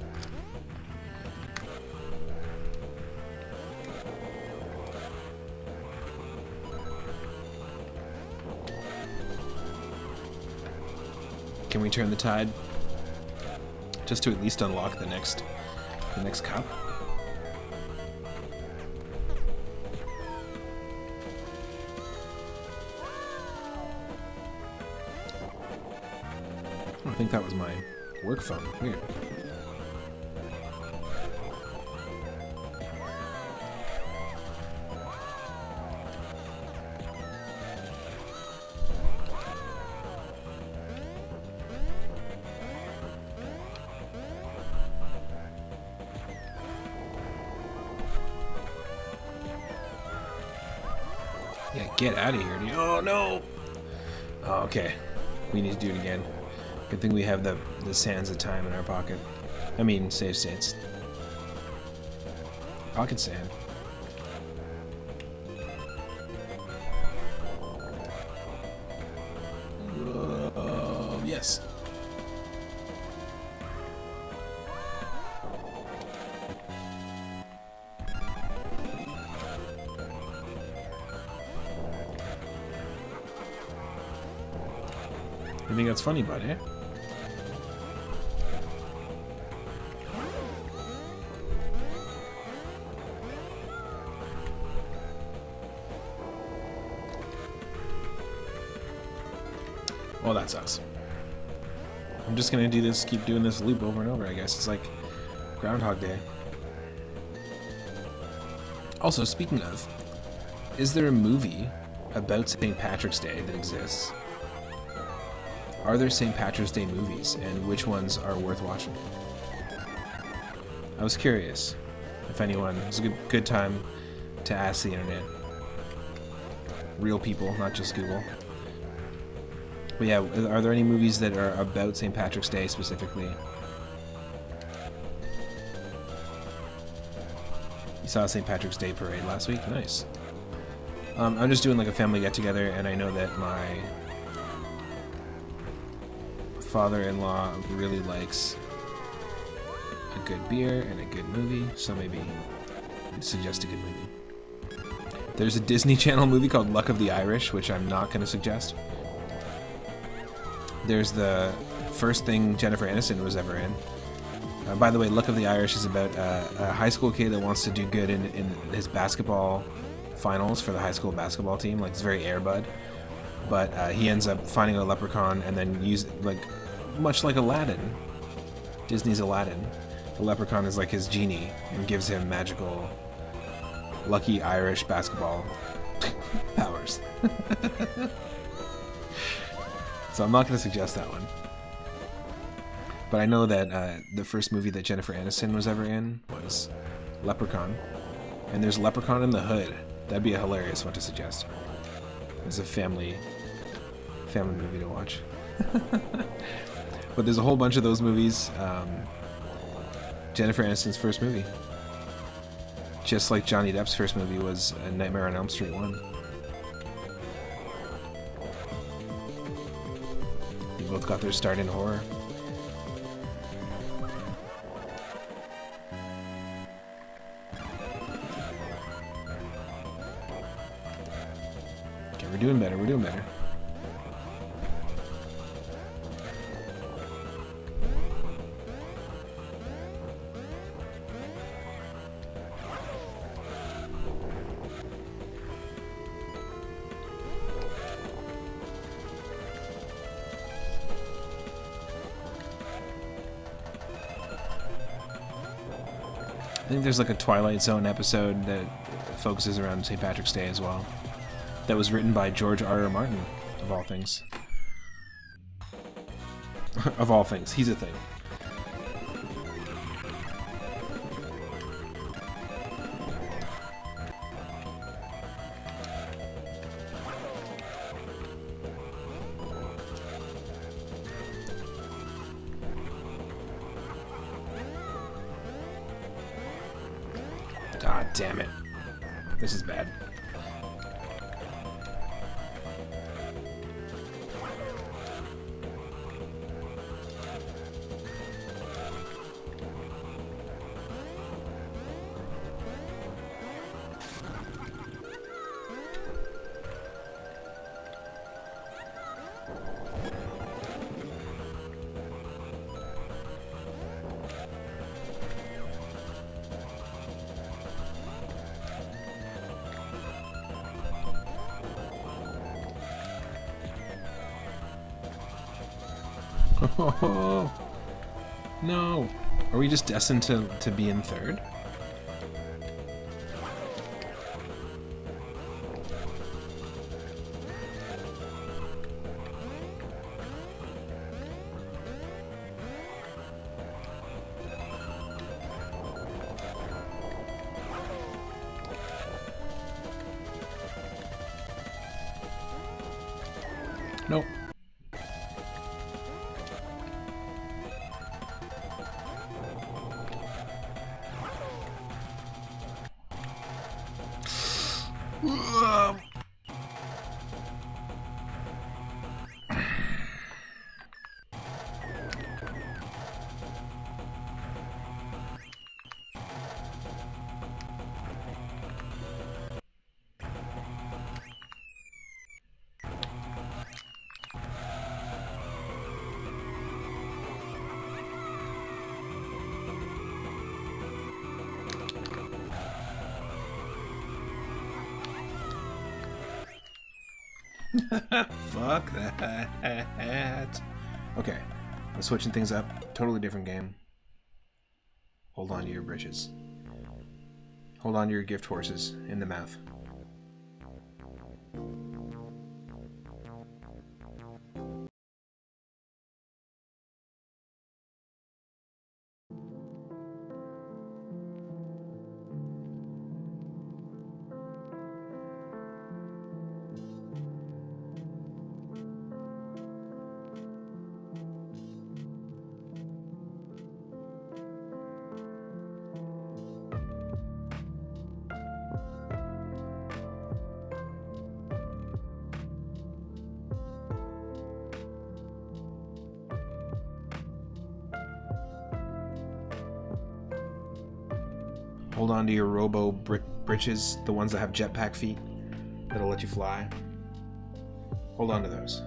Can we turn the tide? Just to at least unlock the next cup? I think that was my work phone. Weird. Yeah, get out of here, dude. Oh, no! Oh, okay. We need to do it again. Good thing we have the sands of time in our pocket. I mean, save states. Pocket sand. Yes. You think that's funny, bud, eh? Well, that sucks. I'm just gonna do this, keep doing this loop over and over, I guess. It's like Groundhog Day. Also, speaking of, is there a movie about St. Patrick's Day that exists? Are there St. Patrick's Day movies, and which ones are worth watching? I was curious if anyone. It was a good time to ask the internet. Real people, not just Google. But yeah, are there any movies that are about St. Patrick's Day specifically? saw St. Patrick's Day parade last week. Nice. I'm just doing like a family get-together, and I know that my father-in-law really likes a good beer and a good movie, so maybe suggest a good movie. There's a Disney Channel movie called Luck of the Irish, which I'm not going to suggest. There's the first thing Jennifer Aniston was ever in. By the way, Luck of the Irish is about a high school kid that wants to do good in his basketball finals for the high school basketball team. Like, it's very Air Bud. But he ends up finding a leprechaun and then much like Aladdin. Disney's Aladdin. The leprechaun is like his genie and gives him magical, lucky Irish basketball powers. So I'm not going to suggest that one. But I know that the first movie that Jennifer Aniston was ever in was Leprechaun. And there's Leprechaun in the Hood. That'd be a hilarious one to suggest. It's a family movie to watch. But there's a whole bunch of those movies. Jennifer Aniston's first movie, just like Johnny Depp's first movie, was A Nightmare on Elm Street 1. They both got their start in horror. Okay, we're doing better, we're doing better. I think there's like a Twilight Zone episode that focuses around St. Patrick's Day as well. That was written by George R.R. Martin, of all things. Of all things. He's a thing. Ah, damn it. This is bad. Oh, no. Are we just destined to be in third? Nope. Fuck that. Okay, I'm switching things up. Totally different game. Hold on to your britches. Hold on to your gift horses in the mouth. hold on to your robo britches, the ones that have jetpack feet that'll let you fly. Hold on to those.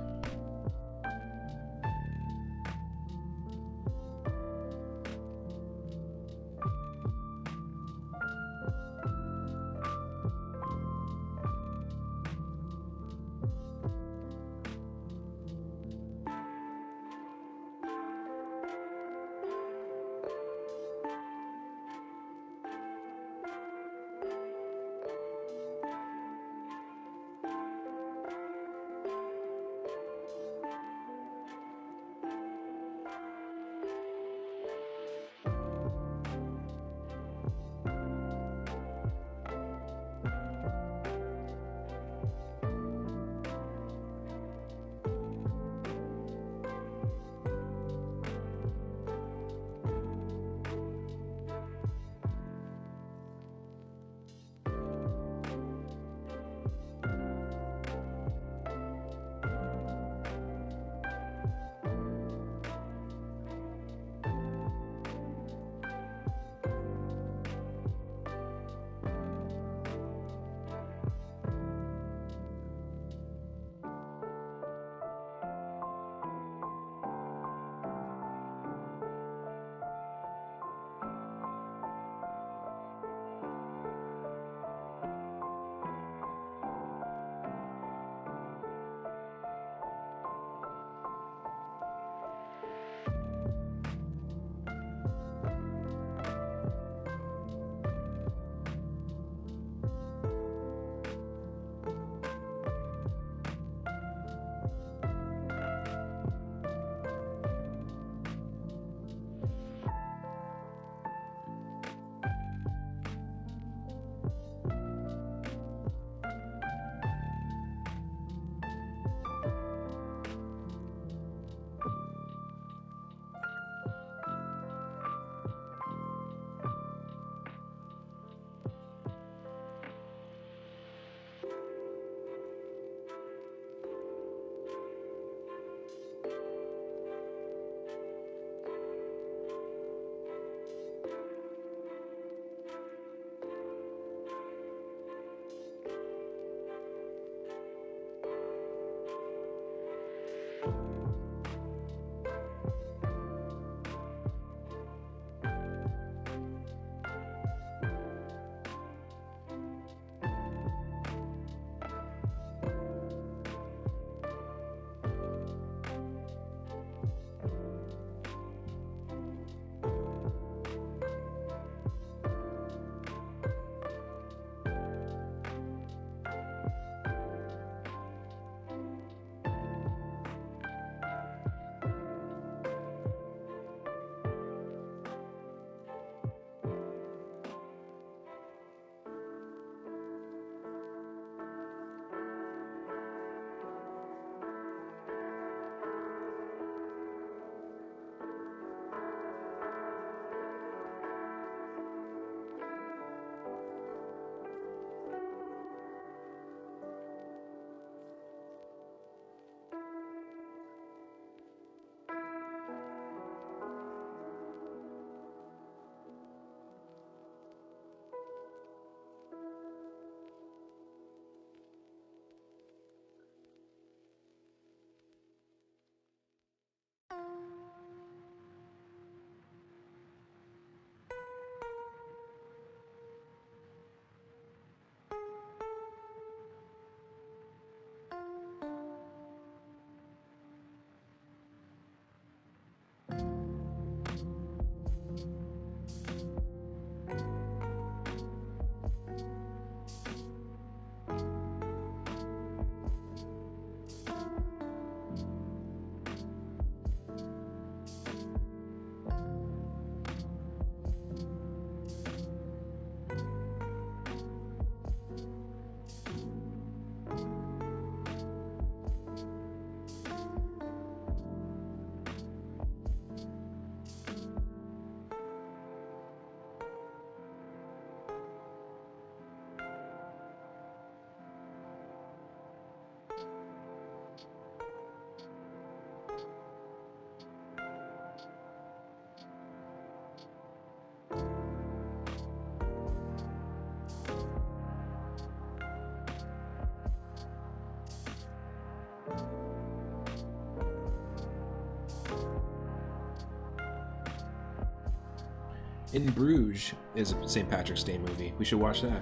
In Bruges is a St. Patrick's Day movie. We should watch that.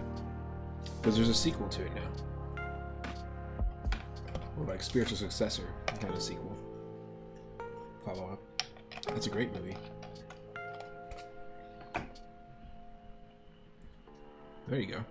Because there's a sequel to it now. Or like spiritual successor, kind of sequel. Follow up. That's a great movie. There you go.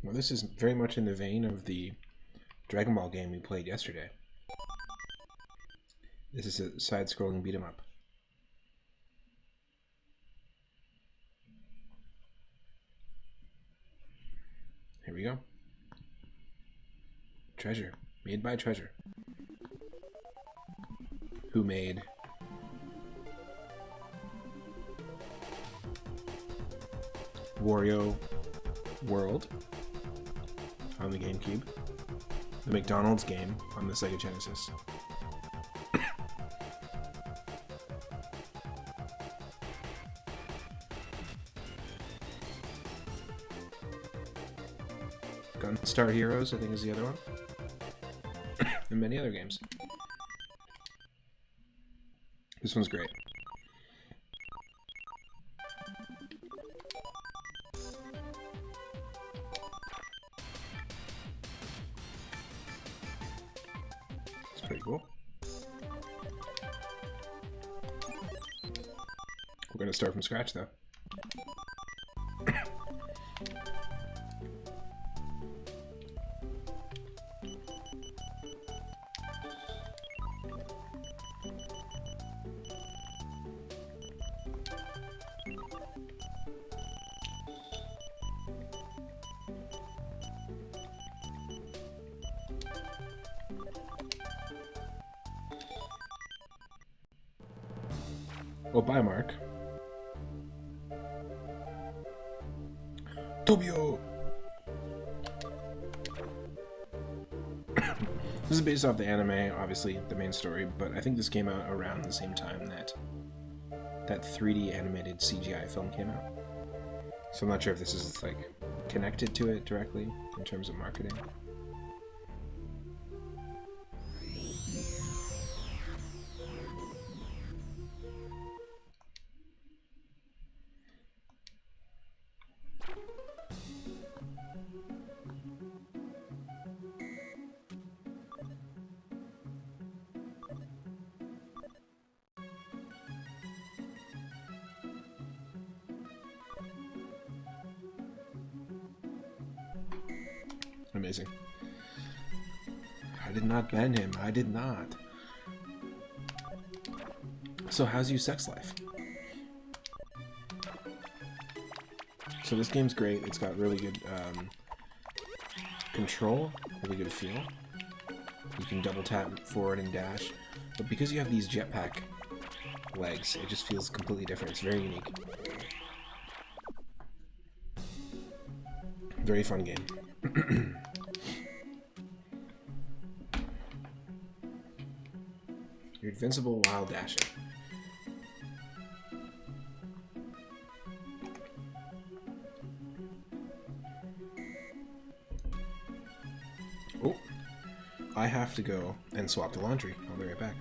Well, this is very much in the vein of the Dragon Ball game we played yesterday. This is a side-scrolling beat-em-up. Here we go. Treasure. Made by Treasure. Who made Wario World on the GameCube, the McDonald's game on the Sega Genesis. Gunstar Heroes, I think, is the other one. And many other games. This one's great. It's pretty cool. We're going to start from scratch, though. Well, bye, Mark. Tobio! This is based off the anime, obviously, the main story, but I think this came out around the same time that that 3D animated CGI film came out. So I'm not sure if this is, like, connected to it directly in terms of marketing. Amazing. I did not ban him. I did not. So how's your sex life? So this game's great. It's got really good control, really good feel. You can double tap forward and dash, but because you have these jetpack legs, it just feels completely different. It's very unique. Very fun game. You're invincible while dashing. Oh, I have to go and swap the laundry. I'll be right back.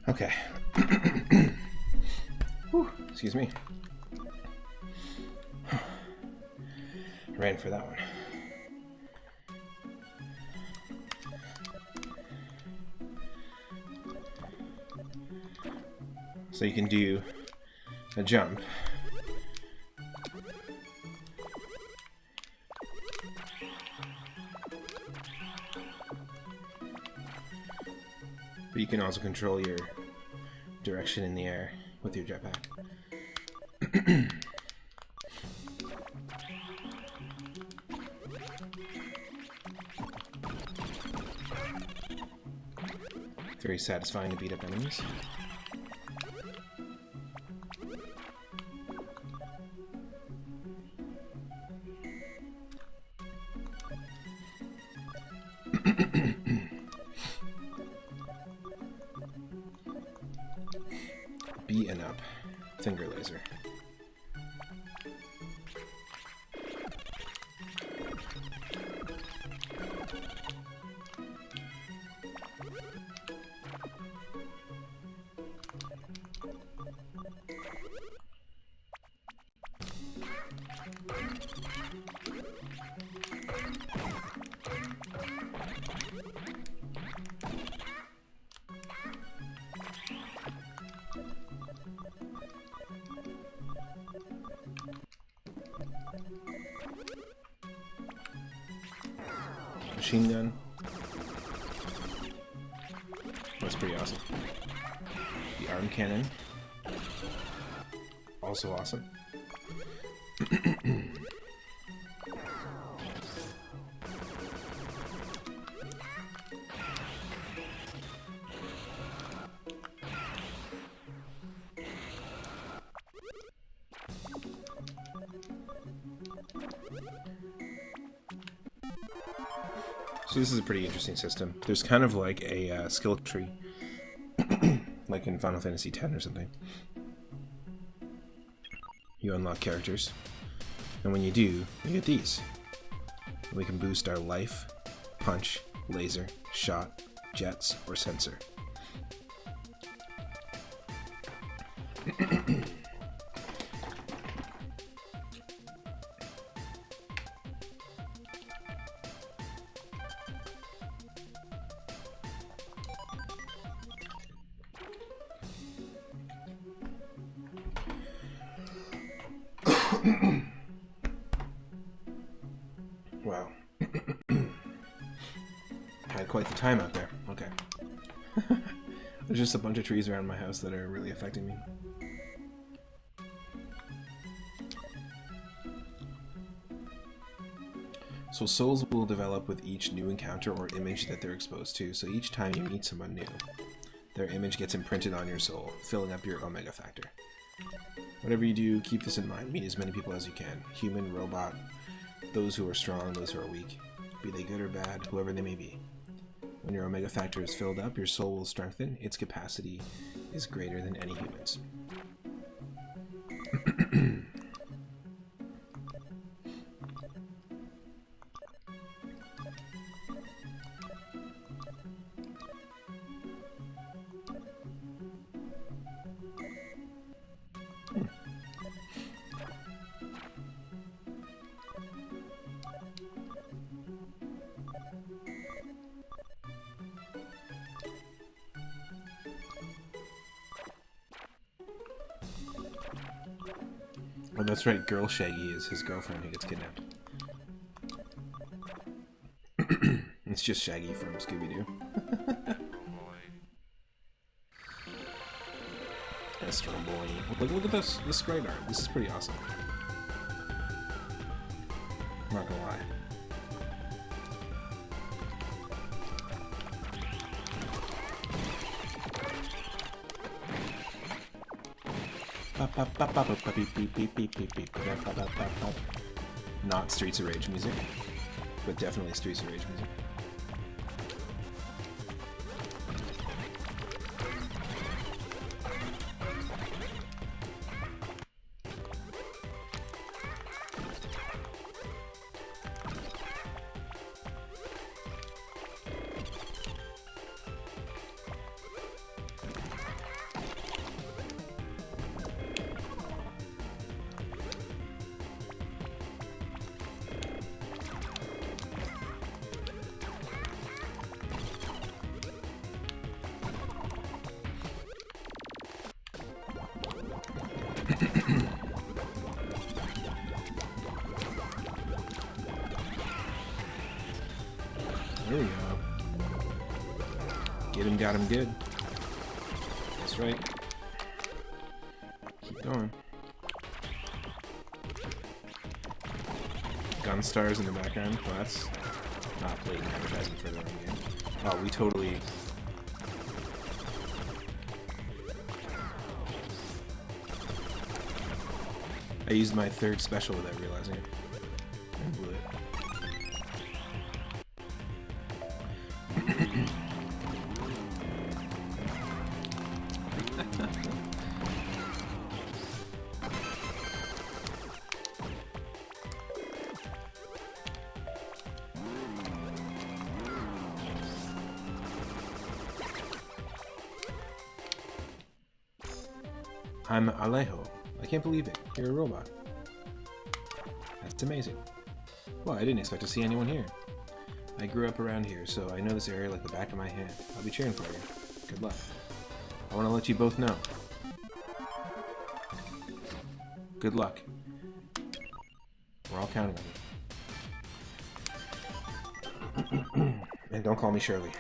Okay. Whew, excuse me. Ran for that one. So you can do a jump. But you can also control your direction in the air with your jetpack. Very satisfying to beat up enemies. Beaten up finger laser. Machine gun. That's pretty awesome. The arm cannon. Also awesome. So this is a pretty interesting system. There's kind of like a skill tree, like in Final Fantasy X or something. You unlock characters, and when you do, you get these. We can boost our life, punch, laser, shot, jets, or sensor. Wow. Had quite the time out there. Okay. There's just a bunch of trees around my house that are really affecting me. So souls will develop with each new encounter or image that they're exposed to. So each time you meet someone new, their image gets imprinted on your soul, filling up your omega factor. Whatever you do, keep this in mind. Meet as many people as you can. Human, robot, those who are strong, those who are weak. Be they good or bad, whoever they may be. When your omega factor is filled up, your soul will strengthen. Its capacity is greater than any human's. Oh, that's right, Girl Shaggy is his girlfriend who gets kidnapped. It's just Shaggy from Scooby-Doo. Astro Boy. Look at this sprite art. This is pretty awesome. I'm not gonna lie. Not Streets of Rage music, but definitely Streets of Rage music. There we go. Get him, got him good. That's right. Keep going. Gun stars in the background. Well, that's not blatant advertising for the run game. Oh, we totally... I used my third special without realizing it. And blew it. I'm Alejo. I can't believe it. You're a robot. That's amazing. Well, I didn't expect to see anyone here. I grew up around here, so I know this area like the back of my hand. I'll be cheering for you. Good luck. I want to let you both know. Good luck. We're all counting on you. And don't call me Shirley.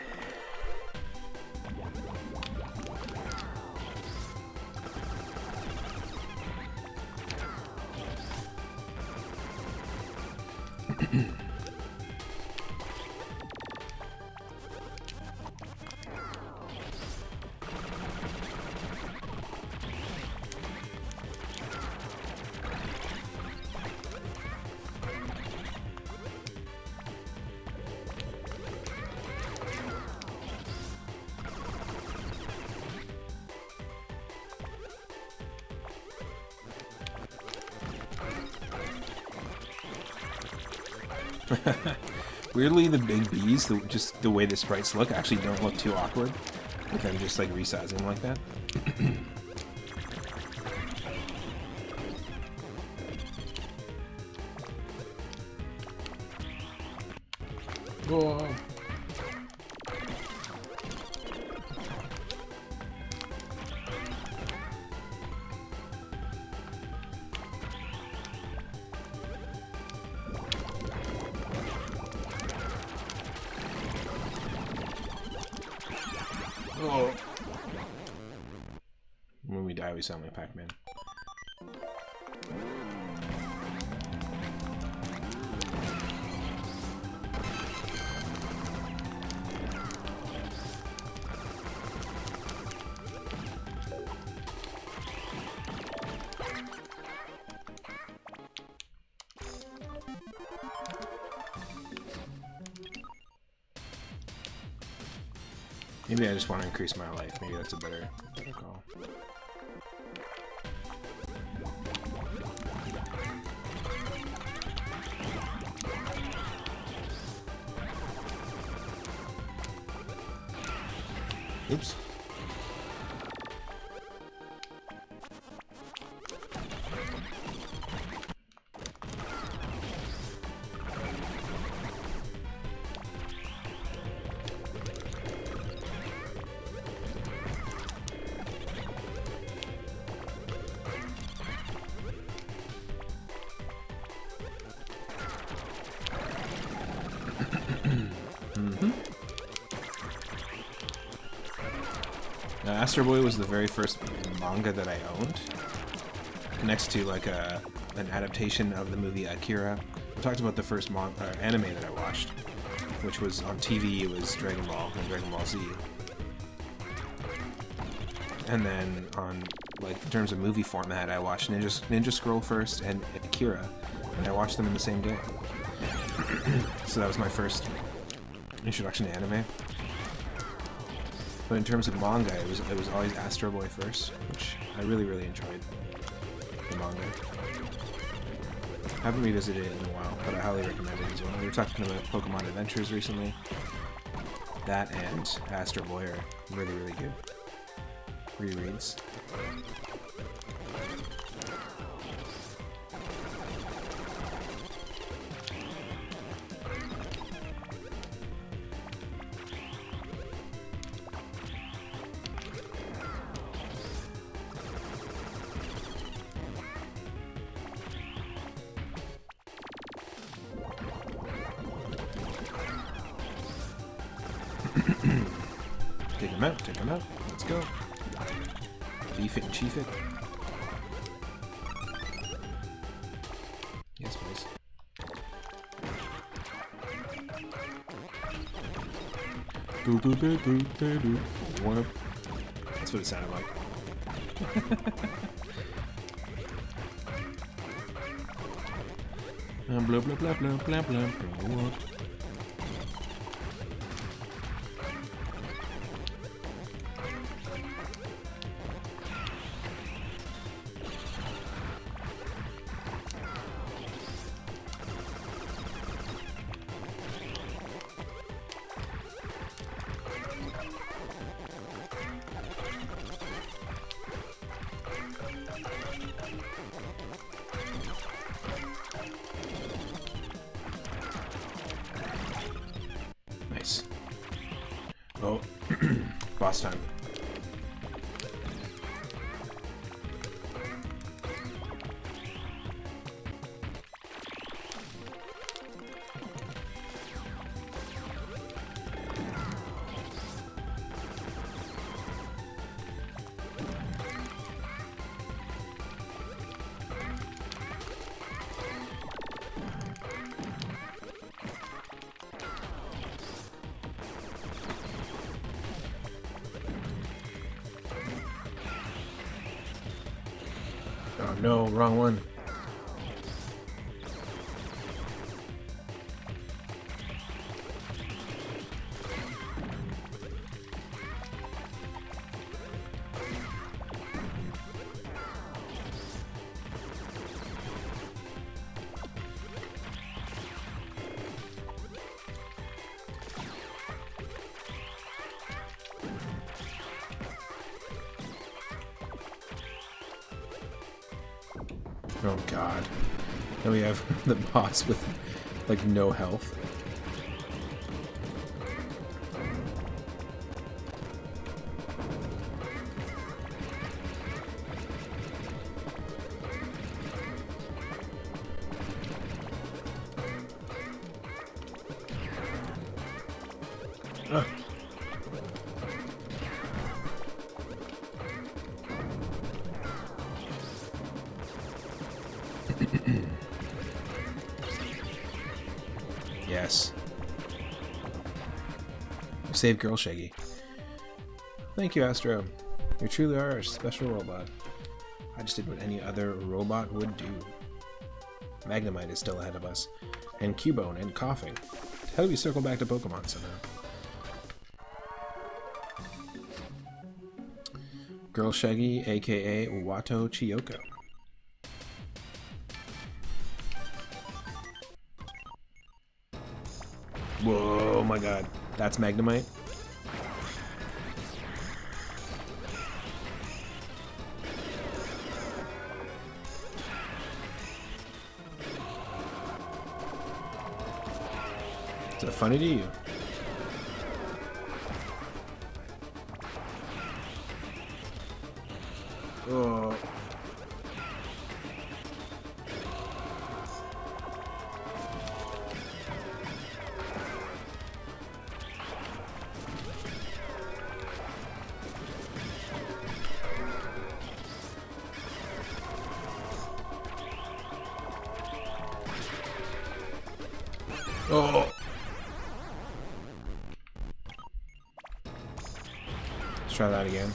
Weirdly, the big bees, just the way the sprites look, actually don't look too awkward with them just like resizing them like that. Whoa. Oh. When we die, we sound like Pac-Man. Maybe I just want to increase my life. Maybe that's a better call. Oops. Astro Boy was the very first manga that I owned, next to like an adaptation of the movie Akira. I talked about the first anime that I watched, which was on TV. It was Dragon Ball and Dragon Ball Z. And then on, like, in terms of movie format, I watched Ninja Scroll first and Akira, and I watched them in the same day. So that was my first introduction to anime. But in terms of manga, it was always Astro Boy first, which I really enjoyed the manga. I haven't revisited it in a while, but I highly recommend it as well. We were talking about Pokemon Adventures recently. That and Astro Boy are really good rereads. Take him out, take him out. Let's go. Beef it and chief it. Yes, please. That's what it sounded like. Blah blah blah blah blah blah blah. Nice. Oh, boss time. Oh no, wrong one. Oh god. Then we have the boss with like no health. Ugh. Yes. You saved Girl Shaggy. Thank you, Astro. You truly are a special robot. I just did what any other robot would do. Magnemite is still ahead of us. And Cubone and Coughing. How do we circle back to Pokemon somehow? Girl Shaggy, aka Wato Chiyoko. Whoa, my god. That's Magnemite? Is that funny to you? Oh. Oh. Let's try that again.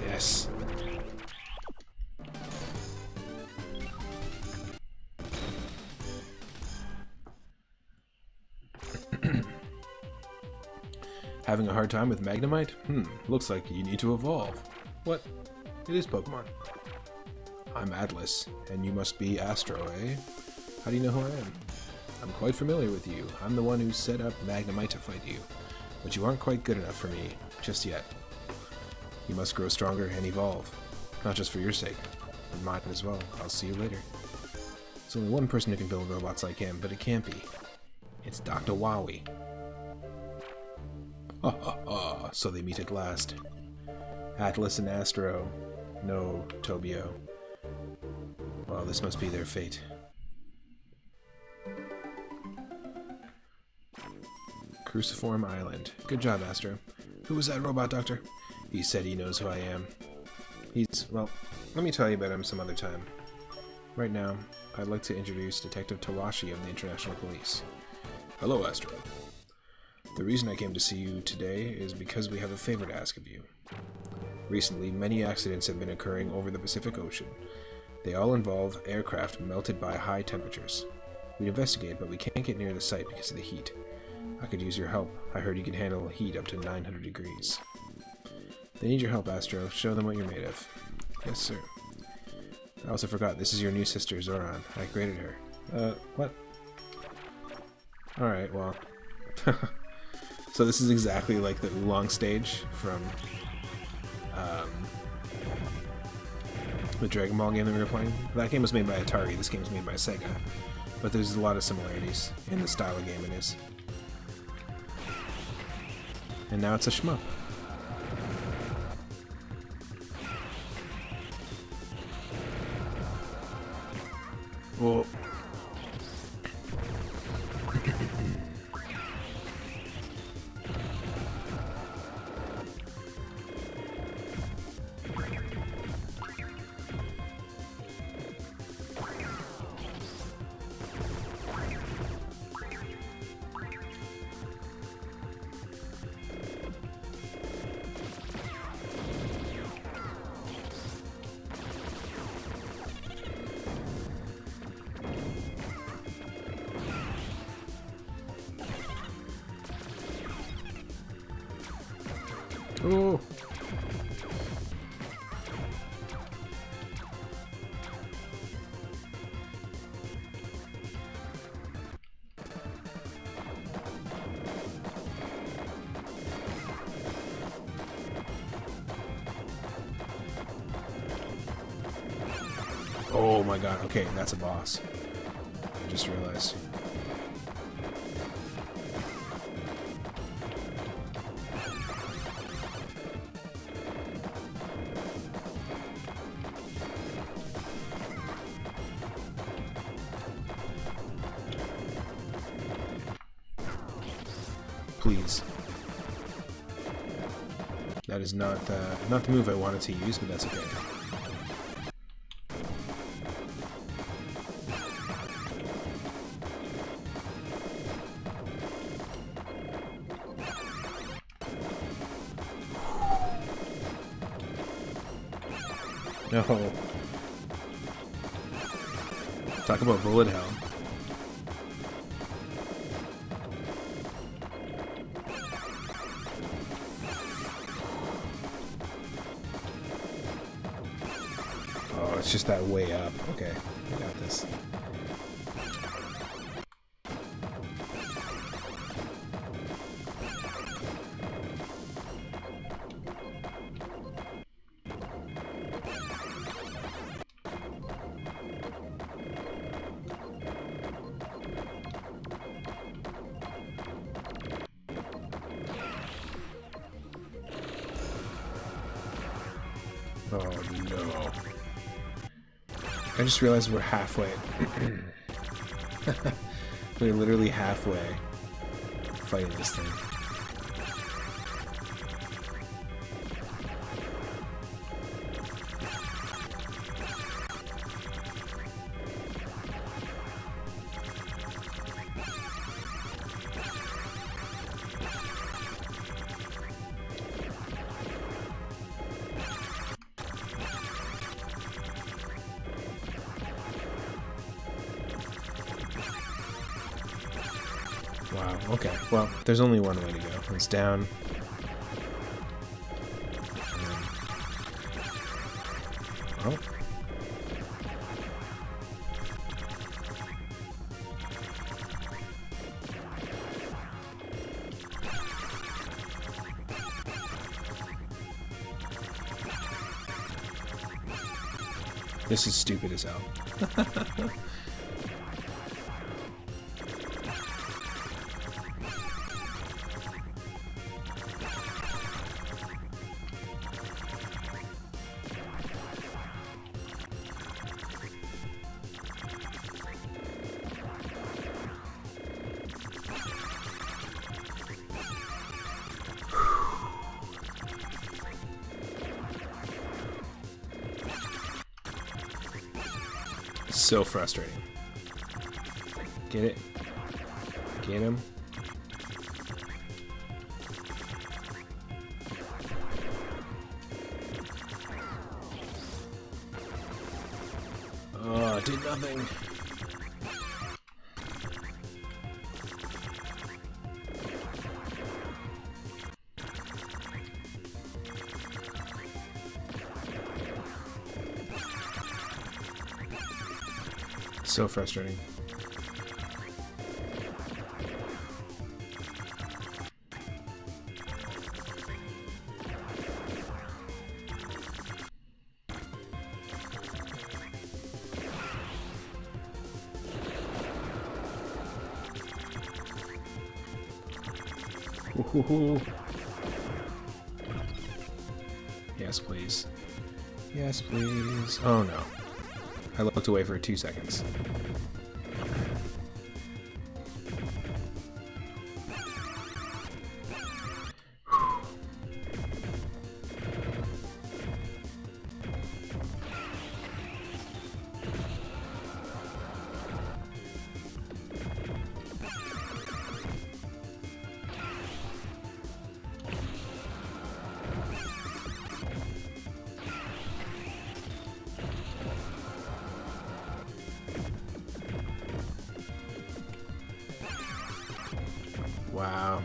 Yes. Having a hard time with Magnemite? Looks like you need to evolve. What? It is Pokemon. I'm Atlas, and you must be Astro, eh? How do you know who I am? I'm quite familiar with you. I'm the one who set up Magnemite to fight you. But you aren't quite good enough for me, just yet. You must grow stronger and evolve. Not just for your sake, but mine as well. I'll see you later. There's only one person who can build robots like him, but it can't be. It's Dr. Wowie. Ha ha ha, so they meet at last. Atlas and Astro. No, Tobio. Well, this must be their fate. Cruciform Island. Good job, Astro. Who was that robot, Doctor? He said he knows who I am. Well, let me tell you about him some other time. Right now, I'd like to introduce Detective Tawashi of the International Police. Hello, Astro. The reason I came to see you today is because we have a favor to ask of you. Recently, many accidents have been occurring over the Pacific Ocean. They all involve aircraft melted by high temperatures. We'd investigate, but we can't get near the site because of the heat. I could use your help. I heard you can handle heat up to 900 degrees. They need your help, Astro. Show them what you're made of. Yes, sir. I also forgot, this is your new sister, Zoran. I created her. What? Alright, well. So this is exactly like the Oolong stage from the Dragon Ball game that we were playing. That game was made by Atari, this game was made by Sega. But there's a lot of similarities in the style of game it is. And now it's a shmup. Whoa. Oh. Oh my god, okay, that's a boss. I just realized. Please. That is not the move I wanted to use, but that's okay. No. Talk about bullet hell. Oh, it's just that way up. Okay, I got this. Oh no. I just realized we're halfway. We're literally halfway fighting this thing. Wow, okay. Well, there's only one way to go. It's down. Oh. This is stupid as hell. So frustrating. Get it? Get him? Oh, did nothing. So frustrating. Ooh. Yes, please. Yes, please. Oh no. I looked away for 2 seconds. Wow.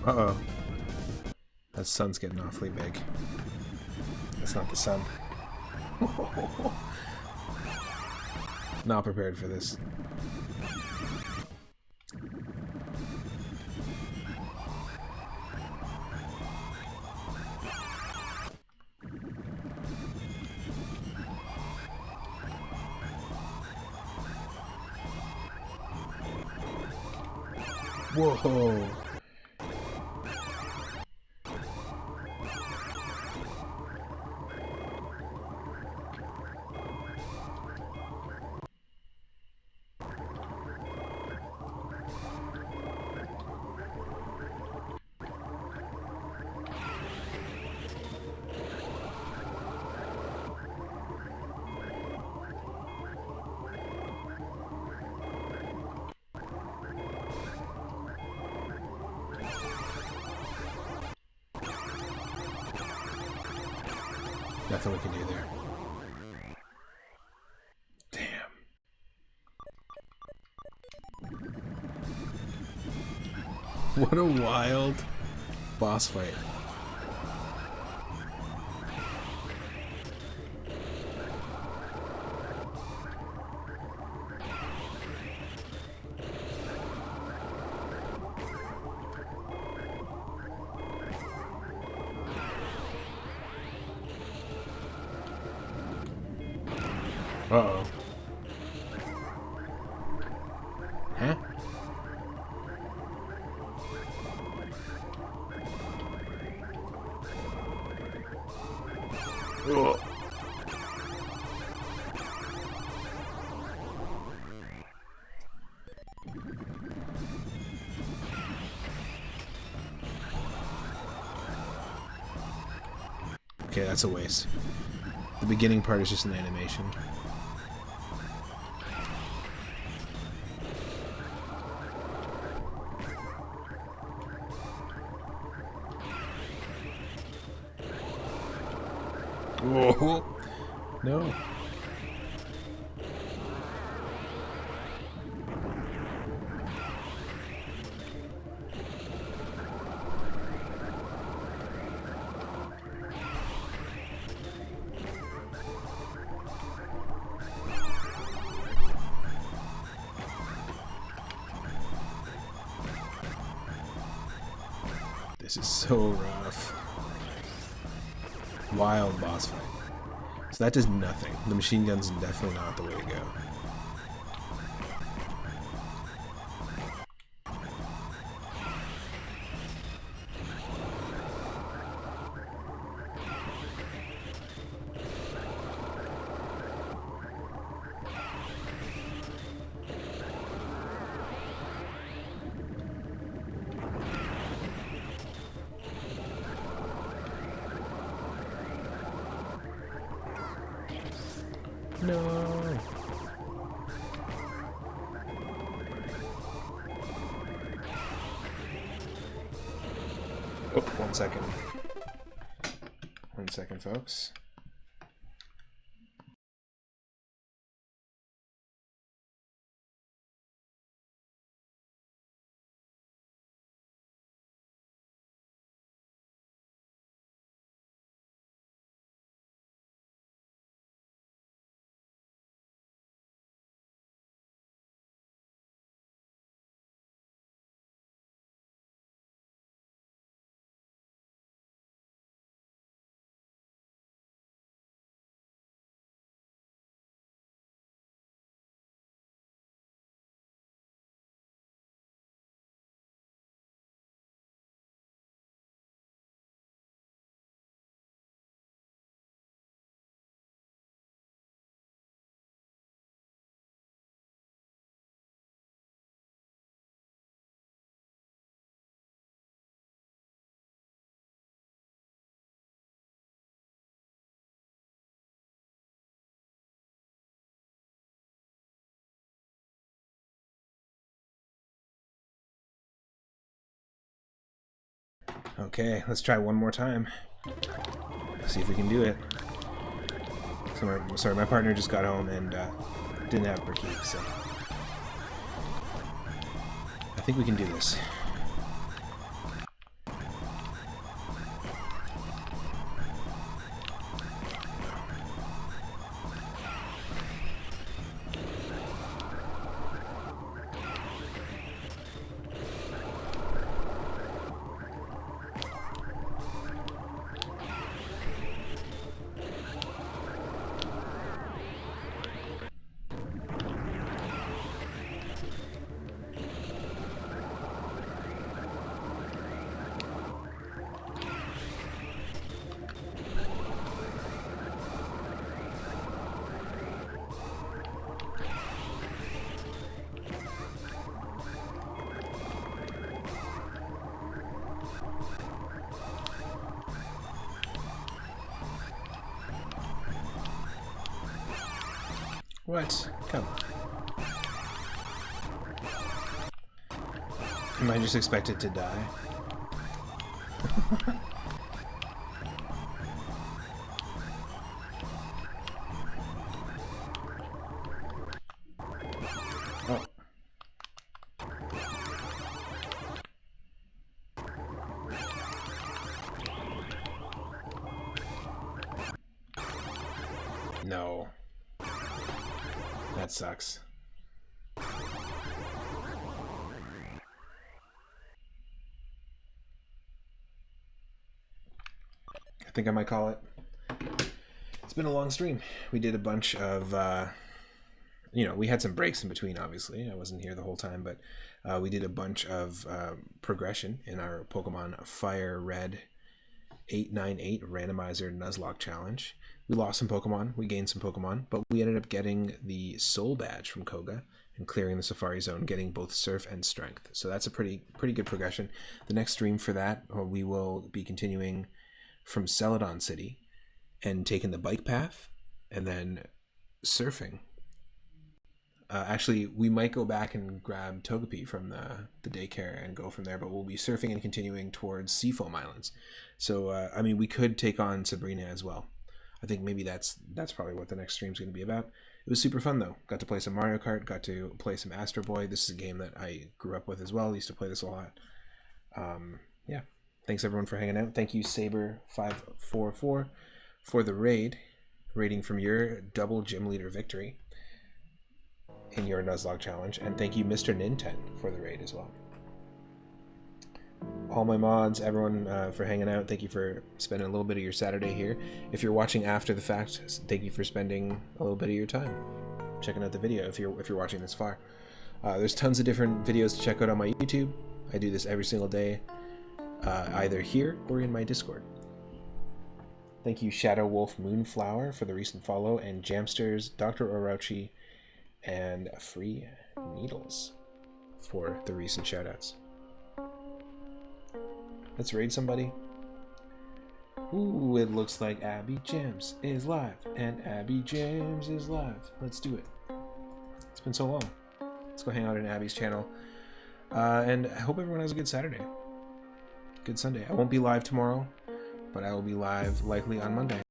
Uh-oh. That sun's getting awfully big. That's not the sun. Not prepared for this. Whoa. Nothing we can do there. Damn. What a wild boss fight. Uh-oh. Huh? Ugh. Okay, that's a waste. The beginning part is just an animation. Whoa. No. This is so rough. Wild boss fight. So that does nothing. The machine gun's definitely not the way to go. No. Oh, 1 second. 1 second, folks. Okay, let's try one more time. See if we can do it. Sorry, my partner just got home and didn't have her key, so I think we can do this. What? Come on. Am I just expected to die? Oh. No. That sucks. I think I might call it. It's been a long stream. We did a bunch of, we had some breaks in between, obviously. I wasn't here the whole time, but we did a bunch of progression in our Pokemon Fire Red 898 Randomizer Nuzlocke Challenge. We lost some Pokemon, we gained some Pokemon, but we ended up getting the Soul Badge from Koga and clearing the Safari Zone, getting both Surf and Strength. So that's a pretty good progression. The next stream for that, we will be continuing from Celadon City and taking the bike path and then surfing. Actually, we might go back and grab Togepi from the daycare and go from there, but we'll be surfing and continuing towards Seafoam Islands. So, I mean, we could take on Sabrina as well. I think maybe that's probably what the next stream's going to be about. It was super fun, though. Got to play some Mario Kart, got to play some Astro Boy. This is a game that I grew up with as well. I used to play this a lot. Yeah. Thanks, everyone, for hanging out. Thank you, Saber544, for the raiding from your double gym leader victory in your Nuzlocke challenge. And thank you, Mr. Ninten, for the raid as well. all my mods, everyone for hanging out. Thank you for spending a little bit of your Saturday here. If you're watching after the fact, thank you for spending a little bit of your time checking out the video if you're watching this far. There's tons of different videos to check out on my YouTube. I do this every single day, either here or in my Discord. Thank you Shadow Wolf Moonflower for the recent follow, and Jamsters, Dr. Orochi, and Free Needles for the recent shoutouts. Let's raid somebody. Ooh, it looks like Abby Jams is live, and Abby Jams is live. Let's do it. It's been so long. Let's go hang out in Abby's channel. And I hope everyone has a good Saturday. Good Sunday. I won't be live tomorrow, but I will be live likely on Monday.